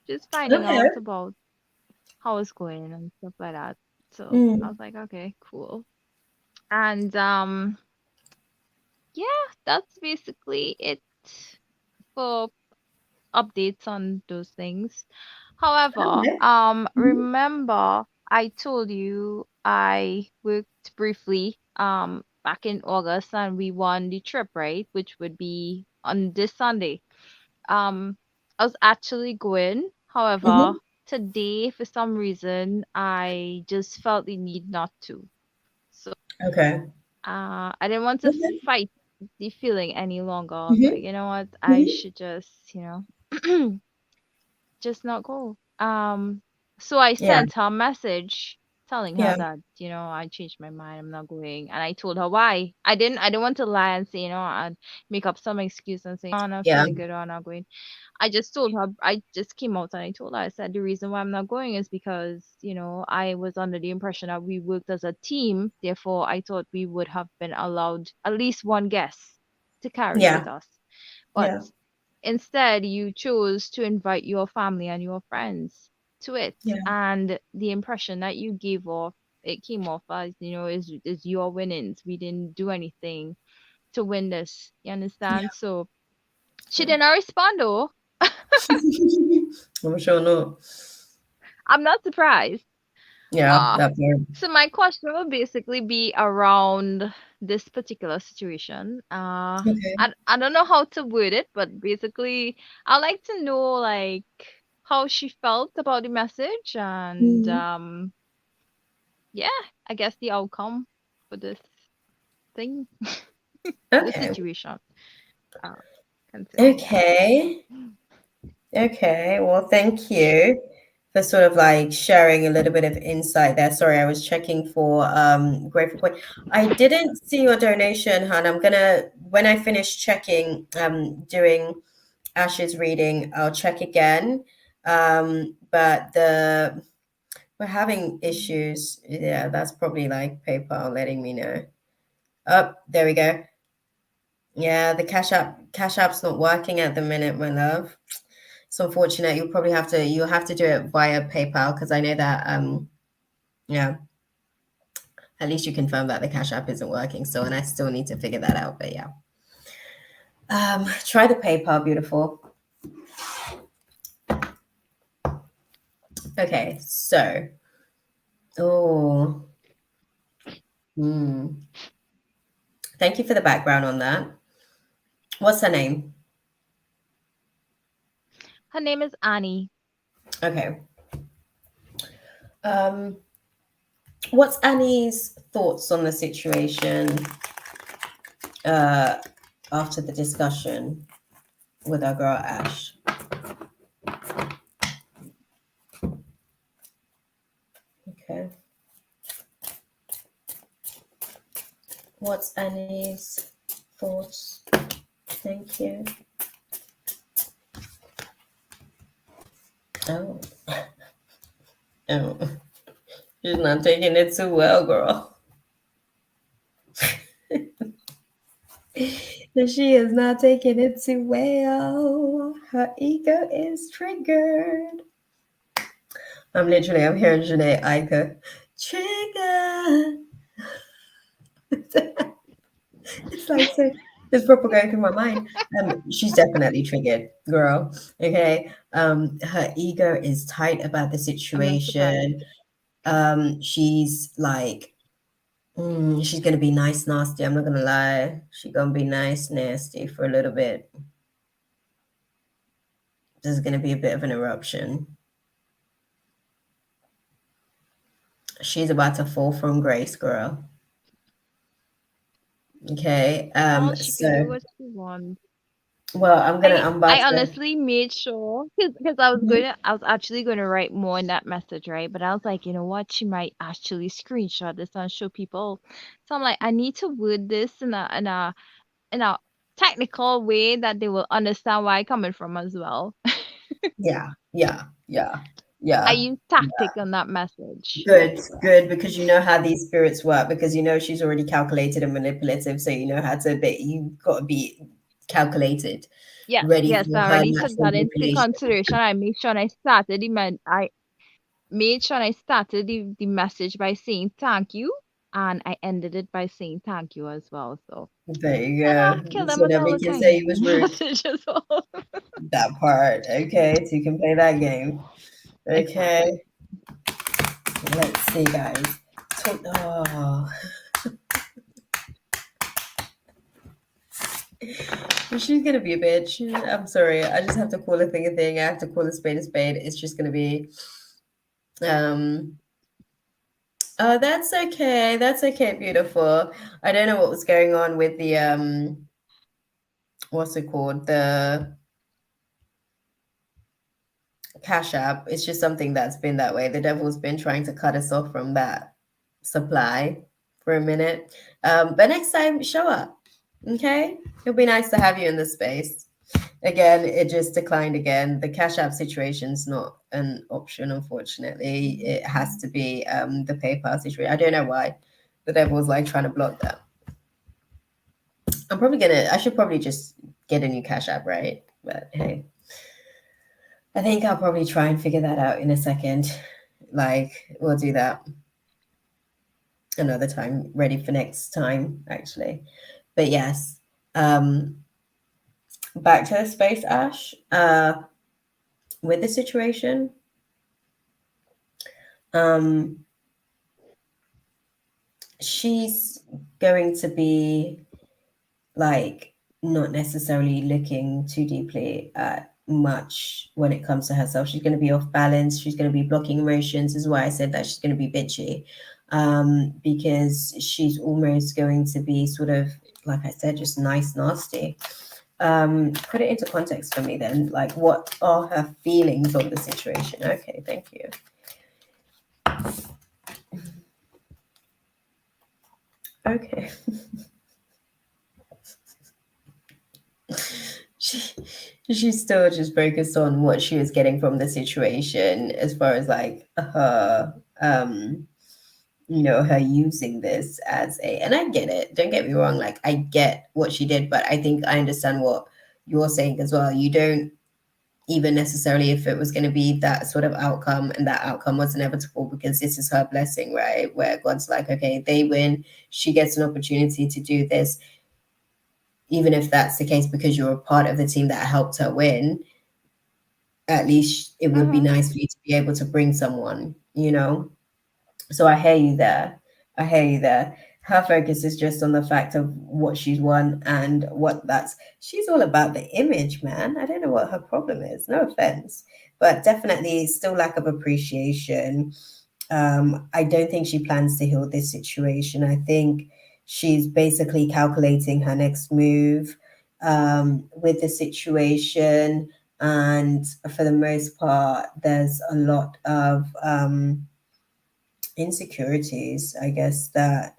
Just finding Okay. out about how it's going and stuff like that. So I Mm. was like, okay, cool. And yeah, that's basically it for updates on those things. However, Okay. Mhm. remember I told you I worked briefly back in August and we won the trip, right? Which would be on this Sunday. Um, I was actually going. However, Mhm. today for some reason I just felt the need not to. So Okay. I didn't want to Okay. fight the feeling any longer. I was like, Mhm. you know what? I Mhm. should just, just not go. So I Yeah. sent her a message telling her Yeah. that, I changed my mind, I'm not going. And I told her why. I didn't want to lie and say, I'd make up some excuse and say, oh, I'm not Yeah. feeling good or I'm not going. I just told her, I just came out and I told her, I said, the reason why I'm not going is because, I was under the impression that we worked as a team. Therefore, I thought we would have been allowed at least one guest to carry Yeah. with us. But Yeah. instead, you chose to invite your family and your friends to it. Yeah. And the impression that you gave off, it came off as, is your winnings. We didn't do anything to win this. You Yeah. understand? So she Yeah. did not respond though. I'm sure not. I'm not surprised. Yeah, Uh, that part. so my question will basically be around this particular situation. Okay. I don't know how to word it, but basically, I'd like to know like how she felt about the message and Mm. yeah, I guess the outcome for this thing, this Okay. situation. Uh, concerning that. Okay. Okay. Well, thank you. for sort of like sharing a little bit of insight there. Sorry, I was checking for Grateful Point. I didn't see your donation, Han. I'm gonna when I finish checking doing Ash's reading, I'll check again. But the we're having issues. Yeah, that's probably like PayPal letting me know. Oh, there we go. Yeah, the Cash App's not working at the minute, my love. It's unfortunate. You'll have to do it via PayPal because I know that yeah, at least you confirm that the Cash App isn't working. So and I still need to figure that out. But yeah. Try the PayPal, beautiful. Okay, so oh hmm. Thank you for the background on that. What's her name? Her name is Annie. Okay. Um, what's Annie's thoughts on the situation uh, after the discussion with our girl Ash? Okay. What's Annie's thoughts? Thank you. Oh, oh, she's not taking it too well, girl. She is not taking it too well. Her ego is triggered. I'm hearing Janae Aiko. Trigger. It's like so it's proper going through my mind. She's definitely triggered, girl. Okay. Her ego is tight about the I'm not situation. surprised. She's like, she's gonna be nice, nasty. I'm not gonna lie. She's gonna be nice, nasty for a little bit. This is gonna be a bit of an eruption. She's about to fall from grace, girl. Okay. Well, she can do So what she wants. well, I'm about I to honestly made sure because Mhm. I was actually gonna write more in that message, right? But I was like, you know what? She might actually screenshot this and show people. So I'm like, I need to word this in a technical way that they will understand where I'm coming from as well. Yeah, yeah, yeah, I yeah. use tactic on that message. Good, good, because you know how these spirits work, because you know she's already calculated and manipulative, so you know how to be, you've got to be calculated, Yes, ready yes, for I her already took natural that into manipulation. consideration. I made sure I started the message by saying thank you, and I ended it by saying thank you as well. So, There you and I go. kill them So with all nobody the can say kindness you in was the rude. message as well. That part, okay, so you can play that game. Exactly. Okay, let's see, guys. Oh, she's gonna be a bitch. I'm sorry. I just have to call a thing a thing. I have to call a spade a spade. It's just gonna be um oh, that's okay. That's okay, beautiful. I don't know what was going on with the what's it called? The Cash App. It's just something that's been that way. The devil's been trying to cut us off from that supply for a minute. But next time, show up. Okay? It'll be nice to have you in the space. Again, it just declined again. The Cash App situation's not an option, unfortunately. It has to be the PayPal situation. I don't know why. The devil's like trying to block that. I should probably just get a new Cash App, right? But hey, I think I'll probably try and figure that out in a second. Like, we'll do that another time, ready for next time, actually. But yes, um, back to the space, Ash. With the situation, um, she's going to be like not necessarily looking too deeply at much when it comes to herself. She's going to be off balance. She's going to be blocking emotions. Is why I said that she's going to be bitchy, because she's almost going to be sort of like I said, just nice, nasty. Put it into context for me then. Like, what are her feelings on the situation? Okay, thank you. Okay. she she's still just focused on what she was getting from the situation as far as like her her using this as a, and I get it, don't get me wrong, like I get what she did, but I think I understand what you're saying as well. You don't even necessarily, if it was going to be that sort of outcome and that outcome was inevitable, because this is her blessing, right? Where God's like, okay, they win, she gets an opportunity to do this, even if that's the case because you're a part of the team that helped her win. At least it would be Mhm. nice for you to be able to bring someone. So I hear you there. I hear you there. Her focus is just on the fact of what she's won and what that's. She's all about the image, man. I don't know what her problem is. No offense, but definitely still lack of appreciation. I don't think she plans to heal this situation. I think she's basically calculating her next move with the situation. And for the most part, there's a lot of insecurities, I guess, that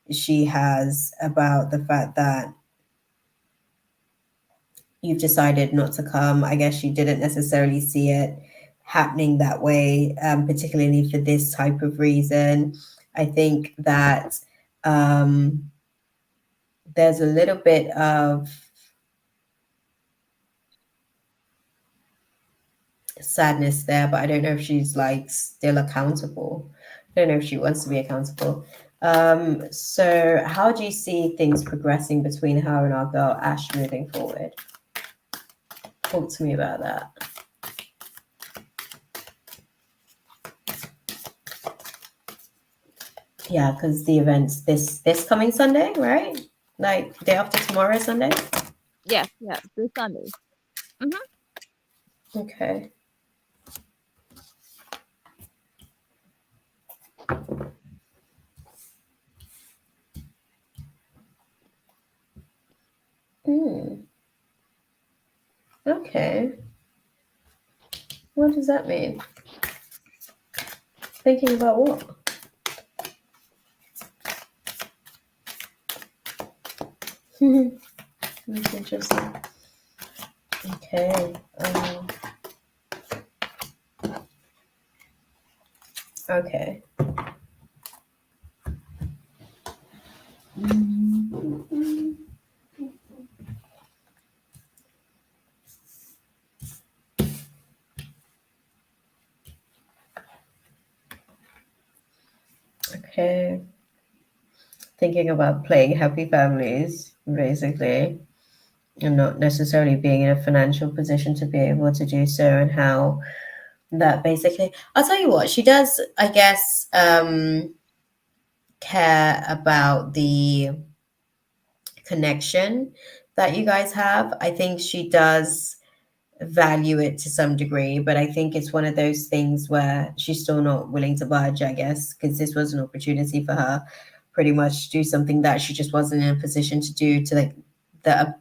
she has about the fact that you've decided not to come. I guess she didn't necessarily see it happening that way, particularly for this type of reason. I think that um, there's a little bit of sadness there, but I don't know if she's like still accountable. I don't know if she wants to be accountable. So how do you see things progressing between her and our girl Ash moving forward? Talk to me about that. Yeah, because the event's this coming Sunday, right? Like day after tomorrow, Sunday. Yeah, yeah, this Sunday. Mhm. Okay. Hmm. Okay. What does that mean? Thinking about what? That's interesting. Okay. Okay. Okay. Thinking about playing happy families, basically, and not necessarily being in a financial position to be able to do so, and how that basically, I'll tell you what, she does, I guess, care about the connection that you guys have. I think she does value it to some degree, but I think it's one of those things where she's still not willing to budge, I guess, because this was an opportunity for her pretty much to do something that she just wasn't in a position to do to like the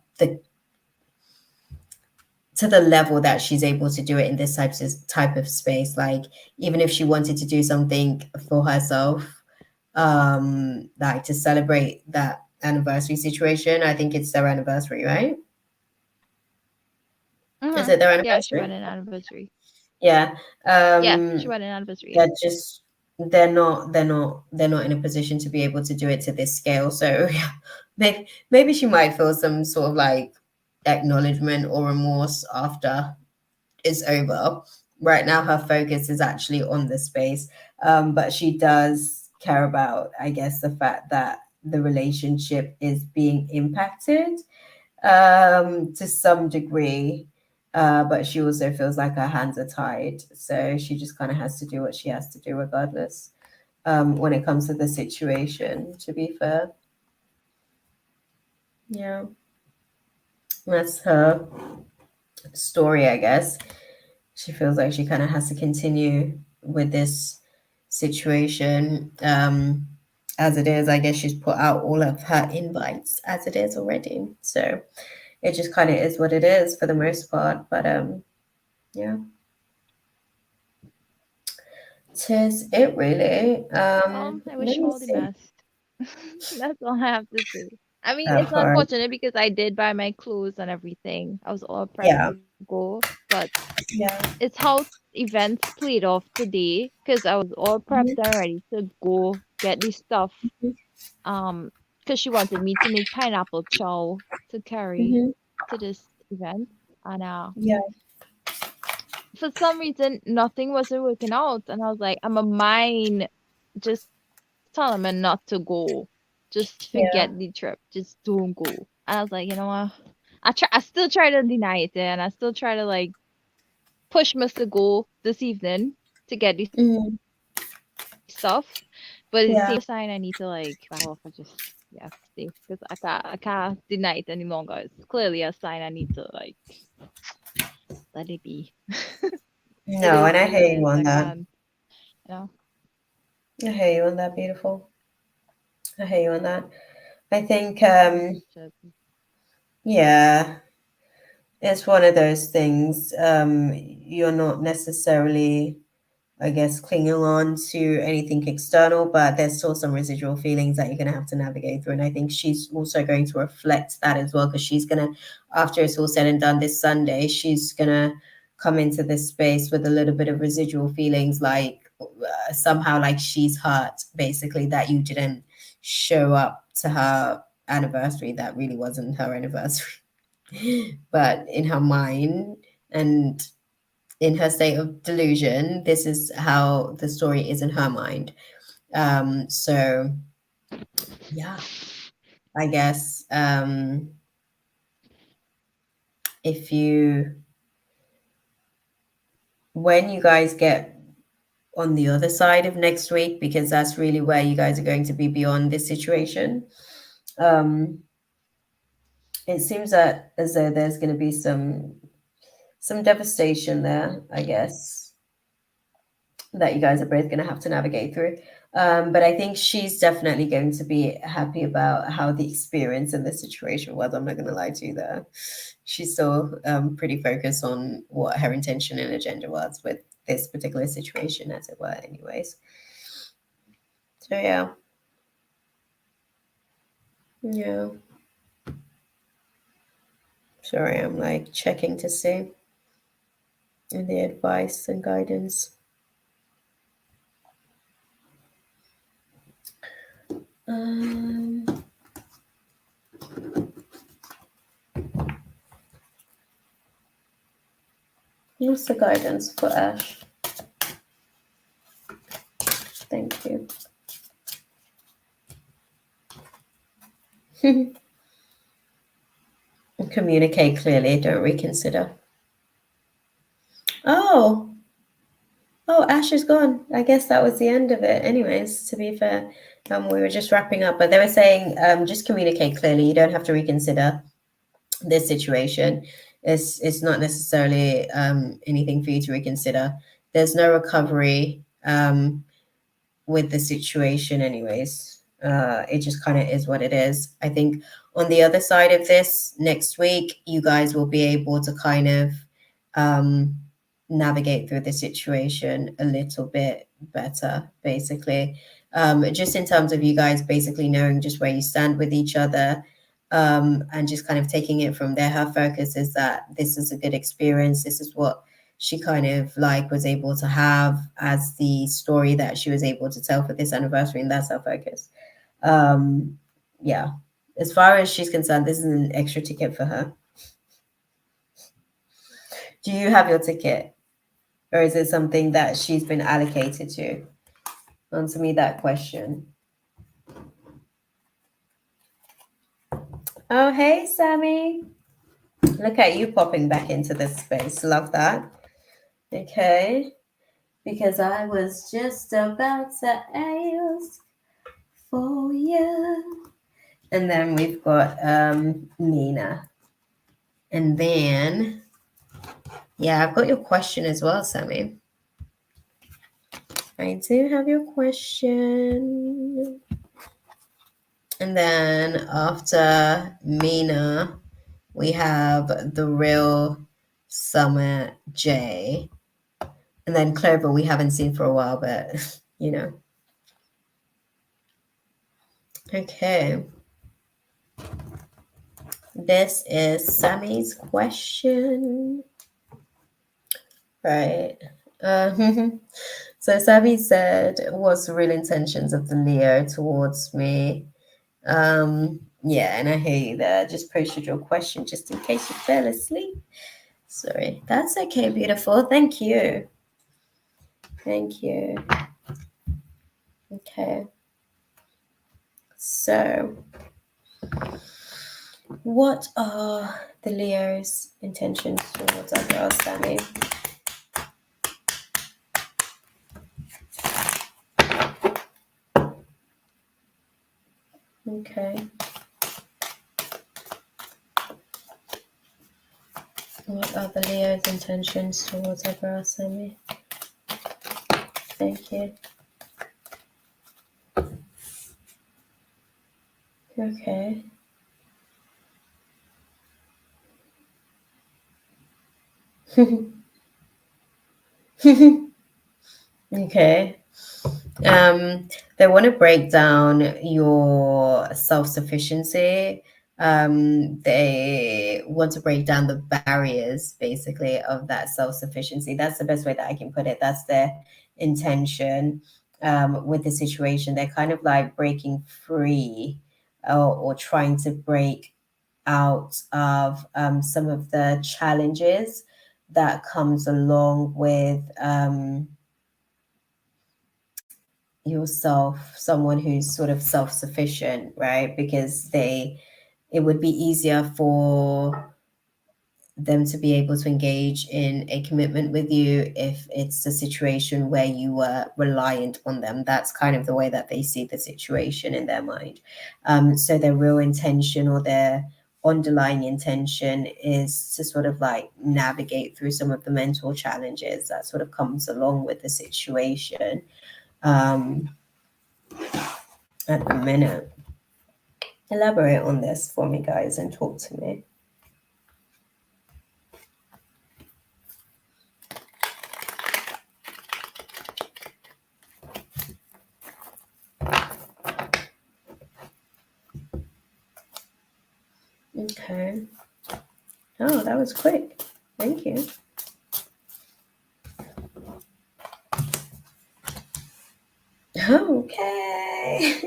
to the level that she's able to do it in this type of space. Like even if she wanted to do something for herself, like to celebrate that anniversary situation. I think it's their anniversary, right? Is Mhm. it their Yeah, she anniversary? went an anniversary. Yeah. Yeah, she Um went an anniversary. they're just they're not in a position to be able to do it to this scale. So yeah, maybe she might feel some sort of like acknowledgement or remorse after it's over. Right now her focus is actually on the space. But she does care about, I guess, the fact that the relationship is being impacted to some degree. But she also feels like her hands are tied. So she just kind of has to do what she has to do regardless, when it comes to the situation, to be fair. Yeah, that's her story, I guess. She feels like she kind of has to continue with this situation as it is. I guess she's put out all of her invites as it is already. So it just kind of is what it is for the most part. But yeah, tis it really. I Let wish you me all the see. best. That's all I have to say. I mean, Of it's course. unfortunate because I did buy my clothes and everything. I was all prepped Yeah. to go, but Yeah. it's how events played off today because I was all prepped and ready to go get the stuff. Um, because she wanted me to make pineapple chow to carry Mm-hmm. to this event, and Yeah. for some reason nothing wasn't working out, and I was like, I'm a mine, just tell him and not to go, just forget the Yeah. trip, just don't go. And I was like, you know what, I still try to deny it, and I still try to like push Mr. Go this evening to get the stuff, Mm-hmm. but at the same time I know it's a sign I need to Yeah. like back off and just, yeah, stay, because I can't deny it any longer. It's clearly a sign I need to like let it be. It No, is and I what it hear you is. on I that. can't, you know. I hear you on that, beautiful. I hear you on that. I think, Shit. yeah, it's one of those things. You're not necessarily, I guess, clinging on to anything external, but there's still some residual feelings that you're going to have to navigate through. And I think she's also going to reflect that as well, because she's going to, after it's all said and done this Sunday, she's going to come into this space with a little bit of residual feelings, like somehow like she's hurt, basically, that you didn't show up to her anniversary that really wasn't her anniversary. But in her mind, and in her state of delusion, this is how the story is in her mind. So yeah, I guess if you, when you guys get on the other side of next week, because that's really where you guys are going to be beyond this situation, um, it seems that as though there's going to be some devastation there, I guess, that you guys are both going to have to navigate through. But I think she's definitely going to be happy about how the experience and the situation was. I'm not going to lie to you there. She's still pretty focused on what her intention and agenda was with this particular situation, as it were, anyways. So, yeah. Yeah. Sorry, I'm like checking to see the advice and guidance. Um, what's the guidance for Ash? Thank you. Communicate clearly, don't reconsider. Oh, oh, Ash is gone. I guess that was the end of it. Anyways, to be fair, we were just wrapping up, but they were saying just communicate clearly. You don't have to reconsider this situation. It's not necessarily anything for you to reconsider. There's no recovery with the situation, anyways. It just kind of is what it is. I think on the other side of this, next week, you guys will be able to kind of um, navigate through the situation a little bit better, basically. Just in terms of you guys basically knowing just where you stand with each other, and just kind of taking it from there. Her focus is that this is a good experience. This is what she kind of like was able to have as the story that she was able to tell for this anniversary, and that's her focus. Um, yeah, as far as she's concerned, this is an extra ticket for her. Do you have your ticket, or is it something that she's been allocated to? Answer me that question. Oh, hey, Sammy. Look at you popping back into this space. Love that. Okay. Because I was just about to ask for you. And then we've got Nina. And then, yeah, I've got your question as well, Sammy. I do have your question. And then after Mina, We have the real Summer J. And then Clover, we haven't seen for a while, but you know. Okay. This is Sammy's question. Right. Uh, so Sammy said, what's the real intentions of the Leo towards me? Yeah, and I hear you there. I just posted your question just in case you fell asleep. Sorry. That's okay, beautiful. Thank you. Thank you. Okay. So, what are the Leo's intentions towards our girl Sammy? Okay. What are the Leo's intentions towards our girl Sammy? Thank you. Okay. Okay. They want to break down your self-sufficiency. They want to break down the barriers, basically, of that self-sufficiency. That's the best way that I can put it. That's their intention with the situation. They're kind of like breaking free or trying to break out of some of the challenges that comes along with yourself, someone who's sort of self-sufficient, right? Because it would be easier for them to be able to engage in a commitment with you if it's a situation where you were reliant on them. That's kind of the way that they see the situation in their mind. So their real intention or their underlying intention is to sort of like navigate through some of the mental challenges that sort of comes along with the situation. At the minute. Elaborate on this for me, guys, and talk to me. Okay. Oh, that was quick. Thank you. Okay.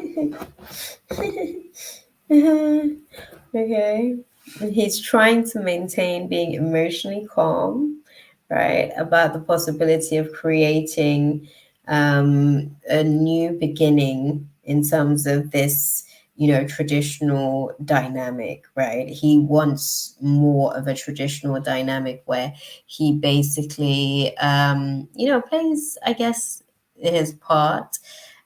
Okay. He's trying to maintain being emotionally calm, right? About the possibility of creating a new beginning in terms of this, traditional dynamic, right? He wants more of a traditional dynamic where he basically, plays, I guess, his part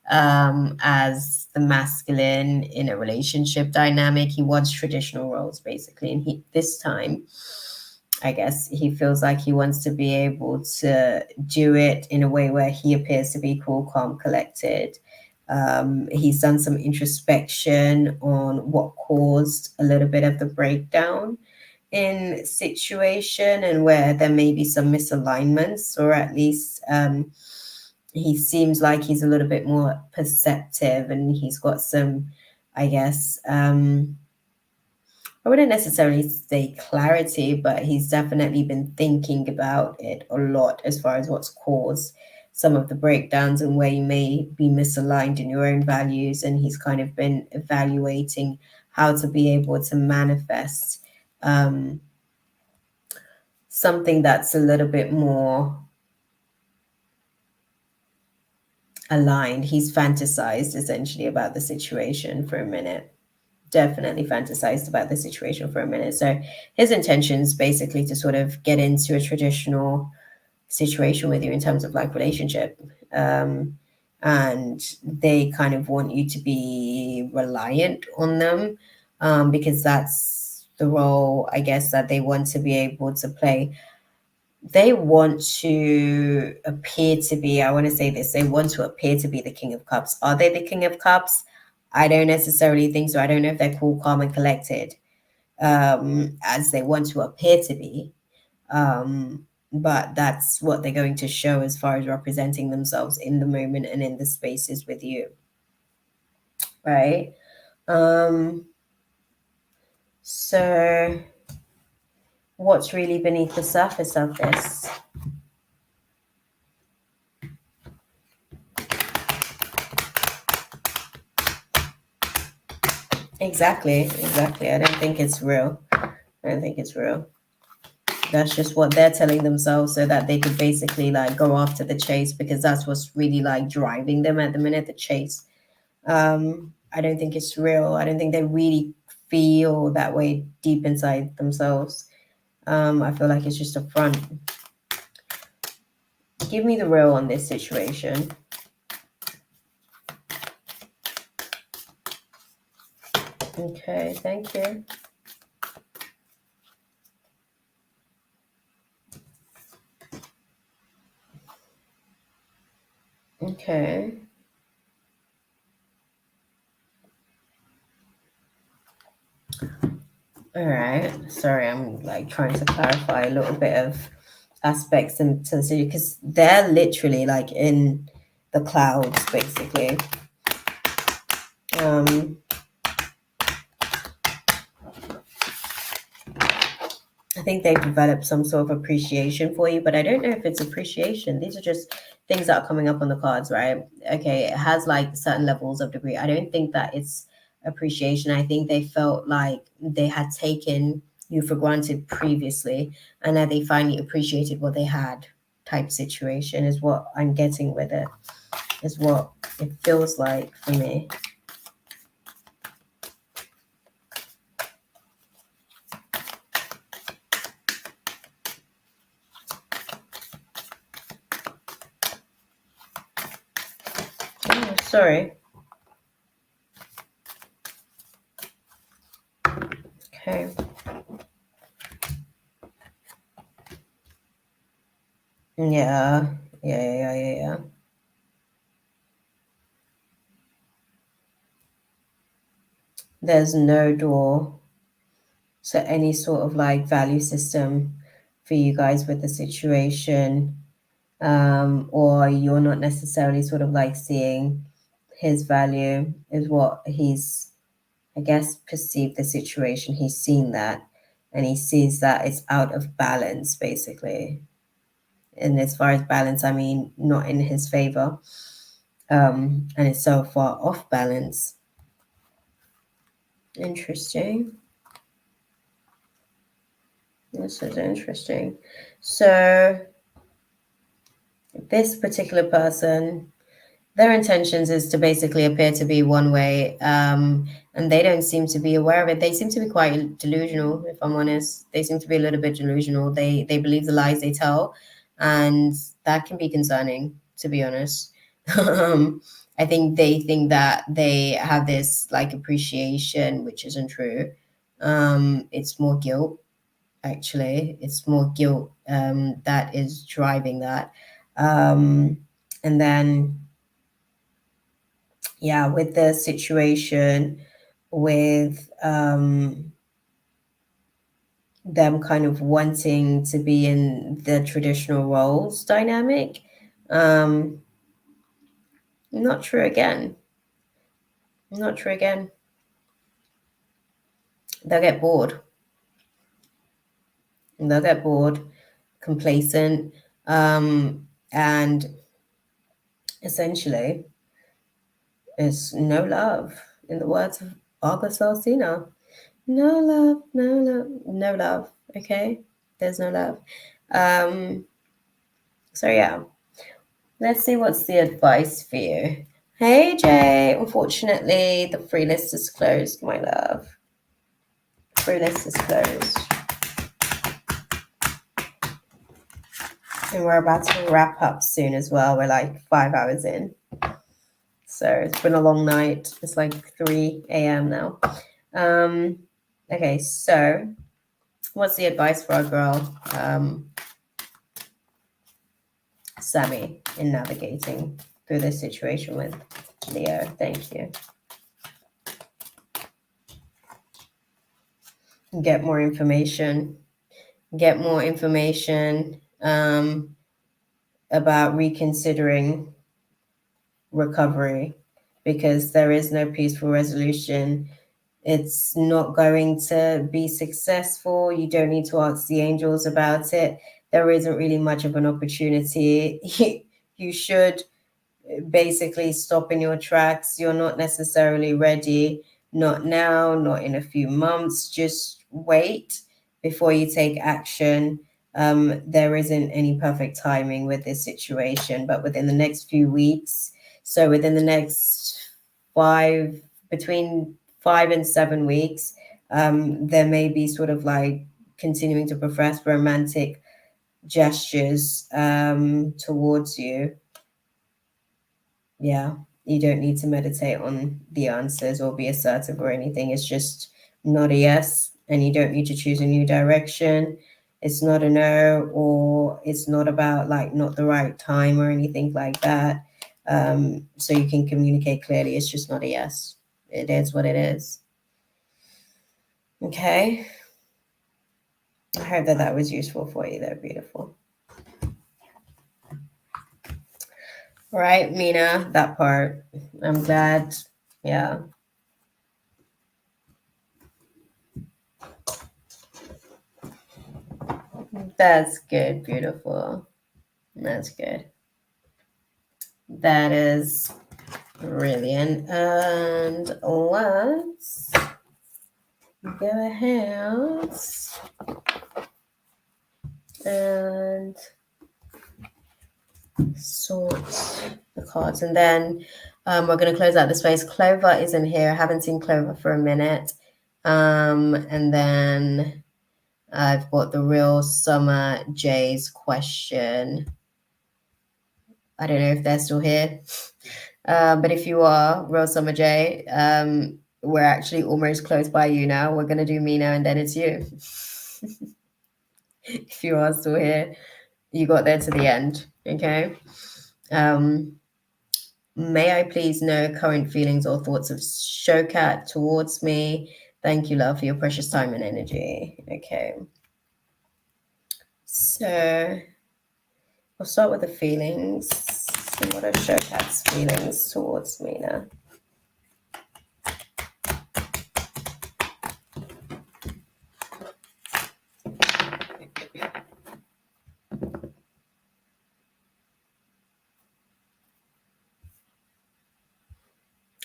as the masculine in a relationship dynamic. He wants traditional roles basically, and this time, I guess he feels like he wants to be able to do it in a way where he appears to be cool, calm, collected. He's done some introspection on what caused a little bit of the breakdown in situation and where there may be some misalignments, or at least he seems like he's a little bit more perceptive, and he's got some, I guess, I wouldn't necessarily say clarity, but he's definitely been thinking about it a lot as far as what's caused some of the breakdowns and where you may be misaligned in your own values. And he's kind of been evaluating how to be able to manifest something that's a little bit more aligned. He's fantasized essentially about the situation for a minute. Definitely fantasized about the situation for a minute. So his intention is basically to sort of get into a traditional situation with you in terms of like relationship. And they kind of want you to be reliant on them because that's the role, I guess, that they want to be able to play. They want to appear to be, I want to say this, they want to appear to be the King of Cups. Are they the King of Cups? I don't necessarily think so. I don't know if they're cool, calm, and collected. as they want to appear to be. But that's what they're going to show as far as representing themselves in the moment and in the spaces with you, right? So what's really beneath the surface of this? Exactly. I don't think it's real. That's just what they're telling themselves so that they could basically like go after the chase, because that's what's really like driving them at the minute, the chase. I don't think it's real. I don't think they really feel that way deep inside themselves. I feel like it's just a front. Give me the real on this situation. Okay, thank you. Okay. All right. Sorry, I'm like trying to clarify a little bit of aspects into the city, because they're literally like in the clouds, basically. I think they've developed some sort of appreciation for you, but I don't know if it's appreciation. These are just things that are coming up on the cards, right? Okay, it has like certain levels of degree. I don't think that it's appreciation. I think they felt like they had taken you for granted previously, and that they finally appreciated what they had, type situation is what I'm getting with it, is what it feels like for me. Oh, sorry. Okay. Yeah. There's no door to any sort of like value system for you guys with the situation, or you're not necessarily sort of like seeing his value, is what he's, I guess, perceived the situation. He's seen that, and he sees that it's out of balance, basically. And as far as balance, I mean not in his favor, and it's so far off balance. Interesting. This is interesting. So this particular person, their intentions is to basically appear to be one way, and they don't seem to be aware of it. They seem to be quite delusional, if I'm honest. They seem to be a little bit delusional. They believe the lies they tell, and that can be concerning, to be honest. I think they think that they have this like appreciation, which isn't true. It's more guilt, actually. It's more guilt that is driving that. And then, yeah, with the situation with them kind of wanting to be in the traditional roles dynamic, not true again. Not true again. They'll get bored. They'll get bored, complacent, and essentially, it's no love. In the words of August Alsina, no love, no love, no love. Okay, there's no love. So yeah, let's see what's the advice for you. Hey Jay, unfortunately the free list is closed, my love. Free list is closed. And we're about to wrap up soon as well. We're like 5 hours in. So it's been a long night. It's like 3 a.m. now. Okay, so what's the advice for our girl, Sammy, in navigating through this situation with Leo? Thank you. get more information, get more information about reconsidering recovery, because there is no peaceful resolution. It's not going to be successful. You don't need to ask the angels about it. There isn't really much of an opportunity. You should basically stop in your tracks. You're not necessarily ready. Not now, not in a few months. Just wait before you take action. There isn't any perfect timing with this situation, but within the next few weeks, so within the next five, between 5 and 7 weeks, there may be sort of like continuing to profess romantic gestures towards you. Yeah, you don't need to meditate on the answers or be assertive or anything. It's just not a yes, and you don't need to choose a new direction. It's not a no, or it's not about like not the right time or anything like that. So you can communicate clearly. It's just not a yes. It is what it is. Okay. I hope that that was useful for you. They're beautiful. All right, Mina, that part. I'm glad. Yeah. That's good. Beautiful. That's good. That is brilliant. And let's go ahead and sort the cards. And then we're going to close out the space. Clover isn't here. I haven't seen Clover for a minute. And then I've got the real Summer J's question. I don't know if they're still here. But if you are, Real Summer J, we're actually almost close by you now. We're going to do Mina and then it's you. If you are still here, you got there to the end. Okay. May I please know current feelings or thoughts of Showcat towards me? Thank you, love, for your precious time and energy. Okay. So I'll start with the feelings. What are Showcat's feelings towards me now?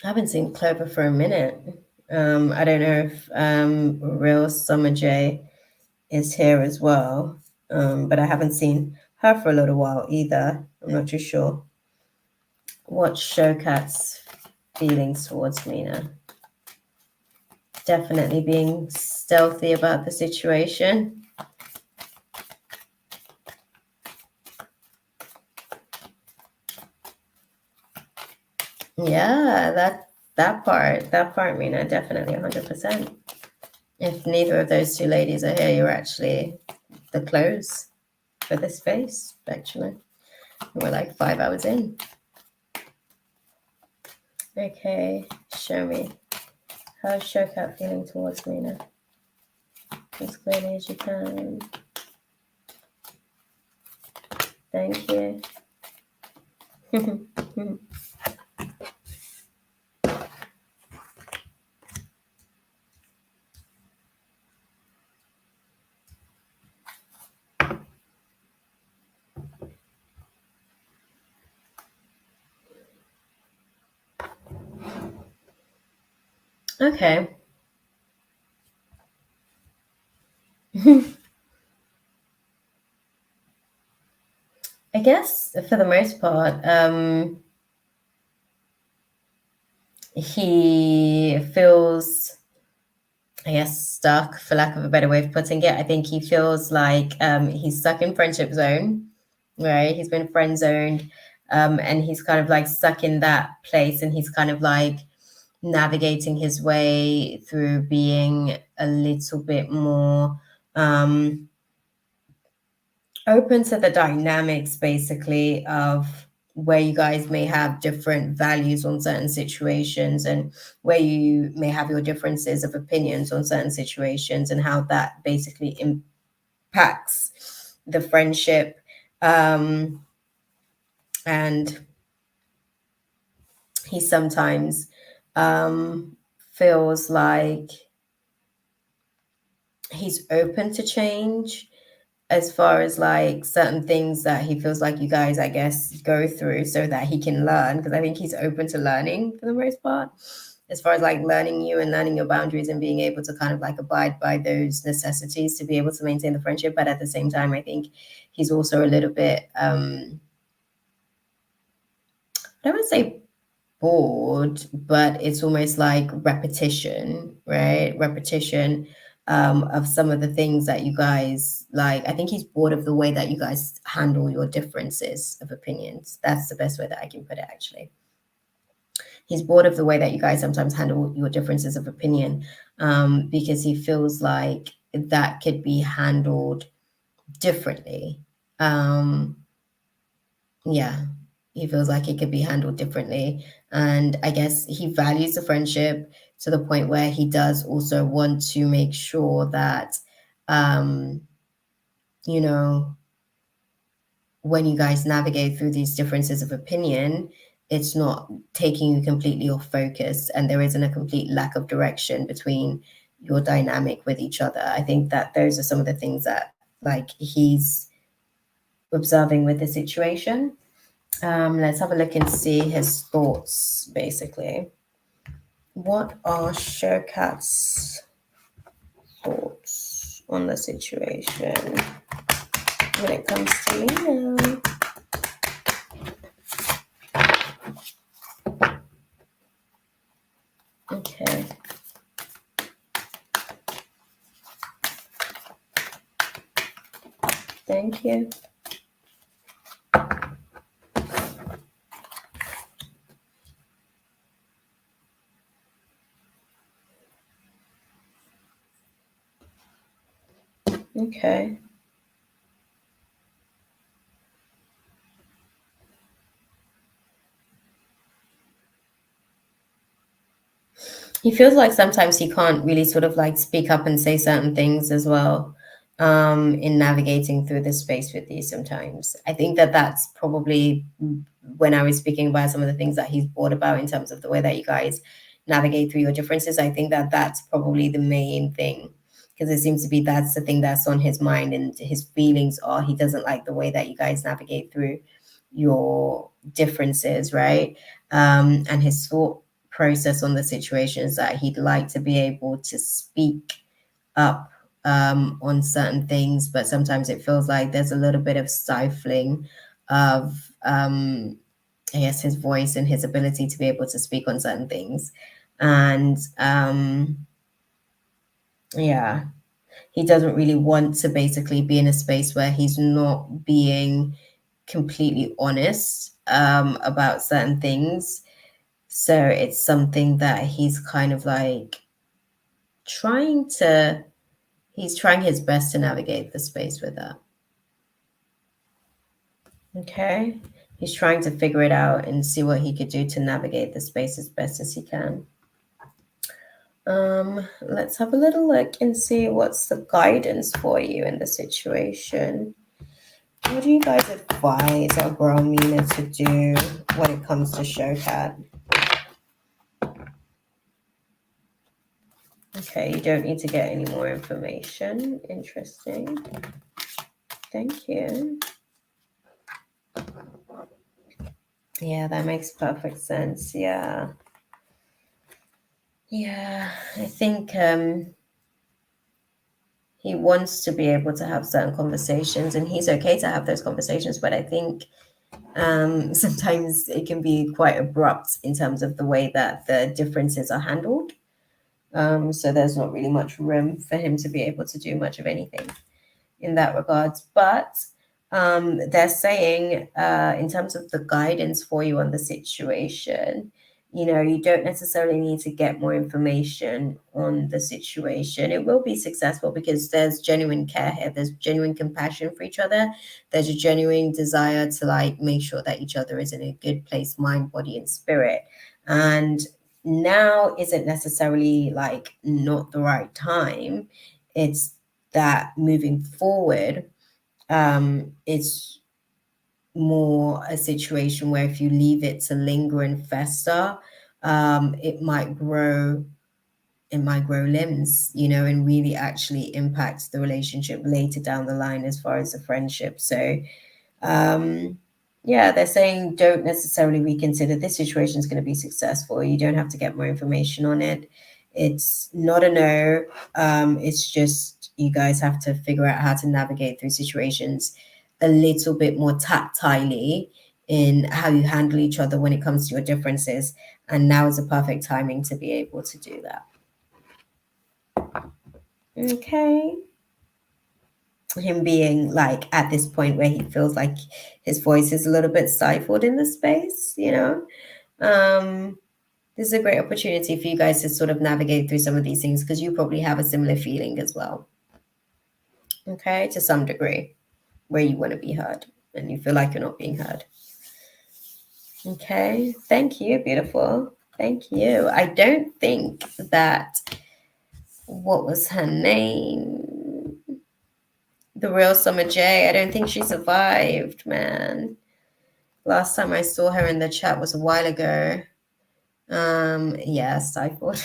I haven't seen Clover for a minute. I don't know if Real Summer J is here as well, but I haven't seen her for a little while either. I'm not too sure. What's Showcat's feelings towards Mina? Definitely being stealthy about the situation. Yeah, that part, Mina, definitely 100%. If neither of those two ladies are here, you're actually the close for this space, actually. We're like 5 hours in. Okay, show me. How's Showcat feeling towards Mina? As clearly as you can. Thank you. Okay. I guess for the most part, he feels, I guess, stuck, for lack of a better way of putting it. I think he feels like he's stuck in friendship zone, right? He's been friend zoned, and he's kind of like stuck in that place, and he's kind of like navigating his way through being a little bit more open to the dynamics, basically, of where you guys may have different values on certain situations, and where you may have your differences of opinions on certain situations, and how that basically impacts the friendship. And he sometimes feels like he's open to change, as far as like certain things that he feels like you guys, I guess, go through so that he can learn. Because I think he's open to learning for the most part, as far as like learning you and learning your boundaries and being able to kind of like abide by those necessities to be able to maintain the friendship. But at the same time, I think he's also a little bit, I don't want to say bored, but it's almost like repetition, right? Repetition of some of the things that you guys like. I think he's bored of the way that you guys handle your differences of opinions. That's the best way that I can put it, actually. He's bored of the way that you guys sometimes handle your differences of opinion, because he feels like that could be handled differently. Um, yeah, he feels like it could be handled differently. And I guess he values the friendship to the point where he does also want to make sure that, um, you know, when you guys navigate through these differences of opinion, it's not taking you completely off focus, and there isn't a complete lack of direction between your dynamic with each other. I think that those are some of the things that like he's observing with the situation. Let's have a look and see his thoughts, basically. What are Showcat's thoughts on the situation when it comes to Lena? Okay. Thank you. Okay. He feels like sometimes he can't really sort of like speak up and say certain things as well, in navigating through this space with you sometimes. I think that that's probably when I was speaking about some of the things that he's bored about in terms of the way that you guys navigate through your differences. I think that that's probably the main thing, because it seems to be that's the thing that's on his mind, and his feelings are he doesn't like the way that you guys navigate through your differences, right? And his thought process on the situation is that he'd like to be able to speak up on certain things, but sometimes it feels like there's a little bit of stifling of, I guess, his voice and his ability to be able to speak on certain things. And yeah, he doesn't really want to basically be in a space where he's not being completely honest about certain things. So it's something that he's kind of like trying to, he's trying his best to navigate the space with that. Okay. He's trying to figure it out and see what he could do to navigate the space as best as he can. Let's have a little look and see what's the guidance for you in the situation. What do you guys advise our girl Mina to do when it comes to Showcat? Okay, you don't need to get any more information. Interesting. Thank you. Yeah, that makes perfect sense. Yeah. Yeah, I think he wants to be able to have certain conversations, and he's okay to have those conversations, but I think sometimes it can be quite abrupt in terms of the way that the differences are handled. So there's not really much room for him to be able to do much of anything in that regards. But they're saying, in terms of the guidance for you on the situation, You don't necessarily need to get more information on the situation. It will be successful because there's genuine care here, there's genuine compassion for each other, there's a genuine desire to like make sure that each other is in a good place, mind, body, and spirit. And now isn't necessarily like not the right time. It's that moving forward, it's more a situation where if you leave it to linger and fester, it might grow, limbs, and really actually impact the relationship later down the line as far as the friendship. So um, yeah, they're saying don't necessarily reconsider this situation is going to be successful. You don't have to get more information on it. It's not a no. It's just you guys have to figure out how to navigate through situations a little bit more tactilely in how you handle each other when it comes to your differences. And now is the perfect timing to be able to do that. Okay. Him being like at this point where he feels like his voice is a little bit stifled in the space, this is a great opportunity for you guys to sort of navigate through some of these things because you probably have a similar feeling as well. Okay, to some degree, where you want to be heard and you feel like you're not being heard. Okay, thank you, beautiful. Thank you. I don't think that, what was her name? The real Summer J. I don't think she survived, man. Last time I saw her in the chat was a while ago. Yeah, stifled.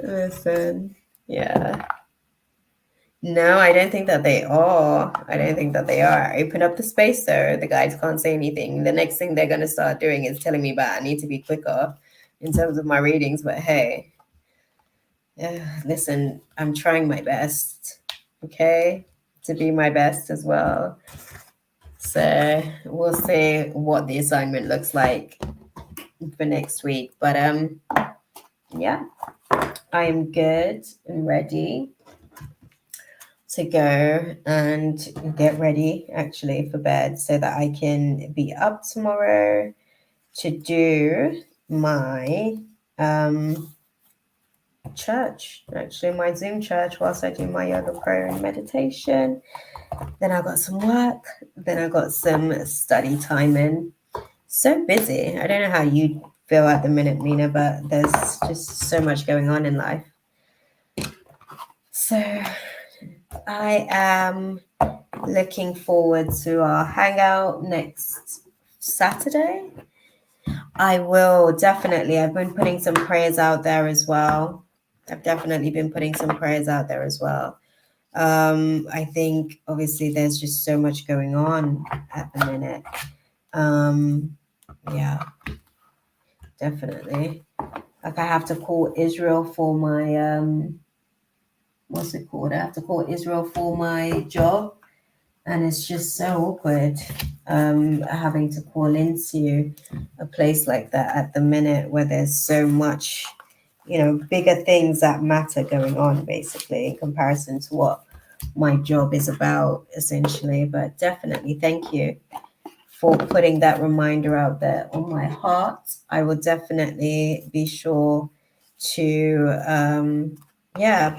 Listen, yeah. No, I don't think that they are. I don't think that they are. Open up the space though. The guys can't say anything. The next thing they're gonna start doing is telling me about I need to be quicker in terms of my readings. But hey, listen, I'm trying my best, okay, to be my best as well. So we'll see what the assignment looks like for next week. But yeah, I am good and ready to go and get ready actually for bed so that I can be up tomorrow to do my church, actually my Zoom church, whilst I do my yoga, prayer, and meditation. Then I got some work. Then I got some study time in. So busy. I don't know how you feel at the minute, Mina, but there's just so much going on in life. So I am looking forward to our hangout next Saturday. I will definitely. I've been putting some prayers out there as well. I've definitely been putting some prayers out there as well. I think obviously there's just so much going on at the minute. Yeah, definitely. Like I have to call Israel for my what's it called? I have to call Israel for my job, and it's just so awkward having to call into a place like that at the minute where there's so much, bigger things that matter going on basically in comparison to what my job is about essentially. But definitely thank you for putting that reminder out there on my heart. I will definitely be sure to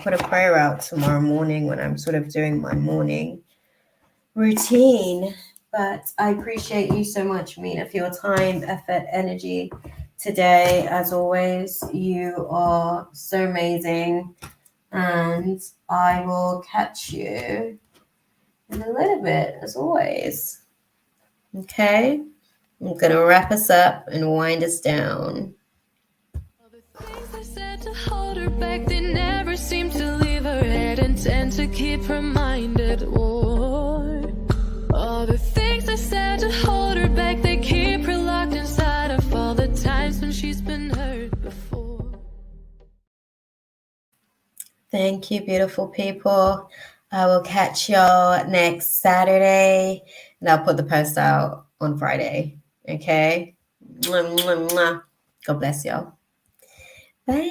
put a prayer out tomorrow morning when I'm sort of doing my morning routine. But I appreciate you so much, Mina, for your time, effort, energy today. As always, you are so amazing. And I will catch you in a little bit, as always. Okay? I'm going to wrap us up and wind us down. All the things I said to hold her back, they never seem to leave her head and tend to keep her mind at war. All the things I said to hold her back, they keep her locked inside of all the times when she's been hurt before. Thank you, beautiful people. I will catch y'all next Saturday, and I'll put the post out on Friday. Okay? Mwah, mwah, mwah. God bless y'all. Bye.